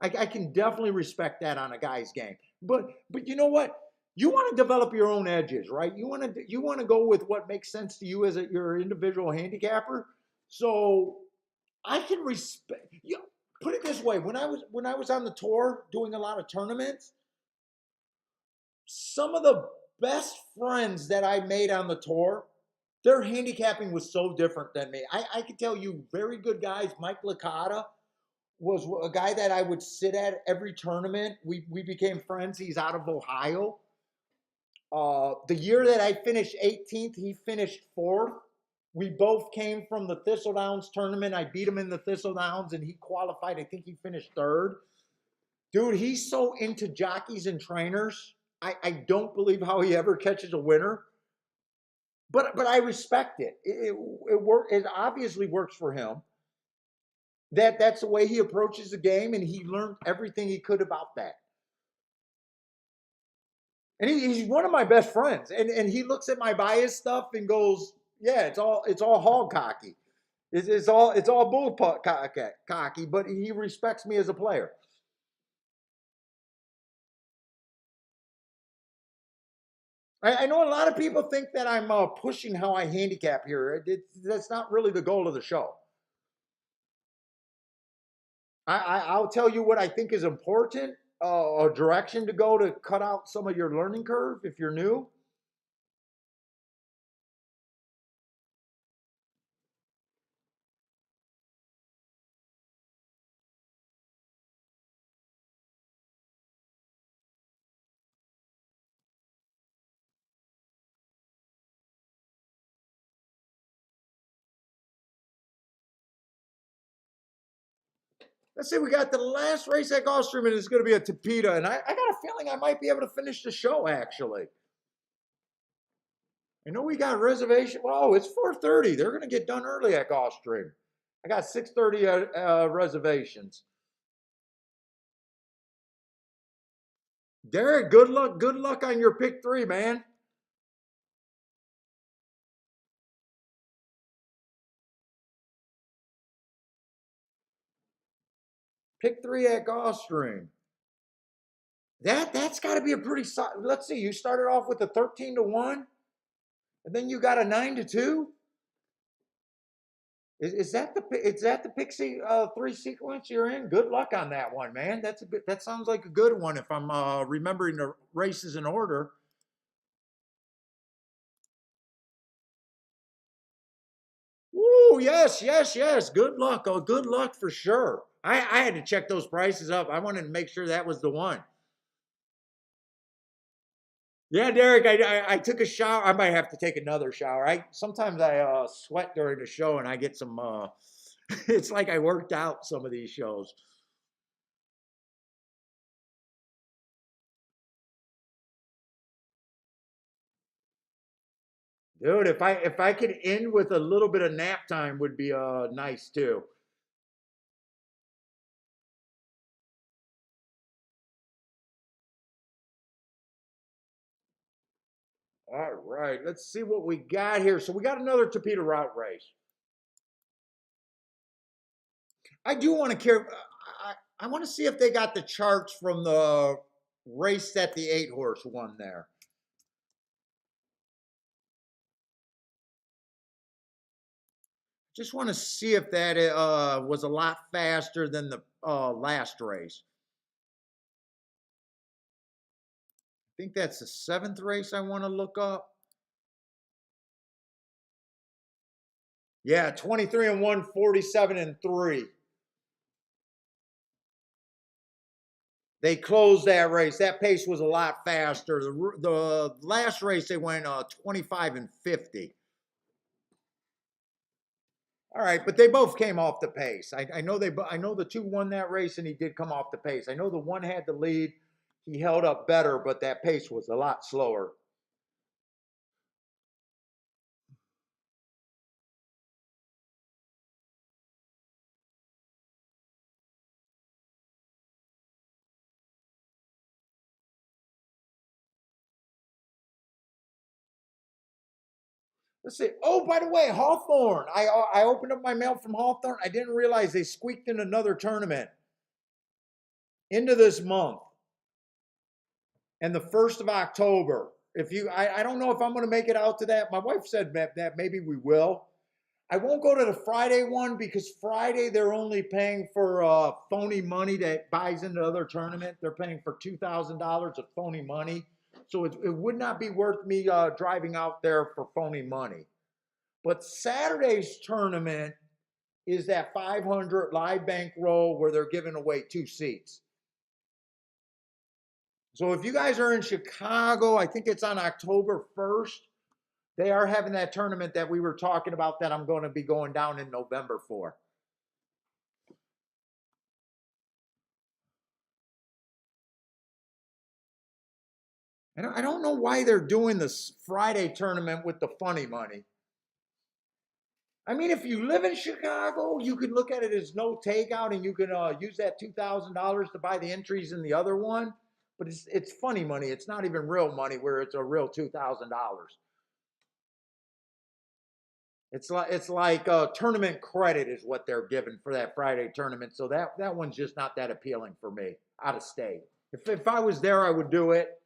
I can definitely respect that on a guy's game. But you know what? You want to develop your own edges, right? You want to go with what makes sense to you as your individual handicapper. So I can respect you. Put it this way: when I was on the tour doing a lot of tournaments, some of the best friends that I made on the tour, their handicapping was so different than me. I can tell you, very good guys. Mike Licata was a guy that I would sit at every tournament. We became friends. He's out of Ohio. The year that I finished 18th, he finished 4th. We both came from the Thistledowns tournament. I beat him in the Thistledowns, and he qualified. I think he finished 3rd. Dude, he's so into jockeys and trainers. I don't believe how he ever catches a winner. But I respect it. It obviously works for him. That's the way he approaches the game, and he learned everything he could about that. And he's one of my best friends. And he looks at my bias stuff and goes, "Yeah, it's all hog cocky. It's all bull cocky." But he respects me as a player. I know a lot of people think that I'm pushing how I handicap here. That's not really the goal of the show. I'll tell you what I think is important, a direction to go to cut out some of your learning curve if you're new. Let's say we got the last race at Gulfstream, and it's going to be a Tapeta, and I got a feeling I might be able to finish the show. Actually, I know we got a reservation. Well, it's 4:30. They're going to get done early at Gulfstream. I got 6:30 reservations. Derek, good luck. Good luck on your pick three, man. Pick three at Gulfstream. That's got to be a pretty solid. Let's see. You started off with a 13-1, and then you got a 9-2. Is that the Pixie three sequence you're in? Good luck on that one, man. That sounds like a good one if I'm remembering the races in order. Woo, yes, yes, yes. Good luck. Oh, good luck for sure. I had to check those prices up. I wanted to make sure that was the one. Yeah, Derek, I took a shower. I might have to take another shower. I sometimes I sweat during the show and I get some it's like I worked out some of these shows. Dude, if I could end with a little bit of nap time would be nice too. All right, let's see what we got here. So we got another Tapeta route race. I do want to care. I want to see if they got the charts from the race that the 8 horse won there. Just want to see if that was a lot faster than the last race. I think that's the 7th race I want to look up. Yeah, 23-1, 47-3. They closed that race. That pace was a lot faster. The last race they went 25-50. All right, but they both came off the pace. I know I know the two won that race, and he did come off the pace. I know the one had the lead. He held up better, but that pace was a lot slower. Let's see. Oh, by the way, Hawthorne. I opened up my mail from Hawthorne. I didn't realize they squeaked in another tournament into this month and the 1st of October. If you, I don't know if I'm going to make it out to that. My wife said that maybe we will. I won't go to the Friday one because Friday they're only paying for phony money that buys into the other tournament. They're paying for $2,000 of phony money. So it would not be worth me driving out there for phony money. But Saturday's tournament is that 500 live bankroll where they're giving away 2 seats. So if you guys are in Chicago, I think it's on October 1st. They are having that tournament that we were talking about that I'm going to be going down in November for. And I don't know why they're doing this Friday tournament with the funny money. I mean, if you live in Chicago, you can look at it as no takeout, and you can use that $2,000 to buy the entries in the other one. But it's funny money. It's not even real money where it's a real $2,000. It's like tournament credit is what they're giving for that Friday tournament. So that one's just not that appealing for me out of state. If I was there, I would do it.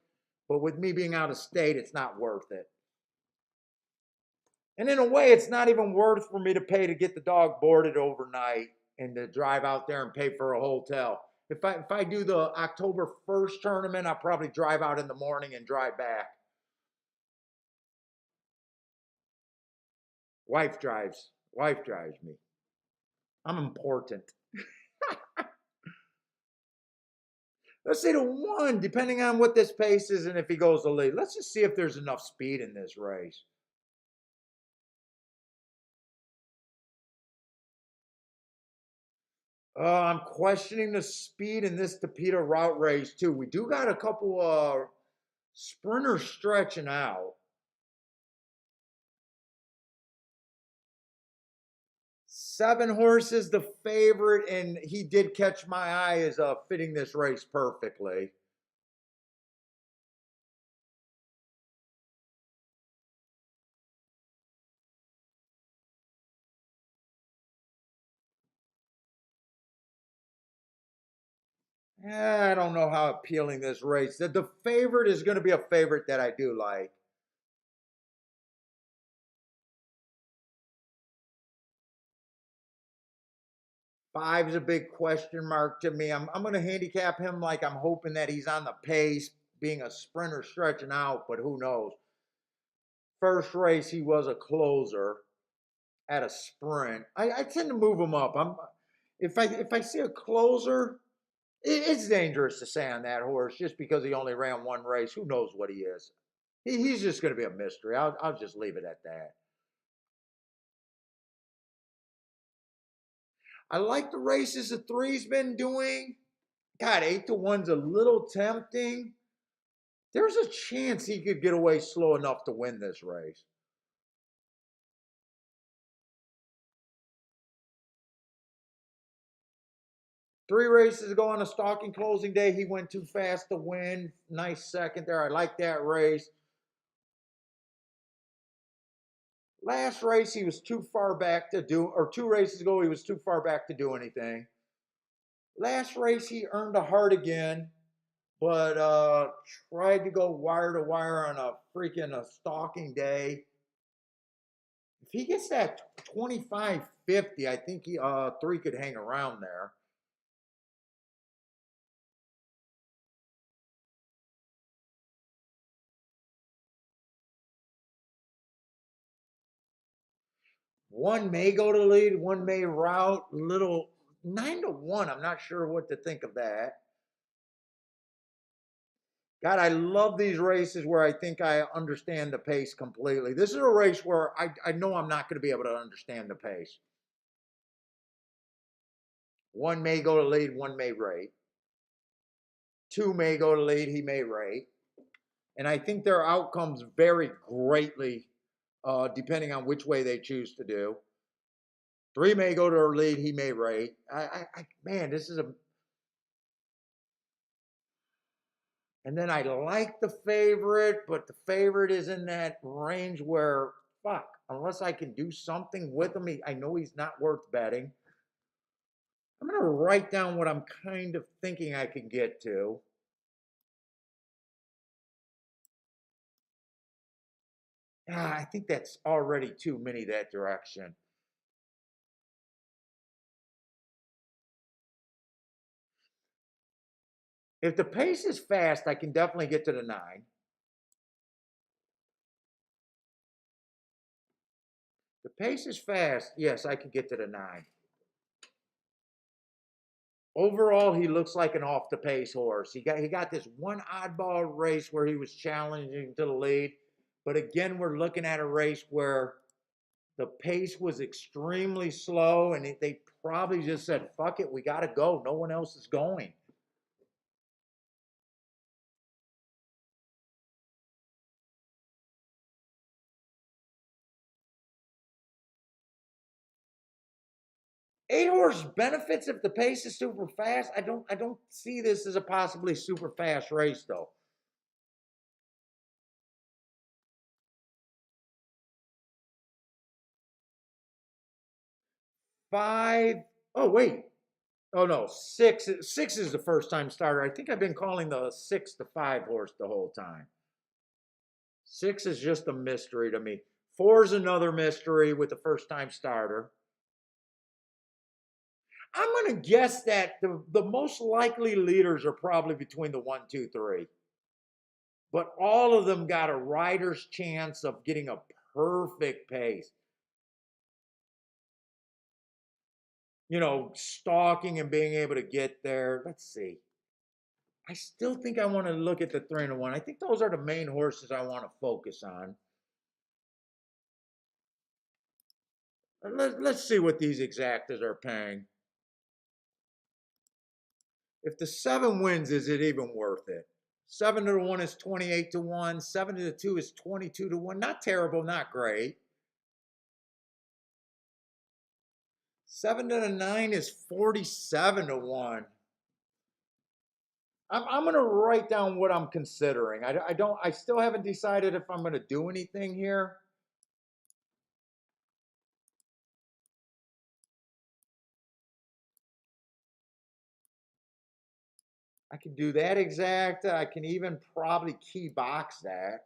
But with me being out of state, it's not worth it. And in a way, it's not even worth for me to pay to get the dog boarded overnight and to drive out there and pay for a hotel. If I do the October 1st tournament, I'll probably drive out in the morning and drive back. Wife drives. Wife drives me. I'm important. Let's say the one, depending on what this pace is and if he goes to lead. Let's just see if there's enough speed in this race. I'm questioning the speed in this Tapeta route race too. We do got a couple sprinters stretching out. 7 horses, the favorite, and he did catch my eye as fitting this race perfectly. I don't know how appealing this race. The favorite is going to be a favorite that I do like. Five's a big question mark to me. I'm going to handicap him like I'm hoping that he's on the pace, being a sprinter stretching out, but who knows? First race, he was a closer at a sprint. I tend to move him up. If I see a closer, it's dangerous to say on that horse just because he only ran one race. Who knows what he is? He's just going to be a mystery. I'll just leave it at that. I like the races the three's been doing. God, 8-1's a little tempting. There's a chance he could get away slow enough to win this race. Three races ago on a stalking closing day, he went too fast to win. Nice second there. I like that race. Last race, he was too far back to do, or 2 races ago, he was too far back to do anything. Last race, he earned a heart again, but tried to go wire to wire on a freaking stalking day. If he gets that 25-50, I think he 3 could hang around there. One may go to lead, one may route. Little 9-1. I'm not sure what to think of that. God, I love these races where I think I understand the pace completely. This is a race where I know I'm not going to be able to understand the pace. One may go to lead, one may rate. 2 may go to lead, he may rate. And I think their outcomes vary greatly depending on which way they choose to do. 3 may go to lead, he may rate. Man, this is a. And then I like the favorite, but the favorite is in that range where, fuck, unless I can do something with him, I know he's not worth betting. I'm going to write down what I'm kind of thinking I can get to. I think that's already too many that direction. If the pace is fast, I can definitely get to the 9. The pace is fast, yes, I can get to the 9. Overall, he looks like an off the pace horse. He got this one oddball race where he was challenging to the lead, but again, we're looking at a race where the pace was extremely slow, and they probably just said, "Fuck it, we got to go. No one else is going." 8 horse benefits if the pace is super fast. I don't see this as a possibly super fast race though. 5. Oh wait. Oh no, 6. 6 is the first time starter. I think I've been calling the 6 the 5 horse the whole time. 6 is just a mystery to me. 4 is another mystery with the first time starter. I'm going to guess that the most likely leaders are probably between the 1, 2, 3. But all of them got a rider's chance of getting a perfect pace. Stalking and being able to get there. Let's see. I still think I want to look at the 3 and 1. I think those are the main horses I want to focus on. Let's see what these exactas are paying. If the 7 wins, is it even worth it? 7 to 1 is 28 to 1. 7 to 2 is 22 to 1. Not terrible, not great. 7 to 9 is 47 to 1. I'm going to write down what I'm considering. I still haven't decided if I'm going to do anything here. I can do that exacta. I can even probably key box that.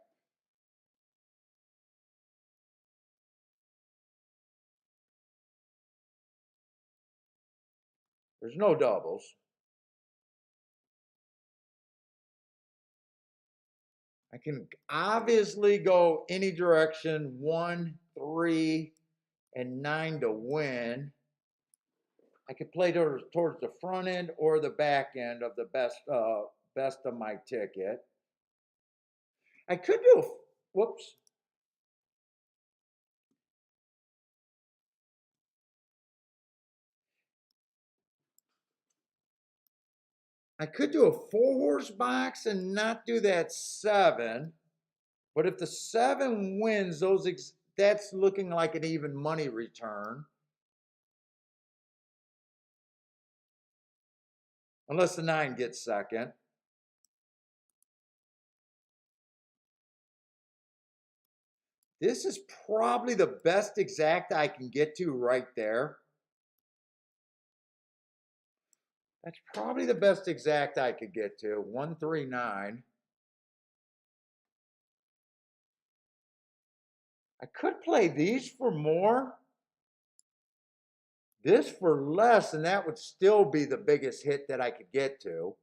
There's no doubles. I can obviously go any direction. 1, 3, and 9 to win. I could play towards the front end or the back end of the best of my ticket. I could do. Whoops. I could do a 4 horse box and not do that 7. But if the 7 wins, that's looking like an even money return. Unless the 9 gets second. This is probably the best exact I can get to right there. That's probably the best exact I could get to. 139. I could play these for more, this for less, and that would still be the biggest hit that I could get to.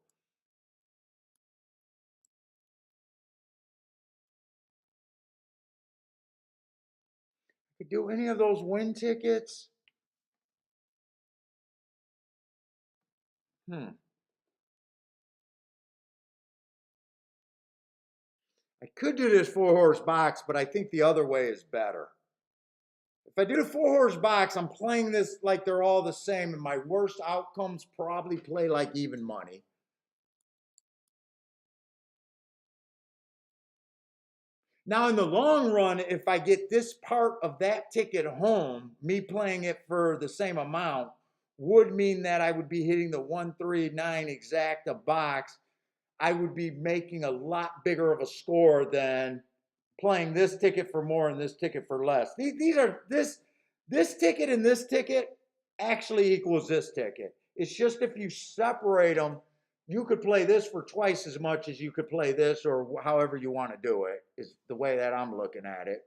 I could do any of those win tickets. I could do this 4 horse box, but I think the other way is better. If I do the 4 horse box, I'm playing this like they're all the same, and my worst outcomes probably play like even money. Now, in the long run, if I get this part of that ticket home, me playing it for the same amount would mean that I would be hitting the 139 exacta box. I would be making a lot bigger of a score than playing this ticket for more and this ticket for less. These are this ticket and this ticket actually equals this ticket. It's just if you separate them, you could play this for twice as much as you could play this, or however you want to do it, is the way that I'm looking at it.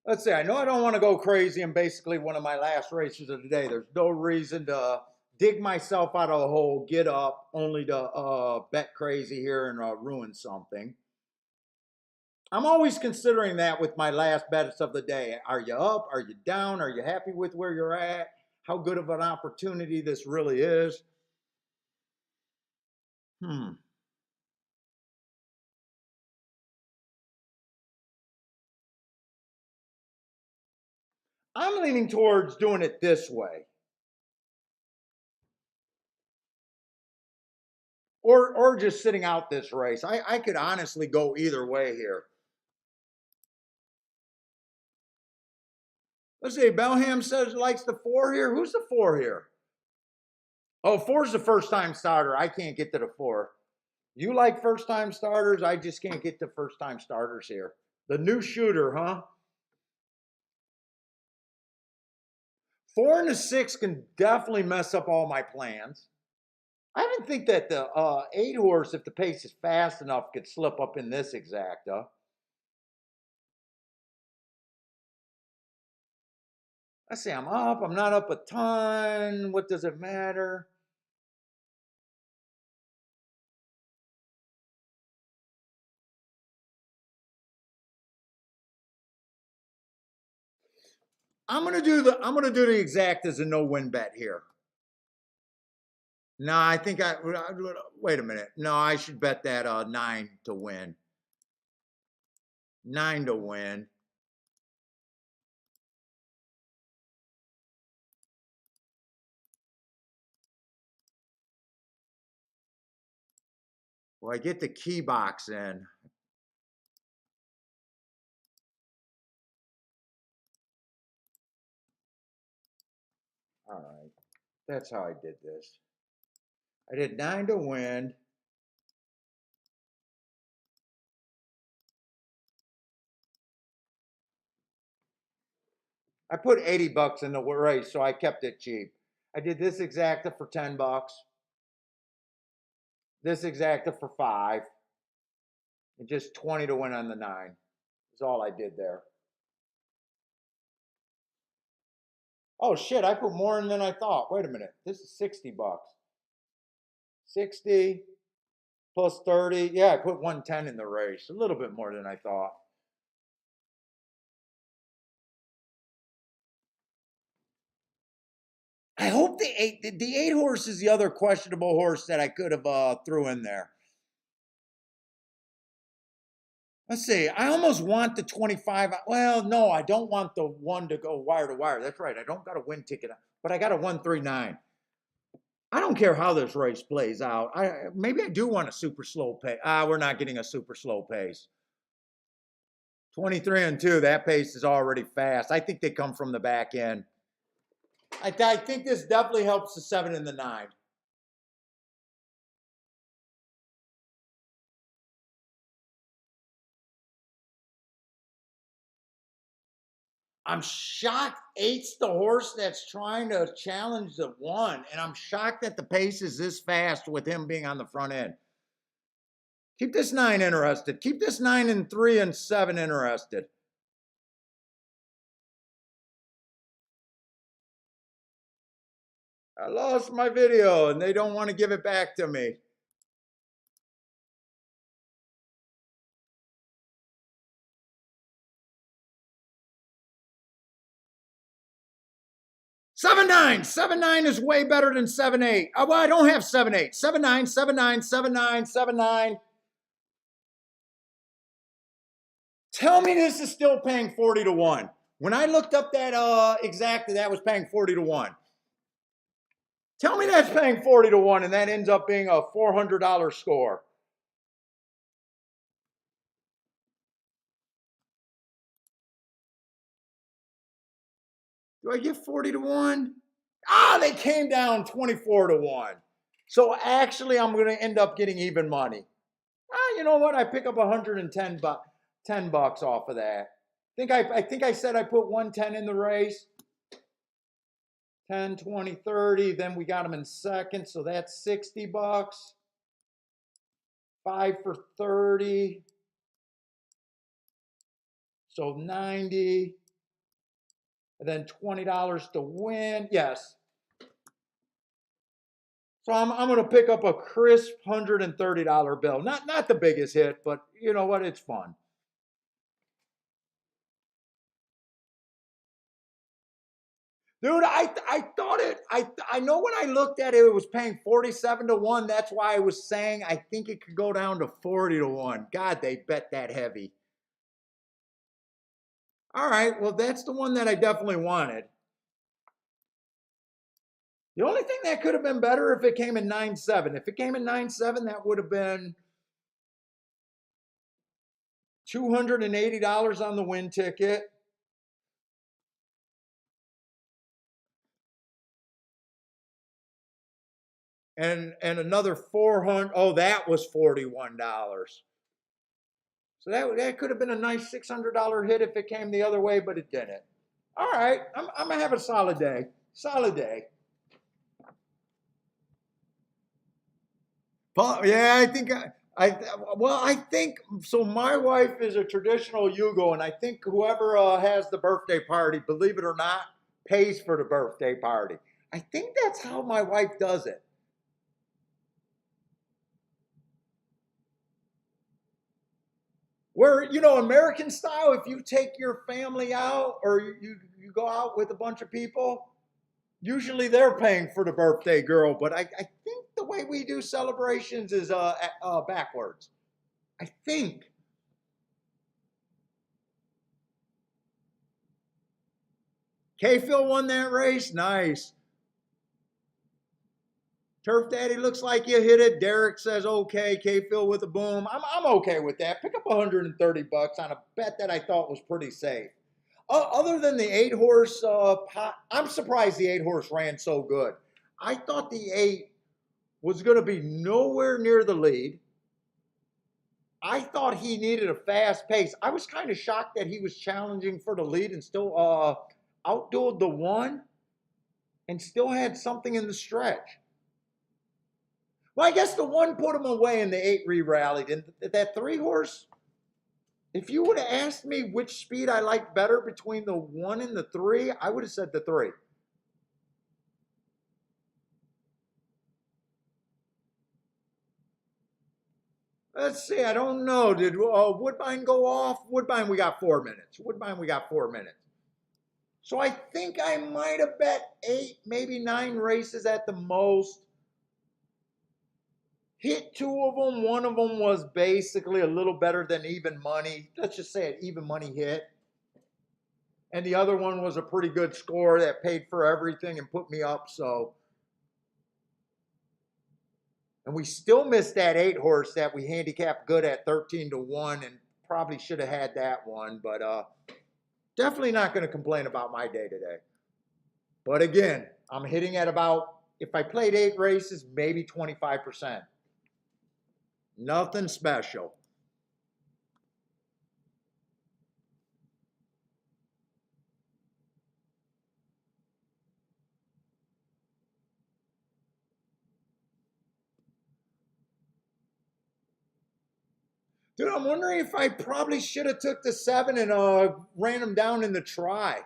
Let's see, I know I don't want to go crazy in basically one of my last races of the day. There's no reason to dig myself out of a hole, get up, only to bet crazy here and ruin something. I'm always considering that with my last bets of the day. Are you up? Are you down? Are you happy with where you're at? How good of an opportunity this really is? Hmm. I'm leaning towards doing it this way. or just sitting out this race. I could honestly go either way here. Let's see. Belham says likes the 4 here. Who's the 4 here? Oh, 4's the first time starter. I can't get to the 4. You like first time starters? I just can't get to first time starters here. The new shooter, huh? 4 and a 6 can definitely mess up all my plans. I even think that the 8 horse, if the pace is fast enough, could slip up in this exacta. Let's see, I'm up. I'm not up a ton. What does it matter? I'm gonna do the exact as a no-win bet here. No, I think wait a minute. No, I should bet that 9 to win. 9 to win. Well, I get the key box in. All right. That's how I did this. I did 9 to win. I put 80 bucks in the race, so I kept it cheap. I did this exacta for 10 bucks. This exacta for 5. And just 20 to win on the 9. That's all I did there. Oh shit, I put more in than I thought. Wait a minute. This is 60 bucks. 60 plus 30. Yeah, I put 110 in the race. A little bit more than I thought. I hope the 8 horse is the other questionable horse that I could have threw in there. Let's see. I almost want the 25. Well, no, I don't want the one to go wire to wire. That's right. I don't got a win ticket, but I got a 139. I don't care how this race plays out. Maybe I do want a super slow pace. We're not getting a super slow pace. 23 and 2. That pace is already fast. I think they come from the back end. I think this definitely helps the 7 and the 9. I'm shocked 8's the horse that's trying to challenge the 1, and I'm shocked that the pace is this fast with him being on the front end. Keep this 9 interested. Keep this 9 and 3 and 7 interested. I lost my video and they don't want to give it back to me. Seven nine is way better than 7-8. Well, I don't have 7-8. 7-9, 7-9, 7-9, 7-9. Tell me this is still paying 40 to 1. When I looked up that exactly, that was paying 40 to 1. Tell me that's paying 40 to 1 and that ends up being a $400 score. Do I get 40 to 1? They came down 24 to 1. So actually, I'm going to end up getting even money. You know what? I pick up 110 10 bucks off of that. I think I said I put 110 in the race. 10, 20, 30. Then we got them in second, so that's 60 bucks. 5 for 30. So 90. And then $20 to win. Yes. So I'm going to pick up a crisp $130 bill. Not the biggest hit, but you know what? It's fun. Dude, I thought I know when I looked at it, it was paying 47 to 1. That's why I was saying I think it could go down to 40 to 1. God, they bet that heavy. All right, well, that's the one that I definitely wanted. The only thing that could have been better if it came in 9-7. If it came in 9-7, that would have been $280 on the win ticket. And another 400. Oh, that was $41. So that could have been a nice $600 hit if it came the other way, but it didn't. All right, I'm gonna have a solid day. Solid day. Yeah, I think I think so. My wife is a traditional Yugo, and I think whoever has the birthday party, believe it or not, pays for the birthday party. I think that's how my wife does it. Where, American style, if you take your family out or you go out with a bunch of people, usually they're paying for the birthday girl. But I think the way we do celebrations is backwards. I think. K-Phil won that race. Nice. Turf Daddy looks like you hit it. Derek says okay. K-Phil with a boom. I'm okay with that. Pick up $130 on a bet that I thought was pretty safe. Other than the 8-horse pot, I'm surprised the 8-horse ran so good. I thought the 8 was going to be nowhere near the lead. I thought he needed a fast pace. I was kind of shocked that he was challenging for the lead and still outdueled the 1 and still had something in the stretch. Well, I guess the 1 put him away and the 8 re-rallied. And that 3-horse, if you would have asked me which speed I liked better between the 1 and the 3, I would have said the 3. Let's see, I don't know. Did Woodbine go off? Woodbine, we got 4 minutes. Woodbine, we got 4 minutes. So I think I might have bet 8, maybe 9 races at the most. Hit 2 of them. 1 of them was basically a little better than even money. Let's just say an even money hit. And the other one was a pretty good score that paid for everything and put me up. So, and we still missed that 8-horse that we handicapped good at 13-1 and probably should have had that one. But definitely not going to complain about my day today. But again, I'm hitting at about, if I played 8 races, maybe 25%. Nothing special. Dude, I'm wondering if I probably should have took the 7 and ran him down in the try.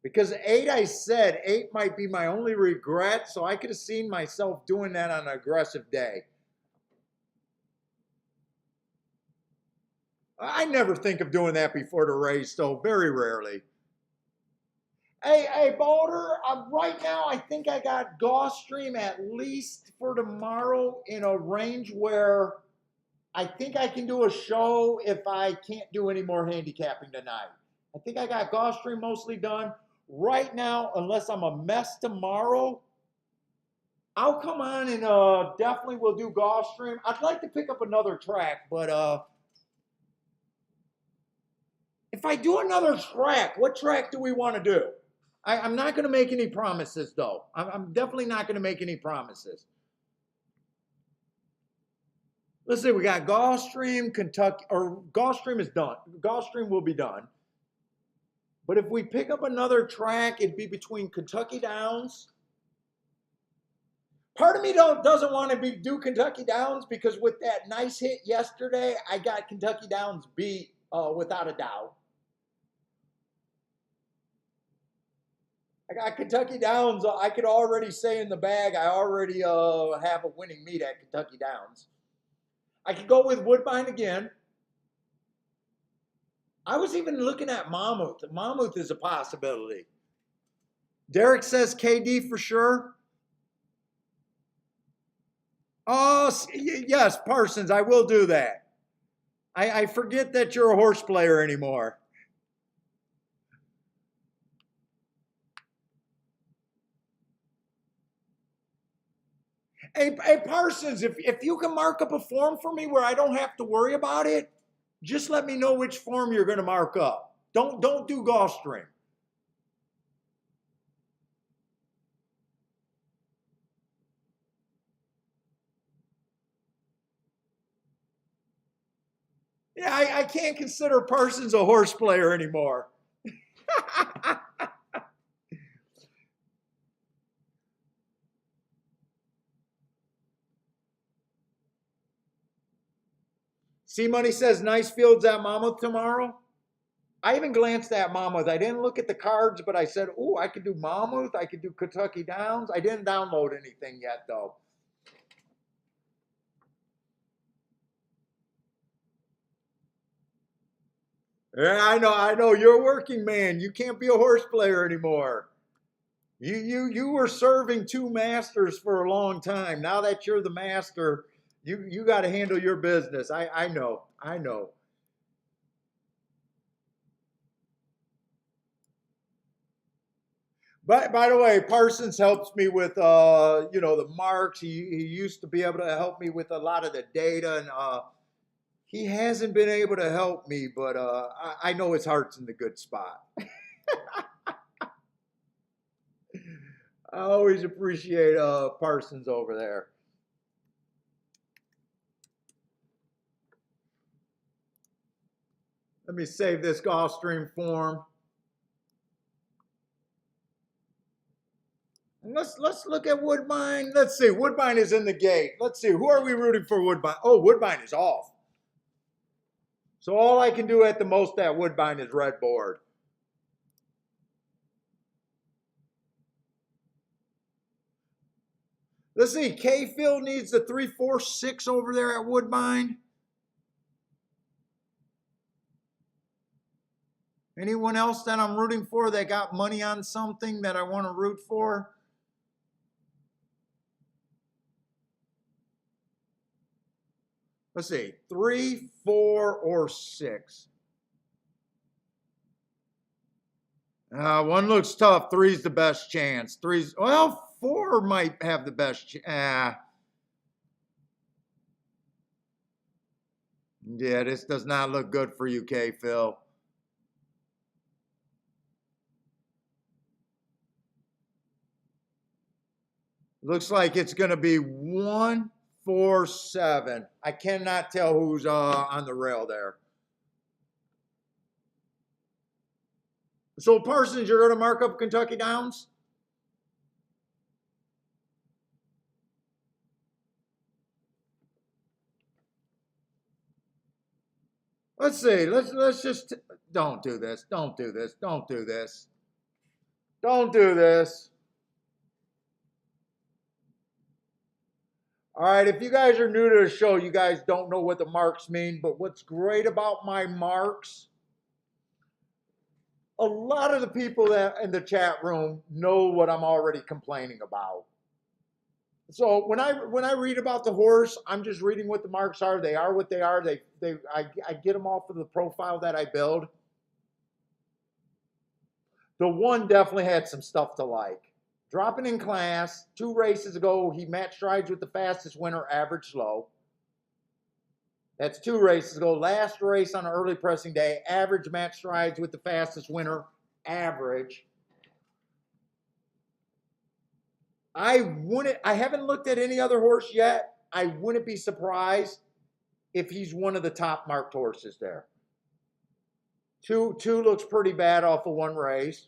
Because 8, I said 8 might be my only regret, so I could have seen myself doing that on an aggressive day. I never think of doing that before the race, though, very rarely. Hey, Boulder, right now I think I got Gulfstream at least for tomorrow in a range where I think I can do a show if I can't do any more handicapping tonight. I think I got Gulfstream mostly done. Right now, unless I'm a mess tomorrow, I'll come on and definitely will do Gulfstream. I'd like to pick up another track, but if I do another track, what track do we want to do? I'm not going to make any promises, though. I'm definitely not going to make any promises. Let's see, we got Gulfstream, Kentucky, or Gulfstream is done. Gulfstream will be done. But if we pick up another track, it'd be between Kentucky Downs. Part of me doesn't want to do Kentucky Downs because with that nice hit yesterday, I got Kentucky Downs beat without a doubt. I got Kentucky Downs. I could already say in the bag, I already have a winning meet at Kentucky Downs. I could go with Woodbine again. I was even looking at Monmouth. Monmouth is a possibility. Derek says KD for sure. Oh, yes, Parsons, I will do that. I forget that you're a horse player anymore. Hey, Parsons, if you can mark up a form for me where I don't have to worry about it, just let me know which form you're going to mark up. Don't do Gulfstream. Yeah, I can't consider Parsons a horse player anymore. C Money says nice fields at Monmouth tomorrow. I even glanced at Monmouth. I didn't look at the cards, but I said, "Ooh, I could do Monmouth. I could do Kentucky Downs." I didn't download anything yet, though. Yeah, I know. You're a working man. You can't be a horse player anymore. You were serving two masters for a long time. Now that you're the master, you got to handle your business. I know. I know. But by the way, Parsons helps me with the marks. He used to be able to help me with a lot of the data, and he hasn't been able to help me. But I know his heart's in the good spot. I always appreciate Parsons over there. Let me save this Gulfstream form. And let's look at Woodbine. Let's see. Woodbine is in the gate. Let's see. Who are we rooting for? Woodbine. Oh, Woodbine is off. So all I can do at the most at Woodbine is red board. Let's see. K-Field needs the 3-4-6 over there at Woodbine. Anyone else that I'm rooting for that got money on something that I want to root for? Let's see. 3, 4, or 6. One looks tough. 3's the best chance. 4 might have the best. Yeah, this does not look good for you, K. Phil. Looks like it's going to be 1, 4, 7. I cannot tell who's on the rail there. So Parsons, you're going to mark up Kentucky Downs? Let's see. Let's just don't do this. Don't do this. Don't do this. Don't do this. All right, if you guys are new to the show, you guys don't know what the marks mean, but what's great about my marks, a lot of the people that in the chat room know what I'm already complaining about. So when I read about the horse, I'm just reading what the marks are. They are what they are. I get them off of the profile that I build. The one definitely had some stuff to like. Dropping in class, 2 races ago, he matched strides with the fastest winner, average slow. That's 2 races ago. Last race on an early pressing day, average match strides with the fastest winner, average. I haven't looked at any other horse yet. I wouldn't be surprised if he's one of the top marked horses there. Two looks pretty bad off of 1 race.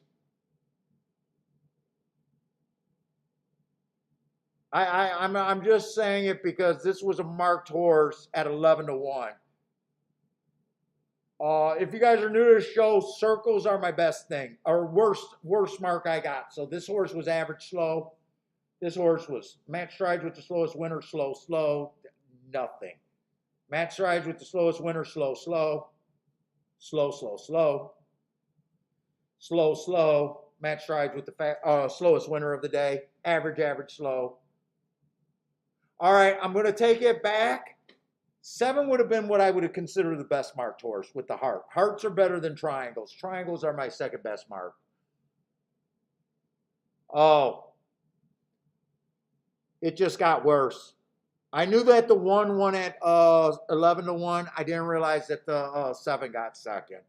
I'm just saying it because this was a marked horse at 11-1. If you guys are new to the show, circles are my best thing, or worst mark I got. So this horse was average slow. This horse was match strides with the slowest winner, slow, nothing. Match strides with the slowest winner, slow, match strides with the slowest winner of the day, average, slow. All right, I'm going to take it back. 7 would have been what I would have considered the best marked horse with the heart. Hearts are better than triangles. Triangles are my second best mark. Oh. it just got worse. I knew that the 1 won at 11-1. I didn't realize that the 7 got second.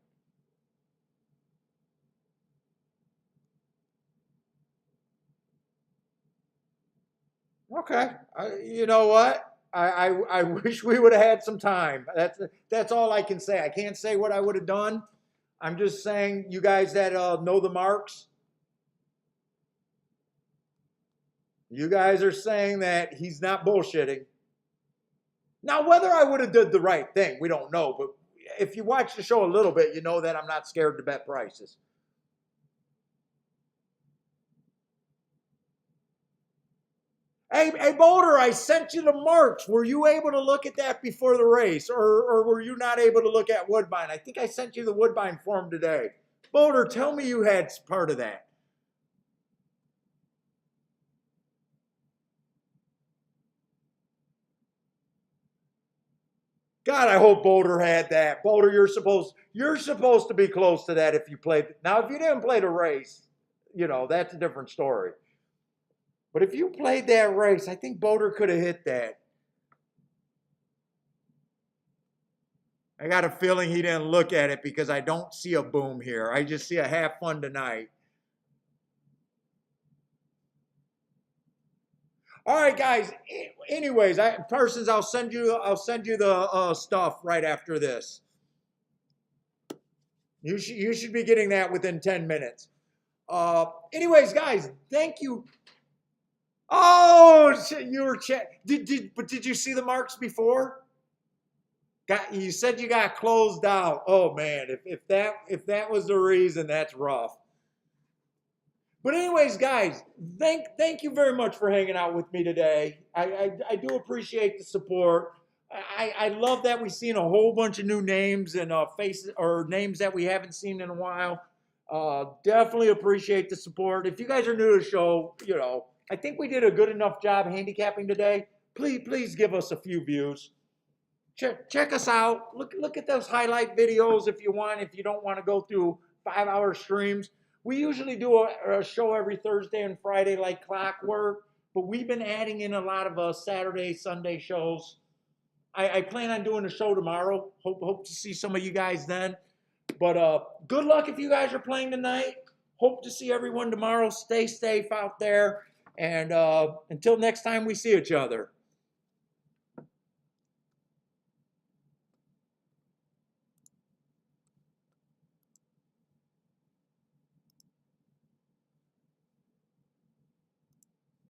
Okay, you know what? I wish we would have had some time. That's all I can say. I can't say what I would have done. I'm just saying, you guys that know the marks, you guys are saying that he's not bullshitting. Now, whether I would have did the right thing, we don't know. But if you watch the show a little bit, you know that I'm not scared to bet prices. Hey, Boulder, I sent you the marks. Were you able to look at that before the race? Or were you not able to look at Woodbine? I think I sent you the Woodbine form today. Boulder, tell me you had part of that. God, I hope Boulder had that. Boulder, you're supposed to be close to that if you played. Now, if you didn't play the race, you know, that's a different story. But if you played that race, I think Boulder could have hit that. I got a feeling he didn't look at it because I don't see a boom here. I just see a have fun tonight. All right, guys. Anyways, Parsons, I'll send you the stuff right after this. You should be getting that within 10 minutes. Anyways, guys, thank you. Oh, you were but did you see the marks before? You said you got closed out. Oh man, if that was the reason, that's rough. But anyways, guys, thank you very much for hanging out with me today. I do appreciate the support. I love that we've seen a whole bunch of new names and faces or names that we haven't seen in a while. Definitely appreciate the support. If you guys are new to the show, you know, I think we did a good enough job handicapping today. Please give us a few views. Check us out. Look at those highlight videos if you want. If you don't want to go through 5-hour streams. We usually do a show every Thursday and Friday like clockwork, but we've been adding in a lot of Saturday, Sunday shows. I plan on doing a show tomorrow. Hope to see some of you guys then. But good luck if you guys are playing tonight. Hope to see everyone tomorrow. Stay safe out there. And until next time we see each other.